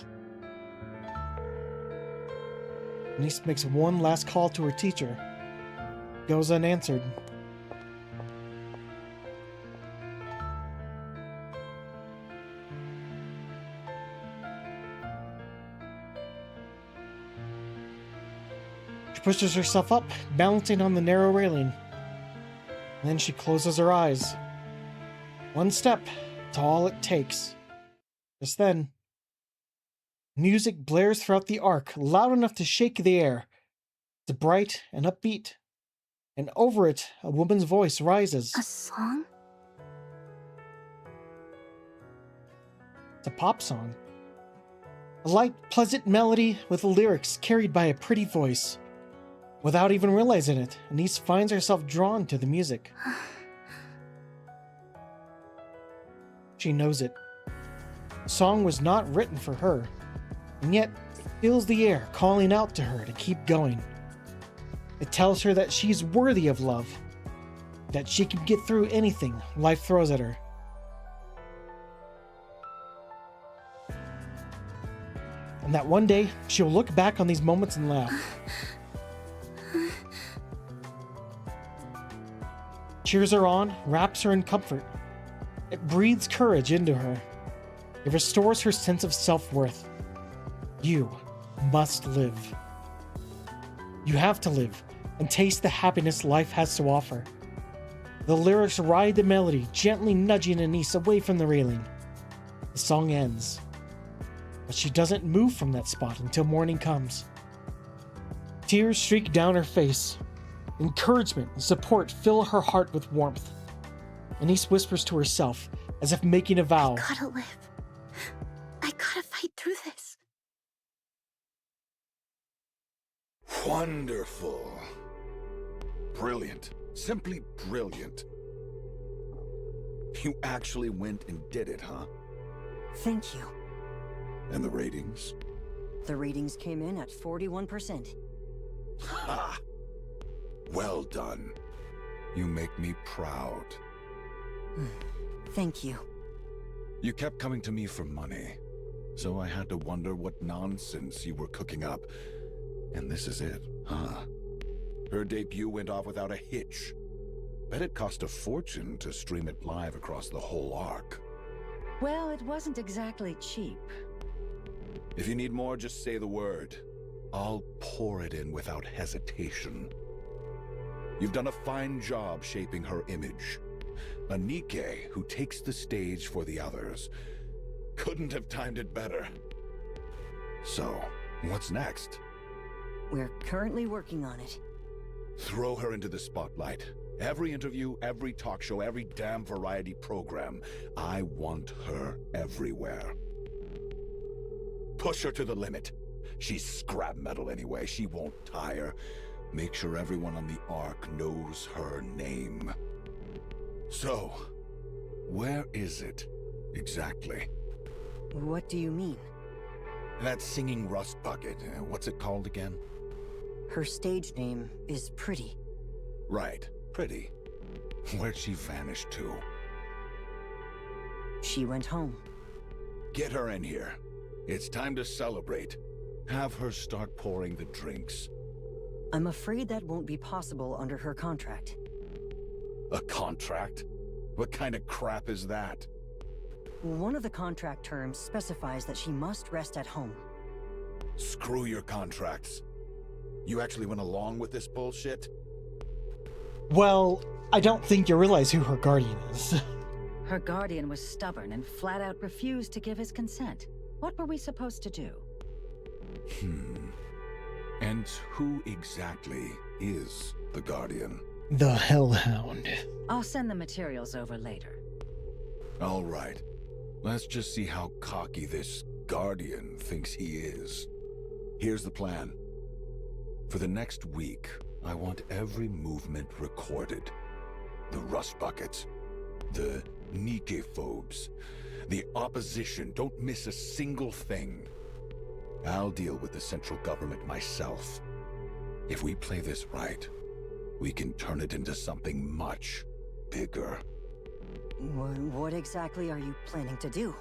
Anise makes one last call to her teacher. Goes unanswered. She pushes herself up, balancing on the narrow railing. Then she closes her eyes. One step, it's all it takes. Just then, music blares throughout the arc, loud enough to shake the air. It's bright and upbeat, and over it, a woman's voice rises. A song? It's a pop song. A light, pleasant melody with lyrics carried by a pretty voice. Without even realizing it, Anise finds herself drawn to the music. She knows it. The song was not written for her, and yet it fills the air, calling out to her to keep going. It tells her that she's worthy of love, that she can get through anything life throws at her. And that one day, she'll look back on these moments and laugh. Cheers her on, wraps her in comfort. It breathes courage into her. It restores her sense of self-worth. You must live. You have to live and taste the happiness life has to offer. The lyrics ride the melody, gently nudging Anise away from the railing. The song ends, but she doesn't move from that spot until morning comes. Tears streak down her face. Encouragement and support fill her heart with warmth. Anise whispers to herself, as if making a vow. I gotta live. I gotta fight through this. Wonderful. Brilliant. Simply brilliant. You actually went and did it, huh? Thank you. And the ratings? The ratings came in at 41%. Ha! Well done. You make me proud. Thank you. You kept coming to me for money, so I had to wonder what nonsense you were cooking up. And this is it, huh? Her debut went off without a hitch. Bet it cost a fortune to stream it live across the whole arc. Well, it wasn't exactly cheap. If you need more, just say the word. I'll pour it in without hesitation. You've done a fine job shaping her image. A Nikke who takes the stage for the others. Couldn't have timed it better. So, what's next? We're currently working on it. Throw her into the spotlight. Every interview, every talk show, every damn variety program. I want her everywhere. Push her to the limit. She's scrap metal anyway. She won't tire. Make sure everyone on the Ark knows her name. So, where is it exactly? What do you mean? That singing rust bucket. What's it called again? Her stage name is Pretty. Right, Pretty. Where'd she vanish to? She went home. Get her in here. It's time to celebrate. Have her start pouring the drinks. I'm afraid that won't be possible under her contract. A contract? What kind of crap is that? One of the contract terms specifies that she must rest at home. Screw your contracts. You actually went along with this bullshit? Well, I don't think you realize who her guardian is. Her guardian was stubborn and flat out refused to give his consent. What were we supposed to do? And who exactly is the Guardian? The Hellhound. I'll send the materials over later. All right. Let's just see how cocky this Guardian thinks he is. Here's the plan. For the next week, I want every movement recorded. The rust buckets, the Nikke-phobes, the opposition. Don't miss a single thing. I'll deal with the central government myself. If we play this right, we can turn it into something much bigger. What exactly are you planning to do?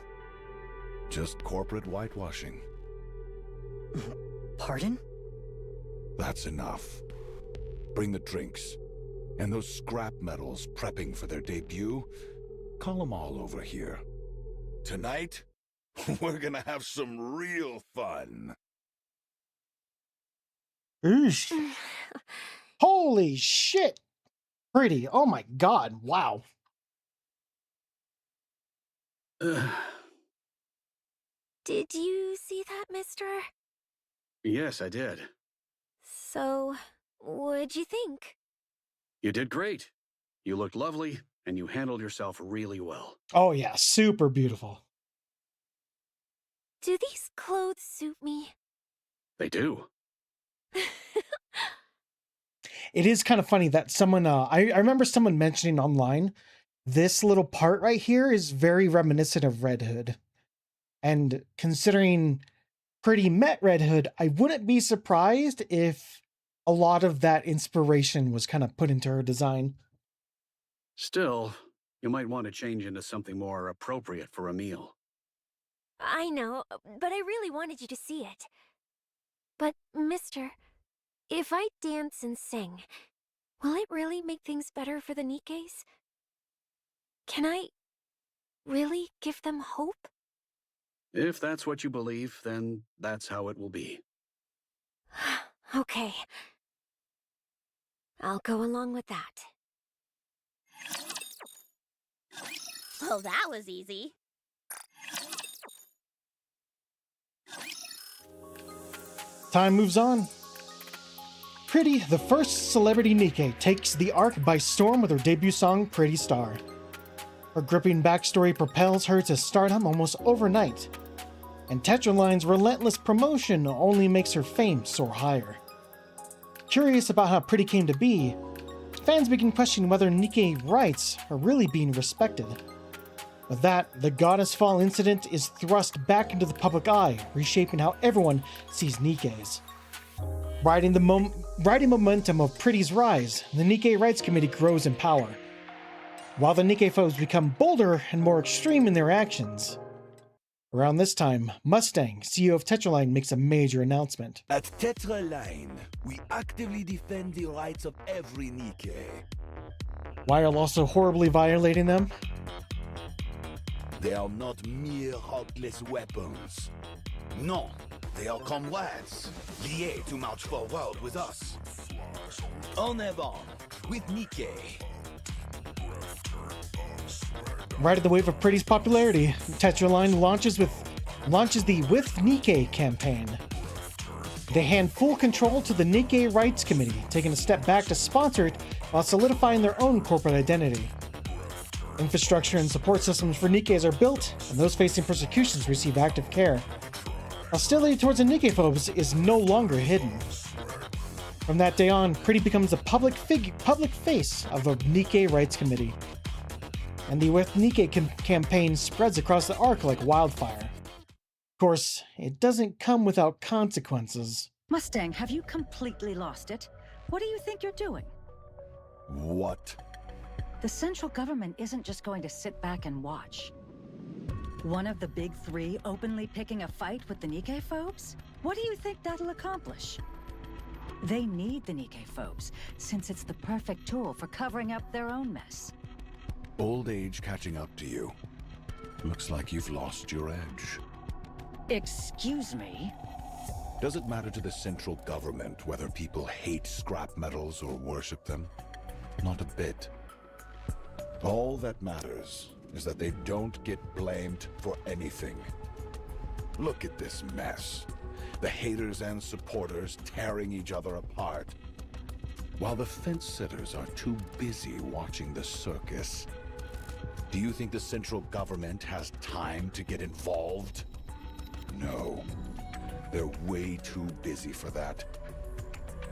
Just corporate whitewashing. Pardon? That's enough. Bring the drinks. And those scrap metals prepping for their debut, call them all over here. Tonight, we're gonna have some real fun. Oosh. Holy shit! Pretty. Oh my god. Wow. Did you see that, mister? Yes, I did. So, what'd you think? You did great. You looked lovely, and you handled yourself really well. Oh yeah, super beautiful. Do these clothes suit me? They do. It is kind of funny that someone, I remember someone mentioning online, this little part right here is very reminiscent of Red Hood. And considering Pretty met Red Hood, I wouldn't be surprised if a lot of that inspiration was kind of put into her design. Still, you might want to change into something more appropriate for a meal. I know, but I really wanted you to see it. But, mister, if I dance and sing, will it really make things better for the Nikkes? Can I really give them hope? If that's what you believe, then that's how it will be. Okay. I'll go along with that. Well, that was easy. Time moves on. Pretty, the first celebrity Nikke, takes the arc by storm with her debut song, Pretty Star. Her gripping backstory propels her to stardom almost overnight, and Tetraline's relentless promotion only makes her fame soar higher. Curious about how Pretty came to be, fans begin questioning whether Nikke rights are really being respected. With that, the Goddess Fall incident is thrust back into the public eye, reshaping how everyone sees Nikkes. Riding momentum of Pretty's rise, the Nikke Rights Committee grows in power, while the Nikke foes become bolder and more extreme in their actions. Around this time, Mustang, CEO of Tetraline, makes a major announcement. At Tetraline, we actively defend the rights of every Nikke. While also horribly violating them? They are not mere heartless weapons. No, they are comrades, liés to march forward with us. En avant, with Nikke. Riding the wave of Pretty's popularity, Tetraline launches the With Nikke campaign. They hand full control to the Nikke Rights Committee, taking a step back to sponsor it while solidifying their own corporate identity. Infrastructure and support systems for Nikkes are built, and those facing persecutions receive active care. Hostility towards the Nikke phobes is no longer hidden. From that day on, Pretty becomes the public face of the Nikke Rights Committee, and the With Nikke campaign spreads across the arc like wildfire. Of course, it doesn't come without consequences. Mustang, have you completely lost it? What do you think you're doing? What? The central government isn't just going to sit back and watch. One of the big three openly picking a fight with the Nikke phobes? What do you think that'll accomplish? They need the Nikke phobes, since it's the perfect tool for covering up their own mess. Old age catching up to you. Looks like you've lost your edge. Excuse me? Does it matter to the central government whether people hate scrap metals or worship them? Not a bit. All that matters is that they don't get blamed for anything. Look at this mess. The haters and supporters tearing each other apart, while the fence-sitters are too busy watching the circus. Do you think the central government has time to get involved? No. They're way too busy for that.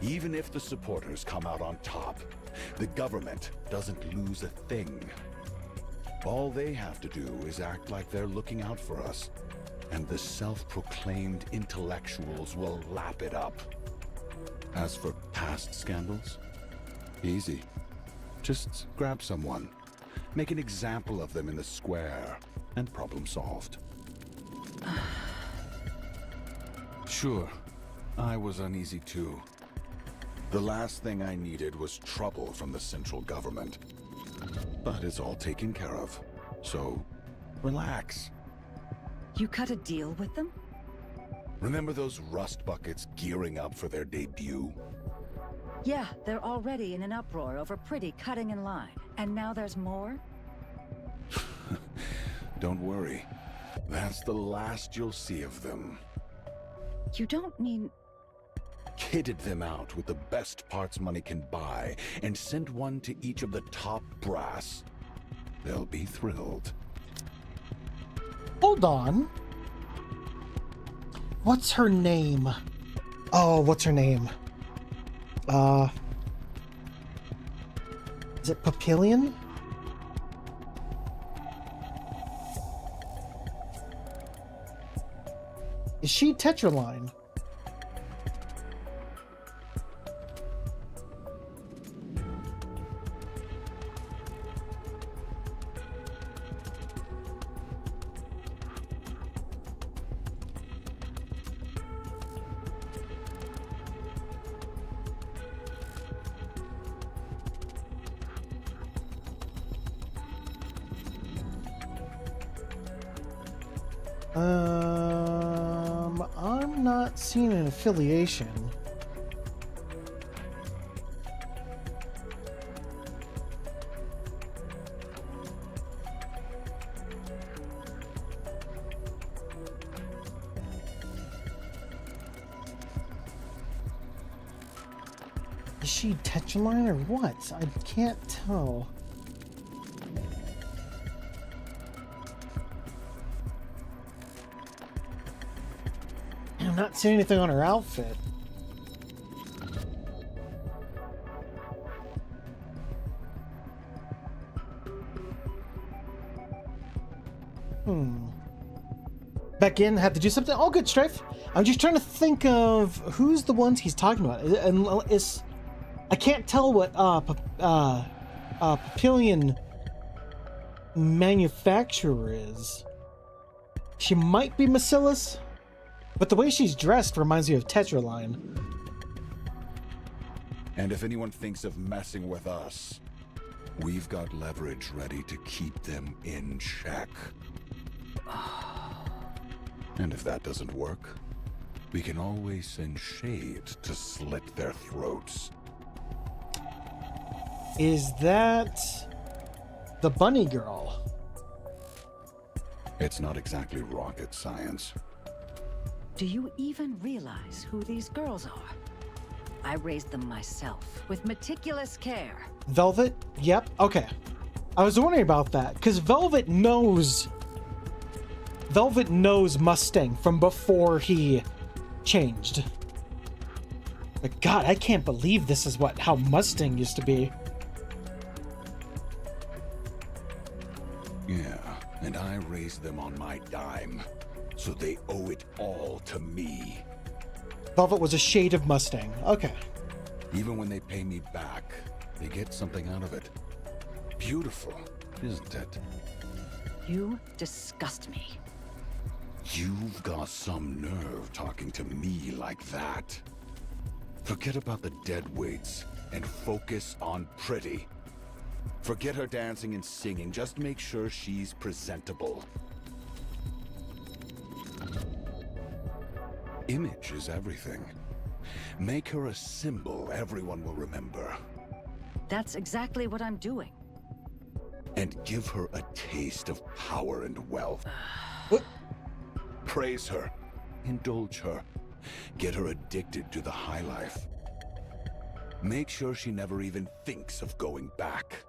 Even if the supporters come out on top, the government doesn't lose a thing. All they have to do is act like they're looking out for us, and the self-proclaimed intellectuals will lap it up. As for past scandals, easy. Just grab someone, make an example of them in the square, and problem solved. Sure, I was uneasy too. The last thing I needed was trouble from the central government. But it's all taken care of, so relax. You cut a deal with them? Remember those rust buckets gearing up for their debut? Yeah, they're already in an uproar over Pretty cutting in line. And now there's more? Don't worry. That's the last you'll see of them. You don't mean... Kitted them out with the best parts money can buy, and sent one to each of the top brass. They'll be thrilled. Hold on. What's her name? Oh, what's her name? Is it Papillion? Is she Tetraline? I'm not seeing an affiliation. Is she Tetraline or what? I can't tell. I'm not seeing anything on her outfit. Back in, had to do something. Oh, good, Strife. I'm just trying to think of who's the ones he's talking about. And it's, I can't tell what Papillion manufacturer is. She might be Macillus, but the way she's dressed reminds me of Tetraline. And if anyone thinks of messing with us, we've got leverage ready to keep them in check. And if that doesn't work, we can always send Shade to slit their throats. Is that the bunny girl? It's not exactly rocket science. Do you even realize who these girls are? I raised them myself, with meticulous care. Velvet? Yep. Okay. I was wondering about that, because Velvet knows Mustang from before he changed. But God, I can't believe this is how Mustang used to be. Yeah, and I raised them on my dime, so they owe it all to me. Velvet was a shade of Mustang. Okay. Even when they pay me back, they get something out of it. Beautiful, isn't it? You disgust me. You've got some nerve talking to me like that. Forget about the deadweights and focus on Pretty. Forget her dancing and singing, just make sure she's presentable. Image is everything. Make her a symbol everyone will remember. That's exactly what I'm doing. And give her a taste of power and wealth. Praise her. Indulge her. Get her addicted to the high life. Make sure she never even thinks of going back.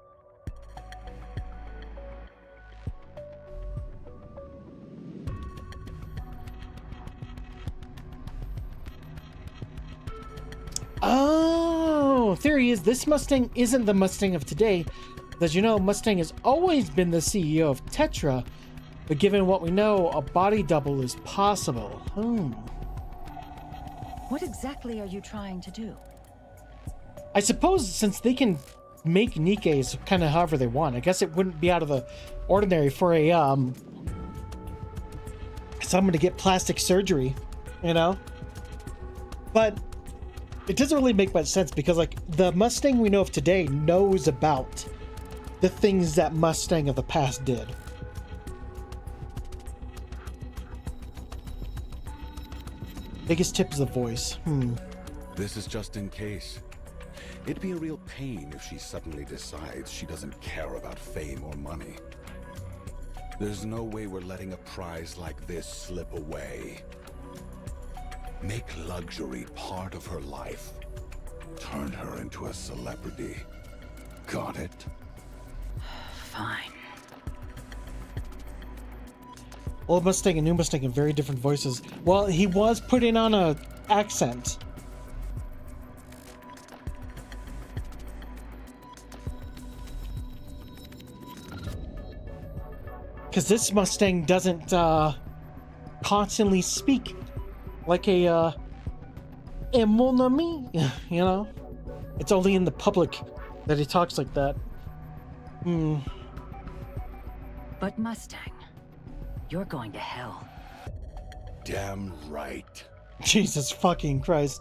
Oh, theory is this Mustang isn't the Mustang of today. As you know, Mustang has always been the CEO of Tetra, but given what we know, a body double is possible. What exactly are you trying to do? I suppose since they can make Nikkes kind of however they want, I guess it wouldn't be out of the ordinary for a someone to get plastic surgery, you know? But it doesn't really make much sense because, like, the Mustang we know of today knows about the things that Mustang of the past did. Biggest tip is the voice. This is just in case. It'd be a real pain if she suddenly decides she doesn't care about fame or money. There's no way we're letting a prize like this slip away. Make luxury part of her life. Turn her into a celebrity. Got it? Fine. Old Mustang and new Mustang in very different voices. Well, he was putting on a accent. Because this Mustang doesn't constantly speak like a mon ami, you know? It's only in the public that he talks like that. But Mustang, you're going to hell. Damn right. Jesus fucking Christ.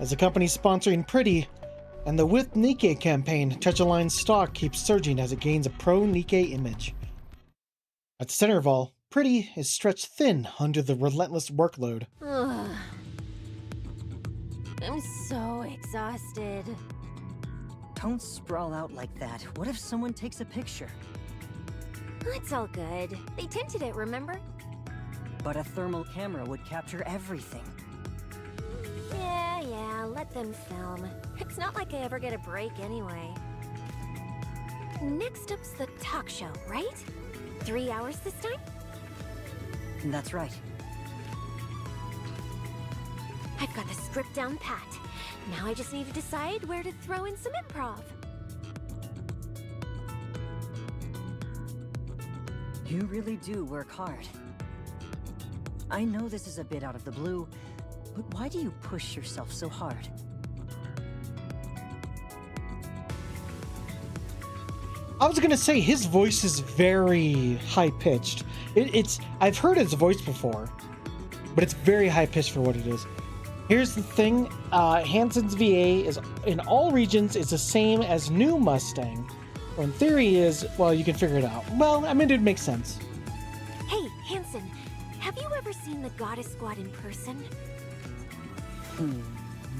As a company sponsoring Pretty and the With Nikke campaign, Tetraline's stock keeps surging as it gains a pro-Nikke image. At the center of all, Pretty is stretched thin under the relentless workload. I'm so exhausted. Don't sprawl out like that. What if someone takes a picture? It's all good. They tinted it, remember? But a thermal camera would capture everything. Yeah, let them film. It's not like I ever get a break anyway. Next up's the talk show, right? 3 hours this time? That's right. I've got the script down pat. Now I just need to decide where to throw in some improv. You really do work hard. I know this is a bit out of the blue, but why do you push yourself so hard? I was gonna say his voice is very high-pitched. I've heard his voice before, but it's very high-pitched for what it is. Here's the thing, Hansen's VA is in all regions is the same as New Mustang. So in theory is, well, you can figure it out. Well, I mean, it makes sense. Hey, Hansen, have you ever seen the Goddess Squad in person?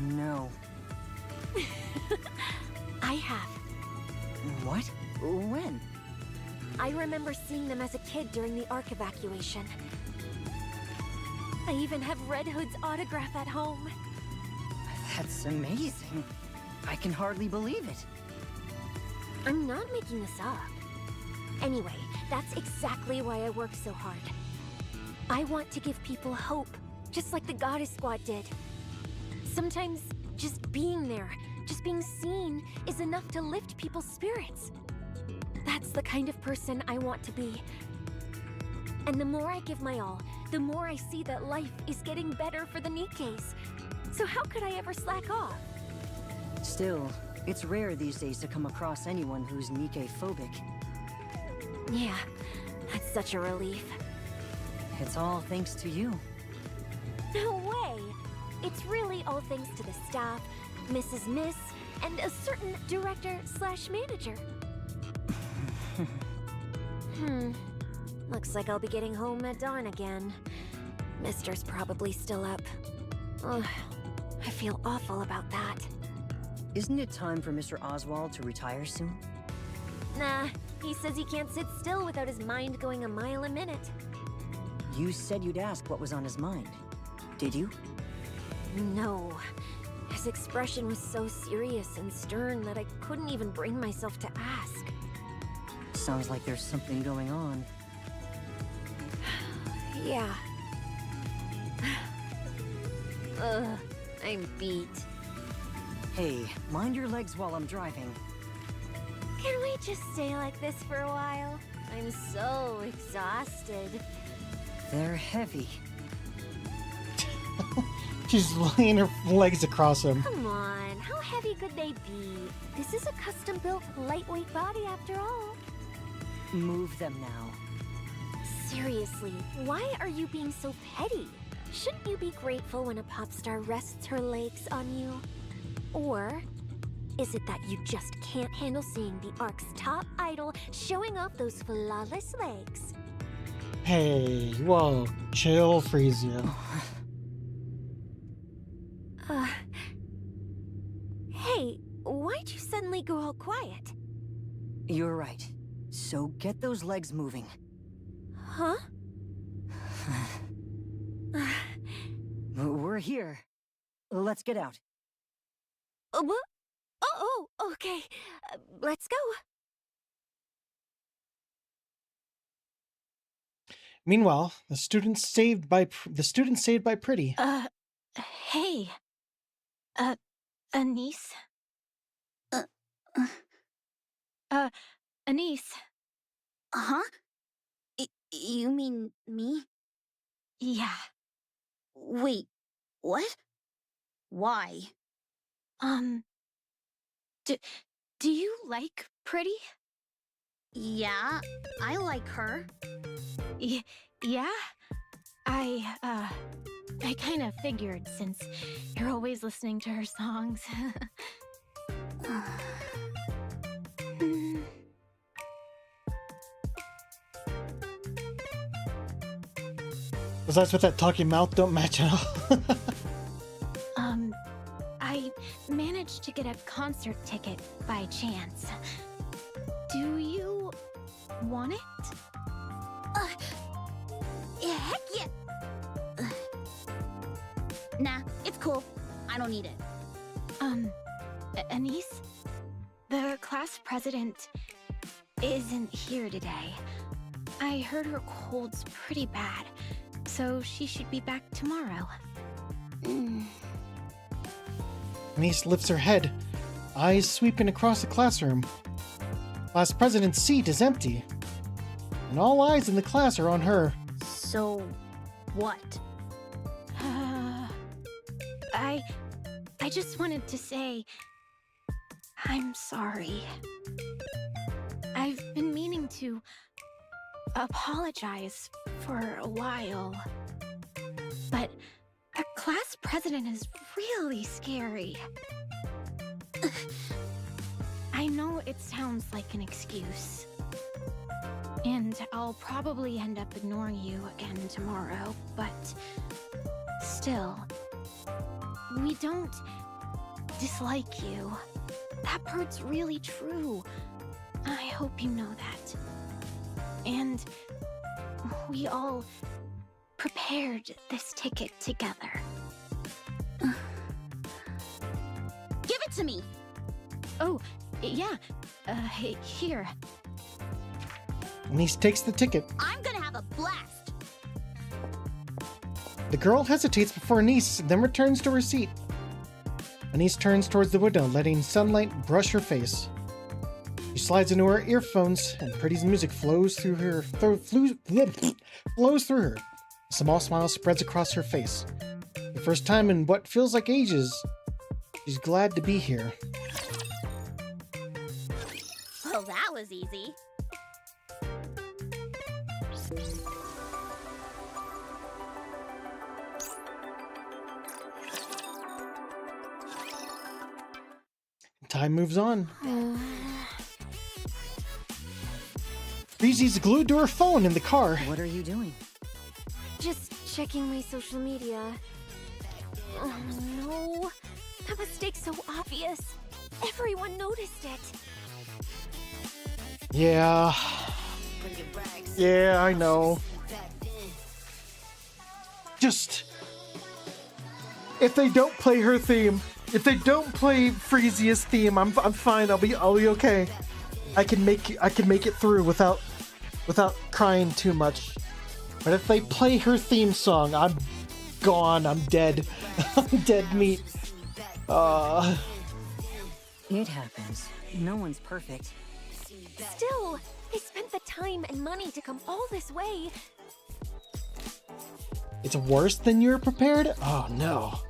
No. I have. What? When? I remember seeing them as a kid during the Ark evacuation. I even have Red Hood's autograph at home. That's amazing. I can hardly believe it. I'm not making this up. Anyway, that's exactly why I work so hard. I want to give people hope, just like the Goddess Squad did. Sometimes just being there, just being seen, is enough to lift people's spirits. That's the kind of person I want to be. And the more I give my all, the more I see that life is getting better for the Nikkes. So how could I ever slack off? Still, it's rare these days to come across anyone who's Nikke-phobic. Yeah, that's such a relief. It's all thanks to you. No way! It's really all thanks to the staff, Mrs. Miss, and a certain director/manager. Looks like I'll be getting home at dawn again. Mister's probably still up. Ugh, I feel awful about that. Isn't it time for Mr. Oswald to retire soon? Nah, he says he can't sit still without his mind going a mile a minute. You said you'd ask what was on his mind. Did you? No. His expression was so serious and stern that I couldn't even bring myself to ask. Sounds like there's something going on. Yeah. Ugh, I'm beat. Hey, mind your legs while I'm driving. Can we just stay like this for a while? I'm so exhausted. They're heavy. She's laying her legs across him. Come on, how heavy could they be? This is a custom-built, lightweight body after all. Move them now. Seriously, why are you being so petty? Shouldn't you be grateful when a pop star rests her legs on you? Or is it that you just can't handle seeing the Ark's top idol showing off those flawless legs? Hey, whoa, chill, Frisia. Hey, why'd you suddenly go all quiet? You're right. So get those legs moving. Huh? We're here. Let's get out. What? Oh, okay. Let's go. Meanwhile, the students saved by Pretty. Hey. Anise? Anise. Huh? You mean me? Yeah. Wait, what? Why? Do you like Pretty? Yeah, I like her. Yeah? I kind of figured since you're always listening to her songs. Besides with that talking mouth, don't match at all. I managed to get a concert ticket by chance. Do you want it? Heck yeah! Nah, it's cool. I don't need it. Anise? The class president isn't here today. I heard her cold's pretty bad, so she should be back tomorrow. Anise lifts her head, eyes sweeping across the classroom. Class president's seat is empty, and all eyes in the class are on her. So, what? I just wanted to say, I'm sorry. I've been meaning to apologize for a while, but a class president is really scary. I know it sounds like an excuse, and I'll probably end up ignoring you again tomorrow, but still, we don't dislike you. That part's really true. I hope you know that. And we all prepared this ticket together. Give it to me! Oh, yeah. Here. Anise takes the ticket. I'm gonna have a blast! The girl hesitates before Anise, then returns to her seat. Anise turns towards the window, letting sunlight brush her face. She slides into her earphones, and Pretty's music flows through her. Flows through her. A small smile spreads across her face. The first time in what feels like ages, she's glad to be here. Well, that was easy. Time moves on. Breezy's glued to her phone in the car. What are you doing? Just checking my social media. Oh no, that mistake's so obvious. Everyone noticed it. Yeah, I know. Just if they don't play her theme, if they don't play Freezia's theme, I'm fine. I'll be okay. I can make it through without crying too much. But if they play her theme song, I'm gone. I'm dead. I'm dead meat. It happens. No one's perfect. Still, they spent the time and money to come all this way. It's worse than you're prepared? Oh no.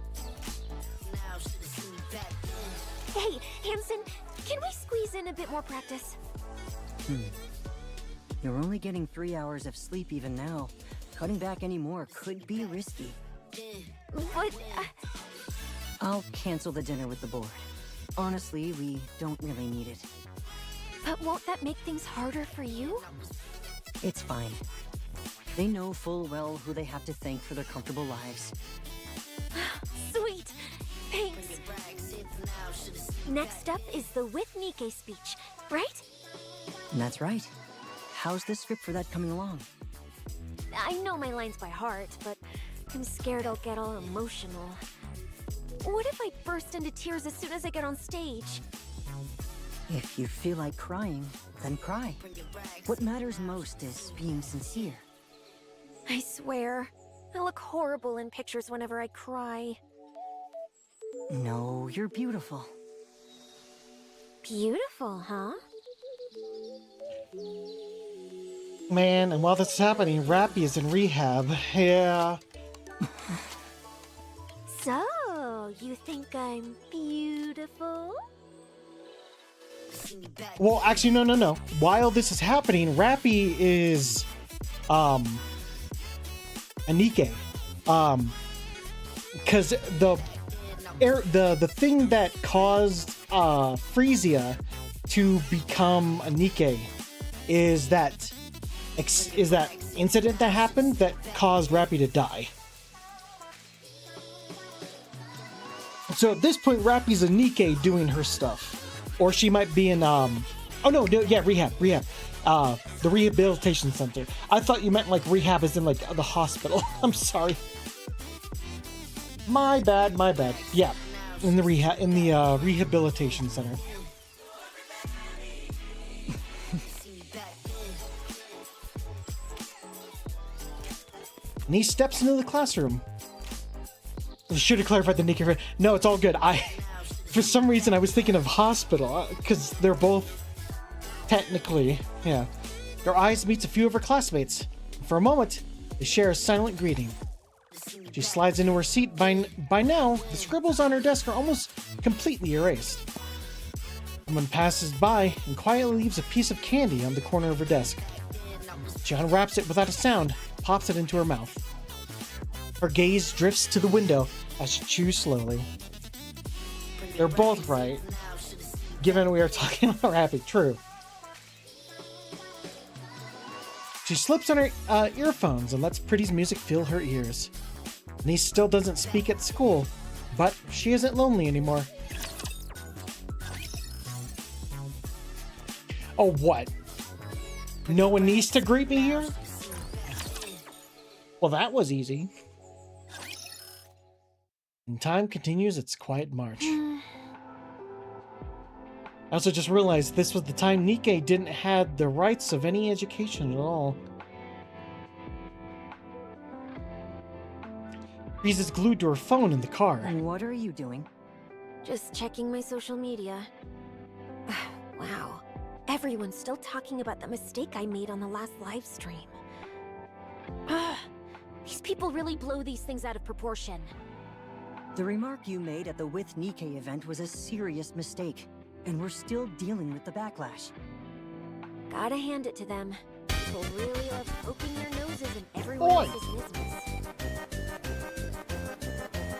Hey, Hansen, can we squeeze in a bit more practice? You're only getting 3 hours of sleep even now. Cutting back any more could be risky. But... I'll cancel the dinner with the board. Honestly, we don't really need it. But won't that make things harder for you? It's fine. They know full well who they have to thank for their comfortable lives. Sweet! Thanks! Next up is the With Nikke speech, right? That's right. How's the script for that coming along? I know my lines by heart, but I'm scared I'll get all emotional. What if I burst into tears as soon as I get on stage? If you feel like crying, then cry. What matters most is being sincere. I swear, I look horrible in pictures whenever I cry. No, you're beautiful. Beautiful, huh? Man, and while this is happening, Rappy is in rehab. Yeah. So, you think I'm beautiful? Well, actually, no. While this is happening, Rappy is, a Nikke. Because the thing that caused, Freesia to become a Nikke is that incident that happened that caused Rappy to die. So at this point, Rappy's a Nikke doing her stuff. Or she might be in, rehab. The rehabilitation center. I thought you meant like rehab as in like the hospital. I'm sorry. My bad. Yeah. In the rehabilitation center. And he steps into the classroom. I should have clarified the Nikke. No, it's all good. For some reason, I was thinking of hospital because they're both technically, yeah. Their eyes meets a few of her classmates. For a moment, they share a silent greeting. She slides into her seat. By now, the scribbles on her desk are almost completely erased. Someone passes by and quietly leaves a piece of candy on the corner of her desk. She unwraps it without a sound, pops it into her mouth. Her gaze drifts to the window as she chews slowly. They're both right, given we are talking about rapping. True. She slips on her earphones and lets Pretty's music fill her ears. Niece still doesn't speak at school, but she isn't lonely anymore. Oh, what? No one needs to greet me here? Well, that was easy. And time continues its quiet march. I also just realized this was the time Nikke didn't have the rights of any education at all. Breeze is glued to her phone in the car. What are you doing? Just checking my social media. Wow. Everyone's still talking about the mistake I made on the last live stream. These people really blow these things out of proportion. The remark you made at the With Nikke event was a serious mistake, and we're still dealing with the backlash. Gotta hand it to them. People really love poking their noses in everyone else's business.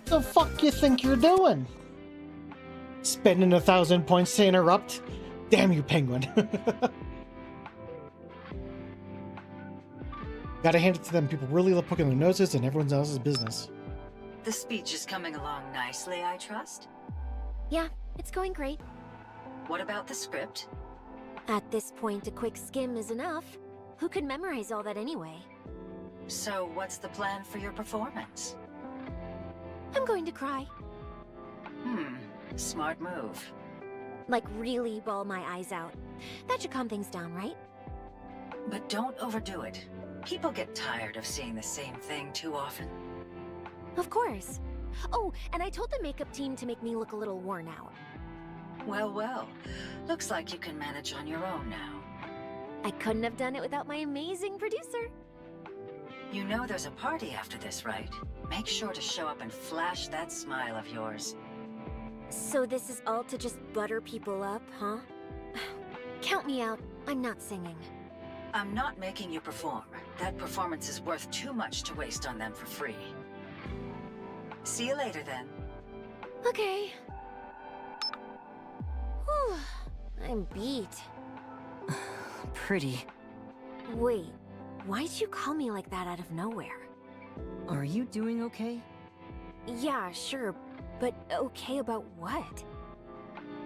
The fuck you think you're doing? Spending 1,000 points to interrupt? Damn you, Penguin. Gotta hand it to them. People really love poking their noses in everyone else's business. The speech is coming along nicely, I trust? Yeah, it's going great. What about the script? At this point, a quick skim is enough. Who could memorize all that anyway? So what's the plan for your performance? I'm going to cry. Smart move. Like really bawl my eyes out. That should calm things down, right? But don't overdo it. People get tired of seeing the same thing too often. Of course. Oh, and I told the makeup team to make me look a little worn out. Well. Looks like you can manage on your own now. I couldn't have done it without my amazing producer. You know there's a party after this, right? Make sure to show up and flash that smile of yours. So this is all to just butter people up, huh? Count me out. I'm not singing. I'm not making you perform. That performance is worth too much to waste on them for free. See you later, then. Okay. Whew. I'm beat. Pretty. Wait, why'd you call me like that out of nowhere? Are you doing okay? Yeah, sure, but okay about what?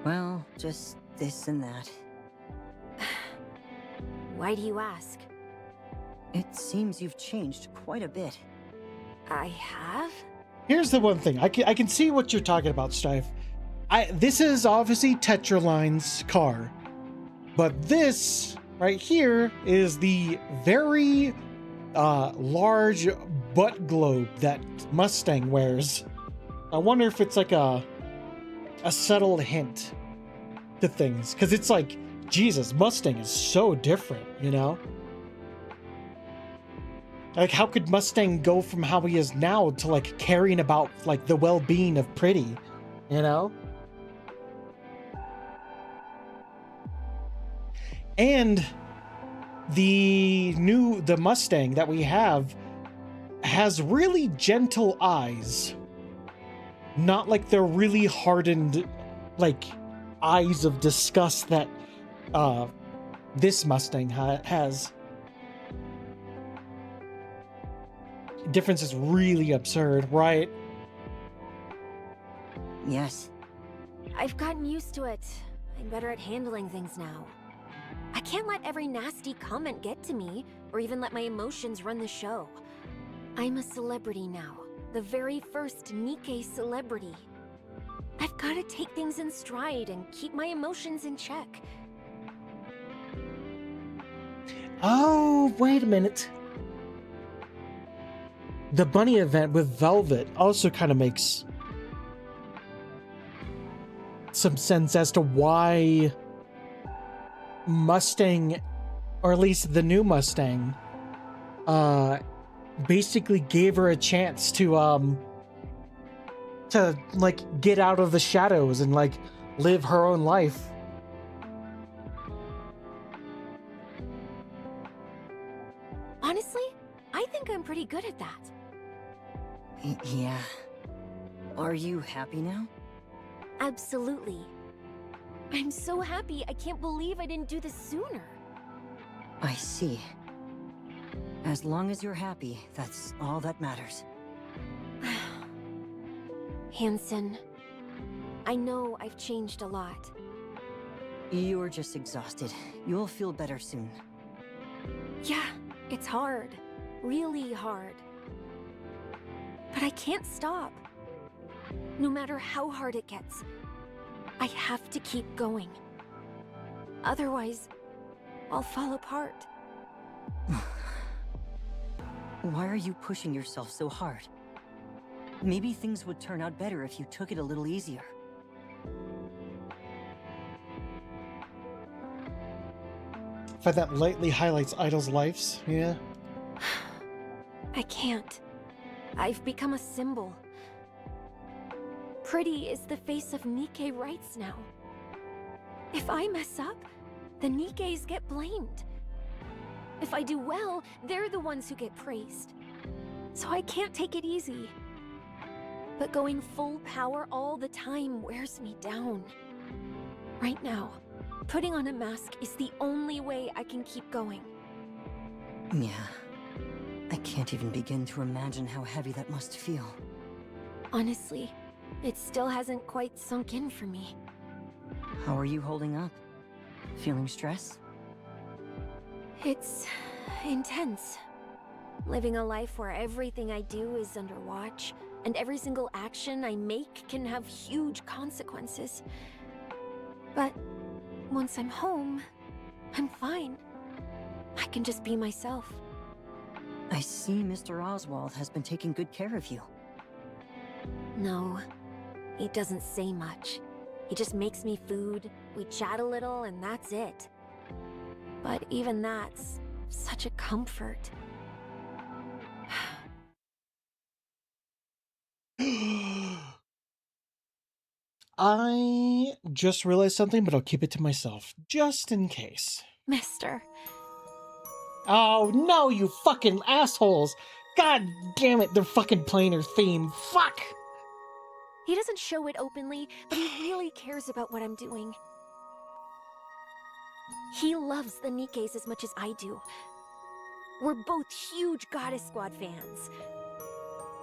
Well, just this and that. Why do you ask? It seems you've changed quite a bit. I have? Here's the one thing. I can see what you're talking about, Strife. This is obviously Tetraline's car. But this right here is the very large butt globe that Mustang wears. I wonder if it's like a subtle hint to things. Because it's like, Jesus, Mustang is so different, you know? Like, how could Mustang go from how he is now to, like, caring about, like, the well-being of Pretty, you know? And the Mustang that we have has really gentle eyes. Not like the really hardened, like, eyes of disgust that this Mustang has. The difference is really absurd, right? Yes. I've gotten used to it. I'm better at handling things now. I can't let every nasty comment get to me, or even let my emotions run the show. I'm a celebrity now. The very first Nikke celebrity. I've got to take things in stride and keep my emotions in check. Oh, wait a minute. The bunny event with Velvet also kind of makes some sense as to why Mustang, or at least the new Mustang, basically gave her a chance to like get out of the shadows and like live her own life. Honestly, I think I'm pretty good at that. Yeah. Are you happy now? Absolutely. I'm so happy, I can't believe I didn't do this sooner. I see. As long as you're happy, that's all that matters. Hansen, I know I've changed a lot. You're just exhausted. You'll feel better soon. Yeah, it's hard. Really hard. But I can't stop. No matter how hard it gets, I have to keep going. Otherwise, I'll fall apart. Why are you pushing yourself so hard? Maybe things would turn out better if you took it a little easier. I find that lightly highlights idols' lives, yeah. I can't. I've become a symbol. Pretty is the face of Nikke rights now. If I mess up, the Nikkes get blamed. If I do well, they're the ones who get praised. So I can't take it easy. But going full power all the time wears me down. Right now, putting on a mask is the only way I can keep going. Yeah. I can't even begin to imagine how heavy that must feel. Honestly, it still hasn't quite sunk in for me. How are you holding up? Feeling stress? It's intense. Living a life where everything I do is under watch, and every single action I make can have huge consequences. But once I'm home, I'm fine. I can just be myself. I see Mr. Oswald has been taking good care of you. No, he doesn't say much. He just makes me food, we chat a little, and that's it. But even that's such a comfort. I just realized something, but I'll keep it to myself, just in case. Mister. Oh no, you fucking assholes! God damn it, they're fucking playing her theme. Fuck! He doesn't show it openly, but he really cares about what I'm doing. He loves the Nikkes as much as I do. We're both huge Goddess Squad fans.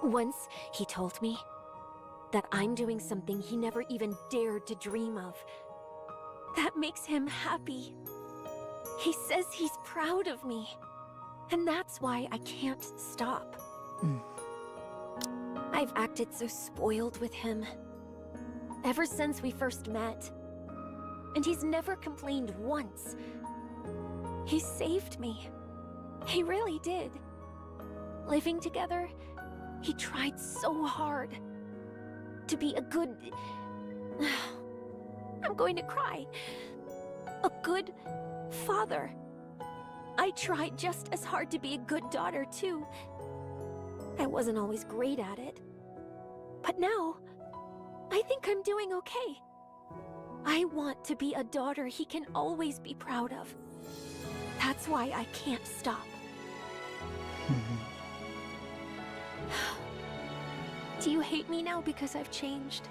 Once, he told me that I'm doing something he never even dared to dream of. That makes him happy. He says he's proud of me. And that's why I can't stop. I've acted so spoiled with him. Ever since we first met. And he's never complained once. He saved me. He really did. Living together, he tried so hard to be a good... I'm going to cry. A good father. I tried just as hard to be a good daughter, too. I wasn't always great at it. But now, I think I'm doing okay. I want to be a daughter he can always be proud of. That's why I can't stop. Do you hate me now because I've changed?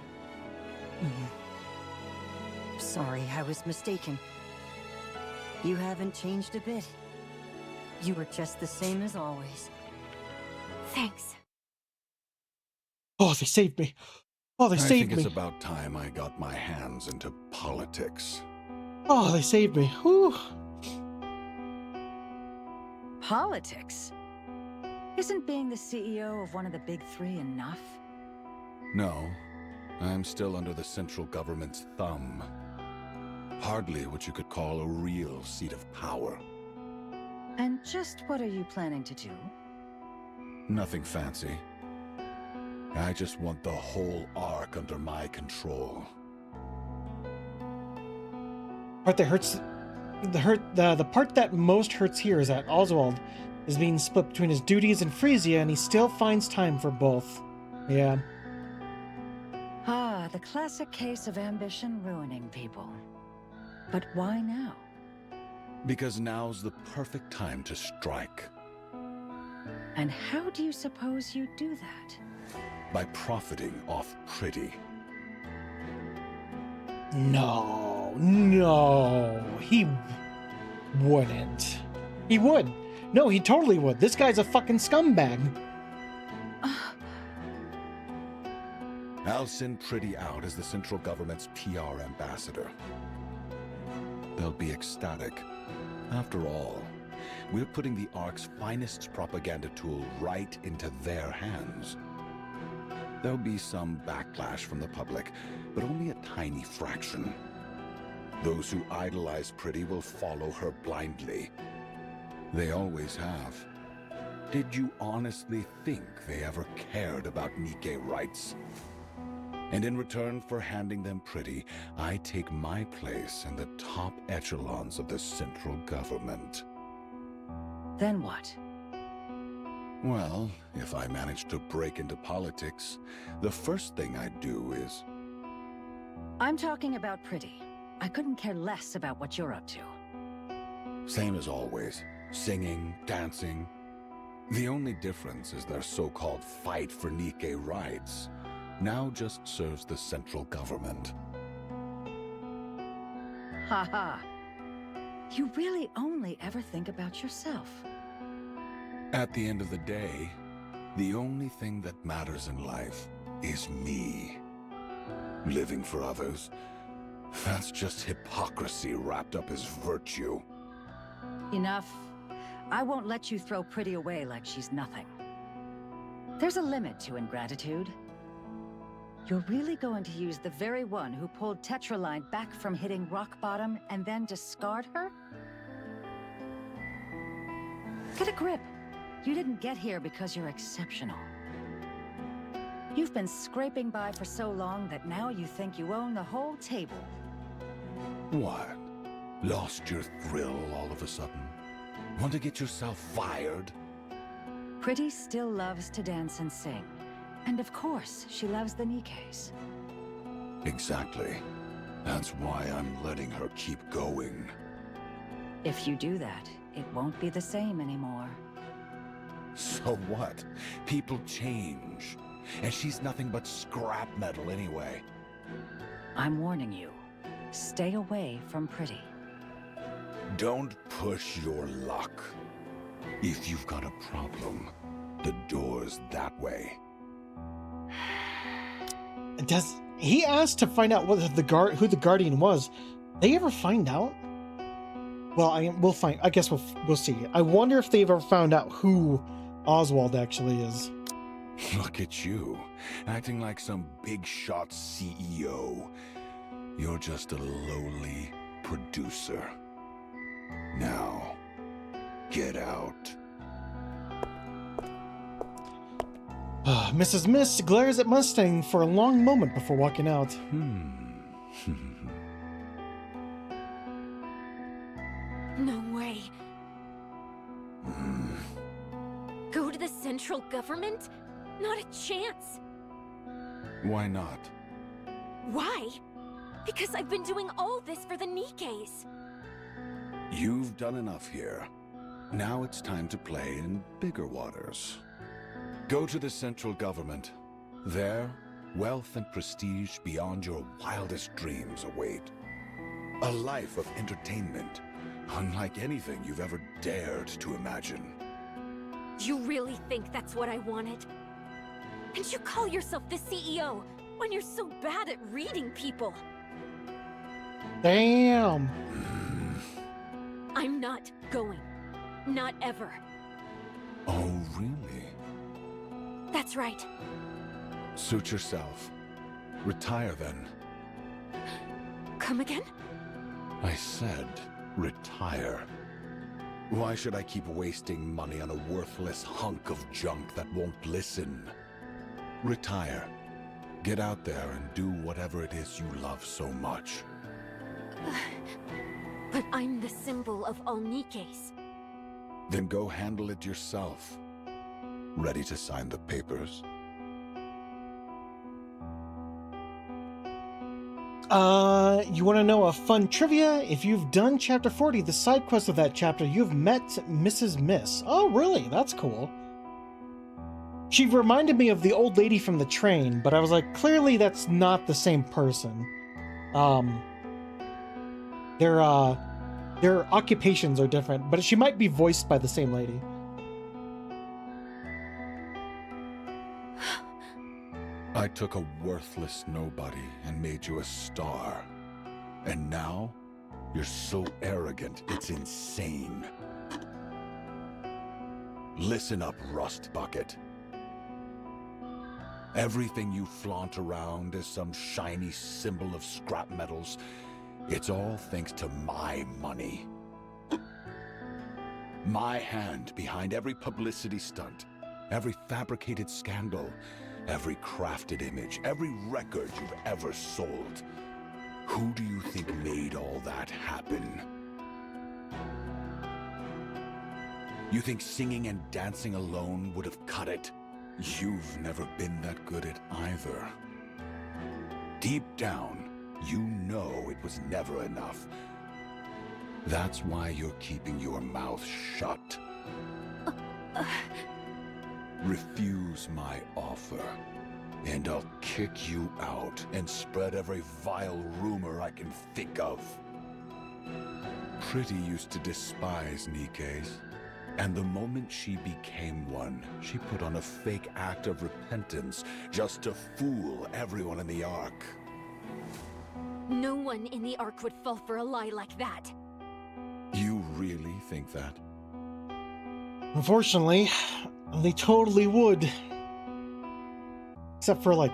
Sorry, I was mistaken. You haven't changed a bit. You were just the same as always. Thanks. Oh, they saved me. Oh, they saved me. I think it's about time I got my hands into politics. Oh, they saved me. Whew. Politics? Isn't being the CEO of one of the big three enough? No, I'm still under the central government's thumb. Hardly what you could call a real seat of power. And just what are you planning to do? Nothing fancy. I just want the whole arc under my control. Part that hurts, the part that most hurts here is that Oswald is being split between his duties and Frisia, and he still finds time for both. Yeah. Ah, the classic case of ambition ruining people. But why now? Because now's the perfect time to strike. And how do you suppose you do that? By profiting off Pretty. No, he wouldn't. He would. No, he totally would. This guy's a fucking scumbag. I'll send Pretty out as the central government's PR ambassador. They'll be ecstatic. After all, we're putting the Ark's finest propaganda tool right into their hands. There'll be some backlash from the public, but only a tiny fraction. Those who idolize Pretty will follow her blindly. They always have. Did you honestly think they ever cared about Nikke rights? And in return for handing them Pretty, I take my place in the top echelons of the central government. Then what? Well, if I manage to break into politics, the first thing I'd do is... I'm talking about Pretty. I couldn't care less about what you're up to. Same as always. Singing, dancing. The only difference is their so-called fight for Nikke rights now just serves the central government. Haha. You really only ever think about yourself. At the end of the day, the only thing that matters in life is me. Living for others, that's just hypocrisy wrapped up as virtue. Enough. I won't let you throw Pretty away like she's nothing. There's a limit to ingratitude. You're really going to use the very one who pulled Tetraline back from hitting rock bottom and then discard her? Get a grip. You didn't get here because you're exceptional. You've been scraping by for so long that now you think you own the whole table. What? Lost your thrill all of a sudden? Want to get yourself fired? Pretty still loves to dance and sing. And of course, she loves the Nikkes. Exactly. That's why I'm letting her keep going. If you do that, it won't be the same anymore. So what? People change. And she's nothing but scrap metal anyway. I'm warning you. Stay away from Pretty. Don't push your luck. If you've got a problem, the door's that way. He asked to find out who the Guardian was. They ever find out? Well, we'll find. I guess we'll see. I wonder if they've ever found out who Oswald actually is. Look at you, acting like some big shot CEO. You're just a lowly producer. Now, get out. Mrs. Mist glares at Mustang for a long moment before walking out. No way. Go to the central government? Not a chance. Why not? Why? Because I've been doing all this for the Nikkes. You've done enough here. Now it's time to play in bigger waters. Go to the central government. There, wealth and prestige beyond your wildest dreams await. A life of entertainment, unlike anything you've ever dared to imagine. You really think that's what I wanted? And you call yourself the CEO when you're so bad at reading people? Damn. I'm not going. Not ever. Oh, really? That's right. Suit yourself. Retire then. Come again? I said retire. Why should I keep wasting money on a worthless hunk of junk that won't listen? Retire. Get out there and do whatever it is you love so much. But I'm the symbol of all Nikkes. Then go handle it yourself. Ready to sign the papers? You want to know a fun trivia? If you've done Chapter 40, the side quest of that chapter, you've met Mrs. Miss. Oh, really? That's cool. She reminded me of the old lady from the train, but I was like, clearly that's not the same person. Their occupations are different, but she might be voiced by the same lady. I took a worthless nobody and made you a star. And now, you're so arrogant, it's insane. Listen up, Rust Bucket. Everything you flaunt around is some shiny symbol of scrap metals. It's all thanks to my money. My hand behind every publicity stunt, every fabricated scandal, every crafted image, every record you've ever sold. Who do you think made all that happen? You think singing and dancing alone would have cut it? You've never been that good at either. Deep down, you know it was never enough. That's why you're keeping your mouth shut. Refuse my offer, and I'll kick you out and spread every vile rumor I can think of. Pretty used to despise Nikkes, and the moment she became one, she put on a fake act of repentance just to fool everyone in the Ark. No one in the Ark would fall for a lie like that. You really think that? Unfortunately, they totally would. Except for, like,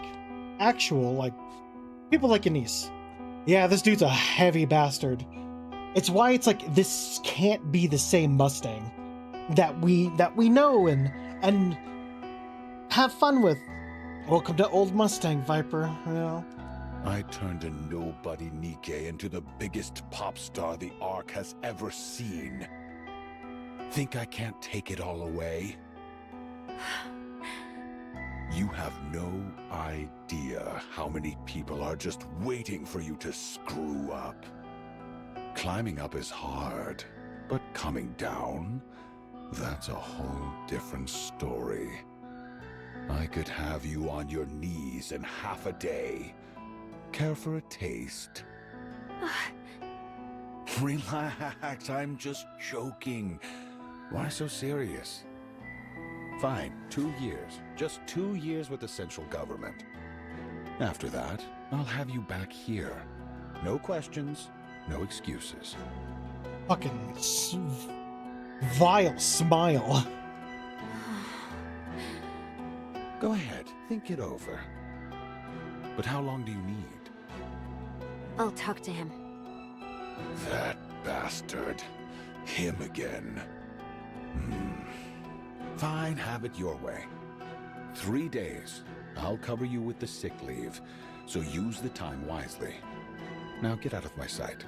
actual, like, people like Anise. Yeah, this dude's a heavy bastard. It's why it's like, this can't be the same Mustang that we know and have fun with. Welcome to Old Mustang, Viper, you know? I turned a nobody Nikke into the biggest pop star the Ark has ever seen. Think I can't take it all away? You have no idea how many people are just waiting for you to screw up. Climbing up is hard, but coming down, that's a whole different story. I could have you on your knees in half a day. Care for a taste? Relax, I'm just joking. Why so serious? Fine, 2 years. Just 2 years with the central government. After that, I'll have you back here. No questions, no excuses. Fucking vile smile. Go ahead, think it over. But how long do you need? I'll talk to him. That bastard. Him again. Fine, have it your way. 3 days. I'll cover you with the sick leave, so use the time wisely. Now get out of my sight.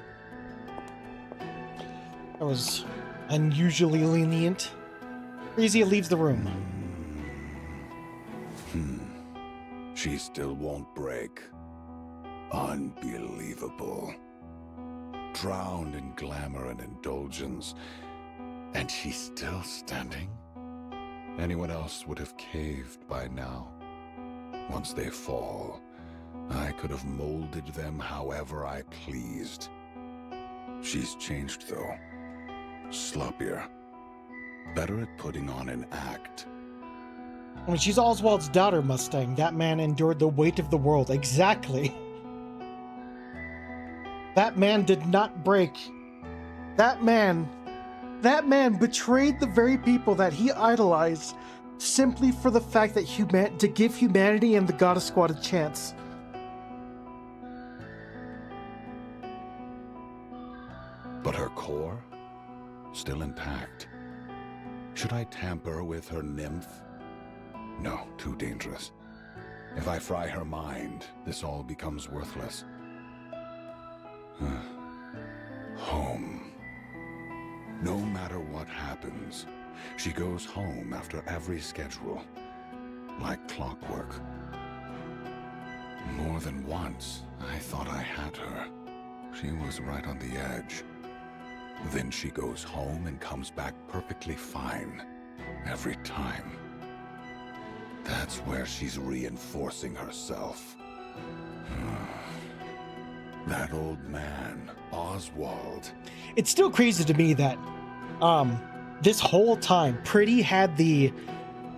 That was unusually lenient. Freesia leaves the room. She still won't break. Unbelievable. Drowned in glamour and indulgence, and she's still standing? Anyone else would have caved by now. Once they fall, I could have molded them however I pleased. She's changed, though. Sloppier. Better at putting on an act. When she's Oswald's daughter, Mustang, that man endured the weight of the world. Exactly. That man did not break. That man betrayed the very people that he idolized simply for the fact that to give humanity and the Goddess Squad a chance. core? Still intact. Should I tamper with her nymph? No, too dangerous. If I fry her mind, this all becomes worthless. Home. No matter what happens, she goes home after every schedule, like clockwork. More than once, I thought I had her. She was right on the edge. Then she goes home and comes back perfectly fine, every time. That's where she's reinforcing herself. That old man, Oswald. It's still crazy to me that this whole time Pretty had the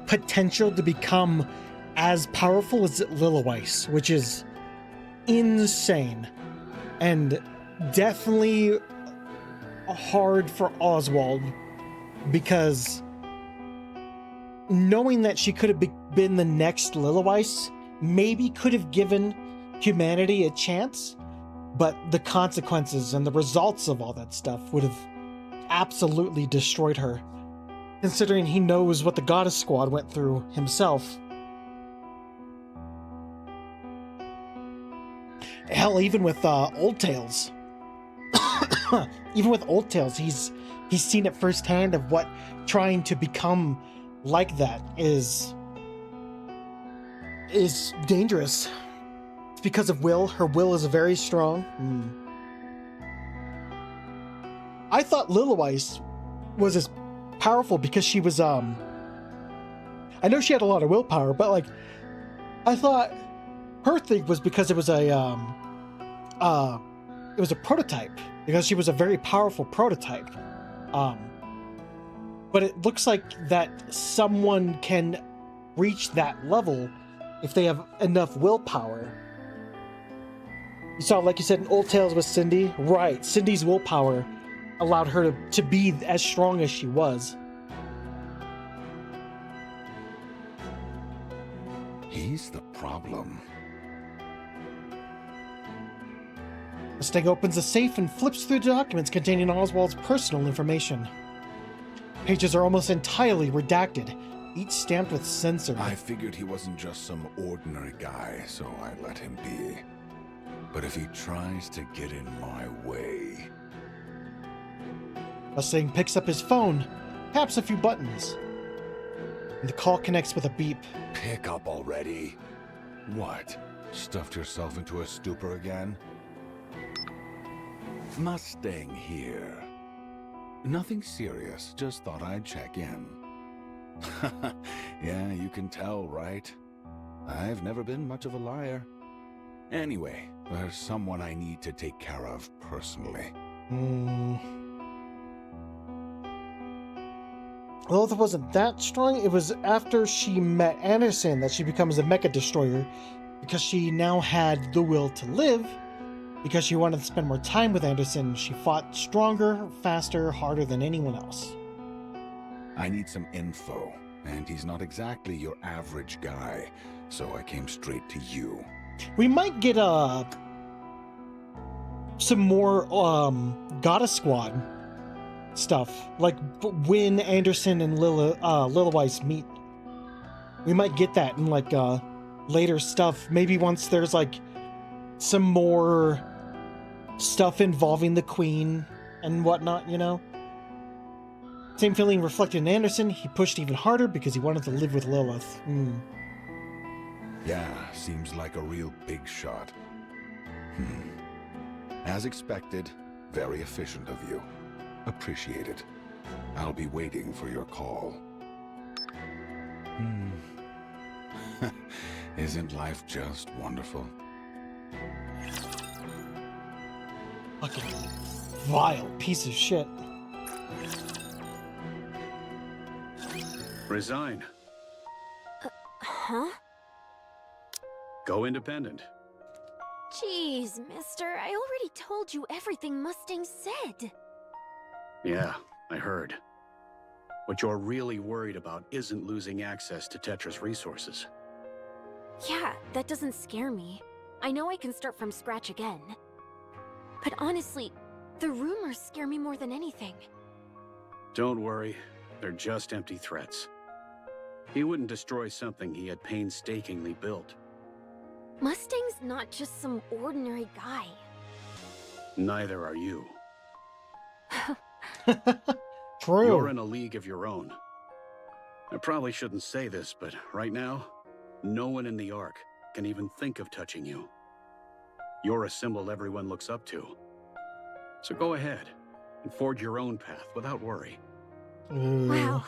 potential to become as powerful as Lilyweiss, which is insane and definitely hard for Oswald, because knowing that she could have been the next Lilyweiss maybe could have given humanity a chance, but the consequences and the results of all that stuff would have absolutely destroyed her, considering he knows what the Goddess Squad went through himself. Hell, even with Old Tales. Even with Old Tales, he's seen it firsthand of what trying to become like that is dangerous. It's because of will. Her will is very strong. I thought Lilyweiss was as powerful because she was I know she had a lot of willpower, but like I thought her thing was because it was a prototype, because she was a very powerful prototype. But it looks like that someone can reach that level if they have enough willpower. You saw, like you said, in Old Tales with Cindy. Right, Cindy's willpower allowed her to be as strong as she was. He's the problem. Mustang opens a safe and flips through the documents containing Oswald's personal information. Pages are almost entirely redacted, each stamped with censor. I figured he wasn't just some ordinary guy, so I let him be. But if he tries to get in my way... Mustang picks up his phone, taps a few buttons, and the call connects with a beep. Pick up already. What? Stuffed yourself into a stupor again? Mustang here. Nothing serious, just thought I'd check in. Yeah, you can tell, right? I've never been much of a liar. Anyway, there's someone I need to take care of personally. Well, if it wasn't that strong, it was after she met Anderson that she becomes a mecha destroyer, because she now had the will to live. Because she wanted to spend more time with Anderson, she fought stronger, faster, harder than anyone else. I need some info, and he's not exactly your average guy, so I came straight to you. We might get some more Goddess Squad stuff, like when Anderson and Lilyweiss meet. We might get that in like later stuff, maybe once there's like some more stuff involving the Queen and whatnot, you know? Same feeling reflected in Anderson. He pushed even harder because he wanted to live with Lilith. Yeah, seems like a real big shot. As expected, very efficient of you. Appreciate it. I'll be waiting for your call. Isn't life just wonderful? Fucking vile piece of shit. Resign. Huh? Go independent. Jeez, mister, I already told you everything Mustang said. Yeah, I heard. What you're really worried about isn't losing access to Tetra's resources. Yeah, that doesn't scare me. I know I can start from scratch again. But honestly, The rumors scare me more than anything. Don't worry, they're just empty threats. He wouldn't destroy something he had painstakingly built. Mustang's not just some ordinary guy. Neither are you. True. You're in a league of your own. I probably shouldn't say this, but right now, no one in the Ark can even think of touching you. You're a symbol everyone looks up to. So go ahead and forge your own path without worry. Wow.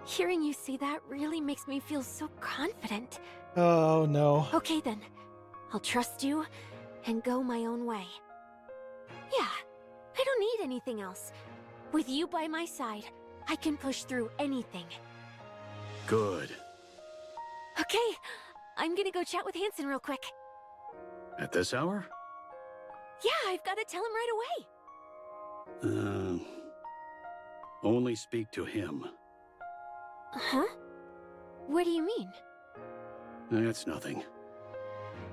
Hearing you say that really makes me feel so confident. Oh, no. Okay then. I'll trust you and go my own way. Yeah, I don't need anything else. With you by my side, I can push through anything. Good. Okay, I'm gonna go chat with Hansen real quick. At this hour? Yeah, I've gotta tell him right away. Only speak to him. Huh? What do you mean? It's nothing.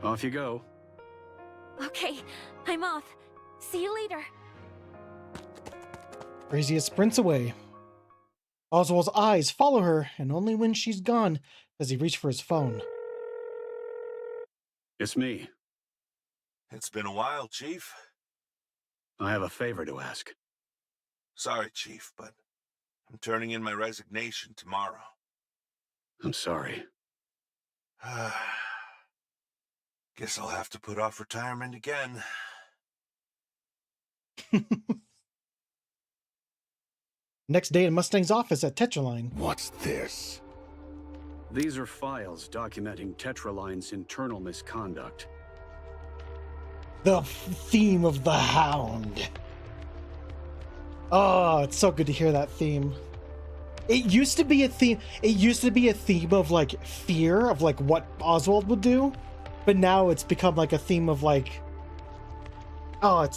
Off you go. Okay, I'm off. See you later. Frisia sprints away. Oswald's eyes follow her, and only when she's gone does he reach for his phone. It's me. It's been a while, Chief. I have a favor to ask. Sorry, Chief, but I'm turning in my resignation tomorrow. I'm sorry. Guess I'll have to put off retirement again. Next day in Mustang's office at Tetraline. What's this? These are files documenting Tetraline's internal misconduct. The theme of the Hound. Oh, it's so good to hear that theme. It used to be a theme. It used to be a theme of like fear of like what Oswald would do, but now it's become like a theme of like. Oh,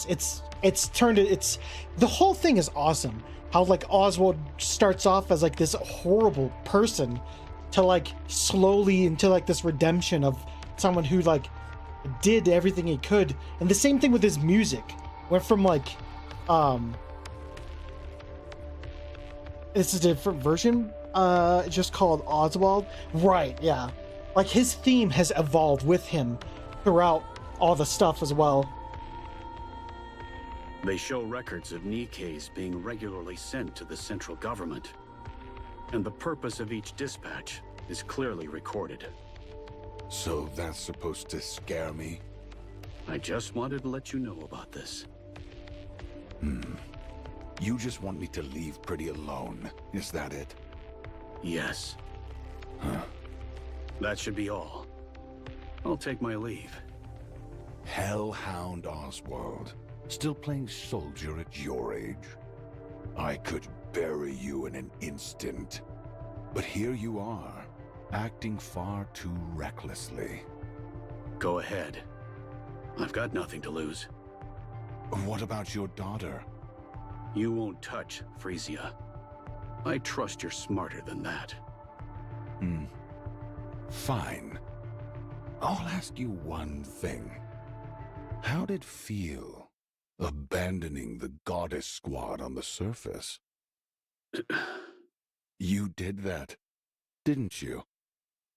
it's turned. It's the whole thing is awesome. How like Oswald starts off as like this horrible person, to like slowly into like this redemption of someone who like did everything he could. And the same thing with his music. Went from like it's a different version, just called Oswald. Right, yeah. Like his theme has evolved with him throughout all the stuff as well. They show records of Nikke's being regularly sent to the central government. And the purpose of each dispatch is clearly recorded. So that's supposed to scare me? I just wanted to let you know about this. You just want me to leave Pretty alone, is that it? Yes. Huh. That should be all. I'll take my leave. Hellhound Oswald. Still playing soldier at your age? I could bury you in an instant. But here you are, acting far too recklessly. Go ahead. I've got nothing to lose. What about your daughter? You won't touch Frisia. I trust you're smarter than that. Fine. I'll ask you one thing. How'd it feel, abandoning the Goddess Squad on the surface? You did that, didn't you?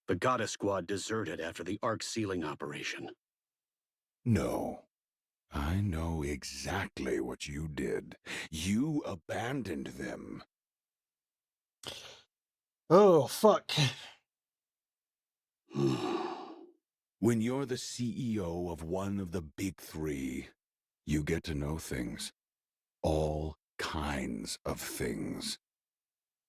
The Goddess Squad deserted after the Ark sealing operation. No. I know exactly what you did. You abandoned them. Oh, fuck. When you're the CEO of one of the big three, you get to know things. All kinds of things.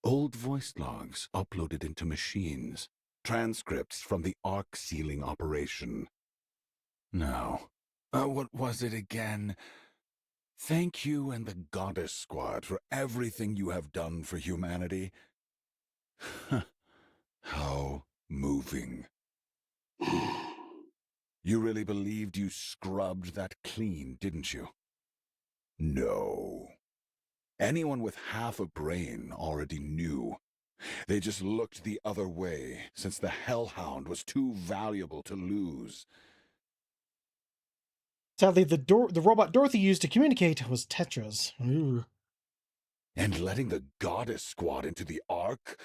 Old voice logs uploaded into machines. Transcripts from the Ark sealing operation. Now, what was it again? Thank you and the Goddess Squad for everything you have done for humanity. How moving. You really believed you scrubbed that clean, didn't you? No. Anyone with half a brain already knew. They just looked the other way, since the Hellhound was too valuable to lose. Sadly, the robot Dorothy used to communicate was Tetra's. Ooh. And letting the goddess squad into the Ark?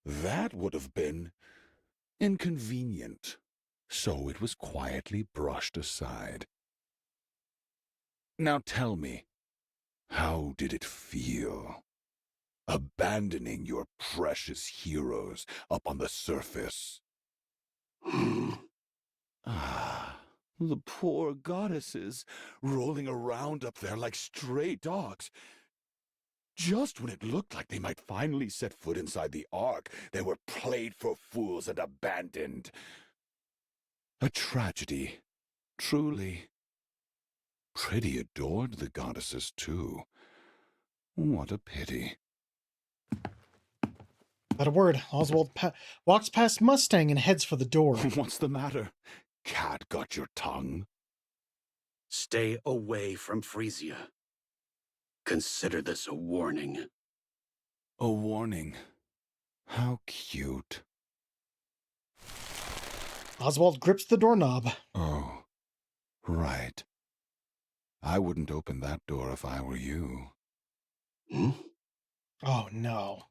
That would have been inconvenient. So it was quietly brushed aside. Now tell me, how did it feel? Abandoning your precious heroes up on the surface. The poor goddesses, rolling around up there like stray dogs. Just when it looked like they might finally set foot inside the Ark, they were played for fools and abandoned. A tragedy, truly. Pretty adored the goddesses, too. What a pity. Not a word. Oswald walks past Mustang and heads for the door. What's the matter? Cat got your tongue? Stay away from Frisia. Consider this a warning. A warning? How cute. Oswald grips the doorknob. Oh, right. I wouldn't open that door if I were you. Hmm? Oh, no.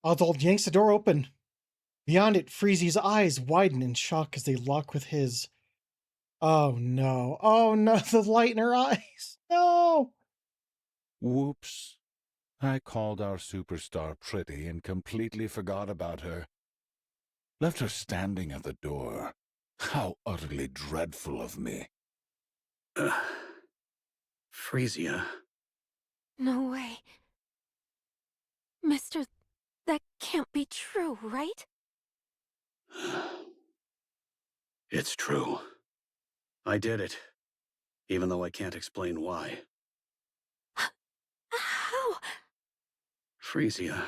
Oswald yanks the door open. Beyond it, Freezy's eyes widen in shock as they lock with his. Oh no. Oh no, the light in her eyes. No! Whoops. I called our superstar pretty and completely forgot about her. Left her standing at the door. How utterly dreadful of me. Frisia. No way. Mister, that can't be true, right? It's true. I did it, even though I can't explain why. How? Frisia.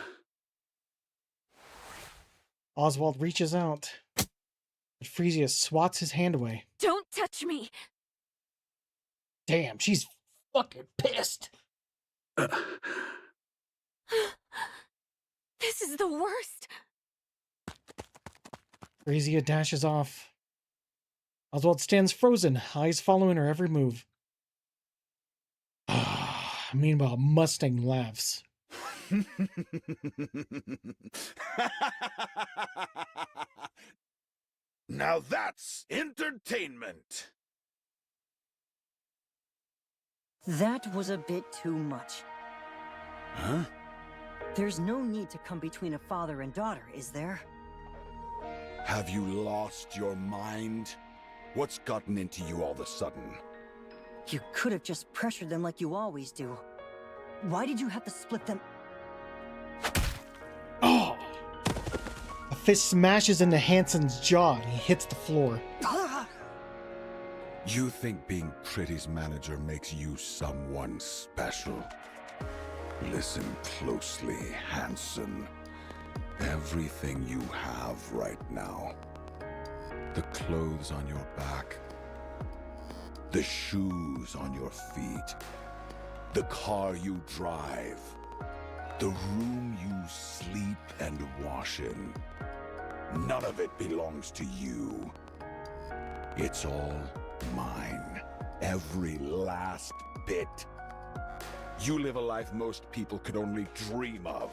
Oswald reaches out, but Frisia swats his hand away. Don't touch me! Damn, she's fucking pissed. This is the worst. Frisia dashes off. Oswald stands frozen, eyes following her every move. Meanwhile, Mustang laughs. Now that's entertainment. That was a bit too much. Huh? There's no need to come between a father and daughter, is there? Have you lost your mind? What's gotten into you all of a sudden? You could have just pressured them like you always do. Why did you have to split them? Oh! A fist smashes into Hansen's jaw and he hits the floor. You think being Pretty's manager makes you someone special? Listen closely, Hansen. Everything you have right now. The clothes on your back. The shoes on your feet. The car you drive. The room you sleep and wash in. None of it belongs to you. It's all mine. Every last bit. You live a life most people could only dream of.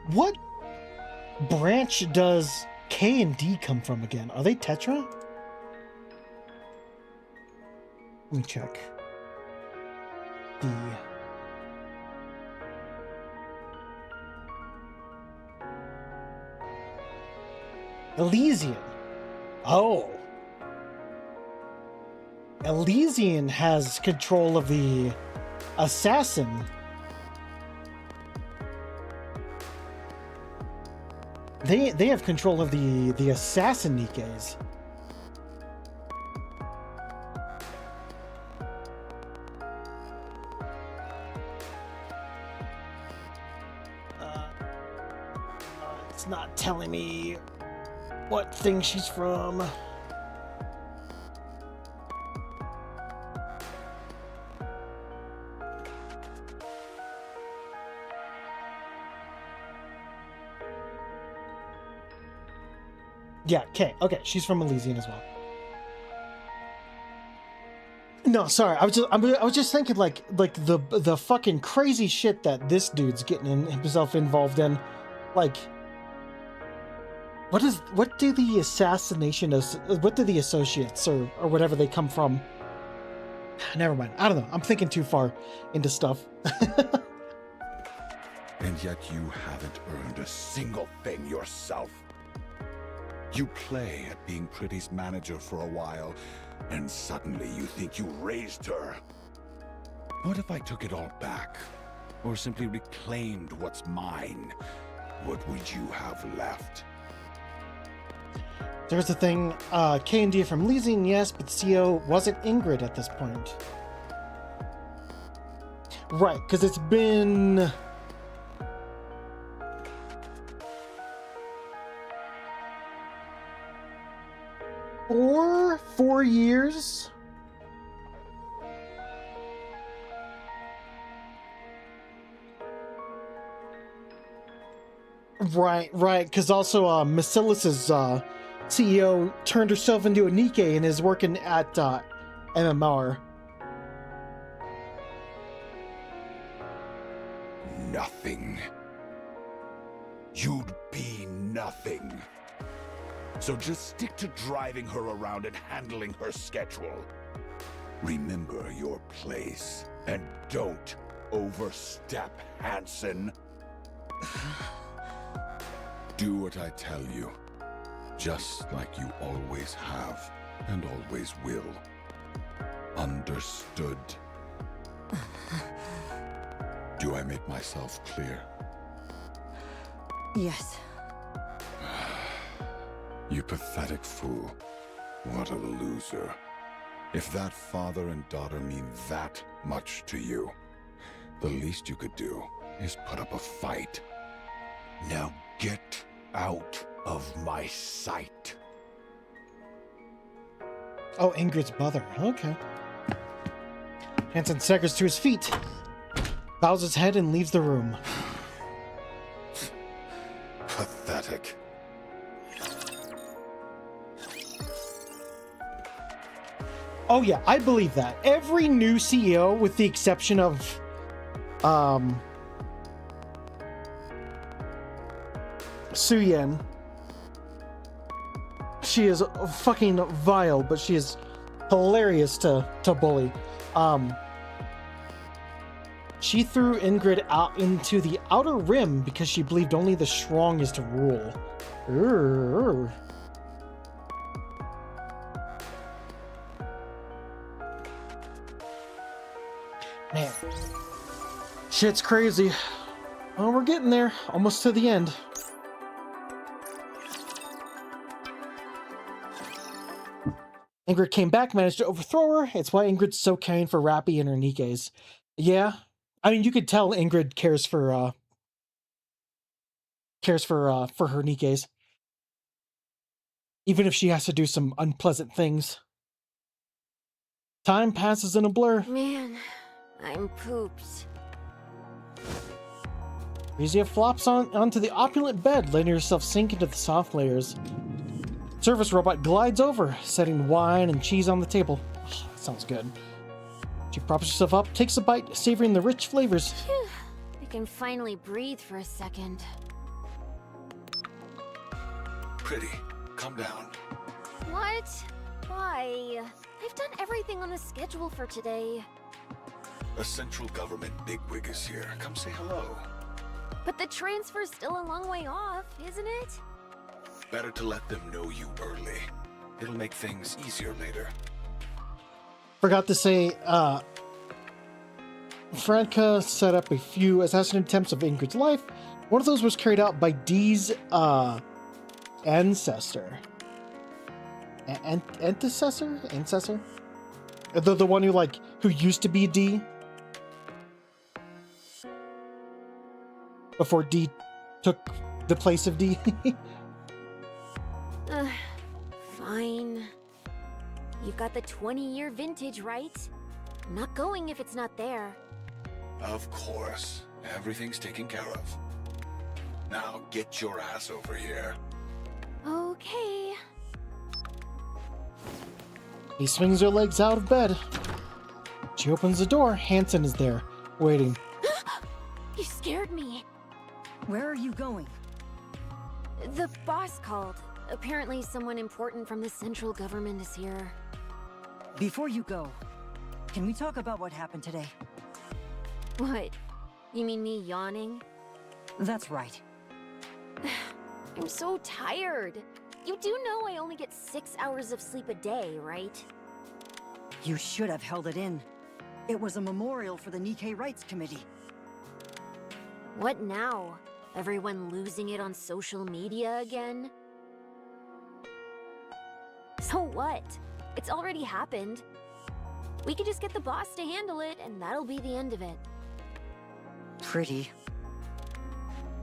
What branch does K and D come from again? Are they Tetra? Let me check. D. Elysian. Oh. Elysian has control of the assassin. They have control of the assassin Nikkes. It's not telling me what thing she's from. Yeah, Kay. Okay, she's from Elysian as well. No, sorry. I was just thinking like the fucking crazy shit that this dude's getting himself involved in. Like, what do the associates or whatever they come from? Never mind. I don't know. I'm thinking too far into stuff. And yet you haven't earned a single thing yourself. You play at being Pretty's manager for a while, and suddenly you think you raised her. What if I took it all back? Or simply reclaimed what's mine? What would you have left? There's the thing, K&D from Elysian, yes, but the CEO wasn't Ingrid at this point. Right, because it's been... Four years? Right, because also Macilis's CEO turned herself into a Nikke and is working at MMR. Nothing. You'd be nothing. So just stick to driving her around and handling her schedule. Remember your place, and don't overstep, Hansen. Do what I tell you, just like you always have and always will. Understood? Do I make myself clear? Yes. You pathetic fool. What a loser. If that father and daughter mean that much to you, the least you could do is put up a fight. Now get out of my sight. Oh, Ingrid's mother. Okay. Hansen staggers to his feet, bows his head, and leaves the room. Pathetic. Oh yeah, I believe that. Every new CEO, with the exception of, Suyen. She is fucking vile, but she is hilarious to bully. She threw Ingrid out into the outer rim because she believed only the strong is to rule. Urgh. Man, shit's crazy. Well, we're getting there, almost to the end. Ingrid came back, managed to overthrow her. It's why Ingrid's so caring for Rappy and her Nikkes. Yeah, I mean, you could tell Ingrid cares for her Nikkes, even if she has to do some unpleasant things. Time passes in a blur. Man, I'm pooped. Rizia flops onto the opulent bed, letting herself sink into the soft layers. Service robot glides over, setting wine and cheese on the table. Oh, that sounds good. She props herself up, takes a bite, savoring the rich flavors. Phew, I can finally breathe for a second. Pretty, calm down. What? Why? I've done everything on the schedule for today. A central government bigwig is here. Come say hello. But the transfer's still a long way off, isn't it? Better to let them know you early. It'll make things easier later. Forgot to say, Franka set up a few assassination attempts of Ingrid's life. One of those was carried out by Dee's ancestor. Ancestor? The one who used to be Dee? Before Dee took the place of Dee? Fine. You've got the 20-year vintage, right? I'm not going if it's not there. Of course. Everything's taken care of. Now get your ass over here. Okay. He swings her legs out of bed. She opens the door. Hansen is there, waiting. You scared me. Where are you going? The boss called. Apparently someone important from the central government is here. Before you go, can we talk about what happened today? What? You mean me yawning? That's right. I'm so tired. You do know I only get 6 hours of sleep a day, right? You should have held it in. It was a memorial for the Nikke Rights Committee. What now? Everyone losing it on social media again? So what? It's already happened. We could just get the boss to handle it, and that'll be the end of it. Pretty.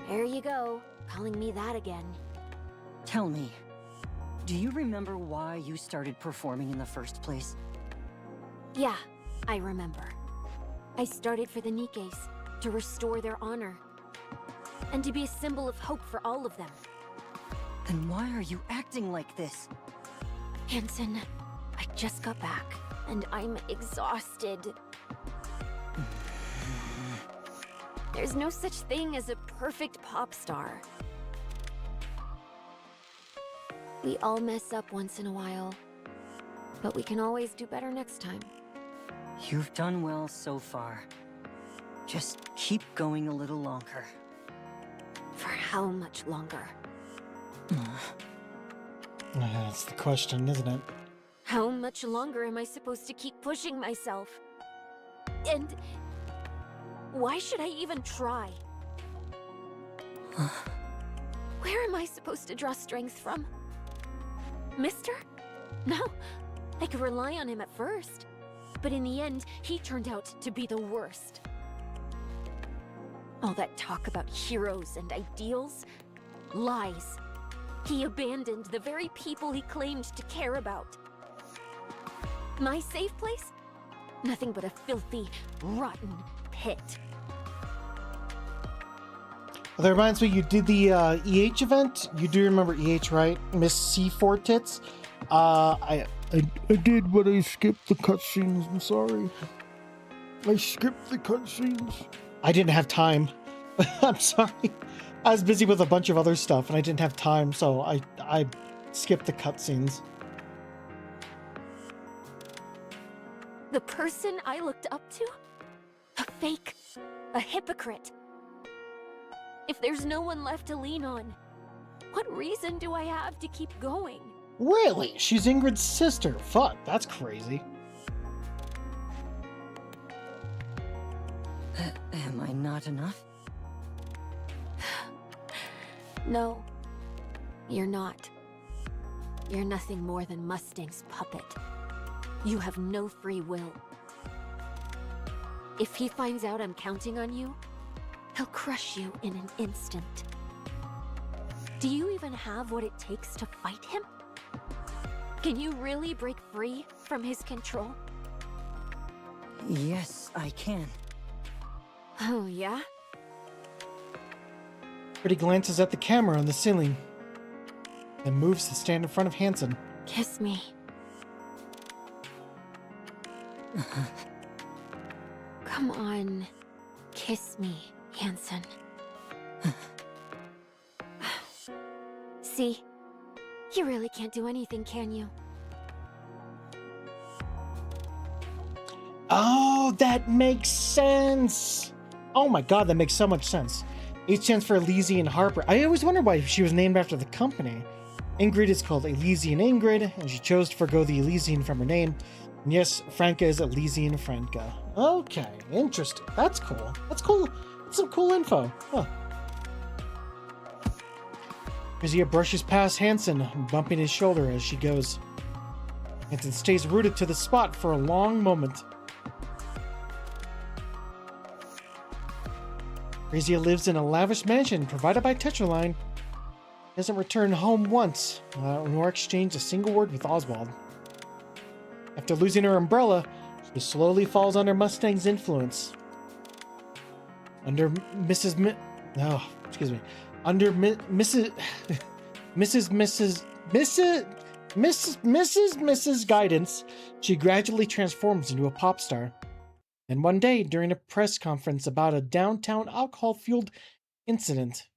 There you go, calling me that again. Tell me, do you remember why you started performing in the first place? Yeah, I remember. I started for the Nikkes, to restore their honor. And to be a symbol of hope for all of them. Then why are you acting like this? Hansen, I just got back, and I'm exhausted. There's no such thing as a perfect pop star. We all mess up once in a while, but we can always do better next time. You've done well so far. Just keep going a little longer. For how much longer? That's the question, isn't it? How much longer am I supposed to keep pushing myself? And why should I even try? Where am I supposed to draw strength from? Mister? No, I could rely on him at first, but in the end, he turned out to be the worst. All that talk about heroes and ideals? Lies. He abandoned the very people he claimed to care about. My safe place? Nothing but a filthy, rotten pit. That reminds me, you did the EH event. You do remember EH, right? Miss C4 Tits. I did, but I skipped the cutscenes. I'm sorry. I skipped the cutscenes. I didn't have time. I'm sorry. I was busy with a bunch of other stuff, and I didn't have time, so I skipped the cutscenes. The person I looked up to? A fake. A hypocrite. If there's no one left to lean on, what reason do I have to keep going? Really? She's Ingrid's sister. Fuck, that's crazy. Am I not enough? No, you're not. You're nothing more than Mustang's puppet. You have no free will. If he finds out I'm counting on you, he'll crush you in an instant. Do you even have what it takes to fight him? Can you really break free from his control? Yes, I can. Oh, yeah? Pretty glances at the camera on the ceiling, then moves to stand in front of Hansen. Kiss me. Come on, kiss me, Hansen. See? You really can't do anything, can you? Oh, that makes sense! Oh my god, that makes so much sense. H stands for Elysian Harper. I always wondered why she was named after the company. Ingrid is called Elysian Ingrid, and she chose to forgo the Elysian from her name. And yes, Franca is Elysian Franca. Okay, interesting. That's cool. That's cool. That's some cool info. Huh. Kazia brushes past Hansen, bumping his shoulder as she goes. Hansen stays rooted to the spot for a long moment. Kazia lives in a lavish mansion provided by Tetraline. Doesn't return home once, nor exchange a single word with Oswald. After losing her umbrella, she slowly falls under Mustang's influence. Under Mrs. Mrs. Mrs. Guidance, she gradually transforms into a pop star. And one day, during a press conference about a downtown alcohol-fueled incident,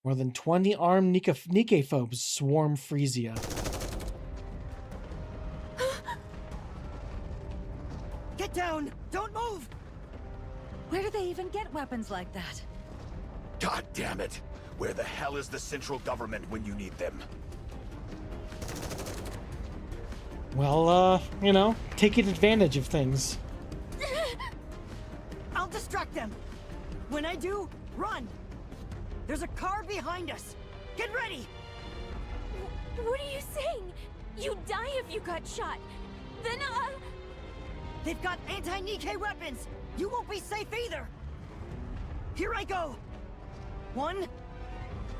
more than 20 armed Nikke phobes swarm Frisia. Get down! Don't move! Where do they even get weapons like that? God damn it! Where the hell is the central government when you need them? Well, taking advantage of things. I'll distract them. When I do, run. There's a car behind us. Get ready. What are you saying? You'd die if you got shot. Then, They've got anti-Nikke weapons. You won't be safe either. Here I go. 1,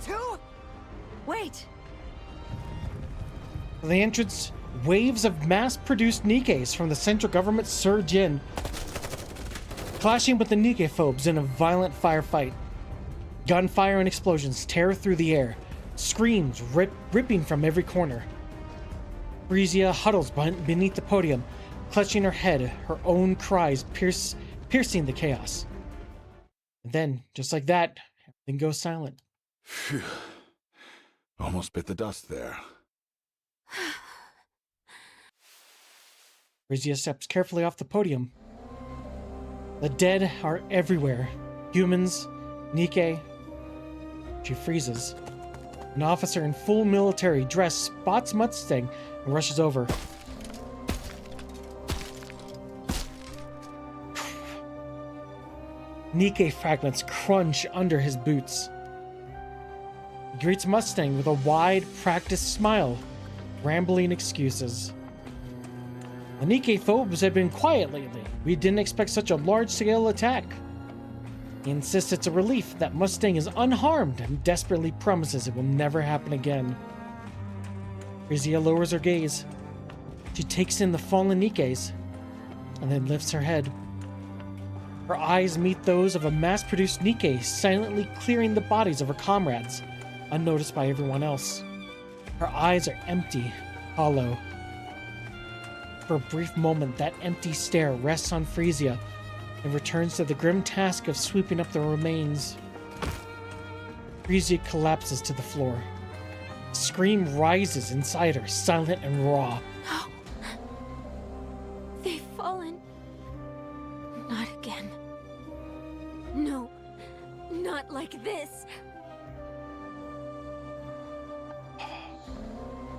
2... Wait! The entrance, waves of mass-produced Nikkes from the central government surge in, clashing with the Nikke phobes in a violent firefight. Gunfire and explosions tear through the air, screams ripping from every corner. Frisia huddles beneath the podium, clutching her head, her own cries piercing the chaos. And then, just like that, everything goes silent. Phew. Almost bit the dust there. Frisia steps carefully off the podium. The dead are everywhere. Humans, Nikke. She freezes. An officer in full military dress spots Mustang and rushes over. Nikke fragments crunch under his boots. He greets Mustang with a wide, practiced smile, rambling excuses. The Nikke phobes have been quiet lately. We didn't expect such a large-scale attack. He insists it's a relief that Mustang is unharmed and desperately promises it will never happen again. Frisia lowers her gaze. She takes in the fallen Nikkes and then lifts her head. Her eyes meet those of a mass-produced Nikke silently clearing the bodies of her comrades, unnoticed by everyone else. Her eyes are empty, hollow. For a brief moment, that empty stare rests on Frisia and returns to the grim task of sweeping up the remains. Frisia collapses to the floor. A scream rises inside her, silent and raw. No. They've fallen. Not again. No. Not like this.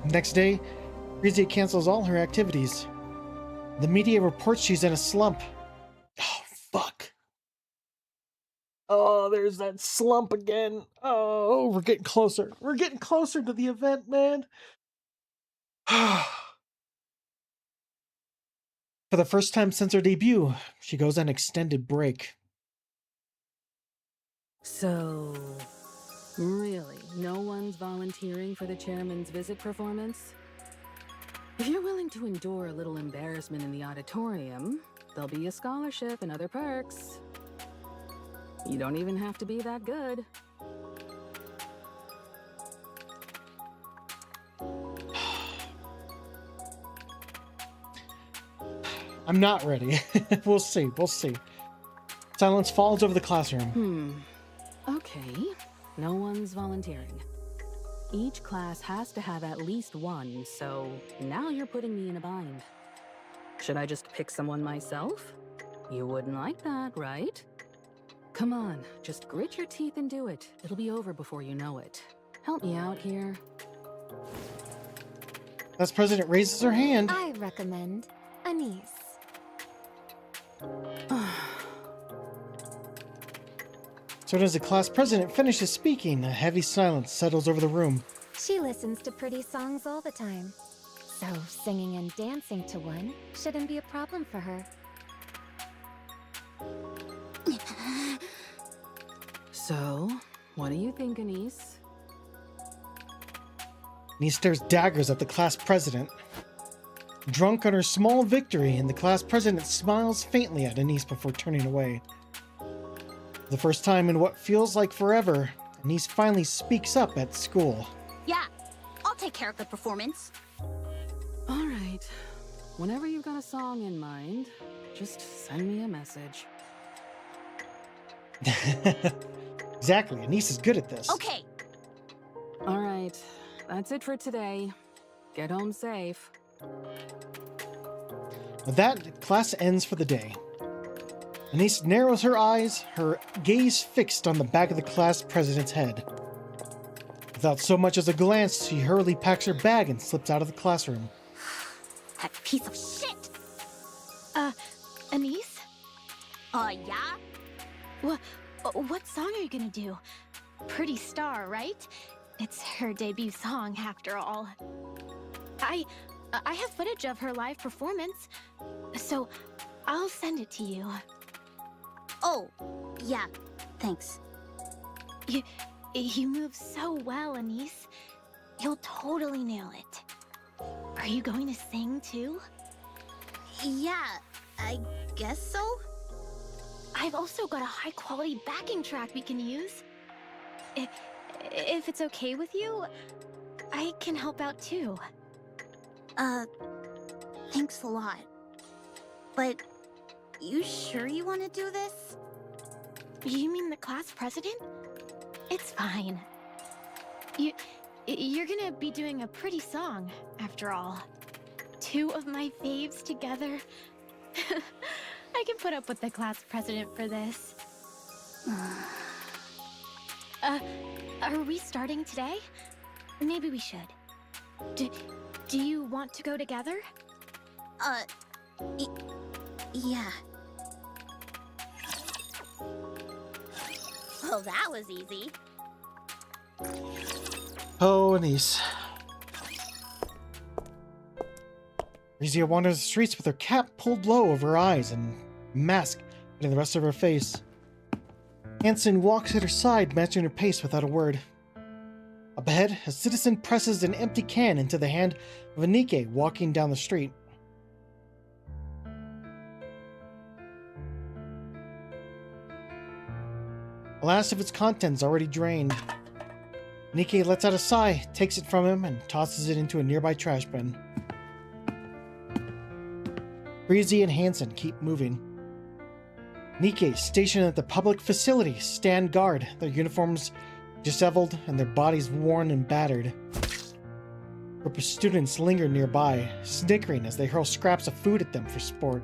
Next day, Frisia cancels all her activities. The media reports she's in a slump. Oh, fuck. Oh, there's that slump again. Oh, we're getting closer. We're getting closer to the event, man. For the first time since her debut, she goes on extended break. So, really, no one's volunteering for the chairman's visit performance? If you're willing to endure a little embarrassment in the auditorium, there'll be a scholarship and other perks. You don't even have to be that good. I'm not ready. We'll see. We'll see. Silence falls over the classroom. Okay. No one's volunteering. Each class has to have at least one, so now you're putting me in a bind. Should I just pick someone myself? You wouldn't like that, right? Come on, just grit your teeth and do it. It'll be over before you know it. Help me out here. Class president raises her hand. I recommend Anise. So as the class president finishes speaking, a heavy silence settles over the room. She listens to pretty songs all the time, so singing and dancing to one shouldn't be a problem for her. So, what do you think, Anise? Anise stares daggers at the class president. Drunk on her small victory, and the class president smiles faintly at Anise before turning away. For the first time in what feels like forever, Anise finally speaks up at school. Yeah, I'll take care of the performance. All right. Whenever you've got a song in mind, just send me a message. Exactly, Anise is good at this. Okay. All right. That's it for today. Get home safe. With that, class ends for the day. Anise narrows her eyes, her gaze fixed on the back of the class president's head. Without so much as a glance, she hurriedly packs her bag and slips out of the classroom. That piece of shit! Anise? Yeah? What song are you gonna do? Pretty Star, right? It's her debut song, after all. I have footage of her live performance, so I'll send it to you. Oh, yeah, thanks. You move so well, Anise. You'll totally nail it. Are you going to sing, too? Yeah, I guess so. I've also got a high-quality backing track we can use. If it's okay with you, I can help out, too. Thanks a lot. But, you sure you want to do this? You mean the class president? It's fine. You're gonna be doing a pretty song, after all. Two of my faves together. I can put up with the class president for this. Are we starting today? Maybe we should. Do you want to go together? Yeah. Well, that was easy. Oh, Anise. Rizia wanders the streets with her cap pulled low over her eyes and mask hiding the rest of her face. Hansen walks at her side, matching her pace without a word. Up ahead, a citizen presses an empty can into the hand of a Nikke walking down the street. The last of its contents already drained. Nikke lets out a sigh, takes it from him, and tosses it into a nearby trash bin. Breezy and Hansen keep moving. Nikke, stationed at the public facility, stand guard, their uniforms disheveled and their bodies worn and battered. A group of students linger nearby, snickering as they hurl scraps of food at them for sport.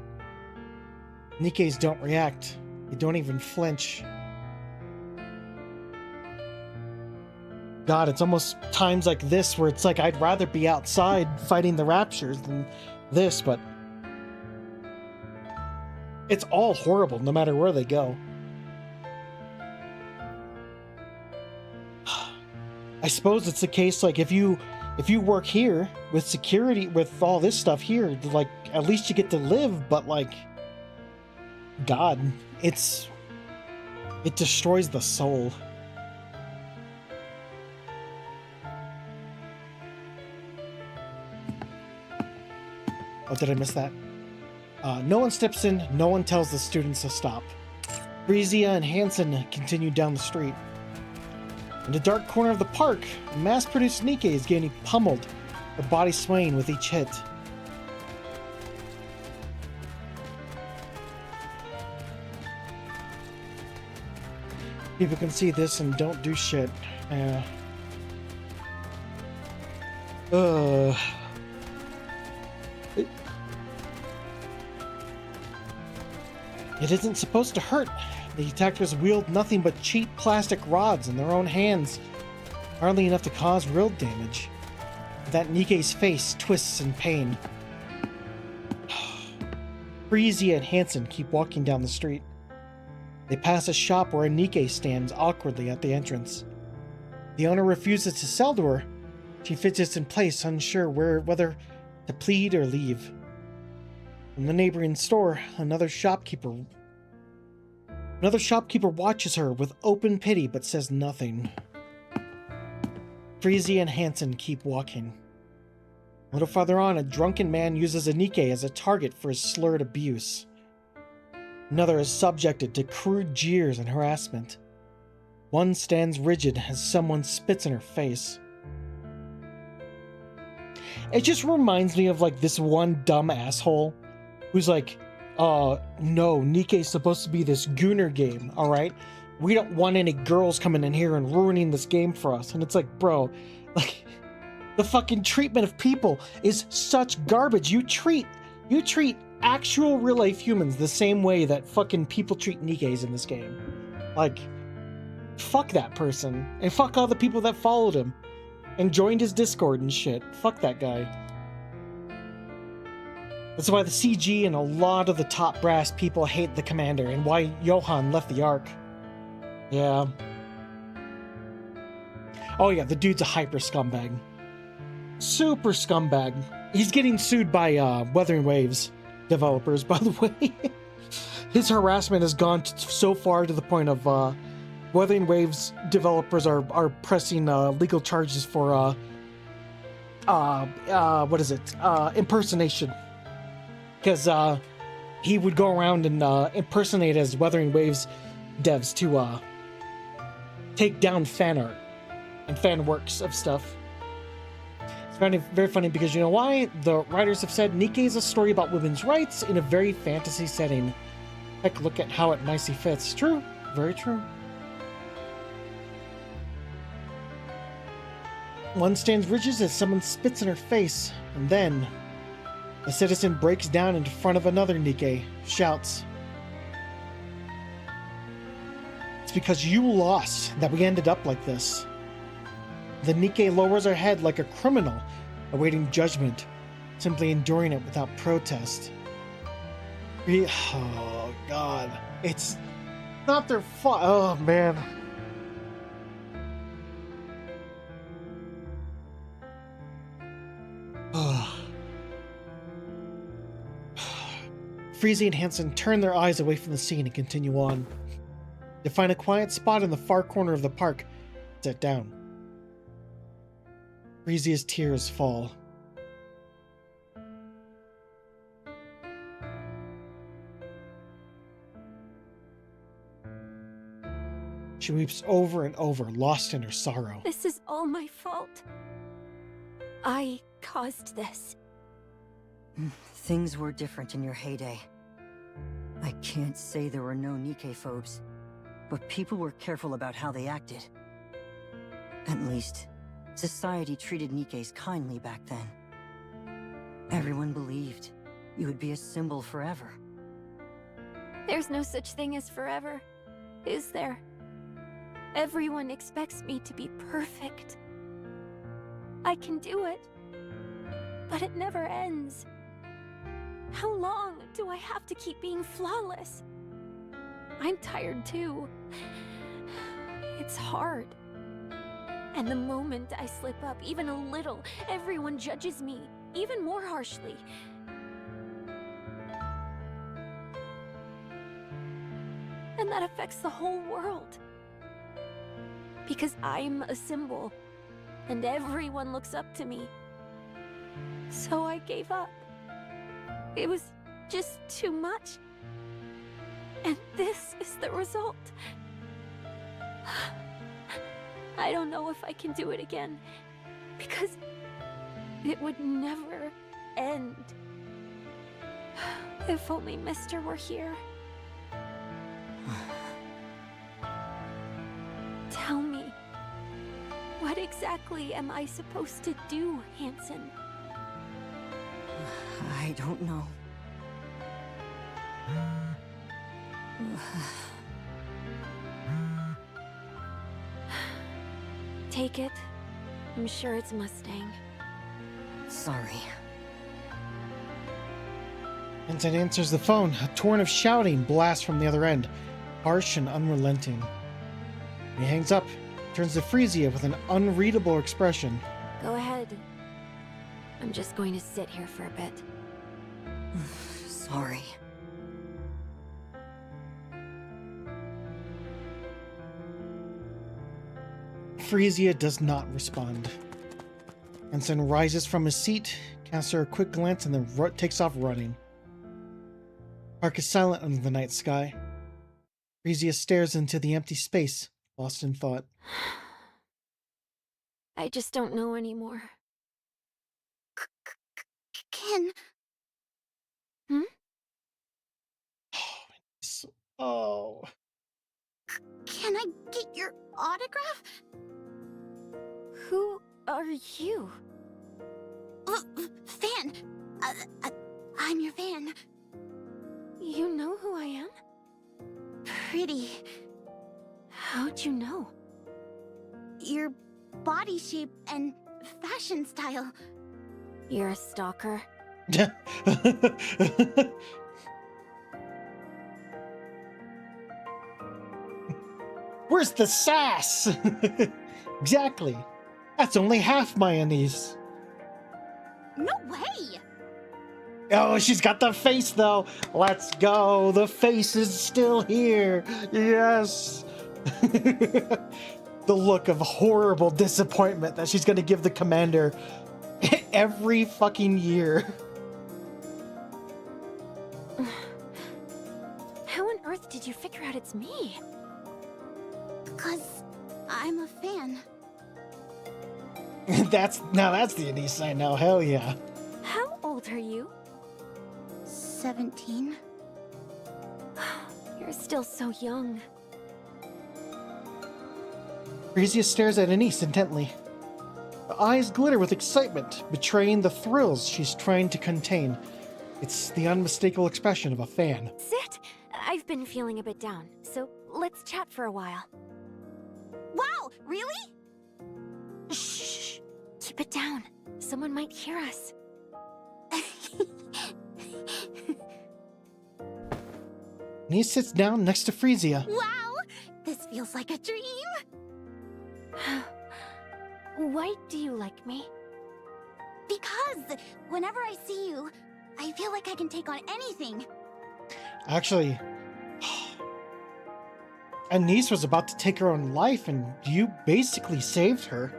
Nikkes don't react. They don't even flinch. God, it's almost times like this where it's like I'd rather be outside fighting the raptures than this, but it's all horrible no matter where they go. I suppose it's the case, like, if you work here with security, with all this stuff here, like, at least you get to live, but, like, God, it destroys the soul. Oh, did I miss that? No one steps in, no one tells the students to stop. Breezia and Hansen continue down the street. In the dark corner of the park, a mass-produced Nikke is getting pummeled, her body swaying with each hit. People can see this and don't do shit. It isn't supposed to hurt. The attackers wield nothing but cheap plastic rods in their own hands, hardly enough to cause real damage. That Nikke's face twists in pain. Breezy and Hansen keep walking down the street. They pass a shop where a Nikke stands awkwardly at the entrance. The owner refuses to sell to her. She fidgets in place, unsure whether to plead or leave. From the neighboring store, another shopkeeper watches her with open pity but says nothing. Breezy and Hansen keep walking. A little farther on, a drunken man uses a Nikke as a target for his slurred abuse. Another is subjected to crude jeers and harassment. One stands rigid as someone spits in her face. It just reminds me of like this one dumb asshole who's like, no, Nikke's supposed to be this gooner game, all right? We don't want any girls coming in here and ruining this game for us. And it's like, bro, like, the fucking treatment of people is such garbage. You treat actual real life humans the same way that fucking people treat Nikkes in this game. Like, fuck that person. And fuck all the people that followed him and joined his Discord and shit. Fuck that guy. That's why the CG and a lot of the top brass people hate the commander and why Johan left the Ark. Yeah. Oh yeah, the dude's a hyper scumbag. Super scumbag. He's getting sued by Wuthering Waves developers, by the way. His harassment has gone so far to the point of Wuthering Waves developers are pressing legal charges for what is it? Impersonation. Because he would go around and impersonate as Wuthering Waves devs to take down fan art and fan works of stuff. It's very funny because you know why? The writers have said Nikke is a story about women's rights in a very fantasy setting. Heck, look at how it nicely fits. True. Very true. One stands rigid as someone spits in her face, and then a citizen breaks down in front of another Nikke, shouts, "It's because you lost that we ended up like this." The Nikke lowers her head like a criminal awaiting judgment, simply enduring it without protest. Oh god, it's not their fault. Oh man. Freezy and Hansen turn their eyes away from the scene and continue on. They find a quiet spot in the far corner of the park, sit down. Freezy's tears fall. She weeps over and over, lost in her sorrow. This is all my fault. I caused this. Things were different in your heyday. I can't say there were no Nikke-phobes, but people were careful about how they acted. At least, society treated Nikkes kindly back then. Everyone believed you would be a symbol forever. There's no such thing as forever, is there? Everyone expects me to be perfect. I can do it, but it never ends. How long do I have to keep being flawless? I'm tired too. It's hard. And the moment I slip up even a little, everyone judges me even more harshly. And that affects the whole world. Because I'm a symbol, and everyone looks up to me. So I gave up. It was just too much. And this is the result. I don't know if I can do it again, because it would never end. If only Mister were here. Tell me, what exactly am I supposed to do, Hansen? I don't know. Take it. I'm sure it's Mustang. Sorry. Hansen answers the phone. A torrent of shouting blasts from the other end, harsh and unrelenting. He hangs up, turns to Frezia with an unreadable expression. Go ahead. I'm just going to sit here for a bit. Sorry. Frezia does not respond. Hansen rises from his seat, casts her a quick glance, and then takes off running. Park is silent under the night sky. Frezia stares into the empty space, lost in thought. I just don't know anymore. Hmm? Oh. Can I get your autograph? Who are you? Fan! I'm your fan. You know who I am? Pretty. How'd you know? Your body shape and fashion style. You're a stalker. Where's the sass? Exactly. That's only half my anise. No way! Oh, she's got the face though. Let's go. The face is still here. Yes. The look of horrible disappointment that she's going to give the commander every fucking year. How on earth did you figure out it's me? Because I'm a fan. That's the anise I know. Hell yeah. How old are you? 17. You're still so young. Frisia stares at Anise intently. The eyes glitter with excitement, betraying the thrills she's trying to contain. It's the unmistakable expression of a fan. Sit! I've been feeling a bit down, so let's chat for a while. Wow, really? Shh! Keep it down. Someone might hear us. Anise sits down next to Frisia. Wow! This feels like a dream! Why do you like me? Because whenever I see you, I feel like I can take on anything. Actually, Anise was about to take her own life, and you basically saved her.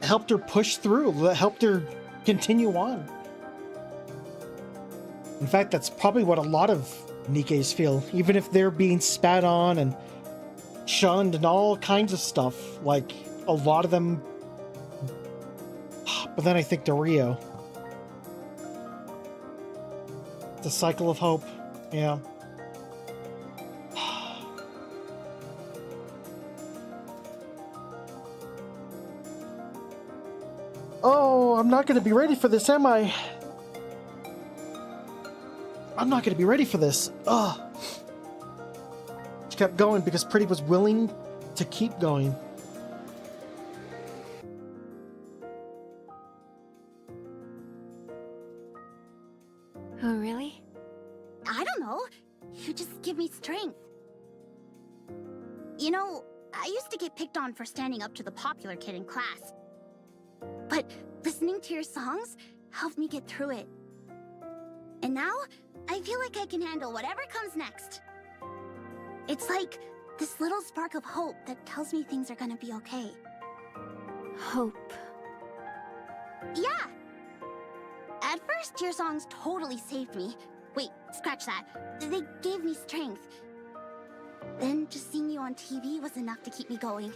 Helped her push through, helped her continue on. In fact, that's probably what a lot of Nikkes feel, even if they're being spat on and shunned and all kinds of stuff. Like, a lot of them... But then I think to Rio. The cycle of hope, yeah. Oh, I'm not gonna be ready for this, am I? I'm not gonna be ready for this. Ugh. She kept going because Pretty was willing to keep going. Oh, really? I don't know. You just give me strength. You know, I used to get picked on for standing up to the popular kid in class. But listening to your songs helped me get through it. And now, I feel like I can handle whatever comes next. It's like this little spark of hope that tells me things are gonna be okay. Hope. Yeah! At first, your songs totally saved me. Wait, scratch that. They gave me strength. Then just seeing you on TV was enough to keep me going.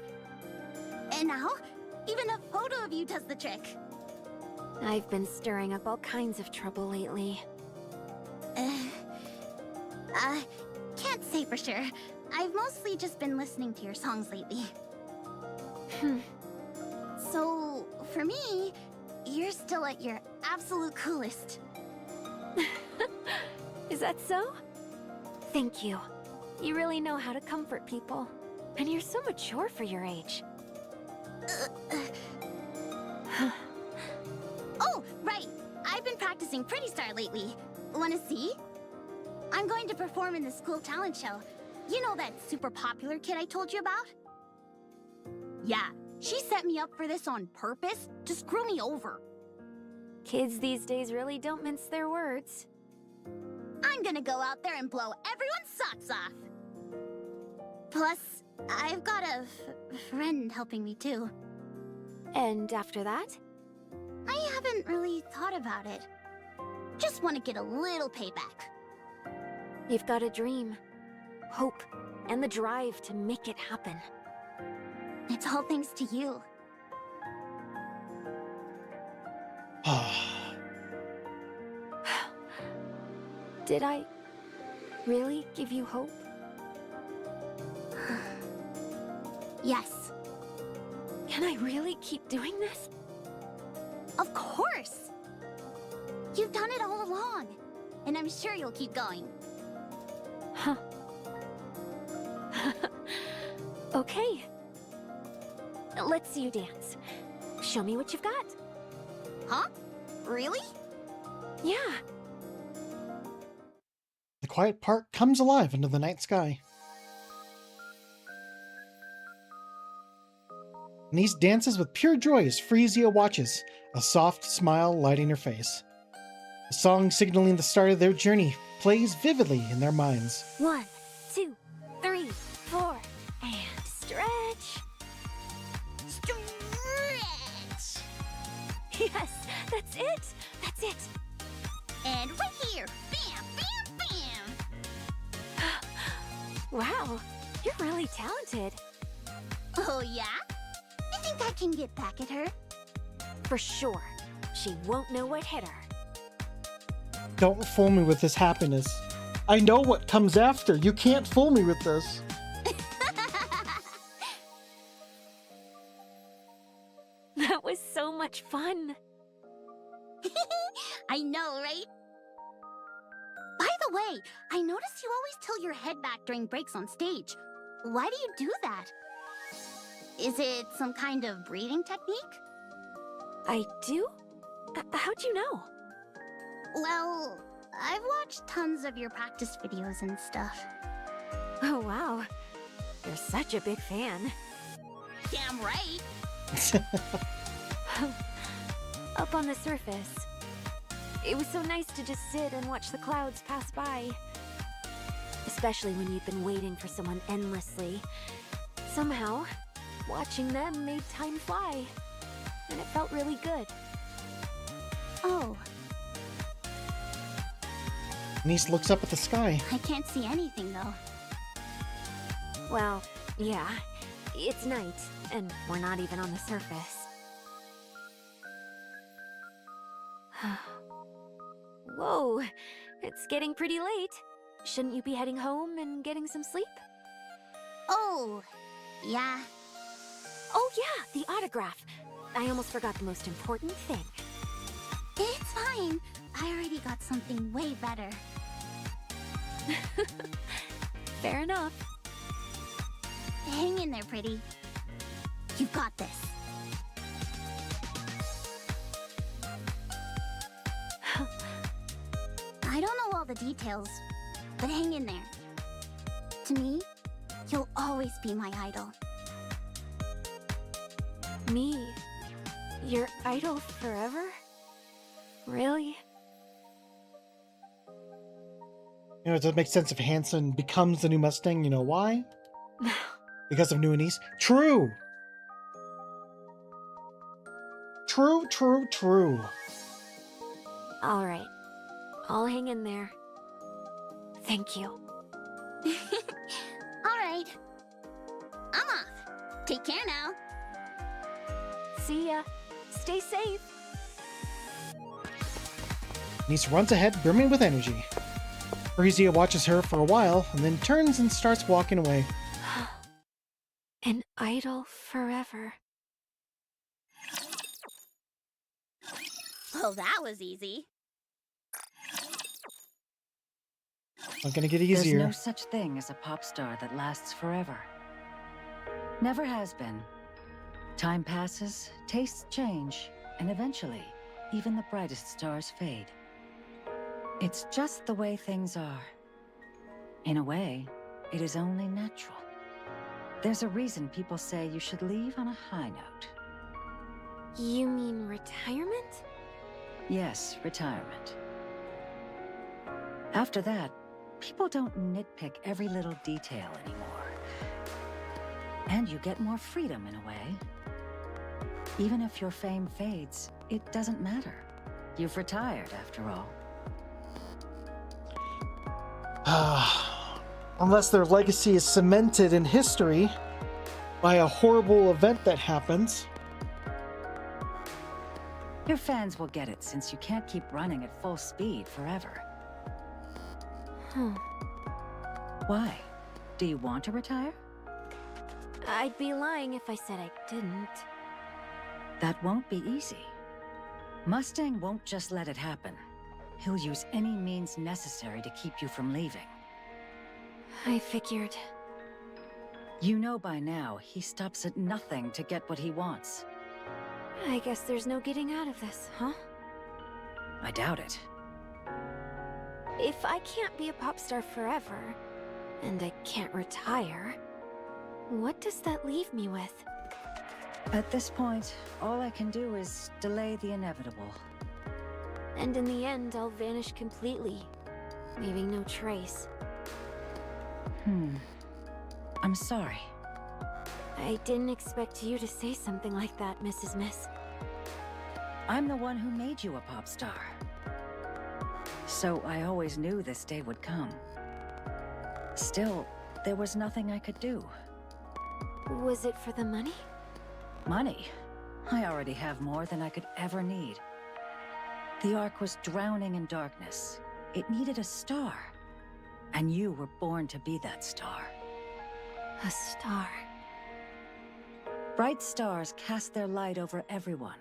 And now, even a photo of you does the trick. I've been stirring up all kinds of trouble lately. Can't say for sure. I've mostly just been listening to your songs lately. So, for me, you're still at your absolute coolest. Is that so? Thank you. You really know how to comfort people. And you're so mature for your age. Oh, right! I've been practicing Pretty Star lately. Wanna see? I'm going to perform in the school talent show. You know that super popular kid I told you about? Yeah, she set me up for this on purpose to screw me over. Kids these days really don't mince their words. I'm gonna go out there and blow everyone's socks off. Plus, I've got a friend helping me too. And after that? I haven't really thought about it. Just want to get a little payback. You've got a dream, hope, and the drive to make it happen. It's all thanks to you. Did I really give you hope? Yes. Can I really keep doing this? Of course! You've done it all along, and I'm sure you'll keep going. Huh. Okay. Let's see you dance. Show me what you've got. Huh? Really? Yeah. The quiet park comes alive under the night sky. Niece dances with pure joy as Frisia watches, a soft smile lighting her face. The song signaling the start of their journey plays vividly in their minds. 1, 2, 3, 4, and stretch. Stretch! Yes, that's it. That's it. And right here. Bam, bam, bam! Wow, you're really talented. Oh, yeah? You think I can get back at her? For sure. She won't know what hit her. Don't fool me with this happiness. I know what comes after. You can't fool me with this. That was so much fun. I know, right? By the way, I noticed you always tilt your head back during breaks on stage. Why do you do that? Is it some kind of breathing technique? I do? How'd you know? Well, I've watched tons of your practice videos and stuff. Oh, wow. You're such a big fan. Damn right. Up on the surface. It was so nice to just sit and watch the clouds pass by. Especially when you've been waiting for someone endlessly. Somehow, watching them made time fly. And it felt really good. Oh. Niece looks up at the sky. I can't see anything, though. Well, yeah. It's night, and we're not even on the surface. Whoa, it's getting pretty late. Shouldn't you be heading home and getting some sleep? Oh, yeah. Oh yeah, the autograph. I almost forgot the most important thing. It's fine. I already got something way better. Fair enough. Hang in there, pretty. You got this. I don't know all the details, but hang in there. To me, you'll always be my idol. Me? Your idol forever? Really? You know, it doesn't make sense if Hanson becomes the new Mustang. You know why? Because of New Anise? True! True, true, true. Alright. I'll hang in there. Thank you. Alright. I'm off. Take care now. See ya. Stay safe. Niece runs ahead, brimming with energy. Frisia watches her for a while, and then turns and starts walking away. An idol forever. Oh, that was easy. Not gonna get easier. There's no such thing as a pop star that lasts forever. Never has been. Time passes, tastes change, and eventually, even the brightest stars fade. It's just the way things are. In a way, it is only natural. There's a reason people say you should leave on a high note. You mean retirement? Yes, retirement. After that, people don't nitpick every little detail anymore. And you get more freedom in a way. Even if your fame fades, it doesn't matter. You've retired, after all. Unless their legacy is cemented in history by a horrible event that happens. Your fans will get it since you can't keep running at full speed forever. Why? Do you want to retire? I'd be lying if I said I didn't. That won't be easy. Mustang won't just let it happen. He'll use any means necessary to keep you from leaving. I figured. You know by now, he stops at nothing to get what he wants. I guess there's no getting out of this, huh? I doubt it. If I can't be a pop star forever, and I can't retire, what does that leave me with? At this point, all I can do is delay the inevitable. And in the end, I'll vanish completely, leaving no trace. I'm sorry. I didn't expect you to say something like that, Mrs. Miss. I'm the one who made you a pop star. So I always knew this day would come. Still, there was nothing I could do. Was it for the money? Money? I already have more than I could ever need. The Ark was drowning in darkness. It needed a star. And you were born to be that star. A star. Bright stars cast their light over everyone.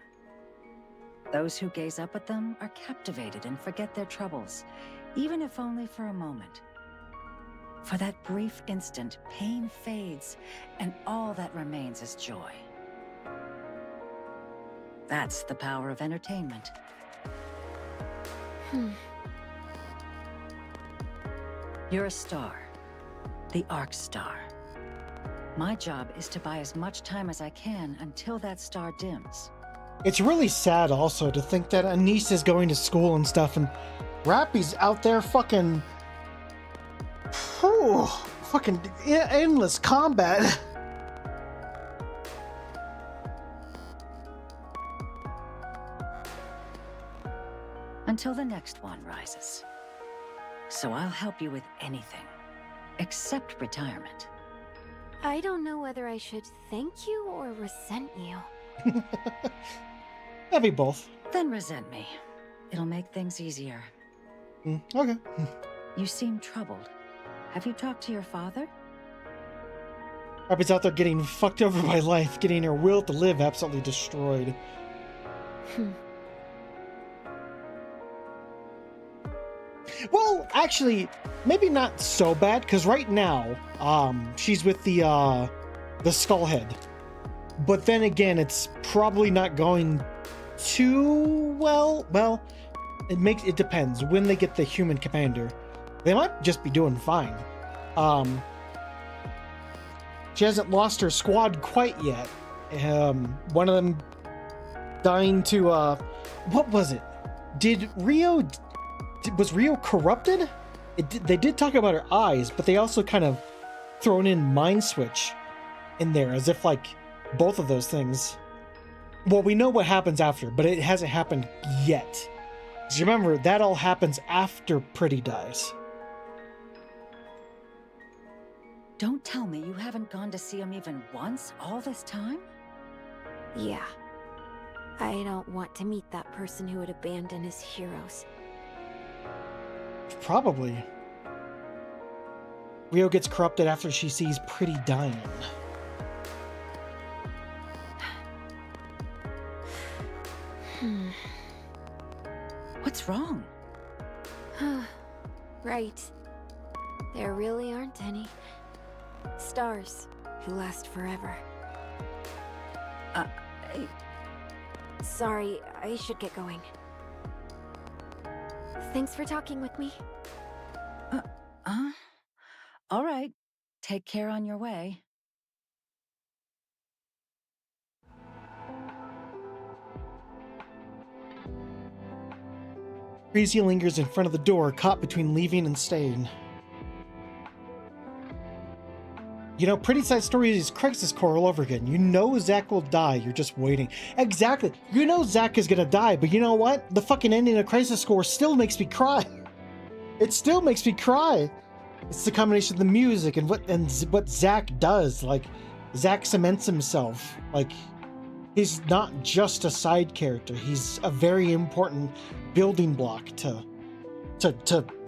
Those who gaze up at them are captivated and forget their troubles, even if only for a moment. For that brief instant, pain fades, and all that remains is joy. That's the power of entertainment. You're a star. The Ark star. My job is to buy as much time as I can until that star dims. It's really sad also to think that Anise is going to school and stuff, and Rappy's out there fucking endless combat. Until the next one rises. So I'll help you with anything, except retirement. I don't know whether I should thank you or resent you. That'd be both. Then resent me. It'll make things easier. Okay. You seem troubled. Have you talked to your father? Rappy's out there getting fucked over by life, getting her will to live absolutely destroyed. Well, actually, maybe not so bad, because right now, she's with the Skullhead. But then again, it's probably not going too well. Well, it depends. When they get the human commander, they might just be doing fine. She hasn't lost her squad quite yet. One of them dying to, what was it? Was Rio corrupted? They did talk about her eyes, but they also kind of thrown in Mind Switch in there, as if like both of those things. Well, we know what happens after, but it hasn't happened yet. Because remember, that all happens after Pretty dies. Don't tell me you haven't gone to see him even once all this time? Yeah. I don't want to meet that person who would abandon his heroes. Probably. Rio gets corrupted after she sees Pretty dying. What's wrong? Right. There really aren't any stars who last forever. Sorry, I should get going. Thanks for talking with me. All right. Take care on your way. Crazy lingers in front of the door, caught between leaving and staying. You know, Pretty Side Story is Crisis Core all over again. You know Zack will die, you're just waiting. Exactly. You know Zack is gonna die, but you know what? The fucking ending of Crisis Core still makes me cry. It still makes me cry. It's the combination of the music and what Zack does. Like, Zack cements himself. Like, He's not just a side character. He's a very important building block to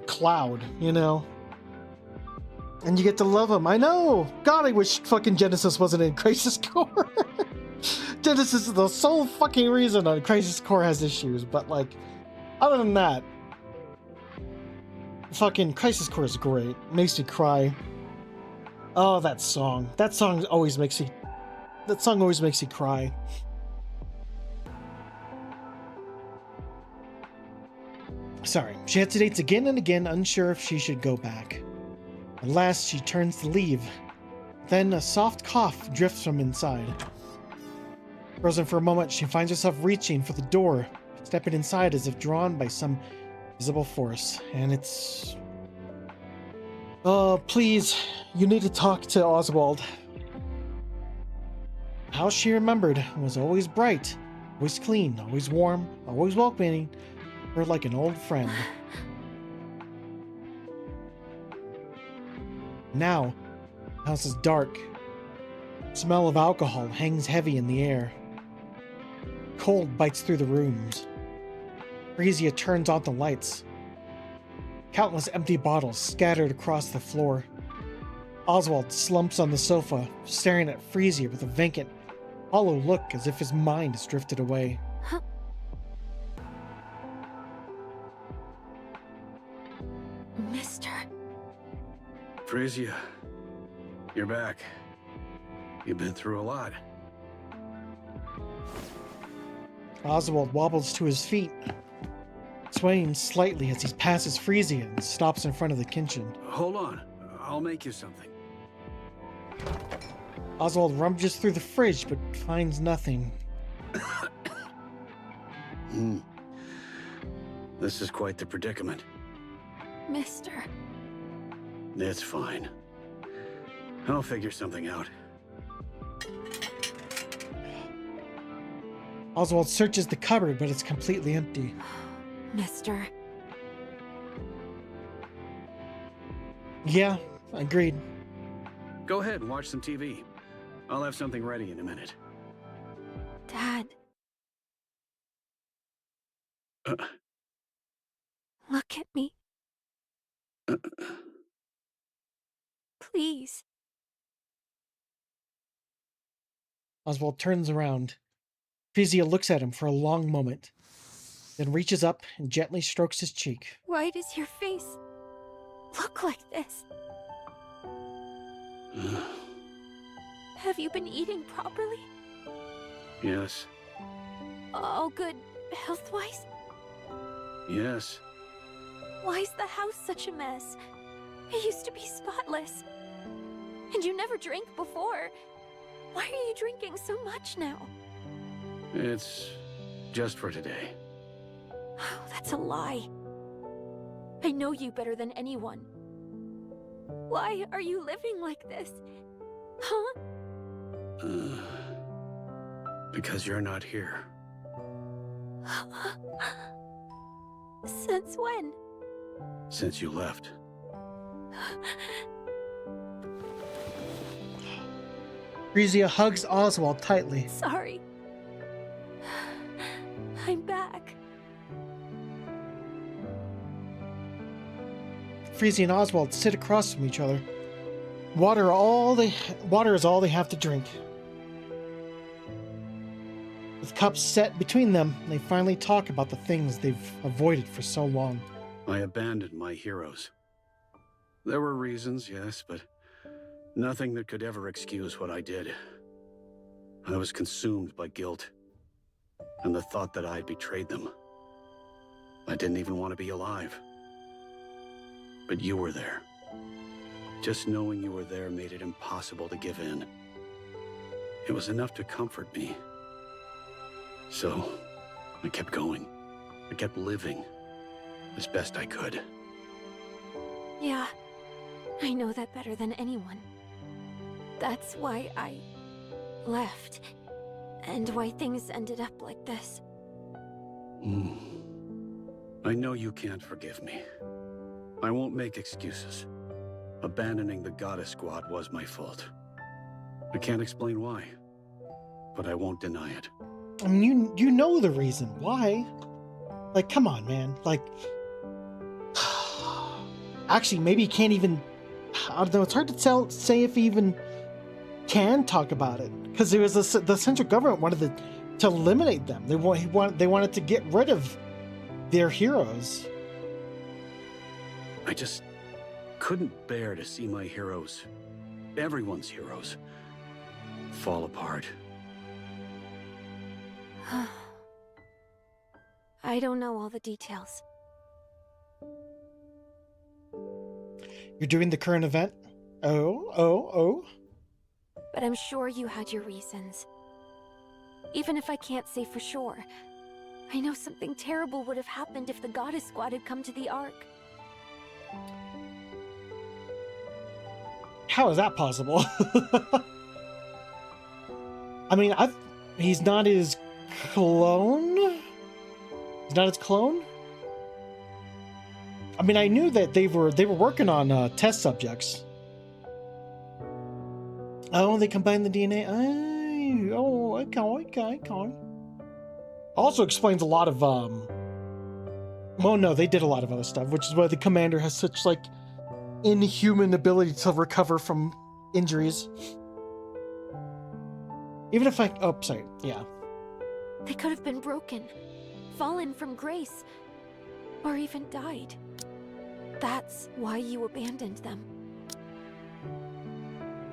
Cloud, you know? And you get to love him. I know! God, I wish fucking Genesis wasn't in Crisis Core. Genesis is the sole fucking reason that Crisis Core has issues, but like, other than that, fucking Crisis Core is great. Makes me cry. Oh, that song. That song always makes me cry. Sorry. She hesitates again and again, unsure if she should go back. At last, she turns to leave. Then a soft cough drifts from inside. Frozen for a moment, she finds herself reaching for the door, stepping inside as if drawn by some visible force. And it's... please, you need to talk to Oswald. The house she remembered was always bright, always clean, always warm, always welcoming her like an old friend. Now, the house is dark. The smell of alcohol hangs heavy in the air. Cold bites through the rooms. Frisia turns on the lights. Countless empty bottles scattered across the floor. Oswald slumps on the sofa, staring at Frisia with a vacant, hollow look as if his mind has drifted away. Mister. Frisia, you're back. You've been through a lot. Oswald wobbles to his feet, swaying slightly as he passes Frisia and stops in front of the kitchen. Hold on. I'll make you something. Oswald rummages through the fridge but finds nothing. This is quite the predicament. Mister. It's fine. I'll figure something out. Oswald searches the cupboard, but it's completely empty. Mister. Yeah, agreed. Go ahead and watch some TV. I'll have something ready in a minute. Dad. Look at me. Please. Oswald turns around. Frisia looks at him for a long moment, then reaches up and gently strokes his cheek. Why does your face look like this? Have you been eating properly? Yes. All good health-wise? Yes. Why is the house such a mess? It used to be spotless. And you never drank before. Why are you drinking so much now? It's just for today. Oh, that's a lie. I know you better than anyone. Why are you living like this? Huh? Because you're not here. Since when? Since you left. Frisia hugs Oswald tightly. Sorry. I'm back. Frisia and Oswald sit across from each other. Water is all they have to drink. With cups set between them, they finally talk about the things they've avoided for so long. I abandoned my heroes. There were reasons, yes, but nothing that could ever excuse what I did. I was consumed by guilt, and the thought that I had betrayed them. I didn't even want to be alive. But you were there. Just knowing you were there made it impossible to give in. It was enough to comfort me. So, I kept going. I kept living as best I could. Yeah, I know that better than anyone. That's why I left, and why things ended up like this. I know you can't forgive me. I won't make excuses. Abandoning the Goddess Squad was my fault. I can't explain why. but I won't deny it. I mean, you know the reason why. Like, come on, man. Like, actually, maybe he can't even. I don't know. It's hard to say if he even can talk about it, because it was the central government wanted to eliminate them. They wanted to get rid of their heroes. I just couldn't bear to see my heroes, everyone's heroes, fall apart. I don't know all the details. You're doing the current event? Oh. But I'm sure you had your reasons. Even if I can't say for sure, I know something terrible would have happened if the Goddess Squad had come to the Ark. How is that possible? I mean, he's not his clone? He's not his clone? I mean, I knew that they were working on test subjects. Oh, they combined the DNA. Okay. Also explains a lot of well, no, they did a lot of other stuff, which is why the commander has such like inhuman ability to recover from injuries. Even if yeah. They could have been broken, fallen from grace, or even died. That's why you abandoned them.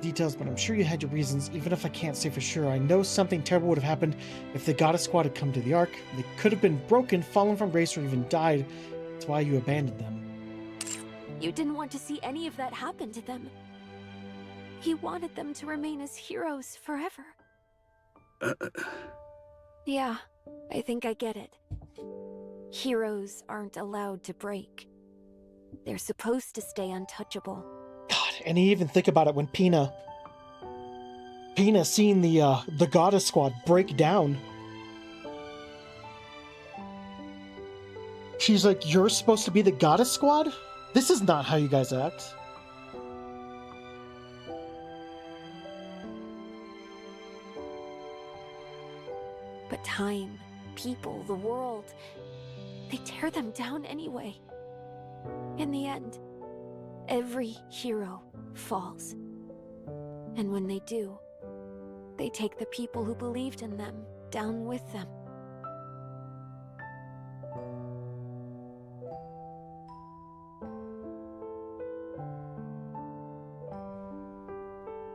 Details, but I'm sure you had your reasons. Even if I can't say for sure, I know something terrible would have happened if the Goddess Squad had come to the Ark. They could have been broken, fallen from grace, or even died. That's why you abandoned them. You didn't want to see any of that happen to them. You wanted them to remain as heroes forever. Yeah, I think I get it. Heroes aren't allowed to break. They're supposed to stay untouchable. God, and you even think about it when Pina seeing the Goddess Squad break down. She's like, "You're supposed to be the Goddess Squad? This is not how you guys act." But time, people, the world, they tear them down anyway. In the end, every hero falls. And when they do, they take the people who believed in them down with them.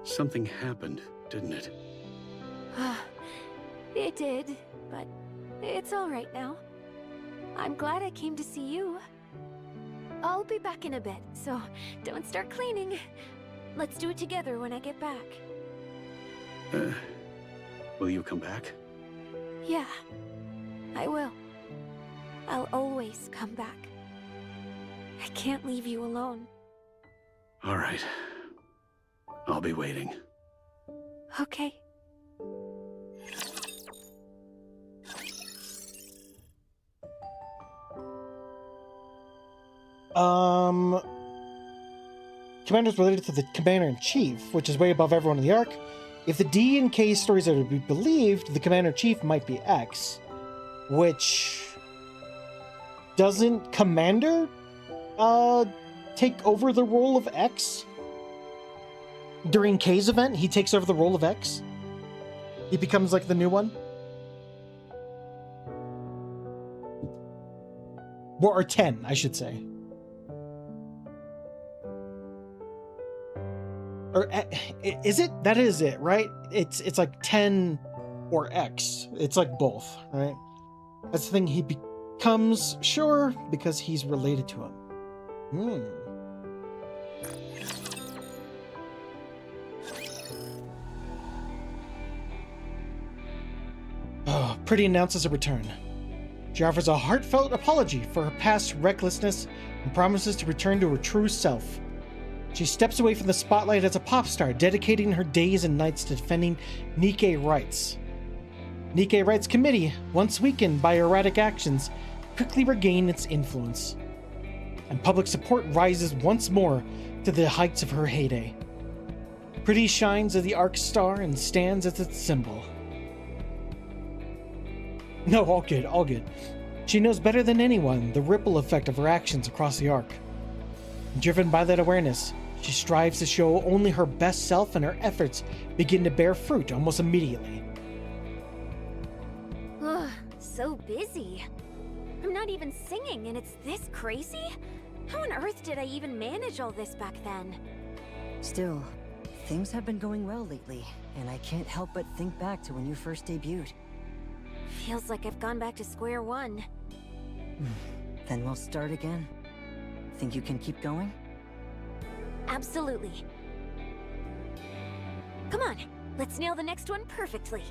Something happened, didn't it? It did, but it's all right now. I'm glad I came to see you. I'll be back in a bit, so don't start cleaning. Let's do it together when I get back. Will you come back? Yeah, I will. I'll always come back. I can't leave you alone. All right. I'll be waiting. Okay. Commander's related to the Commander-in-Chief, which is way above everyone in the Ark. If the D and K stories are to be believed, the Commander-in-Chief might be X, which... Doesn't Commander, take over the role of X? During K's event, he takes over the role of X? He becomes, like, the new one? Or 10, I should say. Or is it? That is it, right? It's like 10 or X. It's like both, right? That's the thing. He becomes, sure, because he's related to him. Oh, Pretty announces a return. She offers a heartfelt apology for her past recklessness and promises to return to her true self. She steps away from the spotlight as a pop star, dedicating her days and nights to defending Nikke rights. Nikke Rights Committee, once weakened by erratic actions, quickly regain its influence. And public support rises once more to the heights of her heyday. Pretty shines as the Ark star and stands as its symbol. No, all good, all good. She knows better than anyone the ripple effect of her actions across the arc. Driven by that awareness, she strives to show only her best self, and her efforts begin to bear fruit almost immediately. Ugh, so busy. I'm not even singing and it's this crazy? How on earth did I even manage all this back then? Still, things have been going well lately, and I can't help but think back to when you first debuted. Feels like I've gone back to square one. Then we'll start again. Think you can keep going? Absolutely. Come on, let's nail the next one perfectly.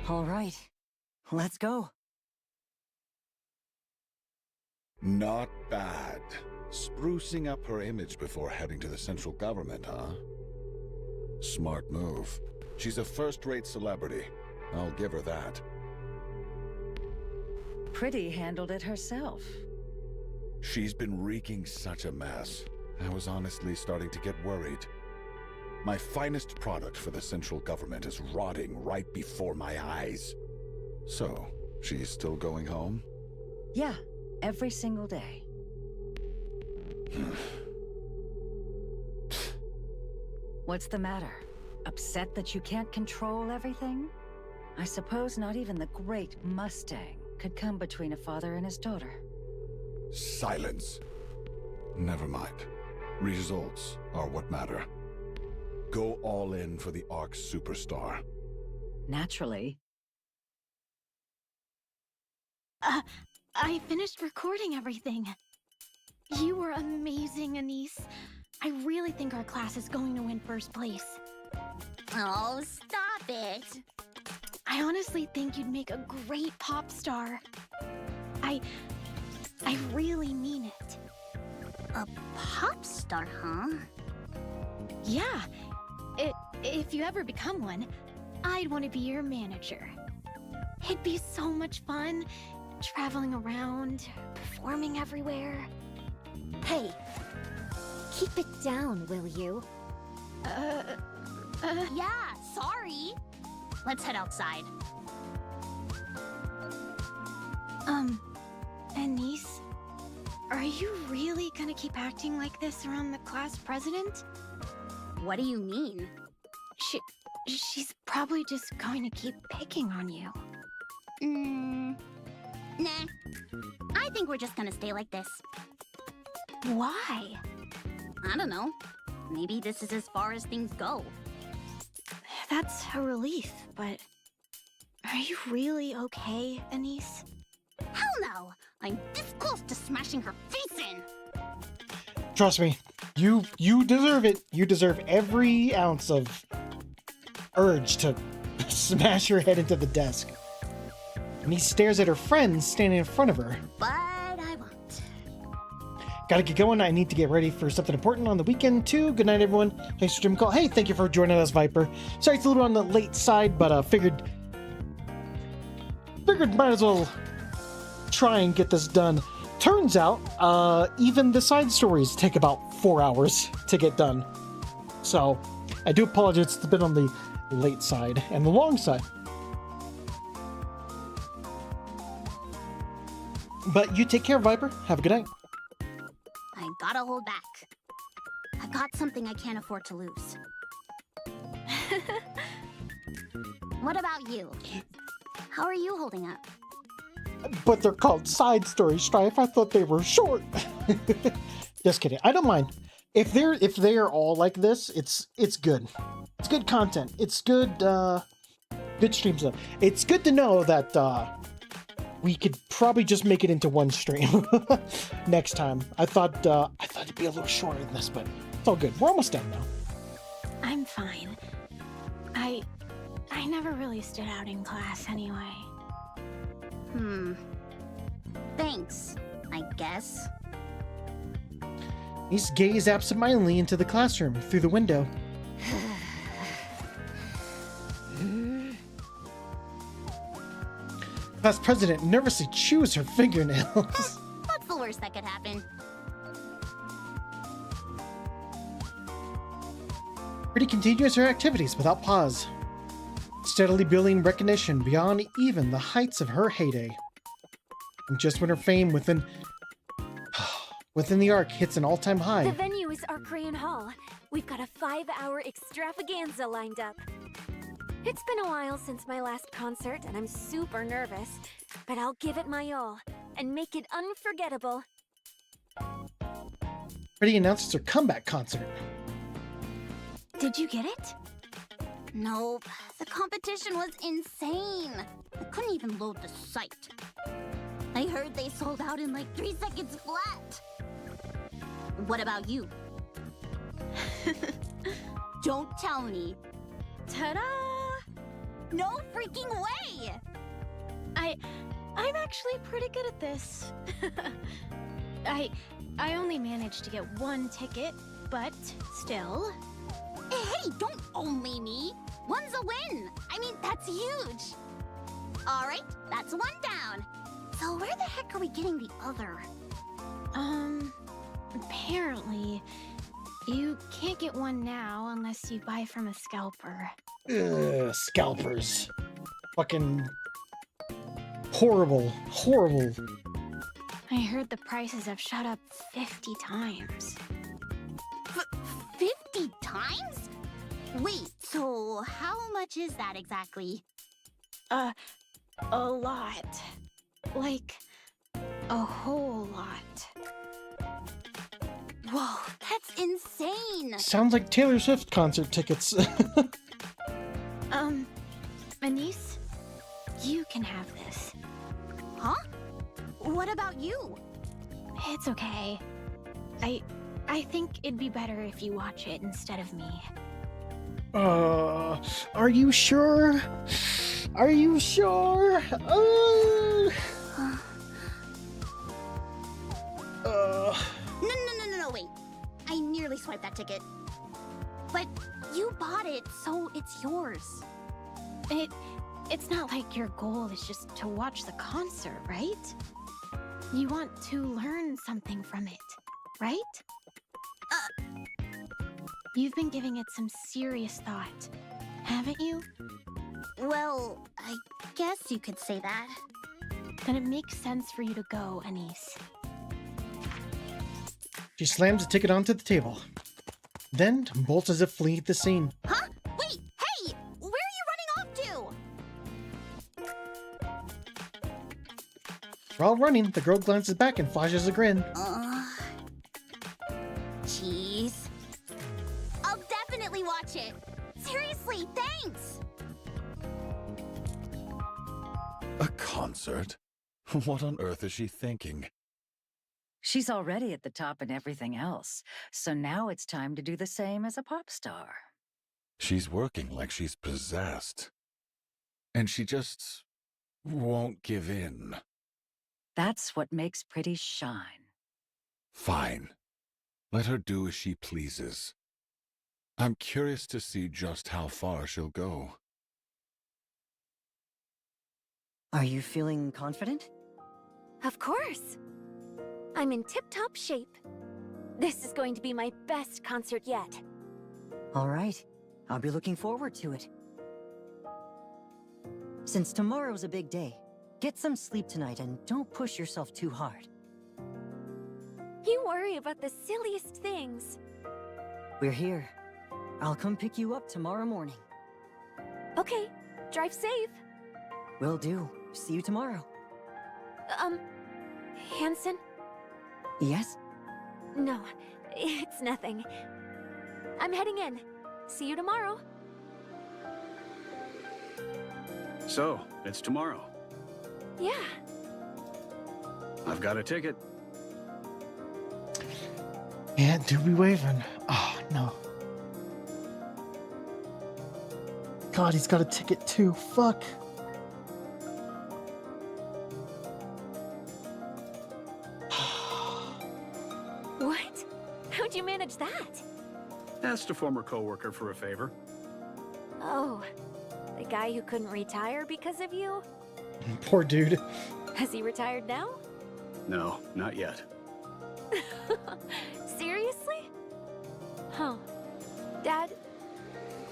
All right, let's go. Not bad. Sprucing up her image before heading to the central government, huh? Smart move. She's a first-rate celebrity. I'll give her that. Pretty handled it herself. She's been wreaking such a mess. I was honestly starting to get worried. My finest product for the central government is rotting right before my eyes. So, she's still going home? Yeah, every single day. What's the matter? Upset that you can't control everything? I suppose not even the great Mustang could come between a father and his daughter. Silence. Never mind. Results are what matter. Go all in for the Arc's superstar. Naturally. I finished recording everything. You were amazing, Anise. I really think our class is going to win first place. Oh, stop it. I honestly think you'd make a great pop star. I really mean it. A pop star, huh? Yeah. If you ever become one, I'd want to be your manager. It'd be so much fun, traveling around, performing everywhere. Hey, keep it down, will you? Yeah, sorry. Let's head outside. Anise, are you really gonna keep acting like this around the class president? What do you mean? She's probably just going to keep picking on you. Nah. I think we're just gonna stay like this. Why? I don't know. Maybe this is as far as things go. That's a relief, but are you really okay, Anise? Hell no! I'm this close to smashing her face in! Trust me, you deserve it. You deserve every ounce of urge to smash your head into the desk. And he stares at her friends standing in front of her. But I won't. Gotta get going. I need to get ready for something important on the weekend, too. Good night, everyone. Thanks for streaming call. Hey, thank you for joining us, Viper. Sorry it's a little on the late side, but figured might as well try and get this done. Turns out, even the side stories take about 4 hours to get done. So, I do apologize. It's been on the late side and the long side. But you take care, Viper. Have a good night. I gotta hold back. I got something I can't afford to lose. What about you? How are you holding up? But they're called side stories, Strife. I thought they were short. Just kidding. I don't mind. If they are all like this, it's good. It's good content. It's good good stream stuff. It's good to know that we could probably just make it into one stream next time. I thought it'd be a little shorter than this, but it's all good. We're almost done now. I'm fine. I never really stood out in class anyway. Thanks, I guess. He's gazed absentmindedly into the classroom through the window. Class president nervously chews her fingernails. What's the worst that could happen? Pretty continues her activities without pause. steadily building recognition beyond even the heights of her heyday. And just when her fame within the arc hits an all-time high. The venue is Arcrayon Hall. We've got a 5-hour extravaganza lined up. It's been a while since my last concert, and I'm super nervous, but I'll give it my all and make it unforgettable. Pretty announces her comeback concert. Did you get it? Nope. The competition was insane. I couldn't even load the site. I heard they sold out in like 3 seconds flat. What about you? Don't tell me. Ta-da! No freaking way! I'm actually pretty good at this. I only managed to get 1 ticket, but still. Hey, don't only me. 1's a win. I mean, that's huge. All right, that's 1 down. So where the heck are we getting the other? Apparently, you can't get 1 now unless you buy from a scalper. Ugh, scalpers. Fucking horrible, horrible. I heard the prices have shot up 50 times. 50 times? Wait, so how much is that exactly? A lot. Like, a whole lot. Whoa, that's insane! Sounds like Taylor Swift concert tickets. Anise, you can have this. Huh? What about you? It's okay. I think it'd be better if you watch it instead of me. Are you sure? Are you sure? No, wait. I nearly swiped that ticket. But you bought it, so it's yours. It's not like your goal is just to watch the concert, right? You want to learn something from it, right? You've been giving it some serious thought, haven't you? Well, I guess you could say that. Then it makes sense for you to go, Anise. She slams the ticket onto the table, then bolts as if fleeing the scene. Huh? Wait, hey! Where are you running off to? While running, the girl glances back and flashes a grin. Jeez. I'll definitely watch it. Seriously, thanks! A concert? What on earth is she thinking? She's already at the top in everything else, so now it's time to do the same as a pop star. She's working like she's possessed. And she just won't give in. That's what makes Pretty shine. Fine. Let her do as she pleases. I'm curious to see just how far she'll go. Are you feeling confident? Of course. I'm in tip-top shape. This is going to be my best concert yet. All right. I'll be looking forward to it. Since tomorrow's a big day, get some sleep tonight and don't push yourself too hard. You worry about the silliest things. We're here. I'll come pick you up tomorrow morning. Okay, drive safe. Will do. See you tomorrow. Hansen? Yes? No, it's nothing. I'm heading in. See you tomorrow. So, it's tomorrow. Yeah. I've got a ticket. And do we waving? Oh, no. God, he's got a ticket too. Fuck. What? How'd you manage that? Asked a former coworker for a favor. Oh, the guy who couldn't retire because of you? Poor dude. Has he retired now? No, not yet. Seriously? Huh. Dad,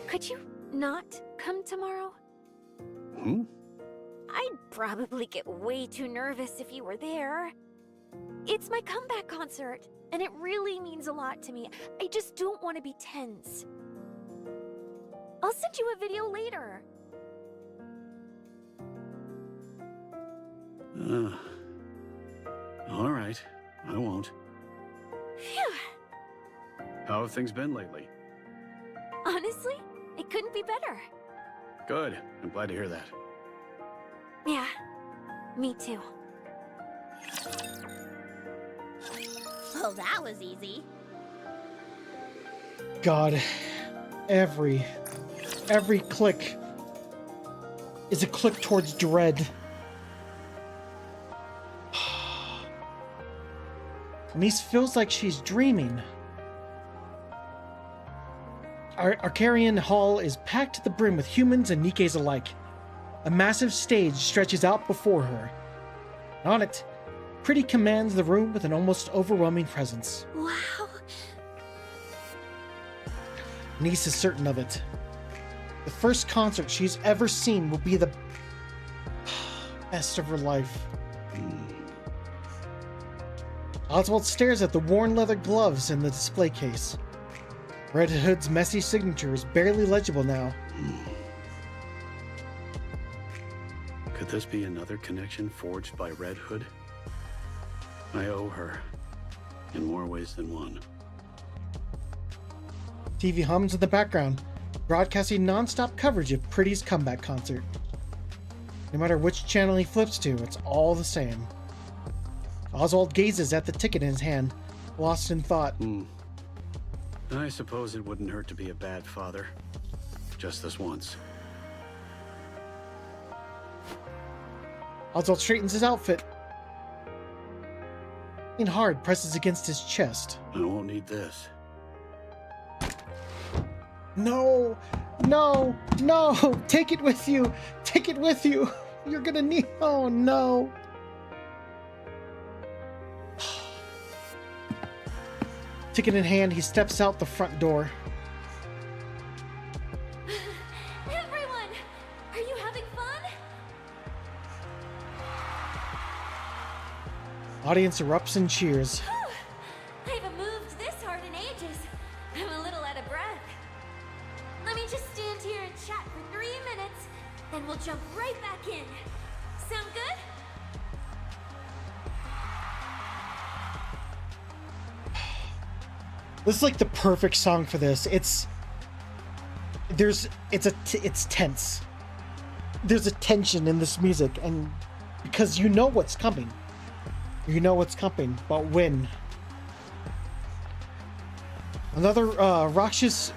could you not come tomorrow? Hmm? I'd probably get way too nervous if you were there. It's my comeback concert, and it really means a lot to me. I just don't want to be tense. I'll send you a video later. All right, I won't. Phew. How have things been lately? Honestly, it couldn't be better. Good. I'm glad to hear that. Yeah, me too. Well, that was easy. God, every click is a click towards dread. Anise feels like she's dreaming. Arcarian Hall is packed to the brim with humans and Nikkes alike. A massive stage stretches out before her. And on it, Pretty commands the room with an almost overwhelming presence. Wow. Anise is certain of it. The first concert she's ever seen will be the best of her life. Oswald stares at the worn leather gloves in the display case. Red Hood's messy signature is barely legible now. Could this be another connection forged by Red Hood? I owe her, in more ways than one. TV hums in the background, broadcasting non-stop coverage of Pretty's comeback concert. No matter which channel he flips to, it's all the same. Oswald gazes at the ticket in his hand, lost in thought. I suppose it wouldn't hurt to be a bad father. Just this once. Oswald straightens his outfit. Something hard presses against his chest. I won't need this. No! No! No! Take it with you! Take it with you! You're gonna need... Oh, no! Ticket in hand, he steps out the front door. Everyone! Are you having fun? Audience erupts in cheers. I haven't moved this hard in ages. I'm a little out of breath. Let me just stand here and chat for 3 minutes, then we'll jump right back in. Sound good? This is like the perfect song for this. It's tense. There's a tension in this music, and because you know what's coming. You know what's coming, but when? Another raucous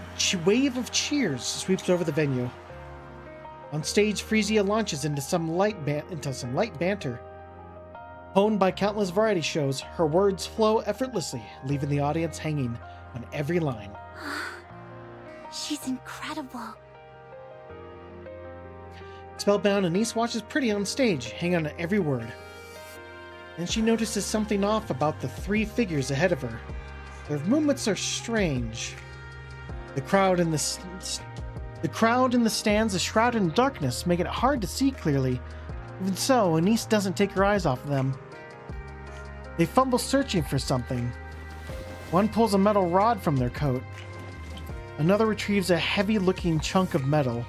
wave of cheers sweeps over the venue. On stage, Frisia launches into some light banter. Honed by countless variety shows, her words flow effortlessly, leaving the audience hanging on every line. She's incredible. Spellbound, Anise watches Pretty on stage, hanging on every word. Then she notices something off about the 3 figures ahead of her. Their movements are strange. The crowd in the stands is shrouded in darkness, making it hard to see clearly. Even so, Anise doesn't take her eyes off of them. They fumble searching for something. One pulls a metal rod from their coat. Another retrieves a heavy-looking chunk of metal.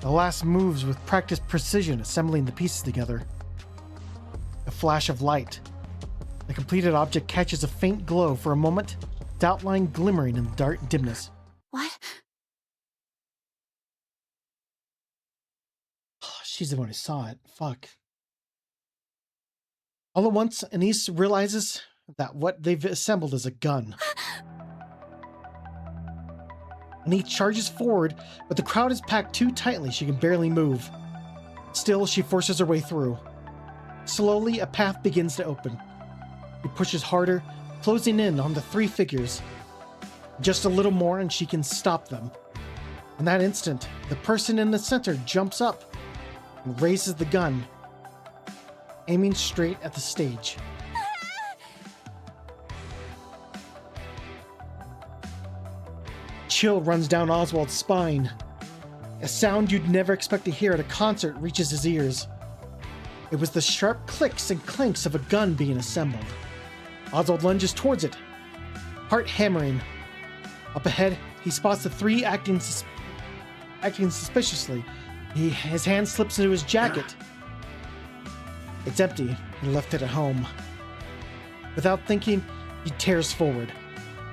The last moves with practiced precision, assembling the pieces together. A flash of light. The completed object catches a faint glow for a moment, its outline glimmering in the dark dimness. What? She's the one who saw it. Fuck. All at once, Anise realizes that what they've assembled is a gun. Anise charges forward, but the crowd is packed too tightly she can barely move. Still, she forces her way through. Slowly, a path begins to open. She pushes harder, closing in on the 3 figures. Just a little more and she can stop them. In that instant, the person in the center jumps up and raises the gun, aiming straight at the stage. Chill runs down Oswald's spine. A sound you'd never expect to hear at a concert reaches his ears. It was the sharp clicks and clinks of a gun being assembled. Oswald lunges towards it, heart hammering. Up ahead, he spots the three acting suspiciously. His hand slips into his jacket. It's empty. He left it at home. Without thinking, he tears forward.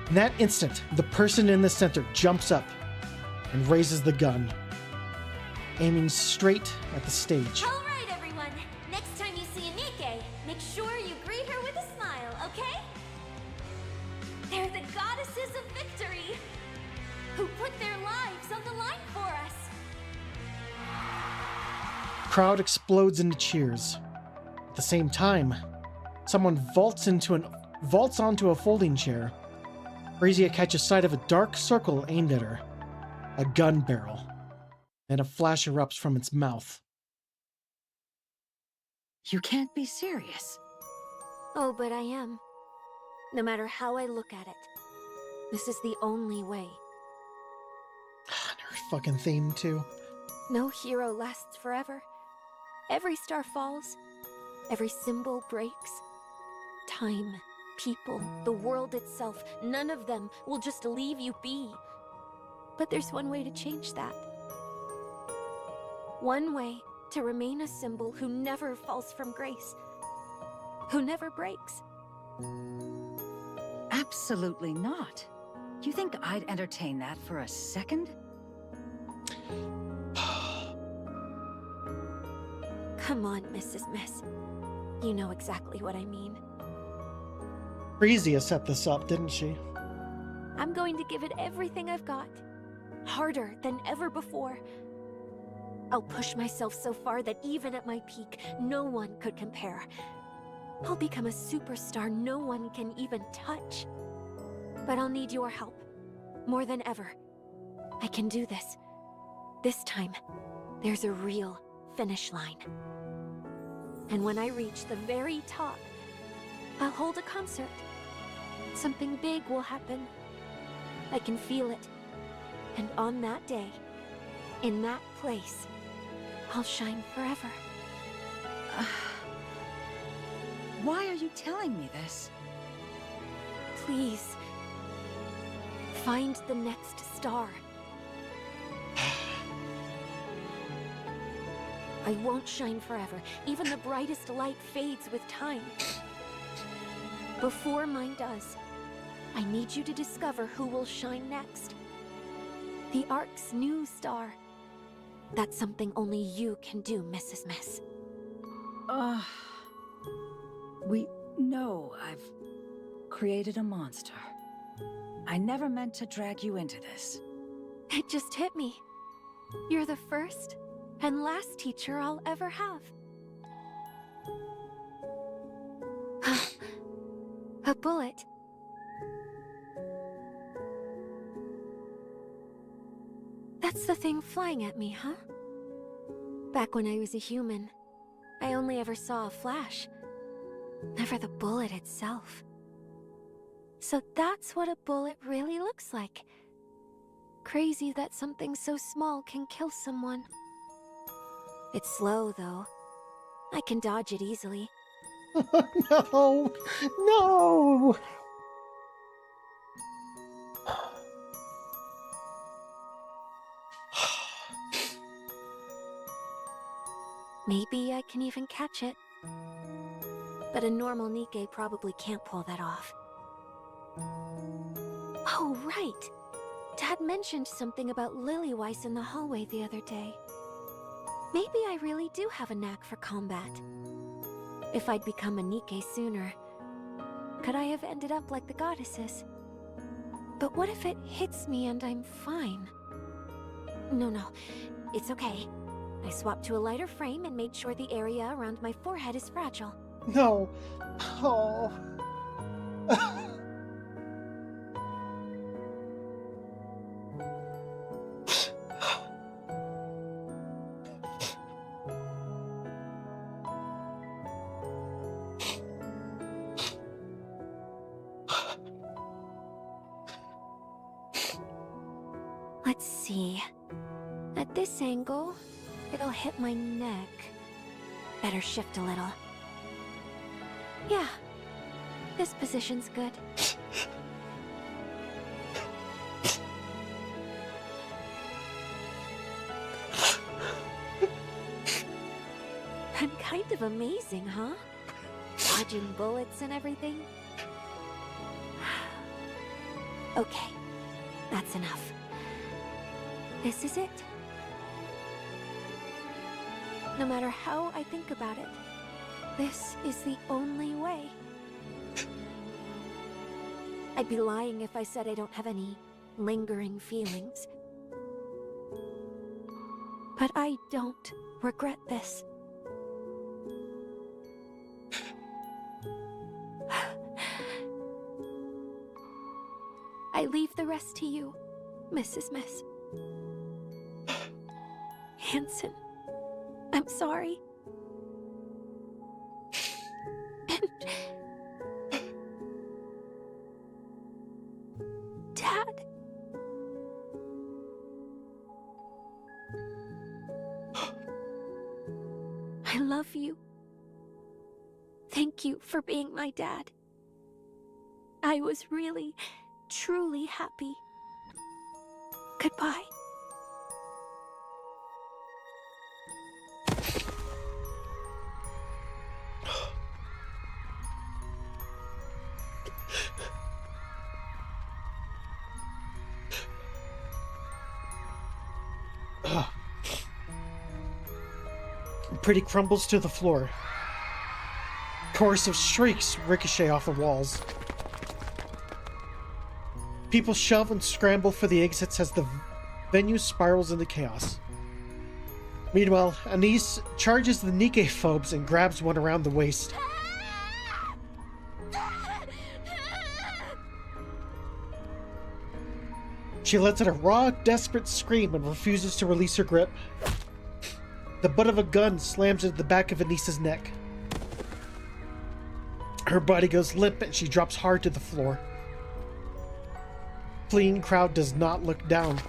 In that instant, the person in the center jumps up and raises the gun, aiming straight at the stage. All right, everyone. Next time you see a Nikke, make sure you greet her with a smile, okay? They're the goddesses of victory, who put their lives on the line for us. Crowd explodes into cheers. At the same time, someone vaults onto a folding chair. Frisia catches sight of a dark circle aimed at her. A gun barrel. Then a flash erupts from its mouth. You can't be serious. Oh, but I am. No matter how I look at it, this is the only way. Her fucking theme, too. No hero lasts forever. Every star falls. Every symbol breaks. Time, people, the world itself, none of them will just leave you be. But there's one way to change that. One way to remain a symbol who never falls from grace. Who never breaks. Absolutely not. You think I'd entertain that for a second? Come on, Mrs. Miss. You know exactly what I mean. Frisia set this up, didn't she? I'm going to give it everything I've got. Harder than ever before. I'll push myself so far that even at my peak, no one could compare. I'll become a superstar no one can even touch. But I'll need your help. More than ever. I can do this. This time, there's a real finish line. And when I reach the very top, I'll hold a concert. Something big will happen. I can feel it. And on that day, in that place, I'll shine forever. Why are you telling me this? Please, find the next star. I won't shine forever. Even the brightest light fades with time. Before mine does, I need you to discover who will shine next. The Ark's new star. That's something only you can do, Mrs. Miss. We know I've created a monster. I never meant to drag you into this. It just hit me. You're the first and last teacher I'll ever have. A bullet. That's the thing flying at me, huh? Back when I was a human, I only ever saw a flash. Never the bullet itself. So that's what a bullet really looks like. Crazy that something so small can kill someone. It's slow, though. I can dodge it easily. No! No! Maybe I can even catch it. But a normal Nikke probably can't pull that off. Oh, right! Dad mentioned something about Lillyweiss in the hallway the other day. Maybe I really do have a knack for combat. If I'd become a Nikke sooner, could I have ended up like the goddesses? But what if it hits me and I'm fine? No, it's okay. I swapped to a lighter frame and made sure the area around my forehead is fragile. No. Oh. Let's see. A this angle, it'll hit my neck. Better shift a little. Yeah, this position's good. I'm kind of amazing, huh? Dodging bullets and everything. Okay, that's enough. This is it. No matter how I think about it, this is the only way. I'd be lying if I said I don't have any lingering feelings. But I don't regret this. I leave the rest to you, Mrs. Miss. Hanson, I'm sorry. And... Dad. I love you. Thank you for being my dad. I was really, truly happy. Goodbye. Pretty crumbles to the floor. Chorus of shrieks ricochet off the walls. People shove and scramble for the exits as the venue spirals into chaos. Meanwhile, Anise charges the Nikke phobes and grabs one around the waist. She lets out a raw, desperate scream and refuses to release her grip. The butt of a gun slams into the back of Anise's neck. Her body goes limp and she drops hard to the floor. Fleeing crowd does not look down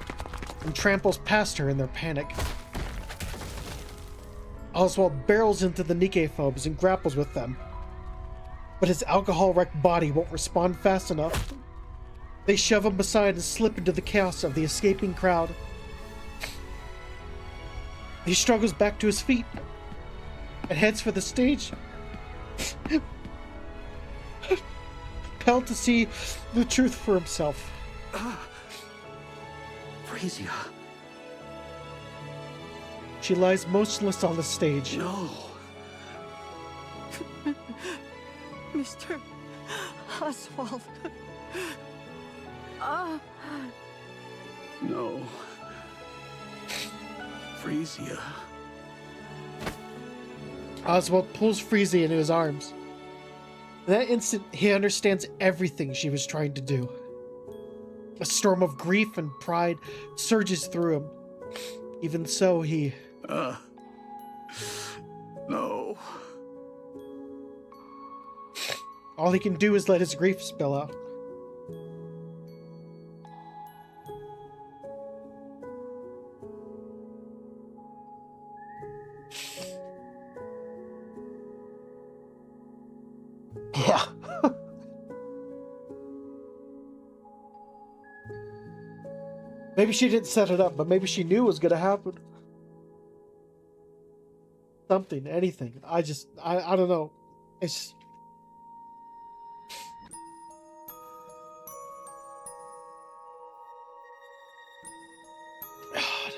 and tramples past her in their panic. Oswald barrels into the Nikke phobes and grapples with them. But his alcohol-wrecked body won't respond fast enough. They shove him aside and slip into the chaos of the escaping crowd. He struggles back to his feet and heads for the stage, compelled to see the truth for himself. Frisia. She lies motionless on the stage. No. Mr. Oswald. No. Frisia. Oswald pulls Frisia into his arms. In that instant, he understands everything she was trying to do. A storm of grief and pride surges through him. Even so, he... No. All he can do is let his grief spill out. Yeah. Maybe she didn't set it up, but maybe she knew it was going to happen. Something, anything. I don't know. It's just... God.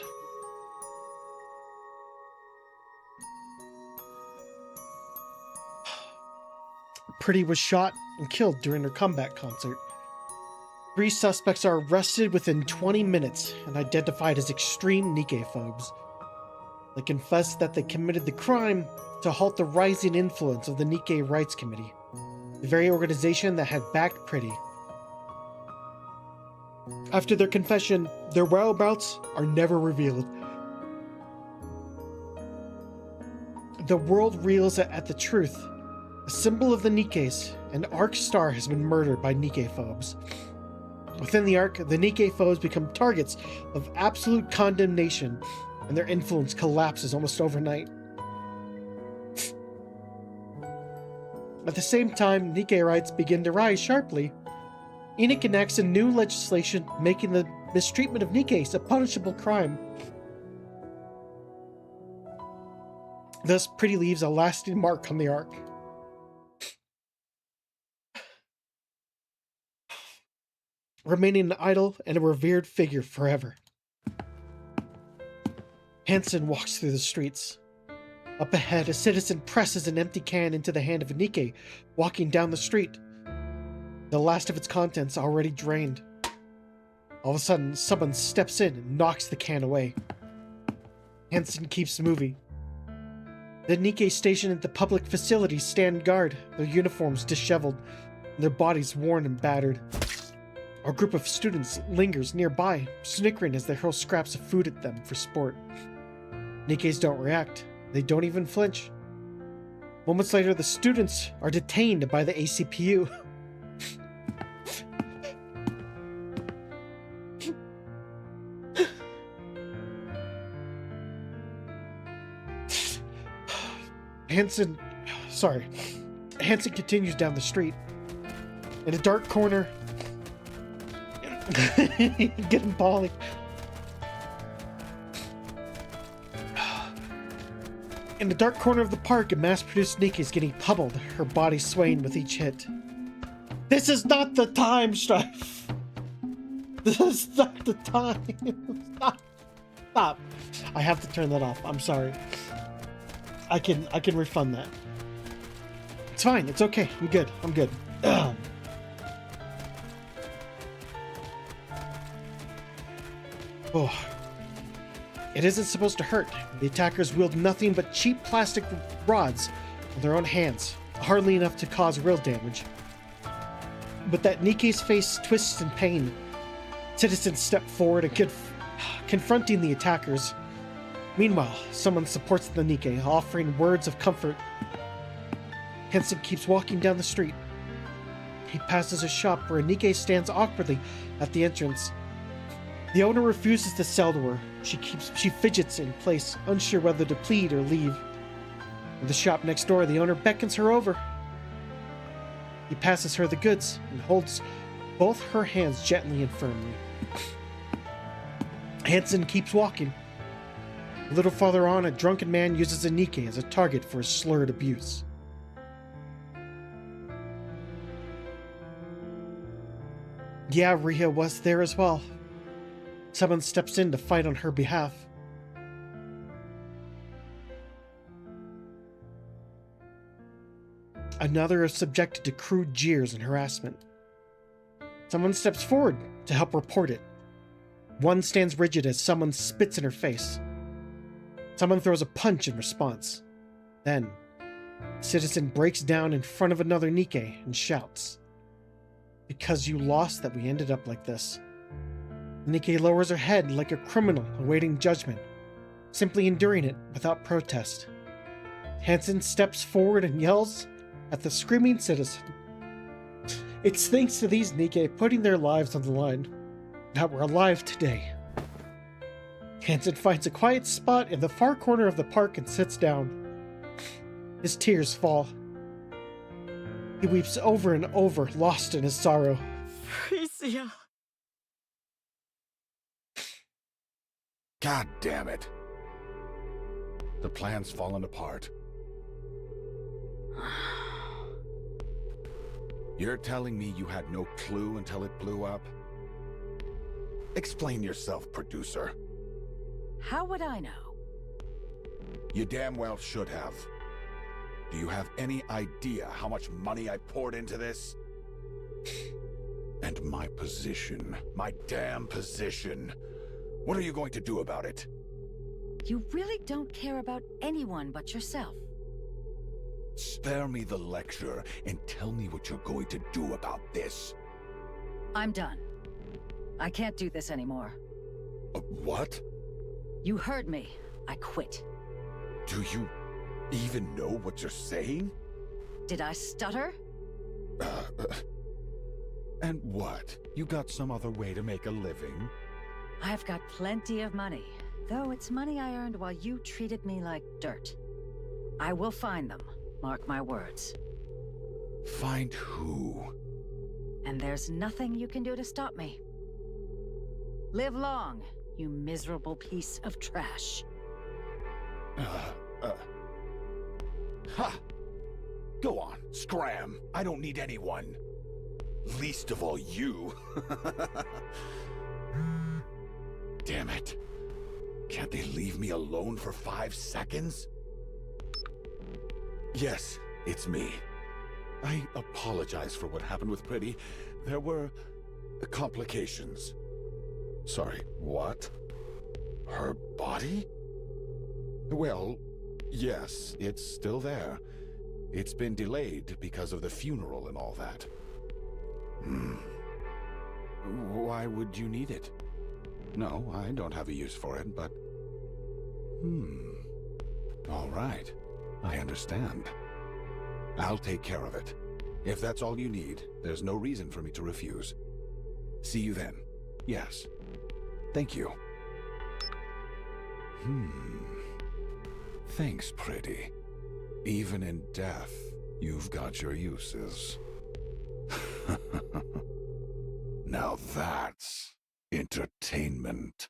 Pretty was shot and killed during her comeback concert. 3 suspects are arrested within 20 minutes and identified as extreme Nikke phobes. They confess that they committed the crime to halt the rising influence of the Nikke Rights Committee, the very organization that had backed Pretty. After their confession, their whereabouts are never revealed. The world reels at the truth. A symbol of the Nikkes, an arc star has been murdered by Nikke phobes. Within the arc, the Nikke foes become targets of absolute condemnation and their influence collapses almost overnight. At the same time, Nikke rights begin to rise sharply. Enix enacts a new legislation making the mistreatment of Nikkes a punishable crime. Thus, Pretty leaves a lasting mark on the arc. Remaining an idol and a revered figure forever. Hansen walks through the streets. Up ahead, a citizen presses an empty can into the hand of a Nikke walking down the street. The last of its contents already drained. All of a sudden, someone steps in and knocks the can away. Hansen keeps moving. The Nikke stationed at the public facilities stand guard, their uniforms disheveled, and their bodies worn and battered. A group of students lingers nearby, snickering as they hurl scraps of food at them for sport. Nikkes don't react. They don't even flinch. Moments later, the students are detained by the ACPU. Hansen continues down the street. In a dark corner, getting Polly. In the dark corner of the park, a mass-produced Nikke is getting pummeled, her body swaying with each hit. This is not the time, Strife! This is not the time! Stop! I have to turn that off. I'm sorry. I can refund that. It's fine. It's okay. I'm good. Oh. It isn't supposed to hurt. The attackers wield nothing but cheap plastic rods in their own hands, hardly enough to cause real damage. But that Nikke's face twists in pain. Citizens step forward and confronting the attackers. Meanwhile, someone supports the Nikke, offering words of comfort. Hansen keeps walking down the street. He passes a shop where a Nikke stands awkwardly at the entrance. The owner refuses to sell to her. She fidgets in place, unsure whether to plead or leave. In the shop next door, the owner beckons her over. He passes her the goods and holds both her hands gently and firmly. Hansen keeps walking. A little farther on, a drunken man uses a Nikke as a target for his slurred abuse. Yeah, Rhea was there as well. Someone steps in to fight on her behalf. Another is subjected to crude jeers and harassment. Someone steps forward to help report it. One stands rigid as someone spits in her face. Someone throws a punch in response. Then, a citizen breaks down in front of another Nikke and shouts, "Because you lost that we ended up like this." Nikke lowers her head like a criminal awaiting judgment, simply enduring it without protest. Hansen steps forward and yells at the screaming citizen. It's thanks to these Nikke putting their lives on the line that we're alive today. Hansen finds a quiet spot in the far corner of the park and sits down. His tears fall. He weeps over and over, lost in his sorrow. Frisia. God damn it. The plan's fallen apart. You're telling me you had no clue until it blew up? Explain yourself, producer. How would I know? You damn well should have. Do you have any idea how much money I poured into this? And my position, my damn position. What are you going to do about it? You really don't care about anyone but yourself. Spare me the lecture and tell me what you're going to do about this. I'm done. I can't do this anymore. What? You heard me. I quit. Do you even know what you're saying? Did I stutter? And what? You got some other way to make a living? I've got plenty of money. Though it's money I earned while you treated me like dirt. I will find them, mark my words. Find who? And there's nothing you can do to stop me. Live long, you miserable piece of trash. Ha! Go on, scram. I don't need anyone. Least of all you. Damn it. Can't they leave me alone for 5 seconds? Yes, it's me. I apologize for what happened with Pretty. There were complications. Sorry, what? Her body? Well, yes, it's still there. It's been delayed because of the funeral and all that. Why would you need it? No, I don't have a use for it, but... All right. I understand. I'll take care of it. If that's all you need, there's no reason for me to refuse. See you then. Yes. Thank you. Thanks, Pretty. Even in death, you've got your uses. Now that's entertainment.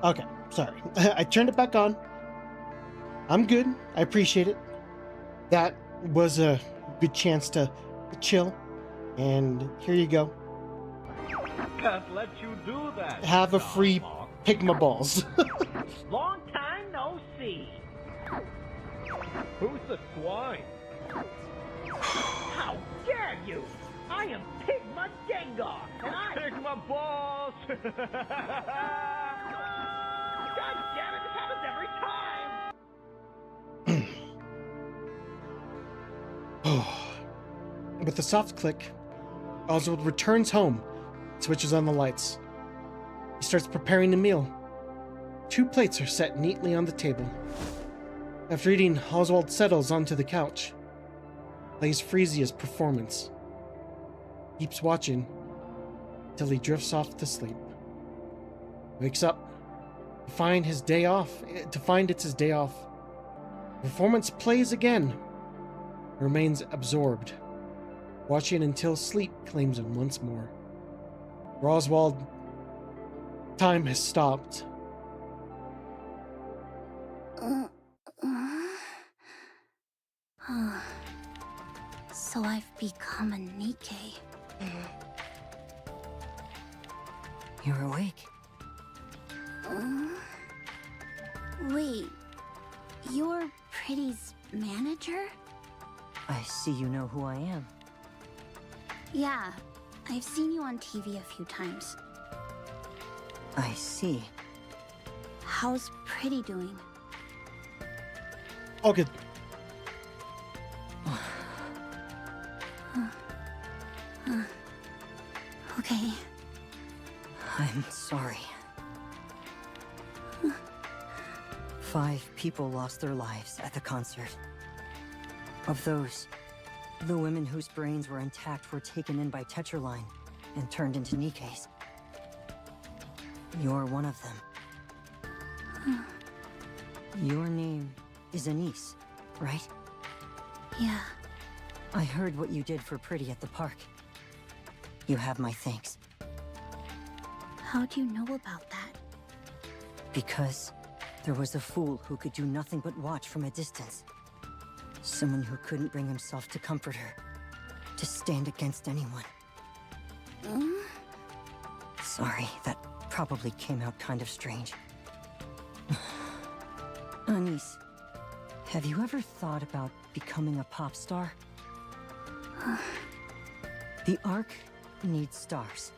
Okay, sorry. I turned it back on. I'm good. I appreciate it. That was a good chance to chill. And here you go. Can't let you do that. Have a free Pigma balls. Long time no see. Who's the swine? How dare you! I am Pigma Gengar, and I... Pigma balls! God damn it, this happens every time! With a soft click, Oswald returns home, switches on the lights. He starts preparing the meal. 2 plates are set neatly on the table. After eating, Oswald settles onto the couch, plays Freezia's performance, keeps watching till he drifts off to sleep. Wakes up to find it's his day off. The performance plays again. Remains absorbed, watching until sleep claims him once more. For Oswald, time has stopped. So I've become a Nikke. You're awake. Wait, you're Pretty's manager? I see you know who I am. Yeah, I've seen you on TV a few times. I see. How's Pretty doing? All good. Okay. I'm sorry. 5 people lost their lives at the concert. Of those, the women whose brains were intact were taken in by Tetraline and turned into Nikkes. You're one of them. Your name is Anise, right? Yeah. I heard what you did for Pretty at the park. You have my thanks. How do you know about that? Because there was a fool who could do nothing but watch from a distance. Someone who couldn't bring himself to comfort her, to stand against anyone. Sorry, that probably came out kind of strange. Anise, have you ever thought about becoming a pop star? The Ark needs stars.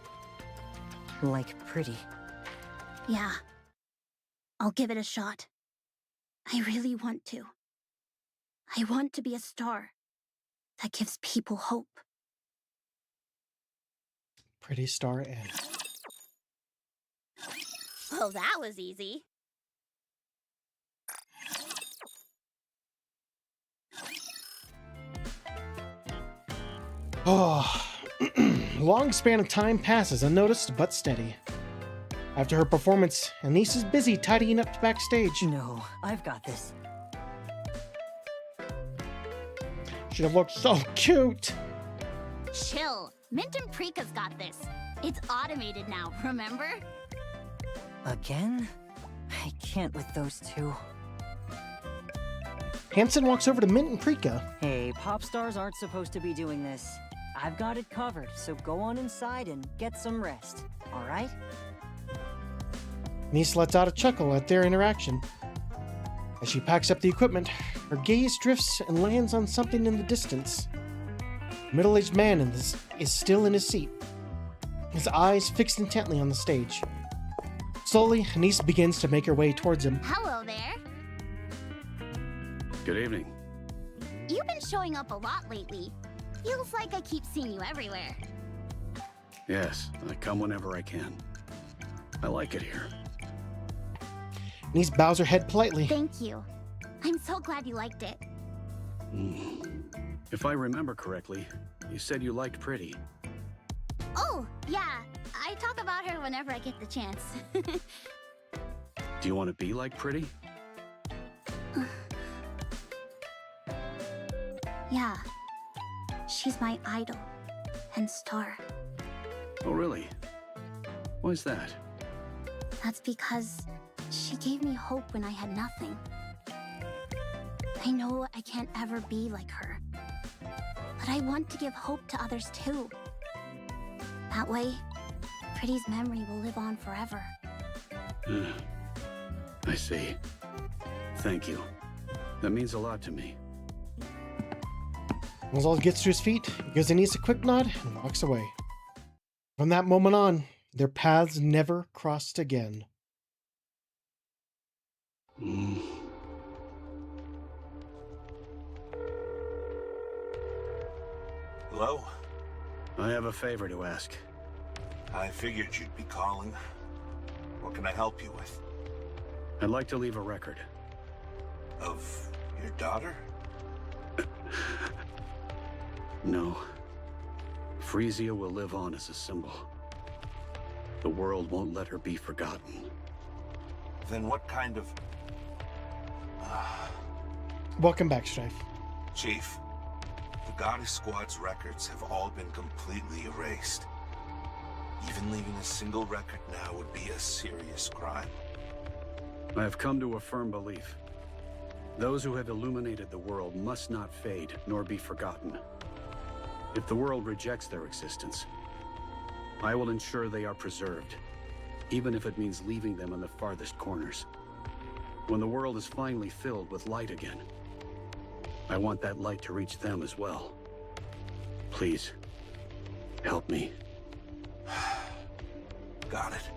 Like Pretty. Yeah. I'll give it a shot. I really want to. I want to be a star that gives people hope. Pretty Star N. Oh, that was easy. Oh, long span of time passes unnoticed but steady. After her performance, Anise is busy tidying up backstage. No, I've got this. Should have looked so cute. Chill. Mint and Prika's got this. It's automated now, remember? Again? I can't with those two. Hansen walks over to Mint and Prika. Hey, pop stars aren't supposed to be doing this. I've got it covered, so go on inside and get some rest, alright? Anise lets out a chuckle at their interaction. As she packs up the equipment, her gaze drifts and lands on something in the distance. A middle-aged man is still in his seat, his eyes fixed intently on the stage. Slowly, Anise begins to make her way towards him. Hello there. Good evening. You've been showing up a lot lately. Feels like I keep seeing you everywhere. Yes, I come whenever I can. I like it here. Anise bows her head politely. Thank you. I'm so glad you liked it. If I remember correctly, you said you liked Pretty. Oh, yeah. I talk about her whenever I get the chance. Do you want to be like Pretty? Yeah. She's my idol and star. Oh, really? Why's that? That's because she gave me hope when I had nothing. I know I can't ever be like her, but I want to give hope to others too. That way, Pretty's memory will live on forever. I see. Thank you. That means a lot to me. Oswald gets to his feet, gives Anise a quick nod, and walks away. From that moment on, their paths never crossed again. Hello? I have a favor to ask. I figured you'd be calling. What can I help you with? I'd like to leave a record. Of your daughter? No. Frisia will live on as a symbol. The world won't let her be forgotten. Then what kind of... Welcome back, Strife. Chief, the Goddess Squad's records have all been completely erased. Even leaving a single record now would be a serious crime. I have come to a firm belief. Those who have illuminated the world must not fade nor be forgotten. If the world rejects their existence, I will ensure they are preserved, even if it means leaving them in the farthest corners. When the world is finally filled with light again, I want that light to reach them as well. Please, help me. Got it.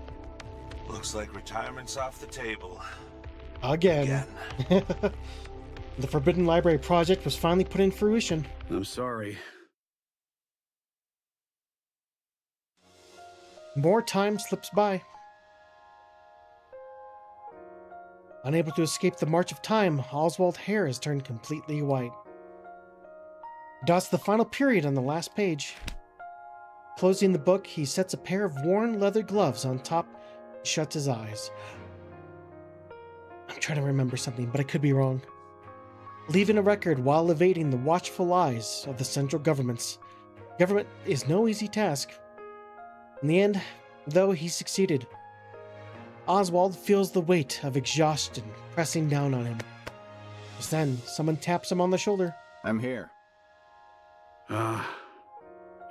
Looks like retirement's off the table. Again. The Forbidden Library project was finally put in fruition. I'm sorry. More time slips by. Unable to escape the march of time, Oswald's hair has turned completely white. He dots the final period on the last page. Closing the book, he sets a pair of worn leather gloves on top and shuts his eyes. I'm trying to remember something, but I could be wrong. Leaving a record while evading the watchful eyes of the central governments. Government is no easy task. In the end, though, he succeeded. Oswald feels the weight of exhaustion pressing down on him. Just then, someone taps him on the shoulder. I'm here.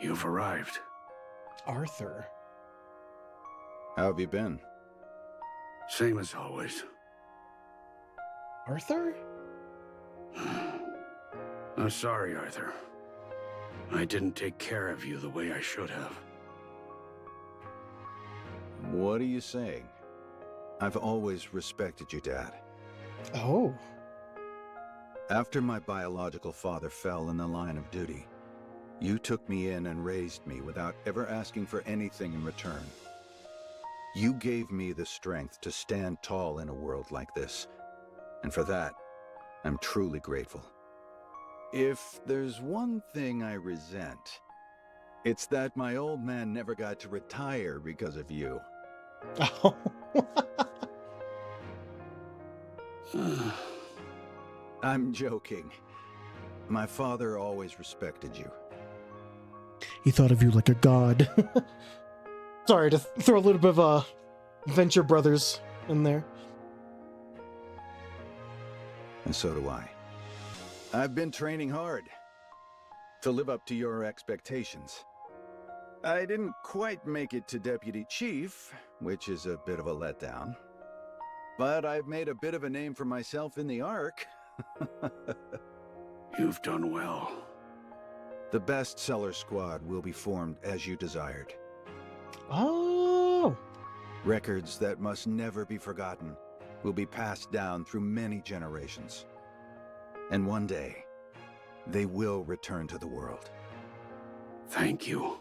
You've arrived. Arthur. How have you been? Same as always. Arthur? I'm sorry, Arthur. I didn't take care of you the way I should have. What are you saying? I've always respected your dad. Oh. After my biological father fell in the line of duty, You took me in and raised me without ever asking for anything in return. You gave me the strength to stand tall in a world like this, and for that, I'm truly grateful. If there's one thing I resent, it's that my old man never got to retire because of you. Oh. I'm joking. My father always respected you. He thought of you like a god. Sorry to throw a little bit of Venture Brothers in there. And so do I. I've been training hard to live up to your expectations. I didn't quite make it to Deputy Chief, which is a bit of a letdown. But I've made a bit of a name for myself in the Ark. You've done well. The bestseller squad will be formed as you desired. Oh! Records that must never be forgotten will be passed down through many generations. And one day, they will return to the world. Thank you.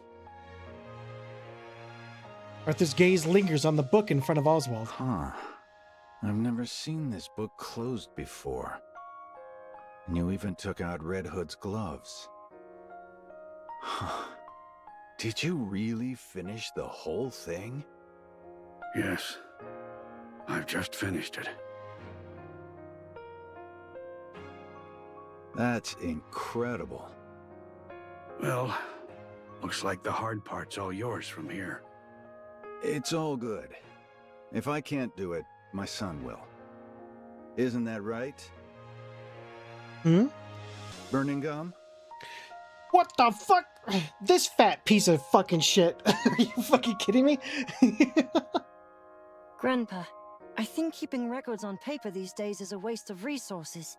Arthur's gaze lingers on the book in front of Oswald. Huh. I've never seen this book closed before. And you even took out Red Hood's gloves. Huh. Did you really finish the whole thing? Yes. I've just finished it. That's incredible. Well, looks like the hard part's all yours from here. It's all good. If I can't do it, my son will. Isn't that right? Hmm? Burning gum? What the fuck? This fat piece of fucking shit. Are you fucking kidding me? Grandpa, I think keeping records on paper these days is a waste of resources.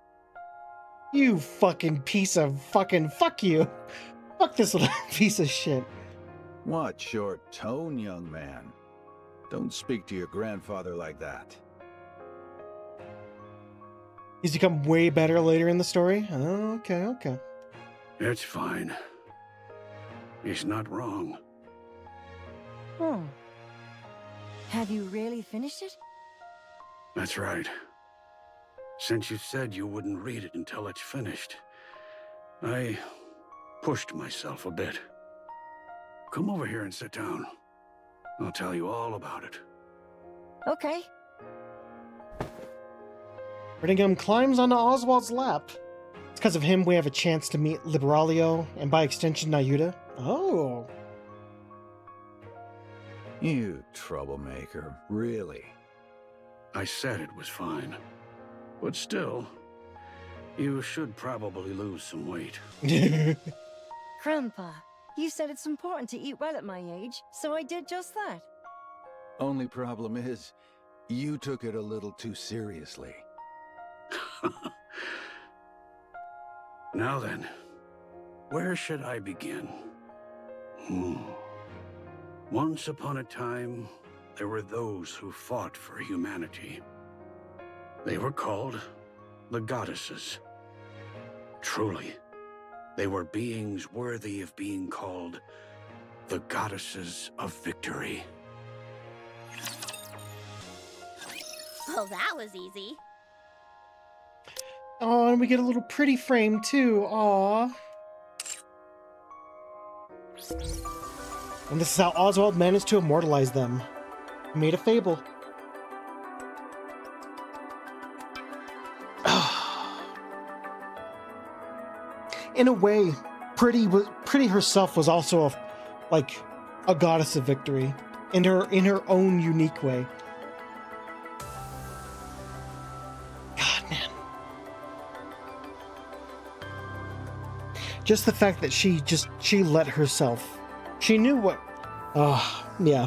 You fucking piece of fucking fuck you. Fuck this little piece of shit. Watch your tone, young man. Don't speak to your grandfather like that. He's become way better later in the story? Oh, okay. It's fine. He's not wrong. Oh. Have you really finished it? That's right. Since you said you wouldn't read it until it's finished, I pushed myself a bit. Come over here and sit down. I'll tell you all about it. Okay. Brittingham climbs onto Oswald's lap. It's because of him we have a chance to meet Liberalio, and by extension, Nayuta. Oh. You troublemaker, really? I said it was fine. But still, you should probably lose some weight. Grandpa, you said it's important to eat well at my age, so I did just that. Only problem is, you took it a little too seriously. Now then, where should I begin? Once upon a time, there were those who fought for humanity. They were called the goddesses. Truly, they were beings worthy of being called the goddesses of victory. Well, that was easy. Oh, and we get a little pretty frame too. Aw. And this is how Oswald managed to immortalize them. He made a fable. In a way, Pretty herself was also a goddess of victory in her own unique way. God, man. Just the fact that she let herself. She knew what. Oh, yeah.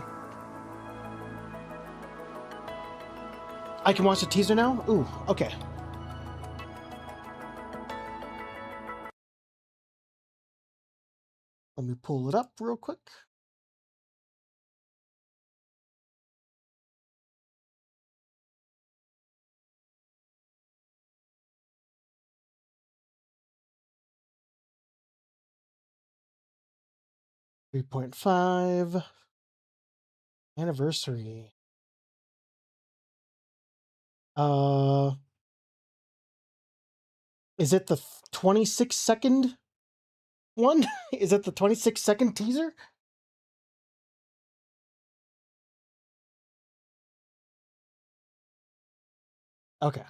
I can watch the teaser now? Ooh, okay. Let me pull it up real quick. 3.5 anniversary. Is it the 26-second one? Is it the 26-second teaser? Okay.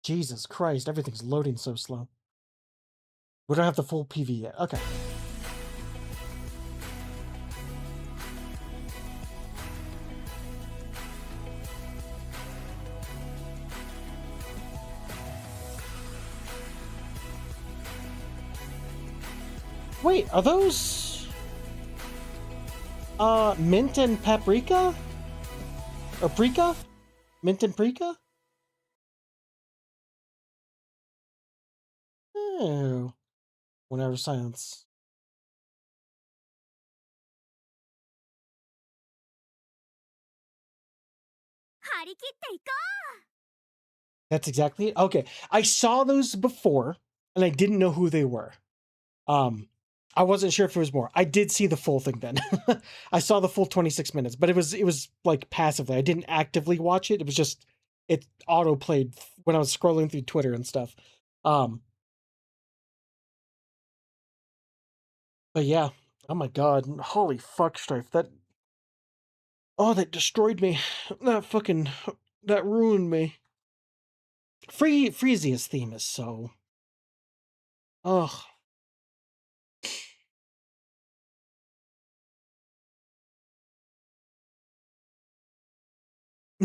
Jesus Christ, everything's loading so slow. We don't have the full PV yet. Okay. Wait, are those mint and paprika? Or paprika? Mint and paprika? Oh. Whenever science. That's exactly it. Okay. I saw those before and I didn't know who they were. I wasn't sure if it was more. I did see the full thing then. I saw the full 26 minutes, but it was like passively. I didn't actively watch it. It was just it auto played when I was scrolling through Twitter and stuff. But yeah. Oh my god. Holy fuck, Strife. That destroyed me. That ruined me. Freezia's theme is so... Ugh.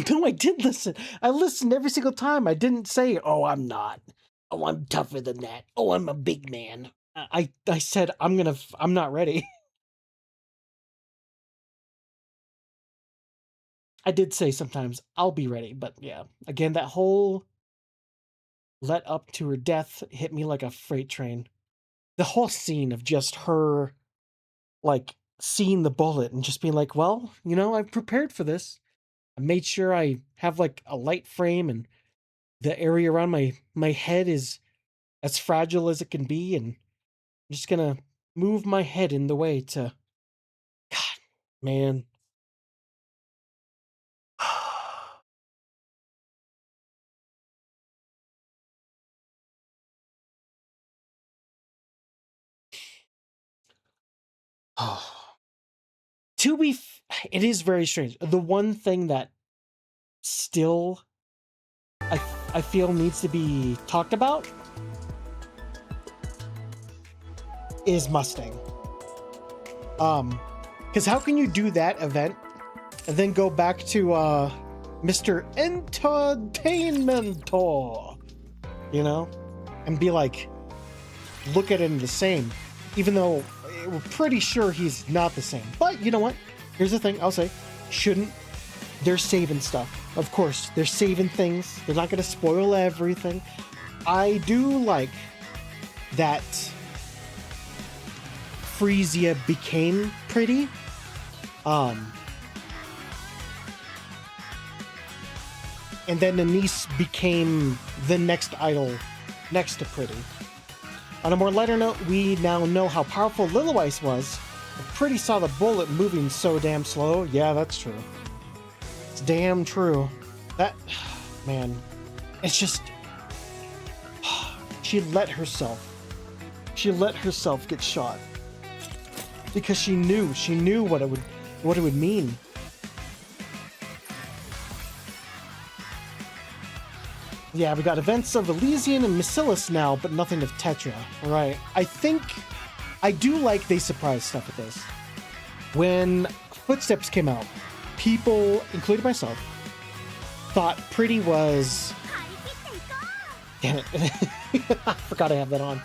No, I did listen. I listened every single time. I didn't say, oh, I'm not. Oh, I'm tougher than that. Oh, I'm a big man. I said, I'm not ready. I did say sometimes I'll be ready, but yeah. Again, that whole let up to her death hit me like a freight train. The whole scene of just her, like, seeing the bullet and just being like, well, you know, I've prepared for this. I made sure I have, like, a light frame and the area around my head is as fragile as it can be, and I'm just gonna move my head in the way to... God, man. It is very strange. The one thing that still I feel needs to be talked about is Mustang. Because how can you do that event and then go back to Mr. Entertainmentor, you know, and be like, look at him the same, even though we're pretty sure he's not the same. But you know what? Here's the thing I'll say. They're saving stuff. Of course, they're saving things. They're not going to spoil everything. I do like that Frisia became pretty. And then Anise became the next idol next to Pretty. On a more lighter note, we now know how powerful Lilyweiss was. Pretty saw the bullet moving so damn slow. Yeah, that's true. It's damn true. That... Man. It's just... She let herself get shot. Because she knew what it would mean. Yeah, we got events of Elysian and Miscellus now, but nothing of Tetra. Right. I do like they surprise stuff with this. When Footsteps came out, people, including myself, thought Pretty was... Damn it. I forgot I have that on.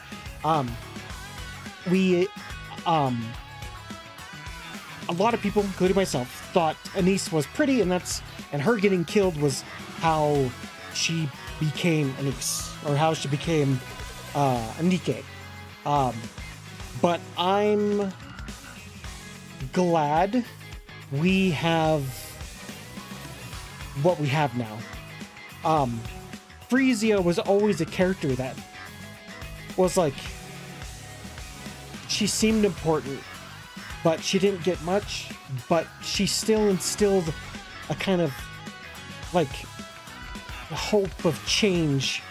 A lot of people, including myself, thought Anise was Pretty, and her getting killed was how she became Anise, or how she became Nikke. But I'm glad we have what we have now. Frisia was always a character that was like, she seemed important, but she didn't get much, but she still instilled a kind of like a hope of change.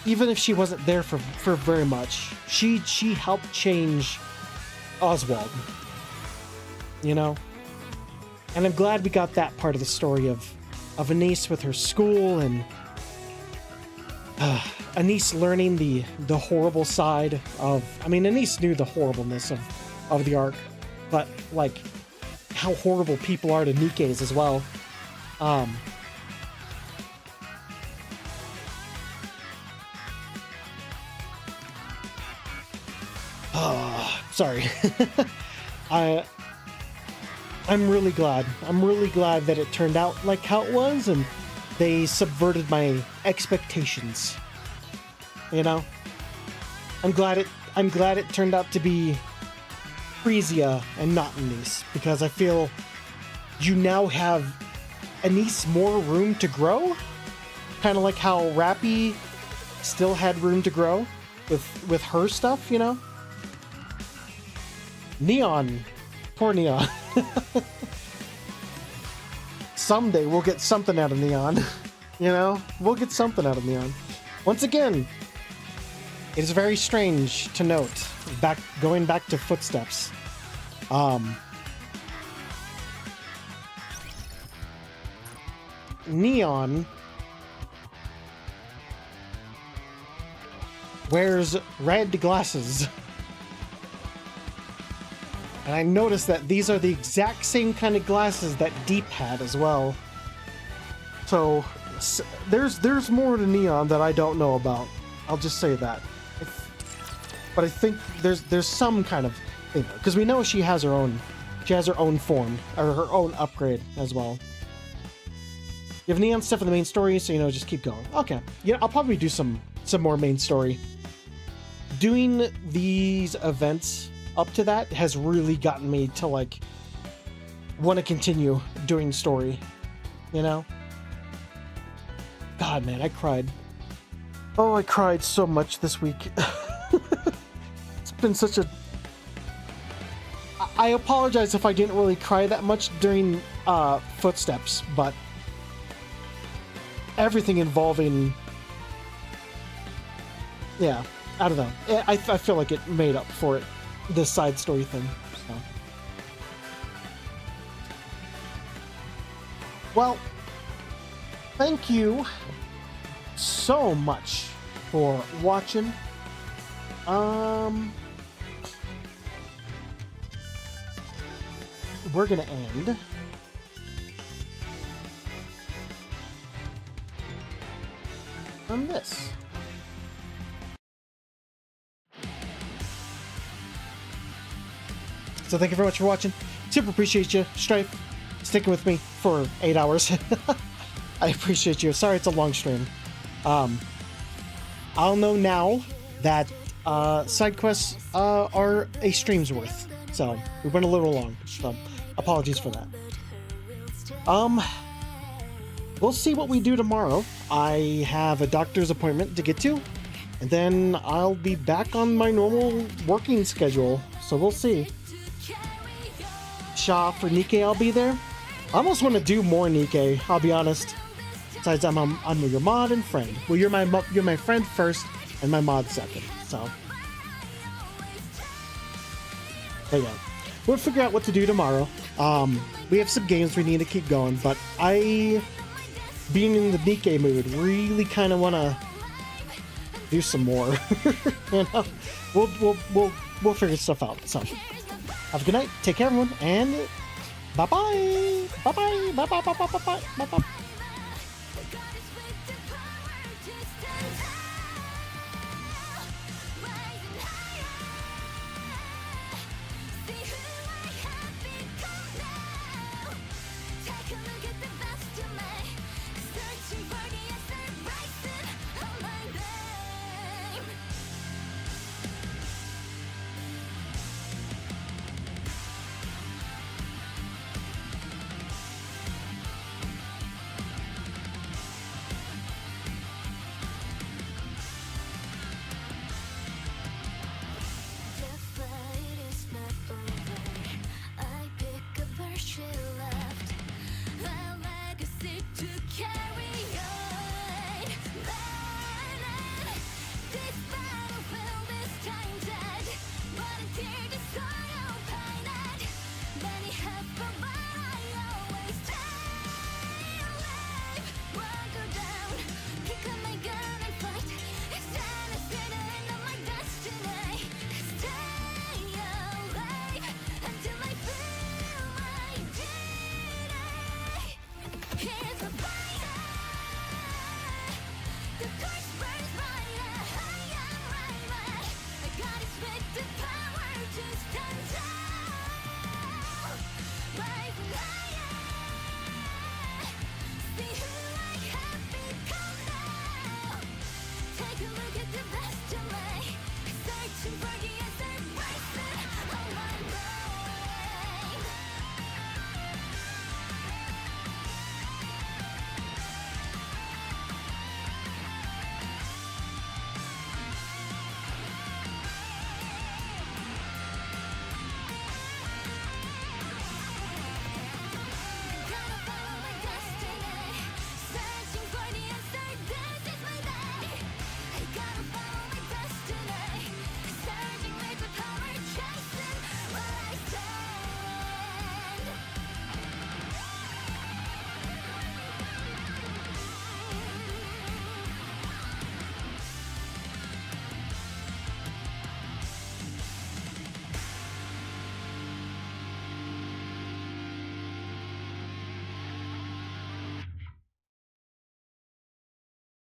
Even if she wasn't there for very much, she helped change Oswald, you know? And I'm glad we got that part of the story of Anise with her school, and Anise learning the horrible side of, I mean, Anise knew the horribleness of the arc, but like how horrible people are to Nikkes as well. Sorry. I'm really glad. I'm really glad that it turned out like how it was, and they subverted my expectations. You know? I'm glad it turned out to be Frisia and not Anise, because I feel you now have Anise more room to grow. Kind of like how Rappy still had room to grow with her stuff, you know? Neon. Poor Neon. Someday we'll get something out of Neon. You know? We'll get something out of Neon. Once again, it is very strange to note, going back to Footsteps. Neon wears red glasses. And I noticed that these are the exact same kind of glasses that Deep had as well. So there's more to Neon that I don't know about. I'll just say that. But I think there's some kind of thing, because we know she has her own form, or her own upgrade as well. You have Neon stuff in the main story, so you know, just keep going. Okay, yeah, I'll probably do some more main story. Doing these events up to that has really gotten me to like want to continue doing story, you know? God, man, I cried. Oh, I cried so much this week. It's been such a... I apologize if I didn't really cry that much during Footsteps, but everything involving... Yeah, I don't know. I feel like it made up for it. This side story thing. So. Well, thank you so much for watching. We're gonna end on this. So thank you very much for watching. Super appreciate you, Strife, sticking with me for 8 hours. I appreciate you. Sorry it's a long stream. I'll know now that side quests are a stream's worth. So we went a little long. So apologies for that. We'll see what we do tomorrow. I have a doctor's appointment to get to, and then I'll be back on my normal working schedule. So we'll see. Shaw for Nikke, I'll be there. I almost want to do more Nikke, I'll be honest. Besides, I'm your mod and friend. Well, you're my friend first, and my mod second. So there you go. We'll figure out what to do tomorrow. We have some games we need to keep going, but I, being in the Nikke mood, really kind of want to do some more. You know? We'll figure stuff out. So. Have a good night. Take care, everyone, and bye-bye. Bye-bye. Bye-bye. Bye-bye. Bye-bye.